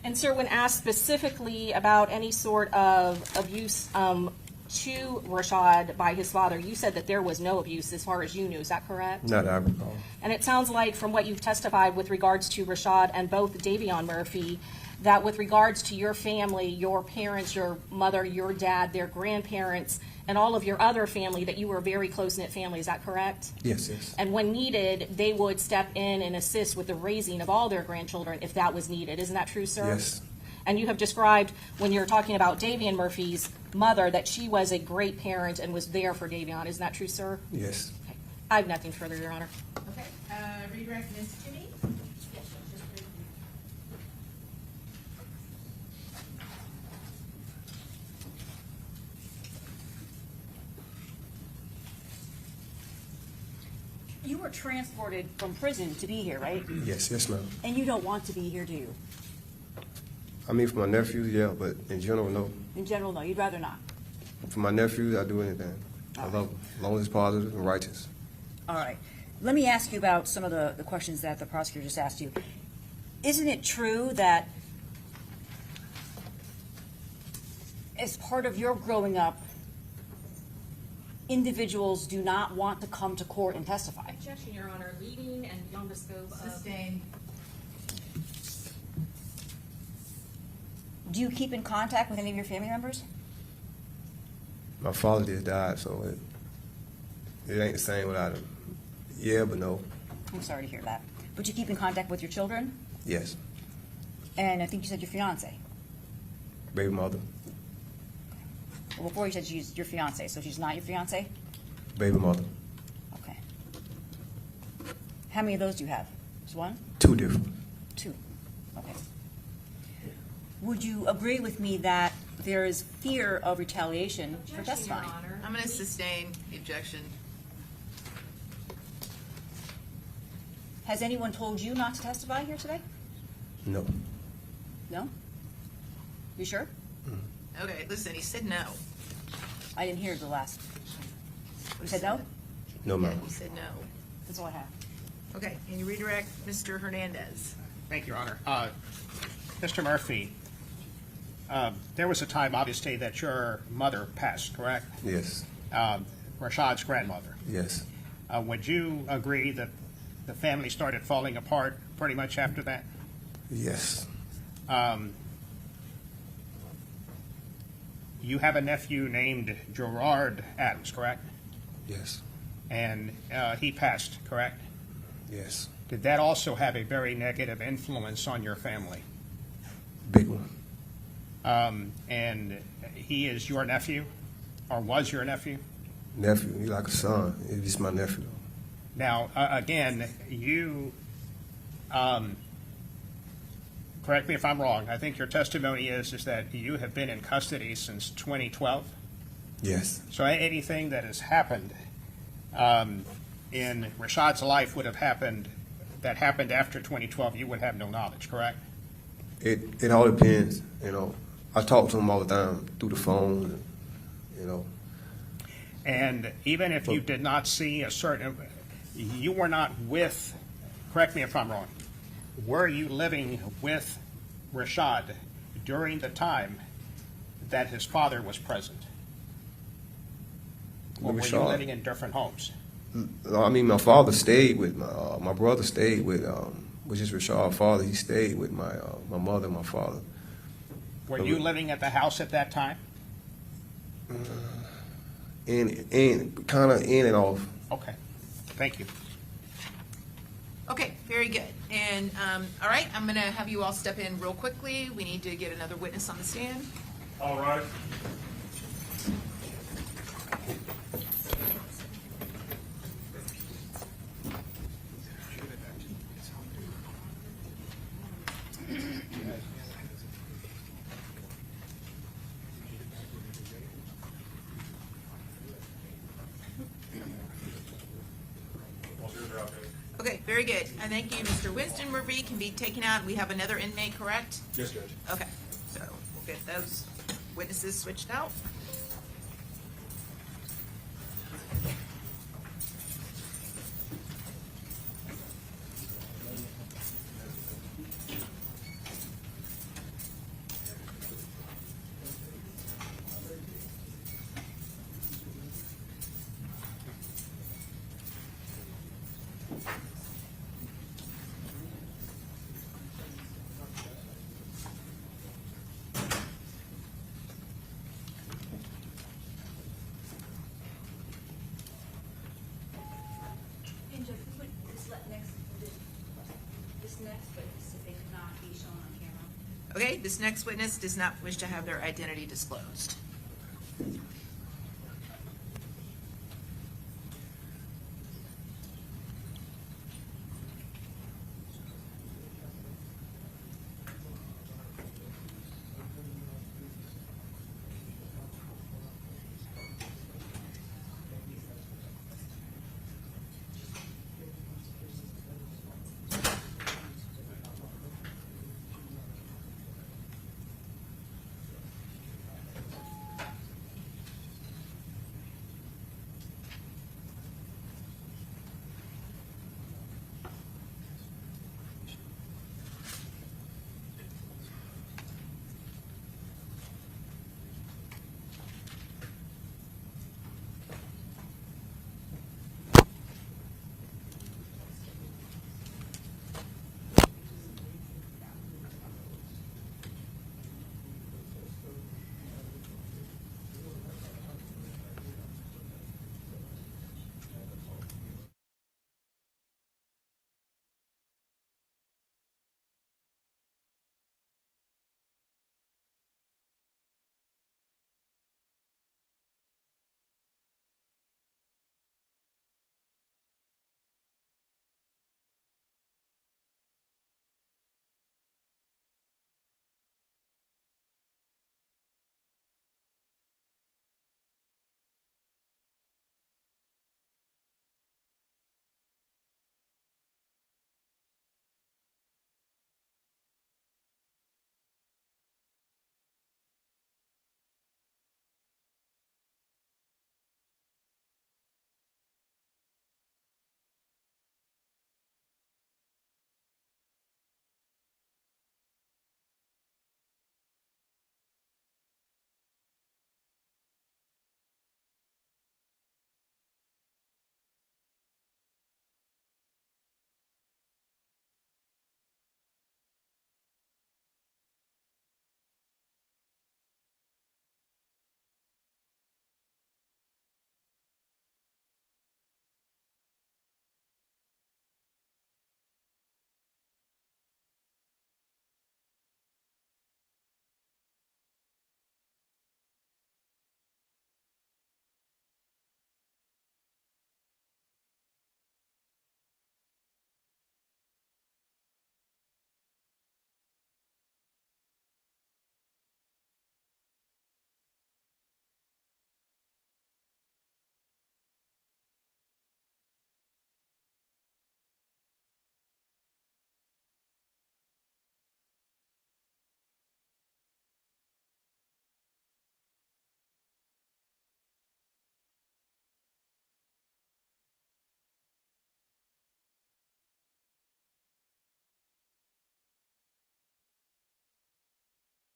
And sir, when asked specifically about any sort of abuse to Rashad by his father, you said that there was no abuse as far as you knew. Is that correct? Not that I recall. And it sounds like from what you've testified with regards to Rashad and both Davion Murphy, that with regards to your family, your parents, your mother, your dad, their grandparents, and all of your other family, that you were a very close-knit family. Is that correct? Yes, yes. And when needed, they would step in and assist with the raising of all their grandchildren if that was needed. Isn't that true, sir? Yes. And you have described, when you're talking about Davion Murphy's mother, that she was a great parent and was there for Davion. Isn't that true, sir? Yes. Okay. I have nothing further, Your Honor. Okay, redirect Ms. Jimmy. were transported from prison to be here, right? Yes, ma'am. And you don't want to be here, do you? I mean, for my nephews, yeah, but in general, no. In general, no, you'd rather not. For my nephews, I do anything. I love them, as long as it's positive and righteous. All right. Let me ask you about some of the questions that the prosecutor just asked you. Isn't it true that as part of your growing up, individuals do not want to come to court and testify? Objection, Your Honor. Leading and beyond the scope of. Sustained. Do you keep in contact with any of your family members? My father just died, so it ain't the same without him. Yeah, but no. I'm sorry to hear that. But you keep in contact with your children? Yes. And I think you said your fiance. Baby mother. Well, before you said she's your fiance, so she's not your fiance? Baby mother. Okay. How many of those do you have? Just one? 2 different. 2. Okay. Would you agree with me that there is fear of retaliation for Objection, Your testifying? Honor. I'm going to sustain the objection. Has anyone told you not to testify here today? No. No? You sure? Okay, listen, he said no. I didn't hear the last. You said no? No, Yeah, ma'am. he said no. That's all I have. Okay, can you redirect Mr. Hernandez? Thank you, Your Honor. Mr. Murphy, there was a time, obviously, that your mother passed, correct? Yes. Rashad's grandmother. Yes. Would you agree that the family started falling apart pretty much after that? Yes. You have a nephew named Gerard Adams, correct? Yes. And he passed, correct? Yes. Did that also have a very negative influence on your family? Big one. And he is your nephew, or was your nephew? Nephew. He like a son. He's my nephew. Now, again, you, correct me if I'm wrong, I think your testimony is that you have been in custody since 2012? Yes. So anything that has happened in Rashad's life would have happened, that happened after 2012, you would have no knowledge, correct? It all depends, you know. I talk to him all the time through the phone, you know. And even if you did not see a certain, you were not with, correct me if I'm wrong, were you living with Rashad during the time that his father was present? Or were you Rashad? living in different homes? I mean, my father stayed with my brother stayed with, which is Rashad's father. He stayed with my mother and my father. Were you living at the house at that time? And kind of in and off. Okay, thank you. Okay, very good. And, all right, I'm going to have you all step in real quickly. We need to get another witness on the stand. All right. Okay, very good. I thank you. Mr. Winston Murphy can be taken out. We have another inmate, correct? Yes, Judge. Okay, so we'll get those witnesses switched out. And Judge, we would just let this next witness, if they could not be shown on camera. Okay, this next witness does not wish to have their identity disclosed.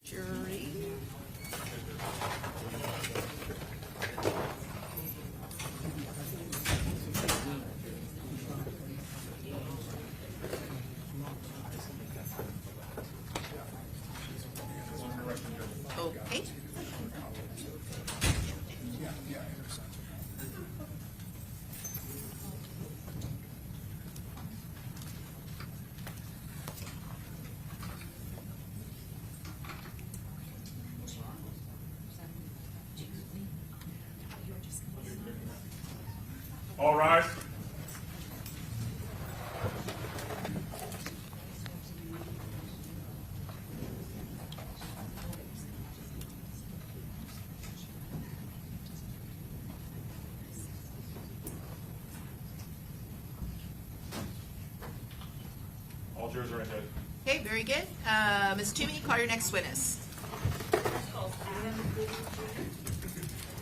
Jury. Okay. All rise. All jurors are indicted. Okay, very good. Ms. Toomey, call your next witness.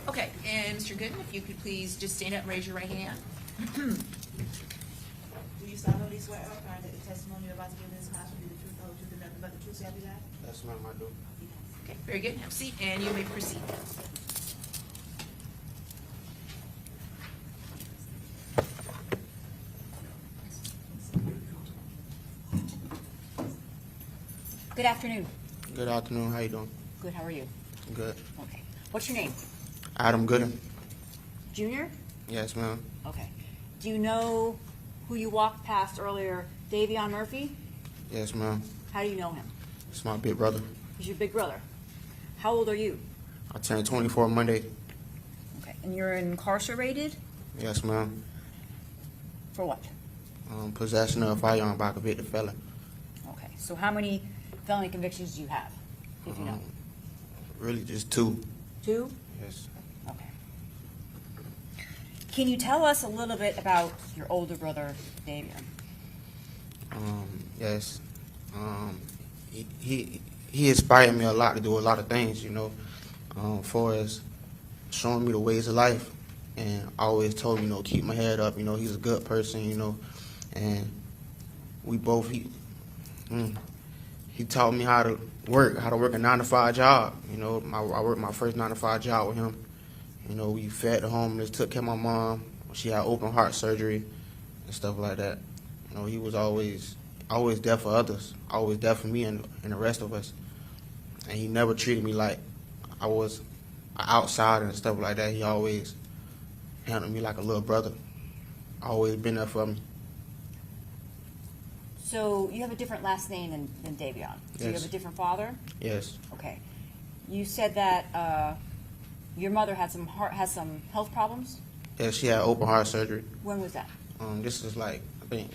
Okay, and Mr. Gooden, if you could please just stand up and raise your right hand. Do you solemnly swear or affirm that the testimony you're about to give in this class will be the truth, the whole truth, and nothing but the truth, so help you God? That's not my do. Okay, very good. Have a seat, and you may proceed. Good afternoon. Good afternoon. How you doing? Good, how are you? Good. Okay. What's your name? Adam Gooden. Junior? Yes, ma'am. Okay. Do you know who you walked past earlier, Davion Murphy? Yes, ma'am. How do you know him? It's my big brother. He's your big brother. How old are you? I turned 24 Monday. Okay. And you're incarcerated? Yes, ma'am. For what? Possession of a firearm by a convicted felon. Okay. So how many felony convictions do you have, if you know? Really just 2. 2? Yes. Okay. Can you tell us a little bit about your older brother, Davion? Yes. He inspired me a lot to do a lot of things, you know, for as showing me the ways of life, and always told me, you know, keep my head up. You know, he's a good person, you know, and we both he taught me how to work a 9-to-5 job. You know, I worked my first 9-to-5 job with him. You know, we fed the homeless, took care of my mom. She had open heart surgery and stuff like that. You know, he was always there for others, always there for me and the rest of us. And he never treated me like I was an outsider and stuff like that. He always handled me like a little brother. Always been there for me. So you have a different last name than Davion. So you Yes. have a different father? Yes. Okay. You said that your mother has some health problems? Yeah, she had open heart surgery. When was that? This is like, I think,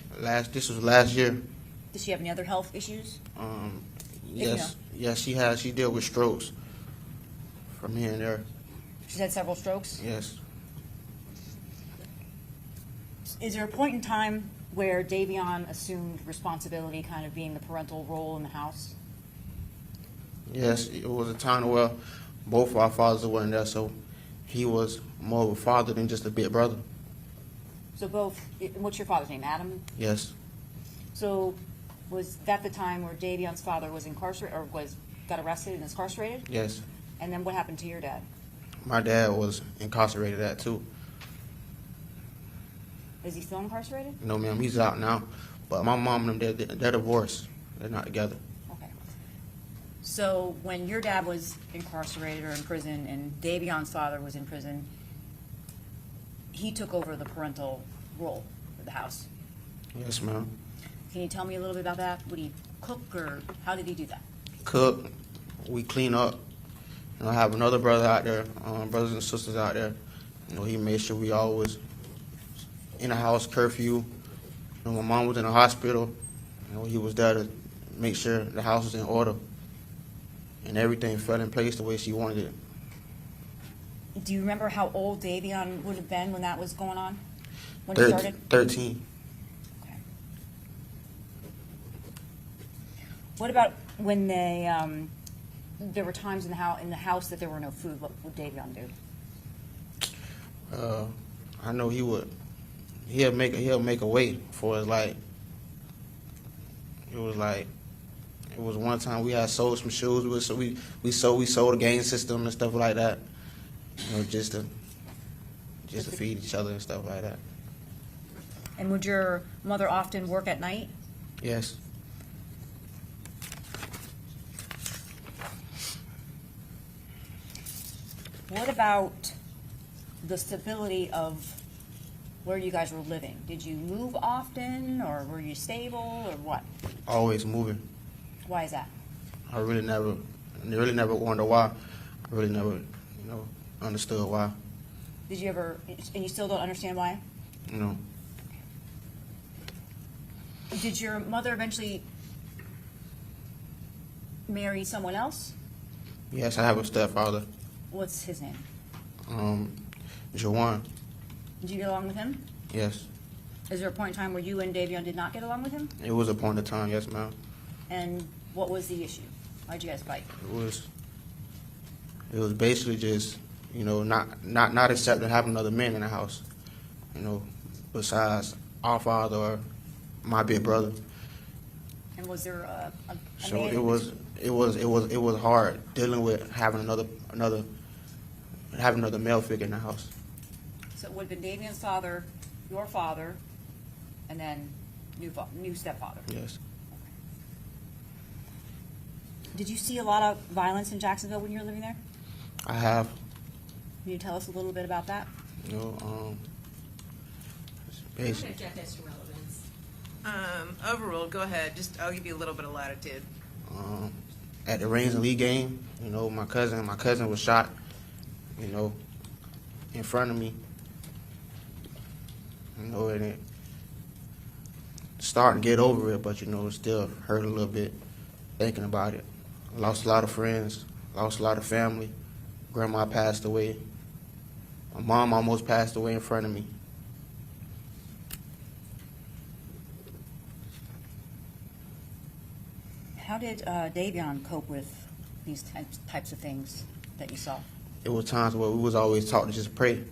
this was last year. Does she have any other health issues? Yes. Yes, she dealt with strokes from here and there. She's had several strokes? Yes. Is there a point in time where Davion assumed responsibility, kind of being the parental role in the house? Yes, it was a time where both of our fathers weren't there, so he was more of a father than just a big brother. So both, what's your father's name, Adam? Yes. So was that the time where Davion's father was incarcerated, or got arrested and incarcerated? Yes. And then what happened to your dad? My dad was incarcerated at too. Is he still incarcerated? No, ma'am, he's out now. But my mom and them, they're divorced. They're not together. Okay. So when your dad was incarcerated or in prison and Davion's father was in prison, he took over the parental role of the house. Yes, ma'am. Can you tell me a little bit about that? Would he cook, or how did he do that? Cook, we clean up. You know, I have another brother out there, brothers and sisters out there. You know, he made sure we always in a house curfew. You know, my mom was in the hospital. You know, he was there to make sure the house was in order and everything fell in place the way she wanted it. Do you remember how old Davion would have been when that was going on? When it started? 13. Okay. What about when there were times in the house that there were no food? What would Davion do? I know he'll make a way for us. Like it was like It was one time we had sold some shoes. We sold a game system and stuff like that. You know, just to feed each other and stuff like that. And would your mother often work at night? Yes. What about the stability of where you guys were living? Did you move often, or were you stable, or what? Always moving. Why is that? I really never wondered why. I really never, understood why. Did you ever, and you still don't understand why? You know, Did your mother eventually marry someone else? yes, I have a stepfather, What's his name? Jawan. Did you get along with him? Yes, Is there a point in time where you and Davion did not get along with him? it was a point of time. Yes, ma'am. And what was the issue? Why'd you guys fight? It was basically just, not accepting having another man in the house, besides our father or my big brother. And was there a So man? it was hard dealing with having another male figure in the house. So it would have been Davion's father, your father, and then new stepfather. Yes. Did you see a lot of violence in Jacksonville when you were living there? I have, Can you tell us a little bit about that? I'm basically, gonna object as to relevance. Overruled, go ahead. I'll give you a little bit of latitude. at the Reigns and Lee game, my cousin was shot, in front of me. And it starting to get over it, but it still hurt a little bit thinking about it. I lost a lot of friends, lost a lot of family. Grandma passed away. My mom almost passed away in front of me. How did Davion cope with these types of things that you saw? It was times where we was always taught to just pray.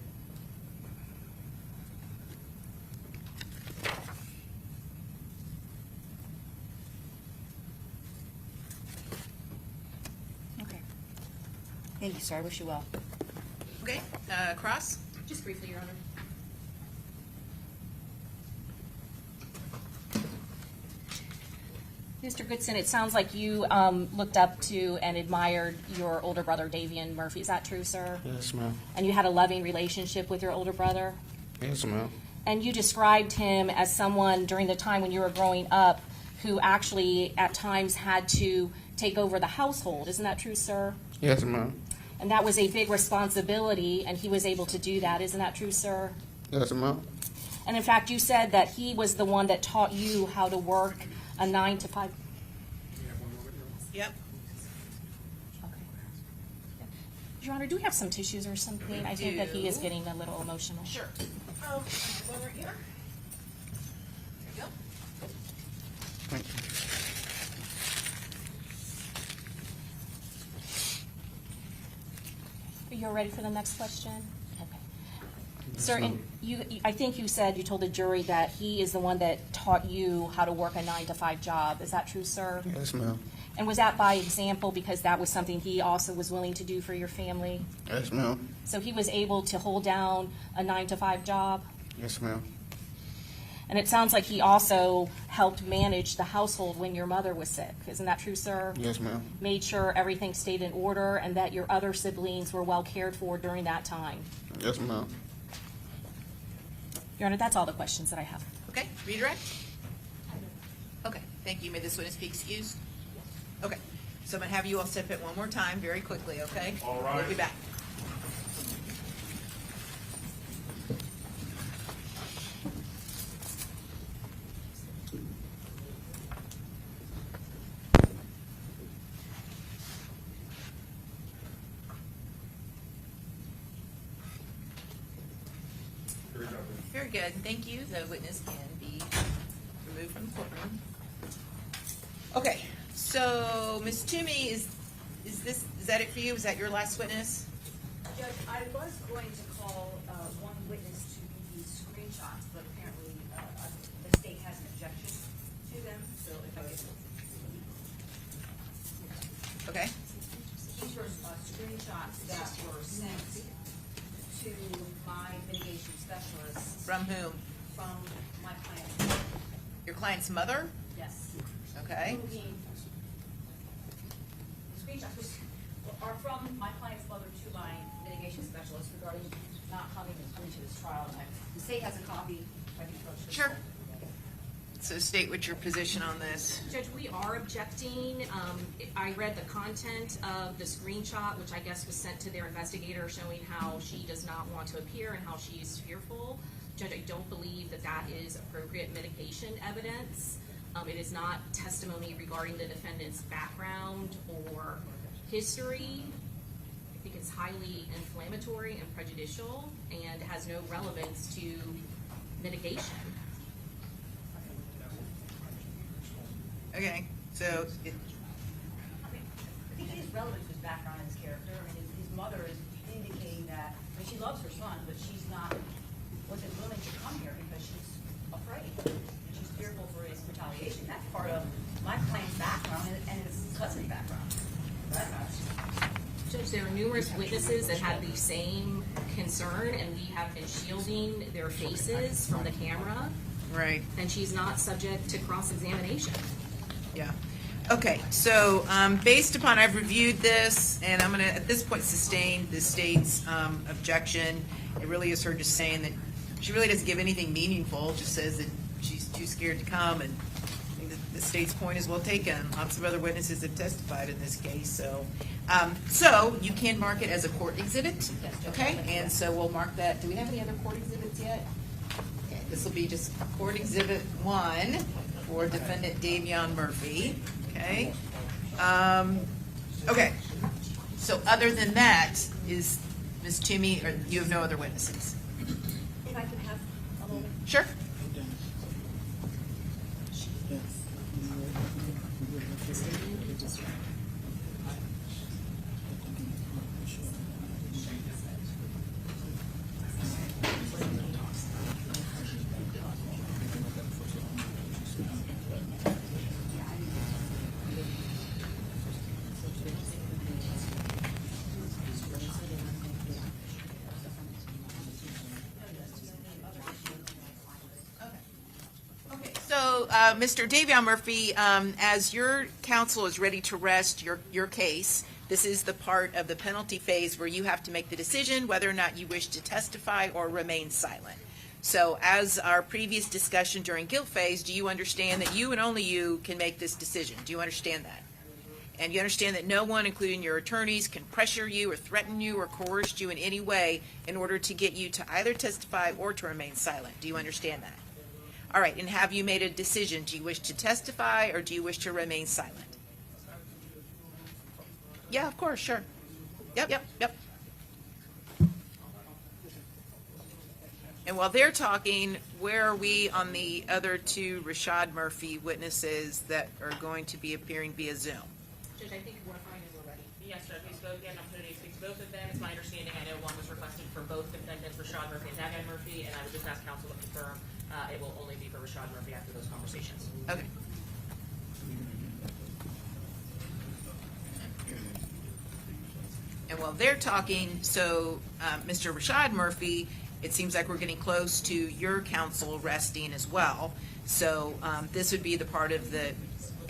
Okay. Thank you, sir. I wish you well. Okay, Cross? Just briefly, Your Honor. Mr. Goodson, it sounds like you looked up to and admired your older brother, Davion Murphy. Is that true, sir? Yes, ma'am. And you had a loving relationship with your older brother? Yes, ma'am. And you described him as someone during the time when you were growing up who actually at times had to take over the household. Isn't that true, sir? Yes, ma'am. And that was a big responsibility, and he was able to do that. Isn't that true, sir? Yes, ma'am. And in fact, you said that he was the one that taught you how to work a 9 to 5. Yep. Okay. Your Honor, do we have some tissues or something? I think that he is getting a little emotional. Sure. One right here. There you go. Thank you. You're ready for the next question? Okay. Sir, and I think you said, you told the jury that he is the one that taught you how to work a 9 to 5 job. Is that true, sir? Yes, ma'am. And was that by example because that was something he also was willing to do for your family? Yes, ma'am. So he was able to hold down a 9 to 5 job? Yes, ma'am. And it sounds like he also helped manage the household when your mother was sick. Isn't that true, sir? Yes, ma'am. Made sure everything stayed in order and that your other siblings were well cared for during that time. Yes, ma'am. Your Honor, that's all the questions that I have. Okay, redirect? Okay, thank you. May this witness be excused? Okay, so I'm going to have you all step it one more time very quickly, okay? All right. We'll be back. Very good, thank you. The witness can be removed from the courtroom. Okay, so Ms. Toomey, is that it for you? Is that your last witness? Judge, I was going to call one witness to be these screenshots, but apparently the state has an objection to them, so if I could. Okay, These were screenshots that were sent to my mitigation specialist from whom? from my client. Your client's mother? Yes. Okay, The screenshots are from my client's mother to my mitigation specialist regarding not coming to this trial. The state has a copy. I can approach this. Sure. So state what's your position on this. Judge, we are objecting. I read the content of the screenshot, which I guess was sent to their investigator, showing how she does not want to appear and how she is fearful. Judge, I don't believe that that is appropriate mitigation evidence. It is not testimony regarding the defendant's background or history. I think it's highly inflammatory and prejudicial and has no relevance to mitigation. Okay, so, I think it is relevant to his background and his character. I mean, his mother is indicating that, I mean, she loves her son, but wasn't willing to come here because she's afraid. And she's fearful for his retaliation. That's part of my client's background and his cousin's background. Judge, there are numerous witnesses that have the same concern, and we have been shielding their faces from the camera, right, and she's not subject to cross-examination. yeah. Okay, so based upon, I've reviewed this, and I'm going to, at this point, sustain the state's objection. It really is her just saying that she really doesn't give anything meaningful, just says that she's too scared to come, and I think the state's point is well taken. Lots of other witnesses have testified in this case, so. So you can mark it as a court exhibit, okay? And so we'll mark that. Do we have any other court exhibits yet? Okay, this will be just court exhibit 1 for defendant Davion Murphy, okay? Okay, so other than that, is Ms. Toomey, or you have no other witnesses? If I could have a moment. Sure. So, Mr. Davion Murphy, as your counsel is ready to rest your case, this is the part of the penalty phase where you have to make the decision whether or not you wish to testify or remain silent. So, as our previous discussion during guilt phase, do you understand that you and only you can make this decision? Do you understand that? And you understand that no one, including your attorneys, can pressure you or threaten you or coerce you in any way in order to get you to either testify or to remain silent. Do you understand that? All right, and have you made a decision? Do you wish to testify or do you wish to remain silent? Yeah, of course, sure. Yep. And while they're talking, where are we on the other 2 Rashad Murphy witnesses that are going to be appearing via Zoom? Judge, I think we're fine and we're ready. Yes, Judge, we spoke, we had an opportunity to speak to both of them. It's my understanding, I know one was requested for both defendants, Rashad Murphy and Davion Murphy, and I would just ask counsel to confirm it will only be for Rashad Murphy after those conversations. Okay. And while they're talking, so Mr. Rashad Murphy, it seems like we're getting close to your counsel resting as well. So this would be the part of the,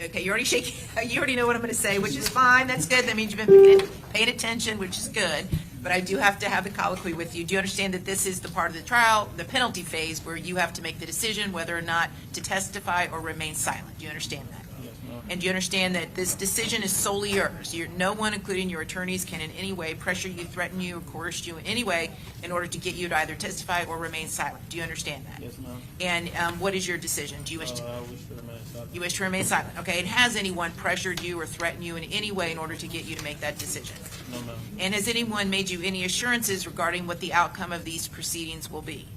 okay, you're already shaking, you already know what I'm going to say, which is fine. That's good. That means you've been paying attention, which is good. But I do have to have the colloquy with you. Do you understand that this is the part of the trial, the penalty phase, where you have to make the decision whether or not to testify or remain silent? Do you understand that? And do you understand that this decision is solely yours? No one, including your attorneys, can in any way pressure you, threaten you, or coerce you in any way in order to get you to either testify or remain silent. Do you understand that? Yes, ma'am. And what is your decision? Do you wish to? I wish to remain silent. You wish to remain silent. Okay. And has anyone pressured you or threatened you in any way in order to get you to make that decision? No, ma'am. And has anyone made you any assurances regarding what the outcome of these proceedings will be?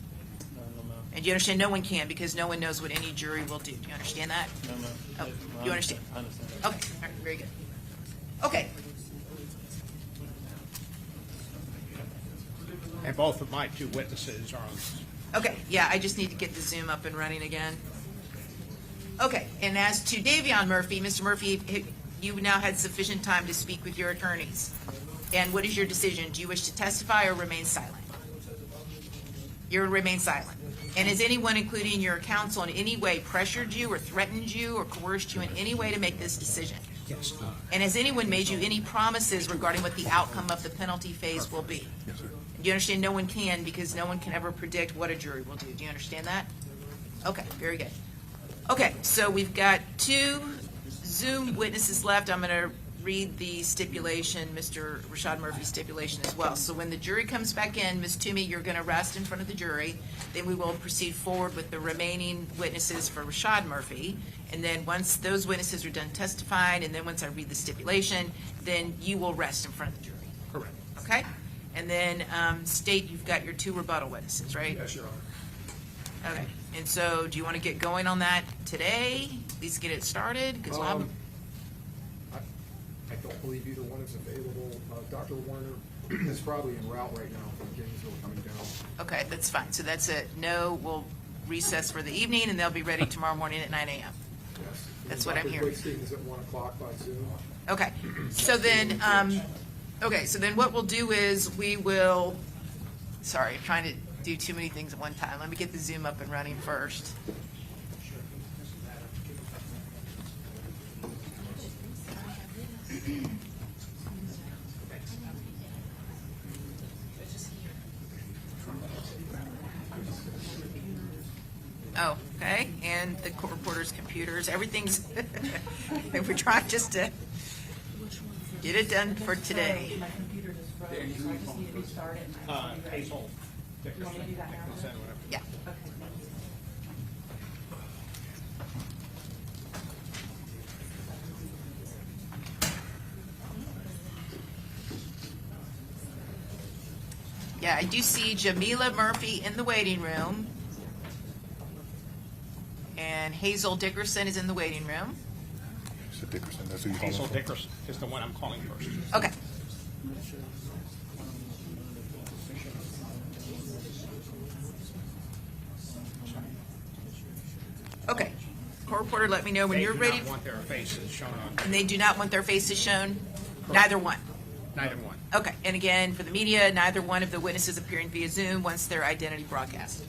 No, ma'am. And you understand no one can, because no one knows what any jury will do. Do you understand that? No, ma'am. Oh, Yes, ma'am. you understand? I understand. Okay, all right, very good. Okay, And both of my 2 witnesses are on. okay, yeah, I just need to get the Zoom up and running again. Okay, and as to Davion Murphy, Mr. Murphy, you now had sufficient time to speak with your attorneys. And what is your decision? Do you wish to testify or remain silent? You'll remain silent. And has anyone, including your counsel, in any way pressured you or threatened you or coerced you in any way to make this decision? Yes. And has anyone made you any promises regarding what the outcome of the penalty phase will be? Yes, sir. Do you understand? No one can, because no one can ever predict what a jury will do. Do you understand that? Okay, very good. Okay, so we've got 2 Zoom witnesses left. I'm going to read the stipulation, Mr. Rashad Murphy's stipulation as well. So when the jury comes back in, Ms. Toomey, you're going to rest in front of the jury. Then we will proceed forward with the remaining witnesses for Rashad Murphy. And then once those witnesses are done testifying, and then once I read the stipulation, then you will rest in front of the jury. Correct. Okay? And then State, you've got your 2 rebuttal witnesses, right? Yes, Your Honor. Okay. And so do you want to get going on that today? At least get it started? Because I don't believe either one is available. Dr. Warner is probably en route right now from Gainesville coming down. okay, that's fine. So that's a no. We'll recess for the evening, and they'll be ready tomorrow morning at 9 a.m. Yes. That's what I'm Dr. hearing. Blakesteen is at 1 o'clock by Zoom. Okay. So then, what we'll do is we will. Sorry, I'm trying to do too many things at one time. Let me get the Zoom up and running first. Oh, okay, and the court reporter's computers, everything's, we're trying just to get it done for today. My computer just froze, so I just need to restart it. Hazel. You want me to do that now? Yeah. Okay, thank you. Yeah, I do see Jamila Murphy in the waiting room. And Hazel Dickerson is in the waiting room. Mr. Dickerson, that's who you're Hazel Dickerson is the one I'm calling first. Okay. Okay. Court reporter, let me know when you're ready. They do not want their faces shown on, And they do not want their faces shown? Neither one. neither one. Okay, and again, for the media, neither one of the witnesses appearing via Zoom wants their identity broadcast.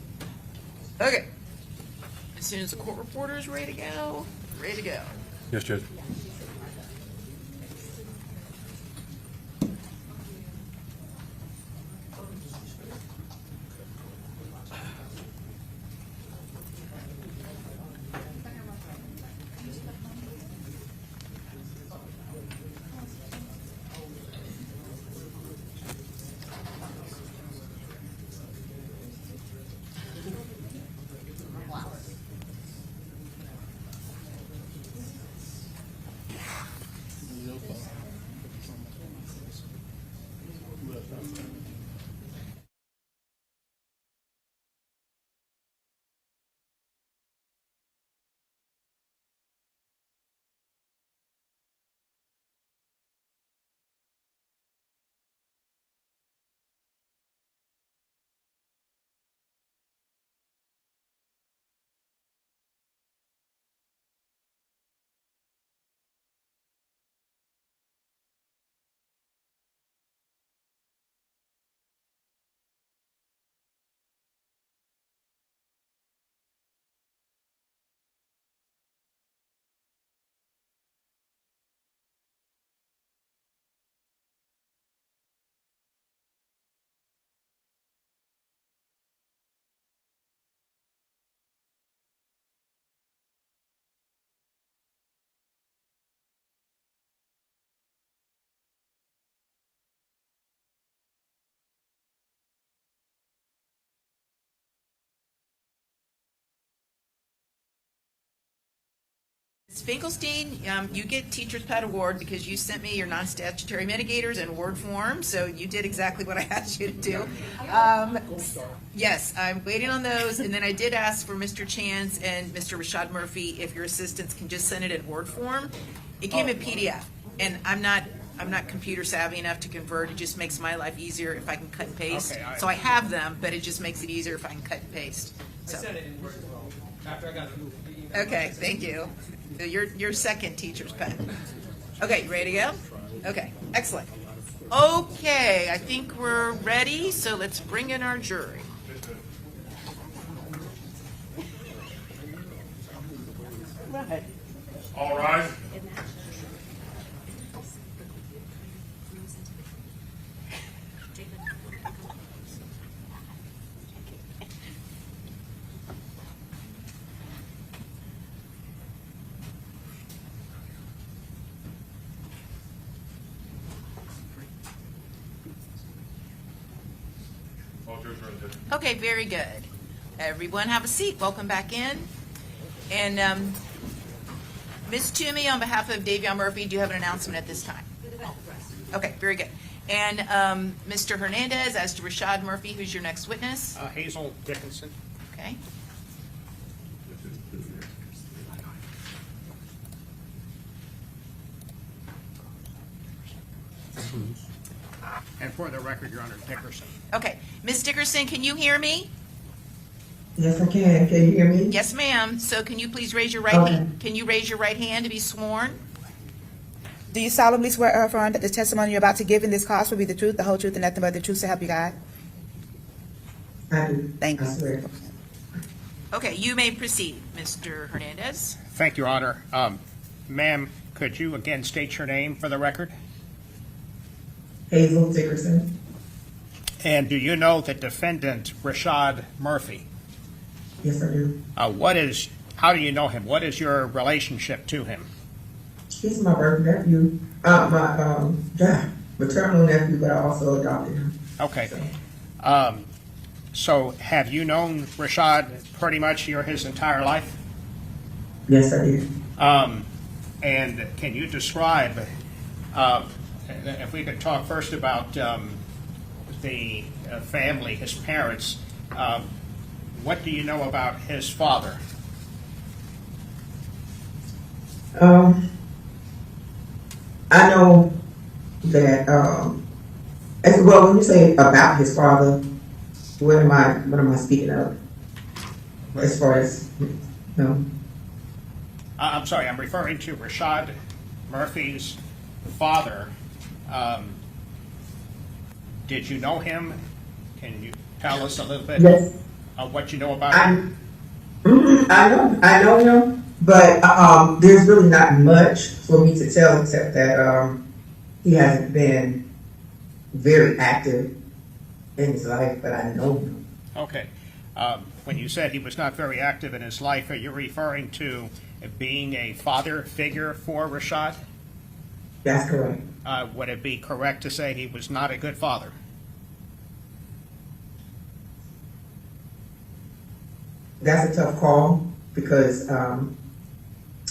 Okay. As soon as the court reporter is ready to go, ready to go. Yes, Judge. Ms. Finkelstein, you get Teacher's Pet Award because you sent me your non-statutory mitigators in Word form, so you did exactly what I asked you to do. Yes, I'm waiting on those, and then I did ask for Mr. Chance and Mr. Rashad Murphy if your assistants can just send it in Word form. It came in PDF, and I'm not computer savvy enough to convert. It just makes my life easier if I can cut and paste. Okay, So I have them, but it just makes it easier if I can cut and paste. So. I sent it in Word as well, after I got the email. Okay, thank you. So your second teacher's pet. Okay, you ready to go? Okay, excellent. Okay, I think we're ready, so let's bring in our jury. All rise. Okay, very good. Everyone have a seat. Welcome back in. And Ms. Toomey, on behalf of Davion Murphy, do you have an announcement at this time? Okay, very good. And Mr. Hernandez, as to Rashad Murphy, who's your next witness? Hazel Dickinson. Okay. And for the record, Your Honor, Dickerson. Okay. Ms. Dickerson, can you hear me? Yes, I can. Can you hear me? Yes, ma'am. So can you please raise your right hand? Can you raise your right hand to be sworn? Do you solemnly swear or affirm that the testimony you're about to give in this cause will be the truth, the whole truth, and nothing but the truth, so help you God? I do. Thank you. I swear. Okay, you may proceed, Mr. Hernandez. Thank you, Your Honor. Ma'am, could you again state your name for the record? Hazel Dickerson. And do you know the defendant, Rashad Murphy? Yes, I do. How do you know him? What is your relationship to him? He's my birth nephew. My maternal nephew, but I also adopted him. Okay. So have you known Rashad pretty much his entire life? Yes, I did. And can you describe, if we could talk first about the family, his parents, what do you know about his father? I know that, well, when you say about his father, what am I speaking of? As far as, no. I'm sorry, I'm referring to Rashad Murphy's father. Did you know him? Can you tell us a little bit of what you know about him? I know him, but there's really not much for me to tell except that he hasn't been very active in his life, but I know him. Okay. When you said he was not very active in his life, are you referring to being a father figure for Rashad? That's correct. Would it be correct to say he was not a good father? That's a tough call because all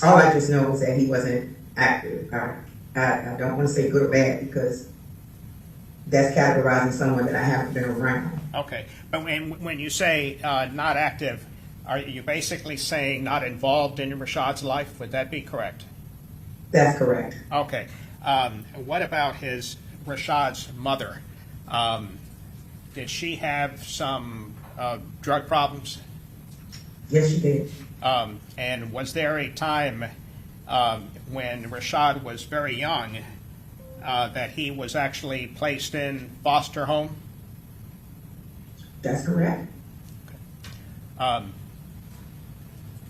I just know is that he wasn't active. I don't want to say good or bad because that's categorizing someone that I haven't been around. Okay, but when you say not active, are you basically saying not involved in Rashad's life? Would that be correct? That's correct. Okay. What about Rashad's mother? Did she have some drug problems? Yes, she did. And was there a time when Rashad was very young that he was actually placed in foster home? That's correct.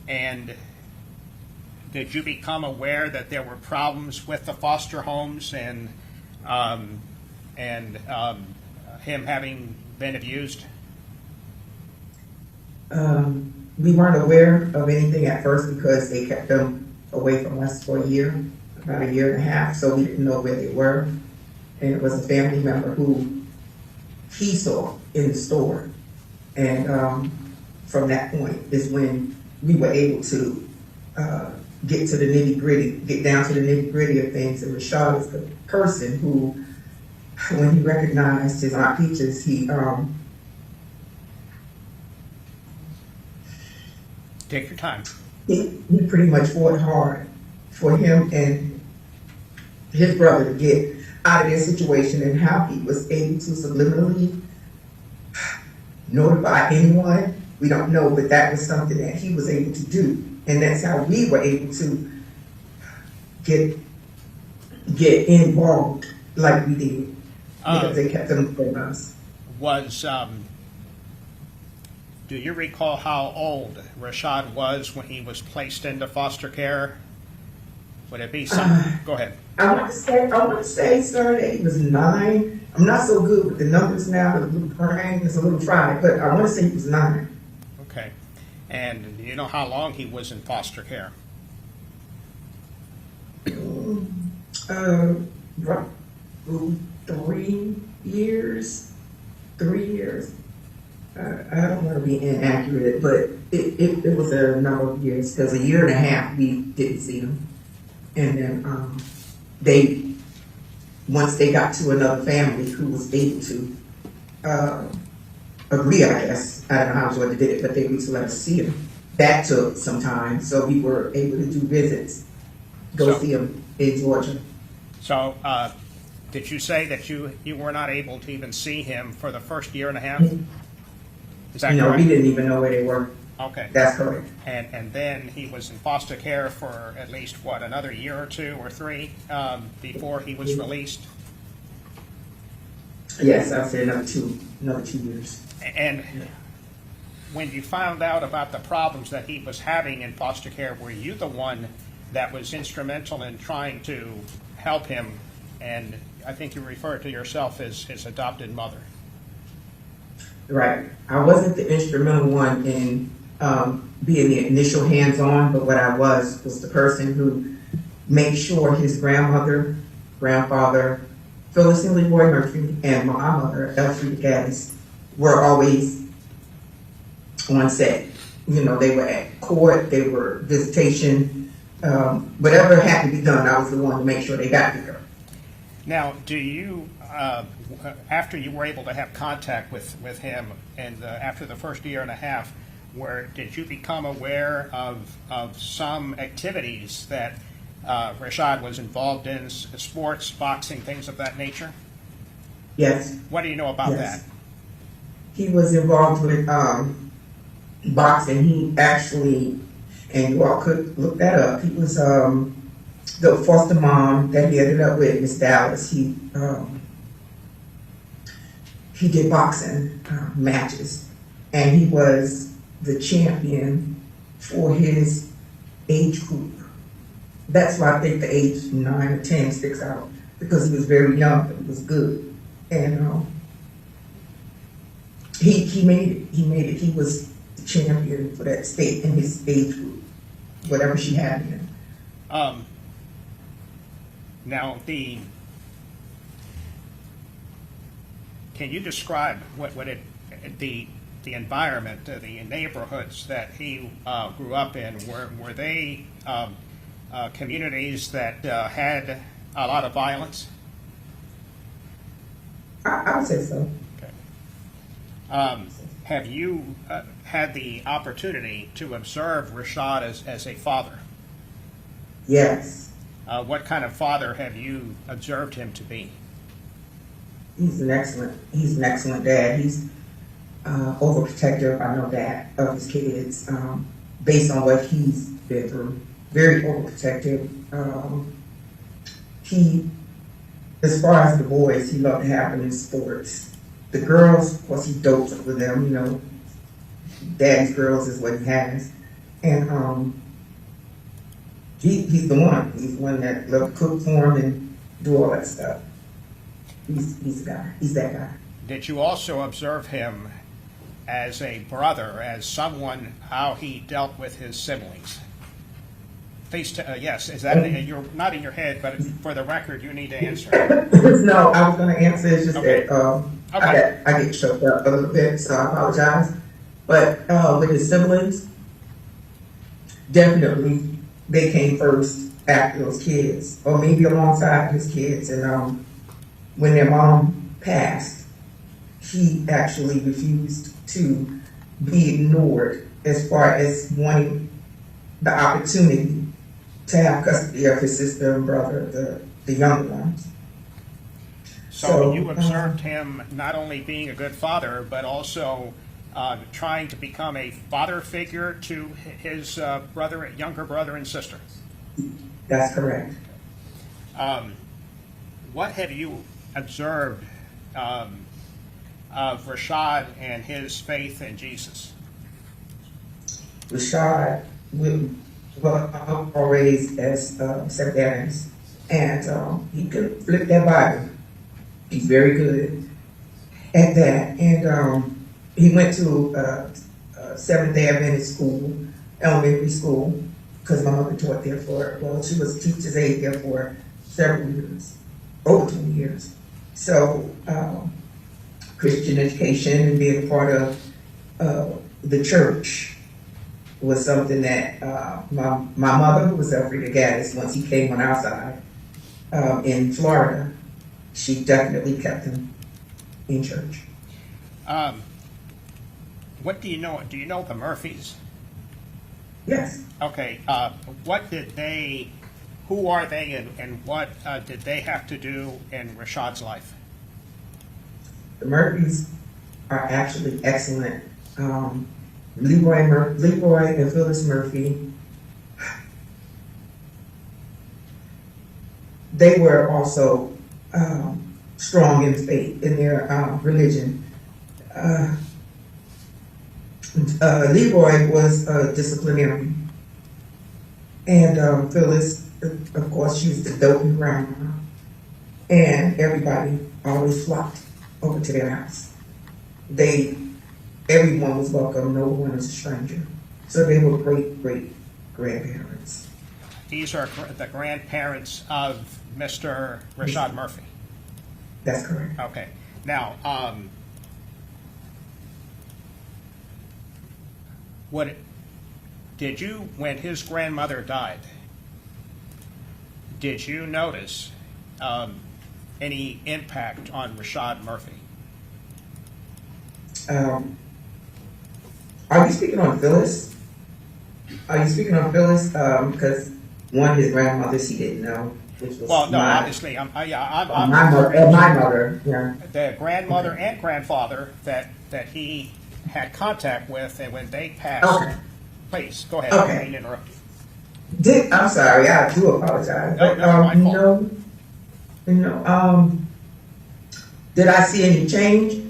And did you become aware that there were problems with the foster homes and him having been abused? We weren't aware of anything at first because they kept them away from us for a year, about a year and a half, so we didn't know where they were. And it was a family member who he saw in the store. And from that point is when we were able to get to the nitty-gritty, get down to the nitty-gritty of things. And Rashad is the person who, when he recognized his Aunt Peaches, he Take your time. He pretty much fought hard for him and his brother to get out of their situation, and how he was able to subliminally notify anyone, we don't know, but that was something that he was able to do. And that's how we were able to get get involved like we did because they kept them from us. Do you recall how old Rashad was when he was placed into foster care? Would it be some? Go ahead. I want to say, sir, that he was 9. I'm not so good with the numbers now. The little brain is a little fried, but I want to say he was 9. Okay. And do you know how long he was in foster care? Roughly 3 years. 3 years. I don't want to be inaccurate, but it was a number of years because 1.5 years we didn't see him. And then once they got to another family who was able to agree, I guess, I don't know how Georgia did it, but they agreed to let us see him. That took some time, so we were able to do visits, see him in Georgia. So, did you say that you were not able to even see him for the first 1.5 years? Is that correct? We didn't even know where they were. Okay. That's correct. And then he was in foster care for at least, another year or 2 or 3 before he was released? Yes, I'd say another 2 years. And when you found out about the problems that he was having in foster care, were you the one that was instrumental in trying to help him? And I think you referred to yourself as his adopted mother. Right. I wasn't the instrumental one in being the initial hands-on, but what I was the person who made sure his grandmother, grandfather, Phyllis and Leroy Murphy, and my mother, Elfrida Gaddis, were always on set. You know, they were at court, they were visitation, whatever had to be done, I was the one to make sure they got there. Now, do you, after you were able to have contact with him, and after the first 1.5 years, did you become aware of some activities that Rashad was involved in, sports, boxing, things of that nature? Yes. What do you know about that? He was involved with boxing. He actually, and you all could look that up, he was the foster mom that he ended up with, Miss Dallas. He did boxing matches, and he was the champion for his age group. That's why I think the age 9 or 10 sticks out, because he was very young, but he was good. And he made it. He made it. He was the champion for that state in his age group, whatever she had in. Now, can you describe the environment, the neighborhoods that he grew up in? Were they communities that had a lot of violence? I would say so. Okay. Have you had the opportunity to observe Rashad as a father? Yes. What kind of father have you observed him to be? He's an excellent dad. He's overprotective, I know that, of his kids, based on what he's been through. Very overprotective. As far as the boys, he loved to have them in sports. The girls, of course, he dopes with them, you know. Daddy's girls is what he has. And he's the one. He's the one that loved to cook for him and do all that stuff. He's the guy. He's that guy. Did you also observe him as a brother, as someone, how he dealt with his siblings? Please, yes, is that, you're not in your head, but for the record, you need to answer. No, I was going to answer. It's just okay. That I get choked up a little bit, so I apologize. But with his siblings, definitely they came first after those kids, or maybe alongside his kids. And when their mom passed, he actually refused to be ignored as far as wanting the opportunity to have custody of his sister and brother, the younger ones. So you observed him not only being a good father, but also trying to become a father figure to his younger brother and sister. That's correct. what have you observed of Rashad and his faith in Jesus? Rashad, well, all raised as Defendants, and he could flip that Bible. He's very good at that. And he went to Seventh-day Adventist school, elementary school, because my mother taught there she was a teacher's aide there for several years, over 20 years. So Christian education and being a part of the church was something that my mother, who was Alfreda Gaddis, once he came on our side in Florida, she definitely kept him in church. What do you know? Do you know the Murphys? Yes. Okay. Who are they, and what did they have to do in Rashad's life? The Murphys are actually excellent. Leroy and Phyllis Murphy, they were also strong in faith, in their religion. Leroy was a disciplinarian, and Phyllis, of course, she was the doting grandma, and everybody always flocked over to their house. Everyone was welcome, no one was a stranger. So they were great grandparents. These are the grandparents of Mr. Rashad Murphy. That's correct. Okay. Now, when his grandmother died, did you notice any impact on Rashad Murphy? Are you speaking on Phyllis? Because one of his grandmothers he didn't know, which was obviously, my mother. Yeah. The grandmother and grandfather that he had contact with, and when they passed. Okay. Please go ahead. Okay. I didn't interrupt you. I'm sorry. I do apologize. No, my fault. Did I see any change?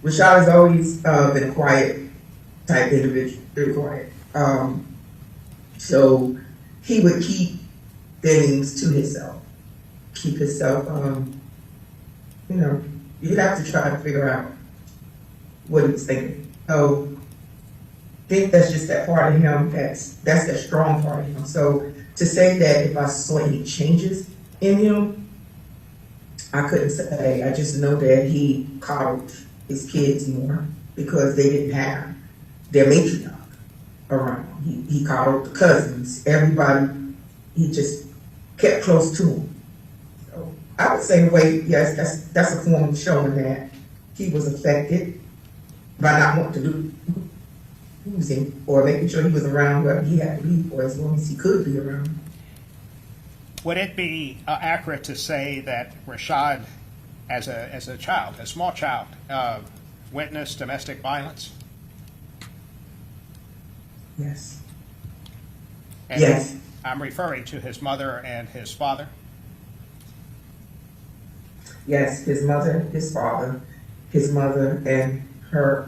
Rashad has always been a quiet type individual, very quiet. So he would keep things to himself, keep himself, you'd have to try to figure out what he was thinking. So I think that's just that part of him, that's that strong part of him. So to say that if I saw any changes in him, I couldn't say. I just know that he coddled his kids more because they didn't have their matriarch around. He coddled the cousins, everybody. He just kept close to them. So I would say, yes, that's a form of showing that he was affected by not wanting to lose him or making sure he was around where he had to be for as long as he could be around. Would it be accurate to say that Rashad, as a child, a small child, witnessed domestic violence? Yes. And yes. I'm referring to his mother and his father. Yes, his mother, his father, his mother, and her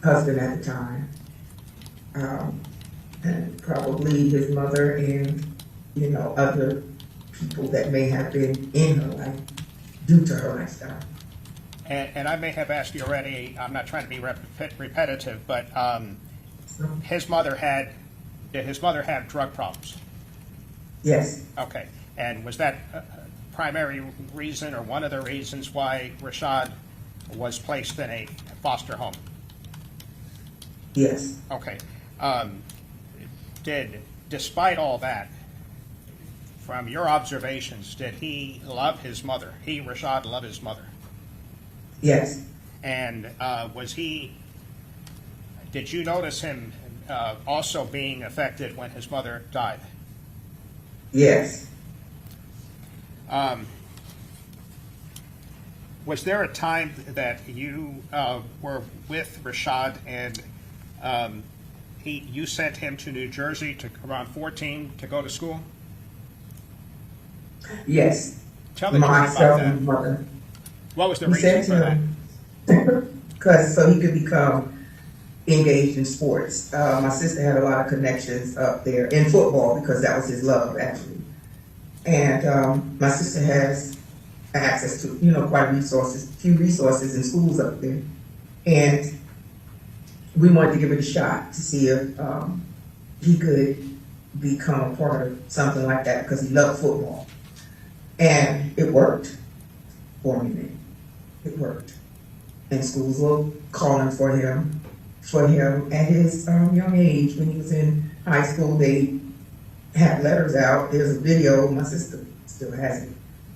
husband at the time. And probably his mother and, other people that may have been in her life due to her lifestyle. And I may have asked you already, I'm not trying to be repetitive, but did his mother have drug problems? Yes. Okay. And was that a primary reason or one of the reasons why Rashad was placed in a foster home? Yes. Okay. Despite all that, from your observations, did he love his mother? Rashad, love his mother? Yes. And did you notice him also being affected when his mother died? Yes. Was there a time that you were with Rashad and you sent him to New Jersey around 14 to go to school? Yes. Tell the jury about Myself that. and mother. What was the We reason sent for that? him because so he could become engaged in sports. My sister had a lot of connections up there in football because that was his love, actually. And my sister has access to, quite few resources in schools up there. And we wanted to give it a shot to see if he could become a part of something like that because he loved football. And it worked for me then. It worked. And schools were calling for him at his young age. When he was in high school, they had letters out. There's a video, my sister still has it,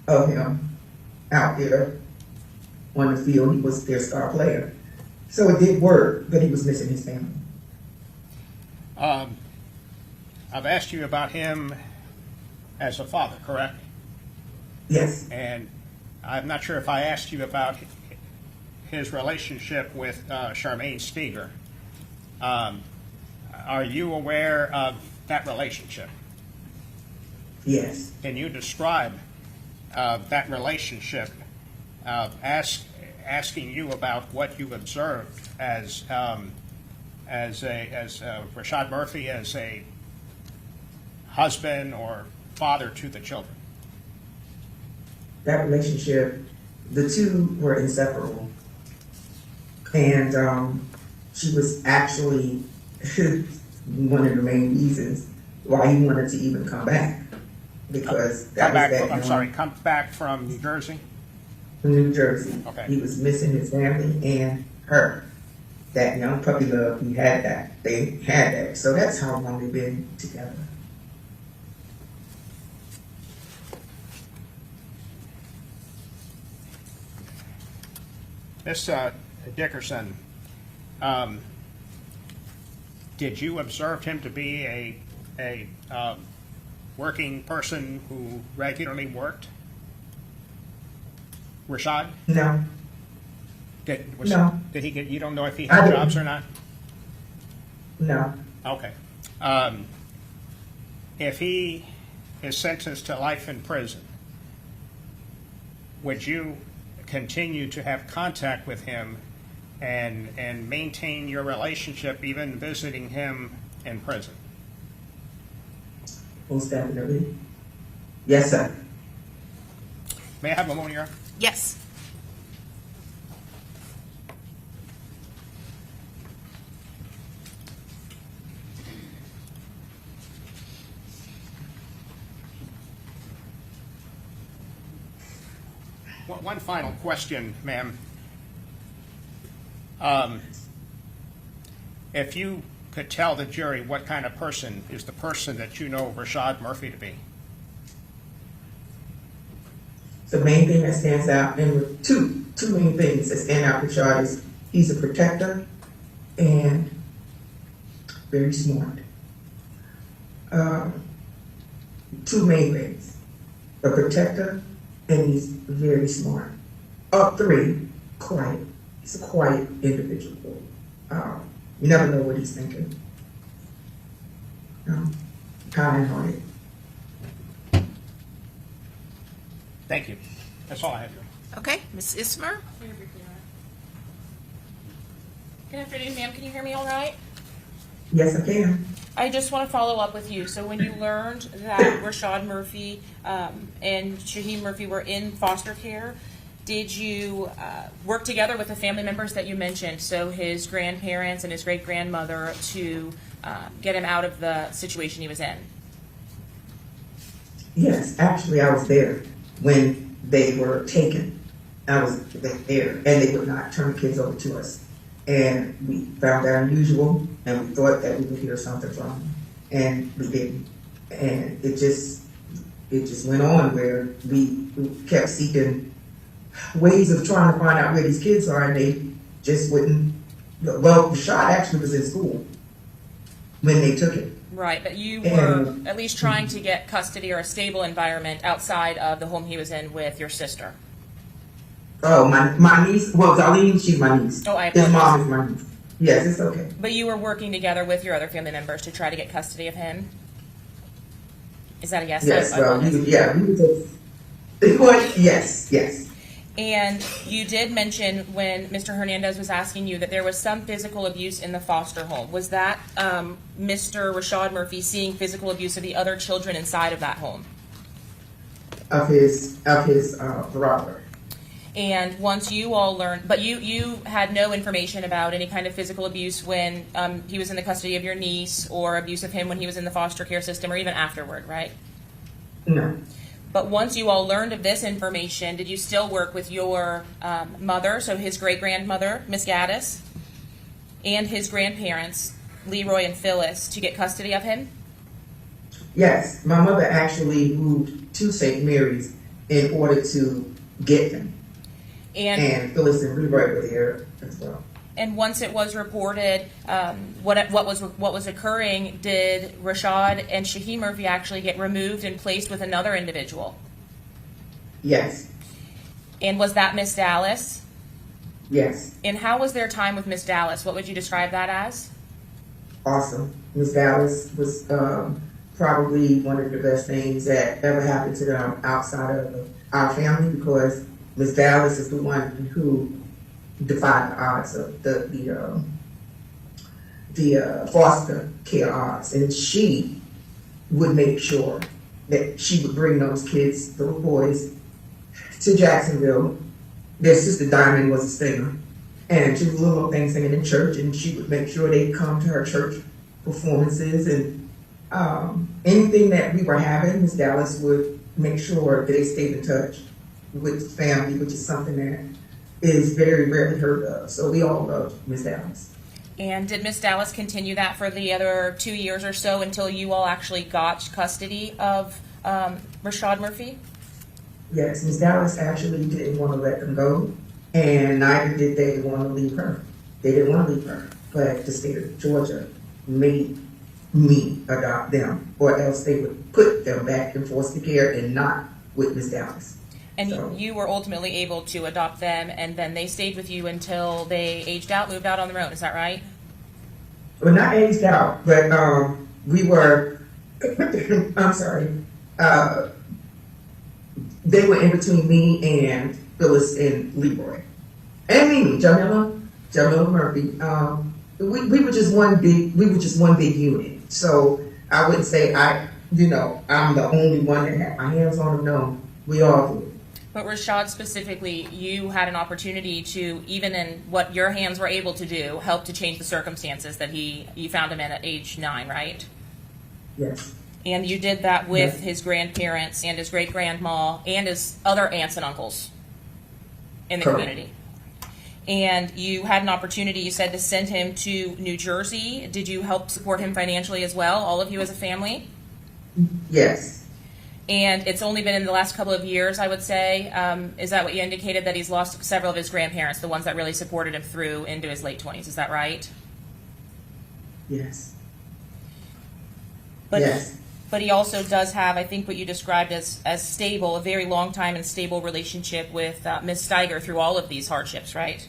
of him out there on the field. He was their star player. So it did work, but he was missing his family. I've asked you about him as a father, correct? Yes. And I'm not sure if I asked you about his relationship with Charmaine Steger. Are you aware of that relationship? Yes. Can you describe that relationship, asking you about what you observed as Rashad Murphy as a husband or father to the children? That relationship, the two were inseparable. And she was actually one of the main reasons why he wanted to even come back. Because Come back from New Jersey? From New Jersey. Okay. He was missing his family and her. That young puppy love, he had that. They had that. So that's how long they've been together. Miss Dickerson, did you observe him to be a working person who regularly worked? Rashad? No. No. Did he get? You don't know if he I had didn't. jobs or not? No. Okay. If he is sentenced to life in prison, would you continue to have contact with him and maintain your relationship, even visiting him in prison? Most definitely. Yes, sir. May I have a moment here? Yes. One final question, ma'am. If you could tell the jury what kind of person is the person that you know Rashad Murphy to be? The main thing that stands out, and two main things that stand out for Rashad is he's a protector and very smart. Two main things: a protector and he's very smart. Three, quiet. He's a quiet individual. You never know what he's thinking. Kind-hearted. Thank you. That's all I have. Okay, Ms. Ismer? Good afternoon, ma'am. Can you hear me all right? Yes, I can. I just want to follow up with you. So when you learned that Rashad Murphy and Shaheem Murphy were in foster care, did you work together with the family members that you mentioned, so his grandparents and his great-grandmother, to get him out of the situation he was in? Yes, actually, I was there when they were taken. I was there, and they would not turn the kids over to us. And we found that unusual, and we thought that we would hear something from them, and we didn't. And it just went on where we kept seeking ways of trying to find out where these kids are, and they just wouldn't. Well, Rashad actually was in school when they took it. Right, but you were at least trying to get custody or a stable environment outside of the home he was in with your sister. Oh, my niece. Well, Darlene, she's my niece. Oh, I His apologize. mom is my niece. Yes, it's okay. But you were working together with your other family members to try to get custody of him? Is that a yes? Yes, I well, apologize. we were just Yes, yes. And you did mention when Mr. Hernandez was asking you that there was some physical abuse in the foster home. Was that Mr. Rashad Murphy seeing physical abuse of the other children inside of that home? Of his brother. And once you all learned, but you had no information about any kind of physical abuse when he was in the custody of your niece, or abuse of him when he was in the foster care system, or even afterward, right? No. But once you all learned of this information, did you still work with your mother, so his great-grandmother, Miss Gaddis, and his grandparents, Leroy and Phyllis, to get custody of him? Yes, my mother actually moved to St. Mary's in order to get them. And Phyllis and Leroy were there as well. And once it was reported what was occurring, did Rashad and Shaheem Murphy actually get removed and placed with another individual? Yes. And was that Miss Dallas? Yes. And how was their time with Miss Dallas? What would you describe that as? Awesome. Miss Dallas was probably one of the best things that ever happened to them outside of our family, because Miss Dallas is the one who defied the odds of the foster care odds, and she would make sure that she would bring those kids, those boys, to Jacksonville. Their sister Diamond was a singer, and she was a little thing singing in church, and she would make sure they'd come to her church performances, and anything that we were having, Miss Dallas would make sure that they stayed in touch with family, which is something that is very rarely heard of. So we all love Miss Dallas. And did Miss Dallas continue that for the other 2 years or so until you all actually got custody of Rashad Murphy? Yes, Miss Dallas actually didn't want to let them go, and neither did they want to leave her. They didn't want to leave her, but the state of Georgia made me adopt them, or else they would put them back in foster care and not with Miss Dallas. And So, you were ultimately able to adopt them, and then they stayed with you until they aged out, moved out on their own. Is that right? well, not aged out, but we were, I'm sorry, they were in between me and Phyllis and Leroy. And Mimi, Jamila Murphy. We were just one big unit. So I wouldn't say I'm the only one that had my hands on them. No, we all did. But Rashad specifically, you had an opportunity to, even in what your hands were able to do, help to change the circumstances that you found him in at age 9, right? Yes. And you did that with Yes. his grandparents and his great-grandma and his other aunts and uncles in the Correct. community. And you had an opportunity, you said, to send him to New Jersey. Did you help support him financially as well, all of you as a family? Yes. And it's only been in the last couple of years, I would say. Is that what you indicated, that he's lost several of his grandparents, the ones that really supported him through into his late 20s? Is that right? Yes. But, Yes. But he also does have, I think, what you described as stable, a very long time and stable relationship with Ms. Steiger through all of these hardships, right?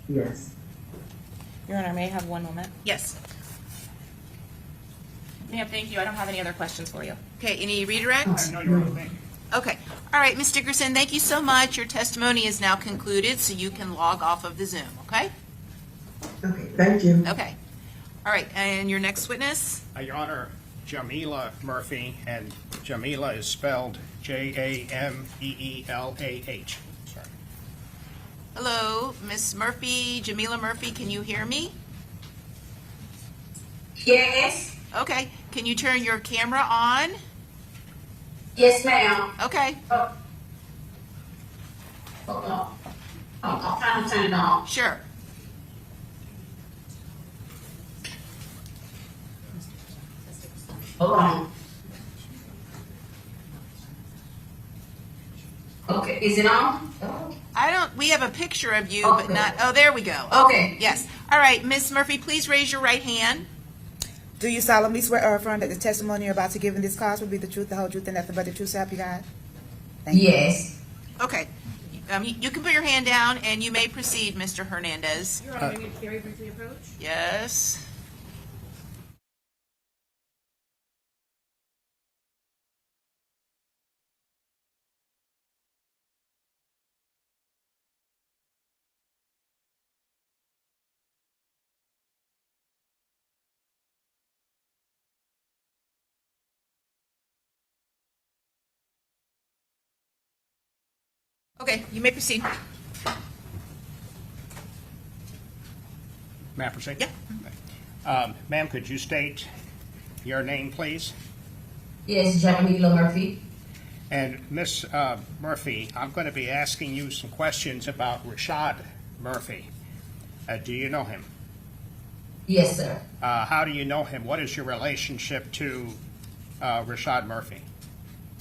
Yes. Your Honor, may I have one moment? Yes. Ma'am, thank you. I don't have any other questions for you. Okay, any redirect? No, you're right. Thank you. Okay. All right, Ms. Dickerson, thank you so much. Your testimony is now concluded, so you can log off of the Zoom, okay? Okay, thank you. Okay. All right, and your next witness? Your Honor, Jamila Murphy, and Jamila is spelled Jameelah. Sorry. Hello, Ms. Murphy, Jamila Murphy, can you hear me? Yes. Okay, can you turn your camera on? Yes, ma'am. Okay, Hold on. I'm trying to turn it on. sure. Hold on. Okay, is it on? We have a picture of you, Okay. but not, oh, there we go. Okay. Yes. All right, Ms. Murphy, please raise your right hand. Do you solemnly swear or affirm that the testimony you're about to give in this class will be the truth, the whole truth, and nothing but the truth, so help you God? Thank you. Yes. Okay. You can put your hand down, and you may proceed, Mr. Hernandez. Your Honor, may we very briefly approach? Yes. Okay, you may proceed. May I proceed? Yeah. Ma'am, could you state your name, please? Yes, Jamila Murphy. And Miss Murphy, I'm going to be asking you some questions about Rashad Murphy. Do you know him? Yes, sir. How do you know him? What is your relationship to Rashad Murphy?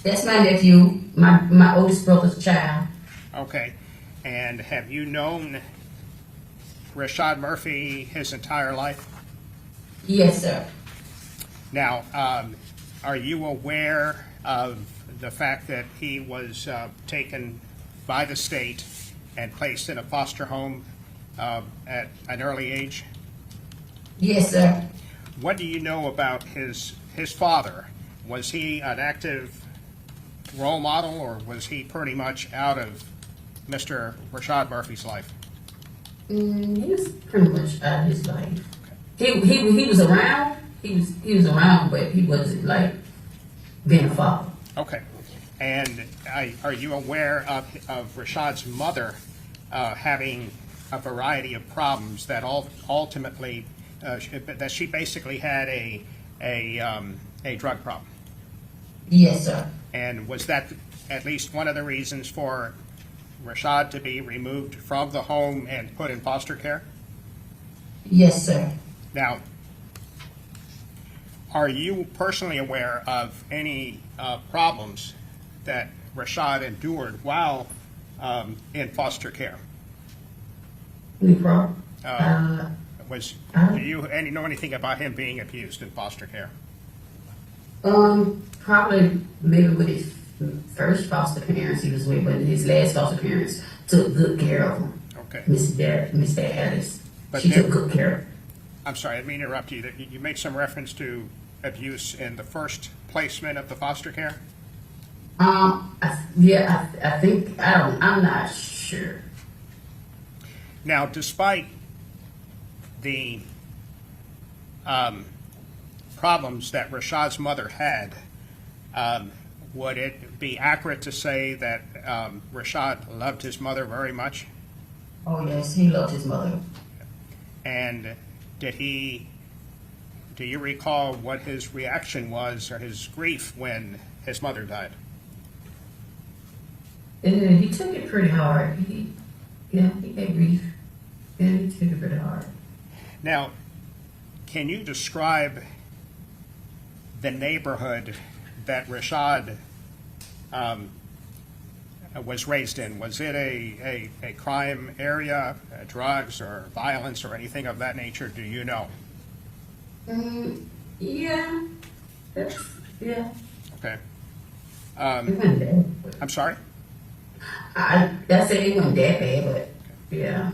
That's my nephew, my oldest brother's child. Okay. And have you known Rashad Murphy his entire life? Yes, sir. Now, are you aware of the fact that he was taken by the state and placed in a foster home at an early age? Yes, sir. What do you know about his father? Was he an active role model, or was he pretty much out of Mr. Rashad Murphy's life? He was pretty much out of his life. He was around. He was around, but he wasn't like being a father. Okay. And are you aware of Rashad's mother having a variety of problems that ultimately that she basically had a drug problem? Yes, sir. And was that at least one of the reasons for Rashad to be removed from the home and put in foster care? Yes, sir. Now, are you personally aware of any problems that Rashad endured while in foster care? Any problem? Do you know anything about him being abused in foster care? Probably maybe with his first foster parents he was with, but his last foster parents took good care of him. Okay. Miss Alice. But She took good care of him. I'm sorry, I didn't mean to interrupt you. You made some reference to abuse in the first placement of the foster care? I think, I'm not sure. Now, despite the problems that Rashad's mother had, would it be accurate to say that Rashad loved his mother very much? Oh, yes, he loved his mother. And do you recall what his reaction was or his grief when his mother died? He took it pretty hard. He had grief. And he took it pretty hard. Now, can you describe the neighborhood that Rashad was raised in? Was it a crime area, drugs or violence or anything of that nature? Do you know? Yeah. Yeah. Okay. It wasn't bad. I'm sorry? I said it wasn't that bad, but yeah.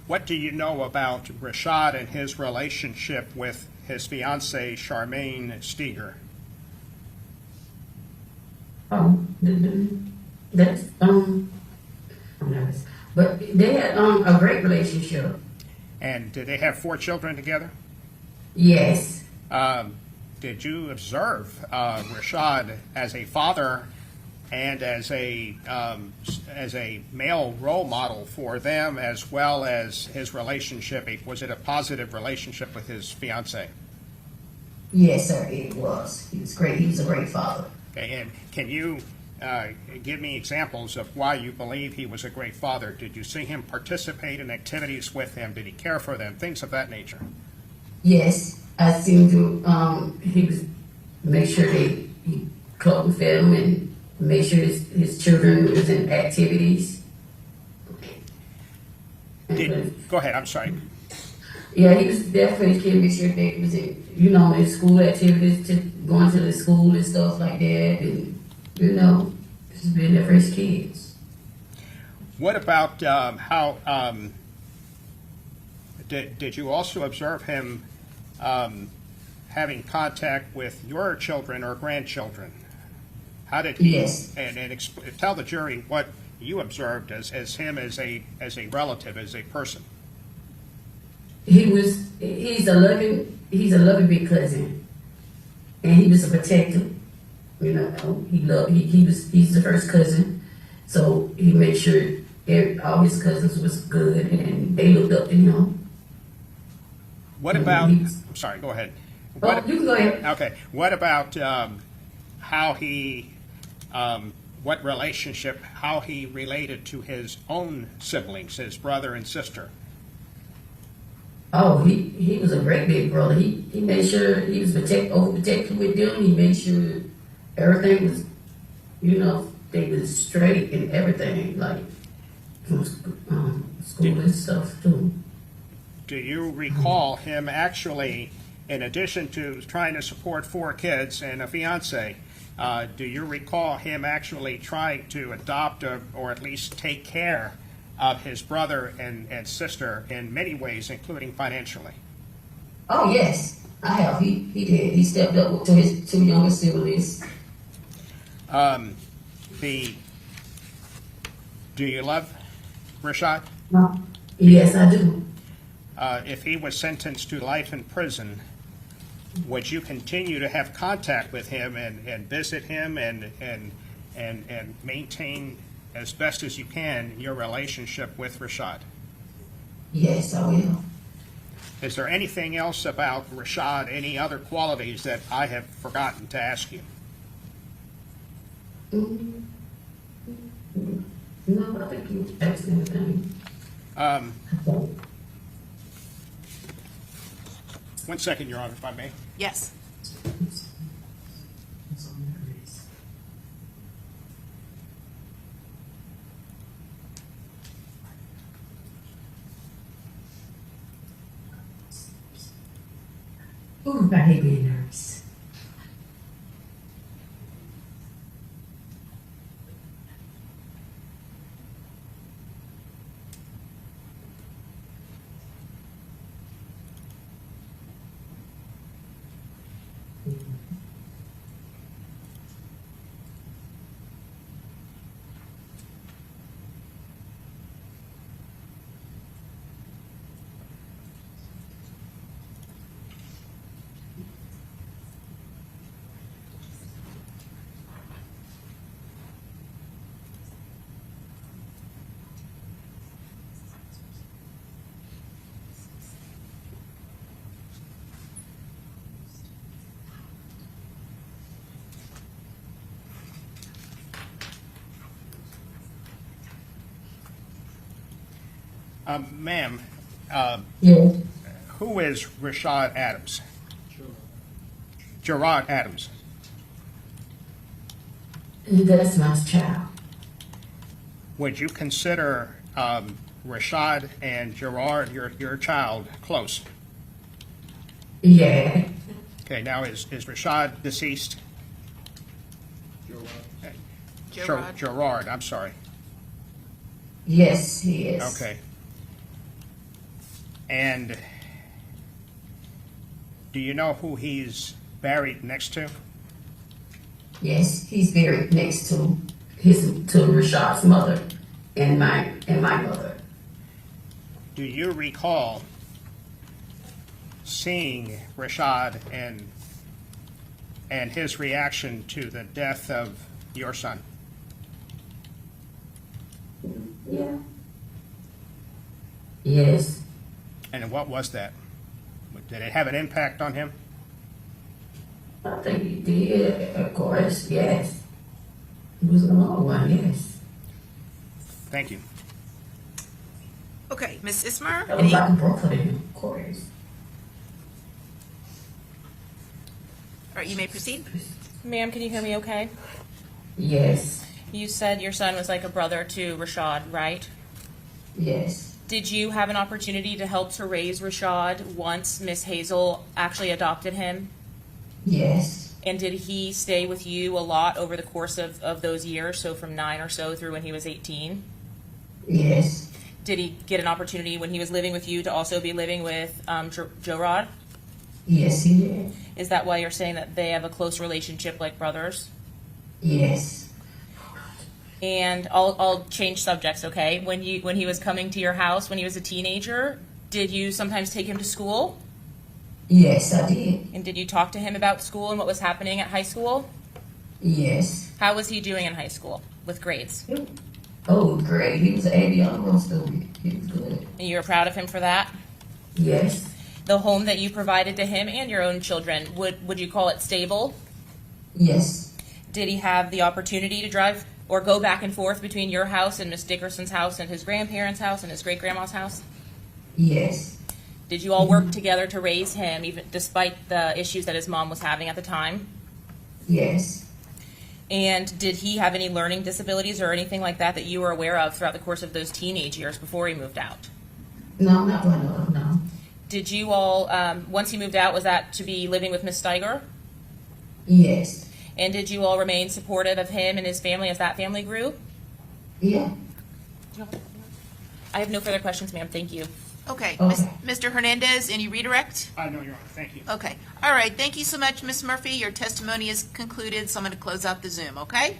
What do you know about Rashad and his relationship with his fiancee, Charmaine Steger? That's I'm nervous. But they had a great relationship. And did they have 4 children together? Yes. Did you observe Rashad as a father and as a male role model for them, as well as his relationship? Was it a positive relationship with his fiancee? Yes, sir, it was. He was great. He was a great father. Okay, and can you give me examples of why you believe he was a great father? Did you see him participate in activities with them? Did he care for them? Things of that nature. Yes, I seen him. He was make sure he clothed and fed them and make sure his children was in activities. Go ahead. I'm sorry. Yeah, he was there for his kids, make sure they was in school activities, to going to the school and stuff like that, and just being there for his kids. What about how did you also observe him having contact with your children or grandchildren? How did he? Yes. And tell the jury what you observed as him as a relative, as a person. He's a loving big cousin, and he was a protector. You know, he's the first cousin, so he made sure all his cousins was good and they looked up to him. What about, I'm sorry, go ahead. Oh, you can go ahead. Okay, what about how he, what relationship, how he related to his own siblings, his brother and sister? Oh, he was a great big brother. He made sure he was overprotective with them. He made sure everything was, you know, they was straight and everything, like from school and stuff too. Do you recall him actually, in addition to trying to support 4 kids and a fiance, do you recall him actually trying to adopt or at least take care of his brother and sister in many ways, including financially? Oh yes, I have. He did. He stepped up to his 2 younger siblings. Do you love Rashad? No. Yes, I do. If he was sentenced to life in prison, would you continue to have contact with him and visit him and maintain as best as you can your relationship with Rashad? Yes, I will. Is there anything else about Rashad, any other qualities that I have forgotten to ask you? No, I think you asked everything. 1 second, Your Honor, if I may. Yes. Ooh, I hate being nervous. Ma'am, Yes. who is Rashad Adams? Gerard Adams. That's my child. Would you consider Rashad and Gerard, your child, close? Yeah. Okay, now is Rashad deceased? Gerard. Gerard, I'm sorry. Yes, he is. Okay. And do you know who he's buried next to? Yes, he's buried next to Rashad's mother and my mother. Do you recall seeing Rashad and his reaction to the death of your son? Yeah. Yes. And what was that? Did it have an impact on him? I think he did, of course, yes. He was a long one, yes. Thank you. Okay, Ms. Ismer? I was like both of them, of course. All right, you may proceed. Ma'am, can you hear me okay? Yes. You said your son was like a brother to Rashad, right? Yes. Did you have an opportunity to help to raise Rashad once Miss Hazel actually adopted him? Yes. And did he stay with you a lot over the course of those years, so from 9 or so through when he was 18? Yes. Did he get an opportunity when he was living with you to also be living with Gerard? Yes, he did. Is that why you're saying that they have a close relationship like brothers? Yes. And I'll change subjects, okay? When he was coming to your house when he was a teenager, did you sometimes take him to school? Yes, I did. And did you talk to him about school and what was happening at high school? Yes. How was he doing in high school with grades? Oh, great. He was an 80 honor student. He was good. And you were proud of him for that? Yes. The home that you provided to him and your own children, would you call it stable? Yes. Did he have the opportunity to drive or go back and forth between your house and Miss Dickerson's house and his grandparents' house and his great-grandma's house? Yes. Did you all work together to raise him, even despite the issues that his mom was having at the time? Yes. And did he have any learning disabilities or anything like that that you were aware of throughout the course of those teenage years before he moved out? No, not one of them, no. Did you all, once he moved out, was that to be living with Miss Steiger? Yes. And did you all remain supportive of him and his family as that family grew? Yeah. I have no further questions, ma'am. Thank you. Okay, Okay. Mr. Hernandez, any redirect? No, Your Honor, thank you. Okay, all right, thank you so much, Ms. Murphy. Your testimony is concluded, so I'm going to close out the Zoom, okay?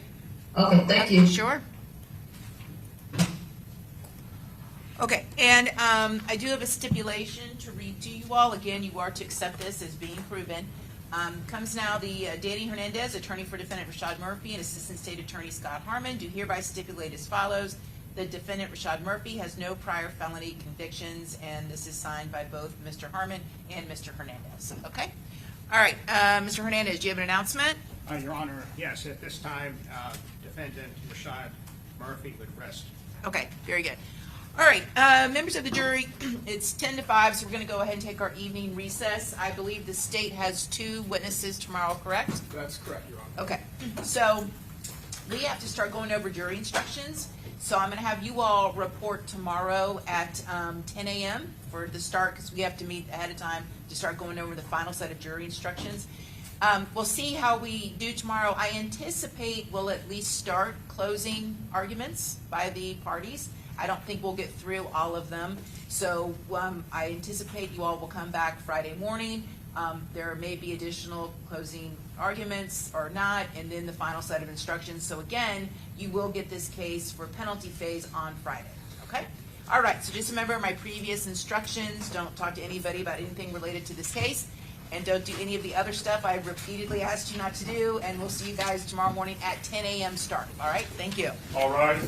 Okay, thank you. Sure. Okay, and I do have a stipulation to read to you all. Again, you are to accept this as being proven. Comes now the Danny Hernandez, attorney for defendant Rashad Murphy, and assistant state attorney Scott Harmon, do hereby stipulate as follows. The defendant Rashad Murphy has no prior felony convictions, and this is signed by both Mr. Harmon and Mr. Hernandez. Okay? All right, Mr. Hernandez, do you have an announcement? Your Honor, yes, at this time, defendant Rashad Murphy would rest. Okay, very good. All right, members of the jury, it's 10 to 5, so we're going to go ahead and take our evening recess. I believe the state has 2 witnesses tomorrow, correct? That's correct, Your Honor. Okay, so we have to start going over jury instructions. So I'm going to have you all report tomorrow at 10 a.m. for the start, because we have to meet ahead of time to start going over the final set of jury instructions. We'll see how we do tomorrow. I anticipate we'll at least start closing arguments by the parties. I don't think we'll get through all of them. So I anticipate you all will come back Friday morning. There may be additional closing arguments or not, and then the final set of instructions. So again, you will get this case for penalty phase on Friday, okay? All right, so just remember my previous instructions. Don't talk to anybody about anything related to this case, and don't do any of the other stuff I repeatedly asked you not to do, and we'll see you guys tomorrow morning at 10 a.m. start, all right? Thank you. All right.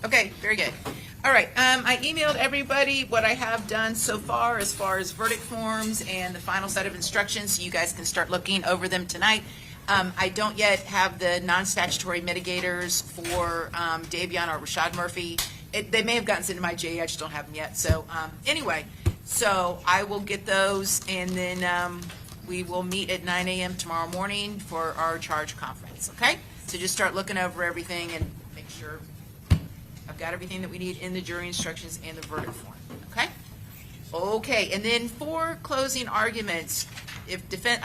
Okay, very good. All right, I emailed everybody what I have done so far as verdict forms and the final set of instructions, so you guys can start looking over them tonight. I don't yet have the non-statutory mitigators for Davion or Rashad Murphy. They may have gotten sent to my J, I just don't have them yet. So anyway, so I will get those, and then we will meet at 9 a.m. tomorrow morning for our charge conference, okay? So just start looking over everything and make sure I've got everything that we need in the jury instructions and the verdict form, okay? Okay, and then for closing arguments, I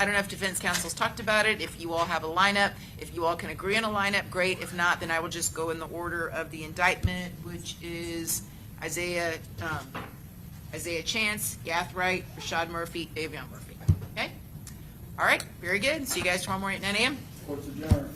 don't know if defense counsel's talked about it, if you all have a lineup, if you all can agree on a lineup, great. If not, then I will just go in the order of the indictment, which is Isaiah Chance, Yath Wright, Rashad Murphy, Davion Murphy, okay? All right, very good. See you guys tomorrow morning at 9 a.m. Court's adjourned.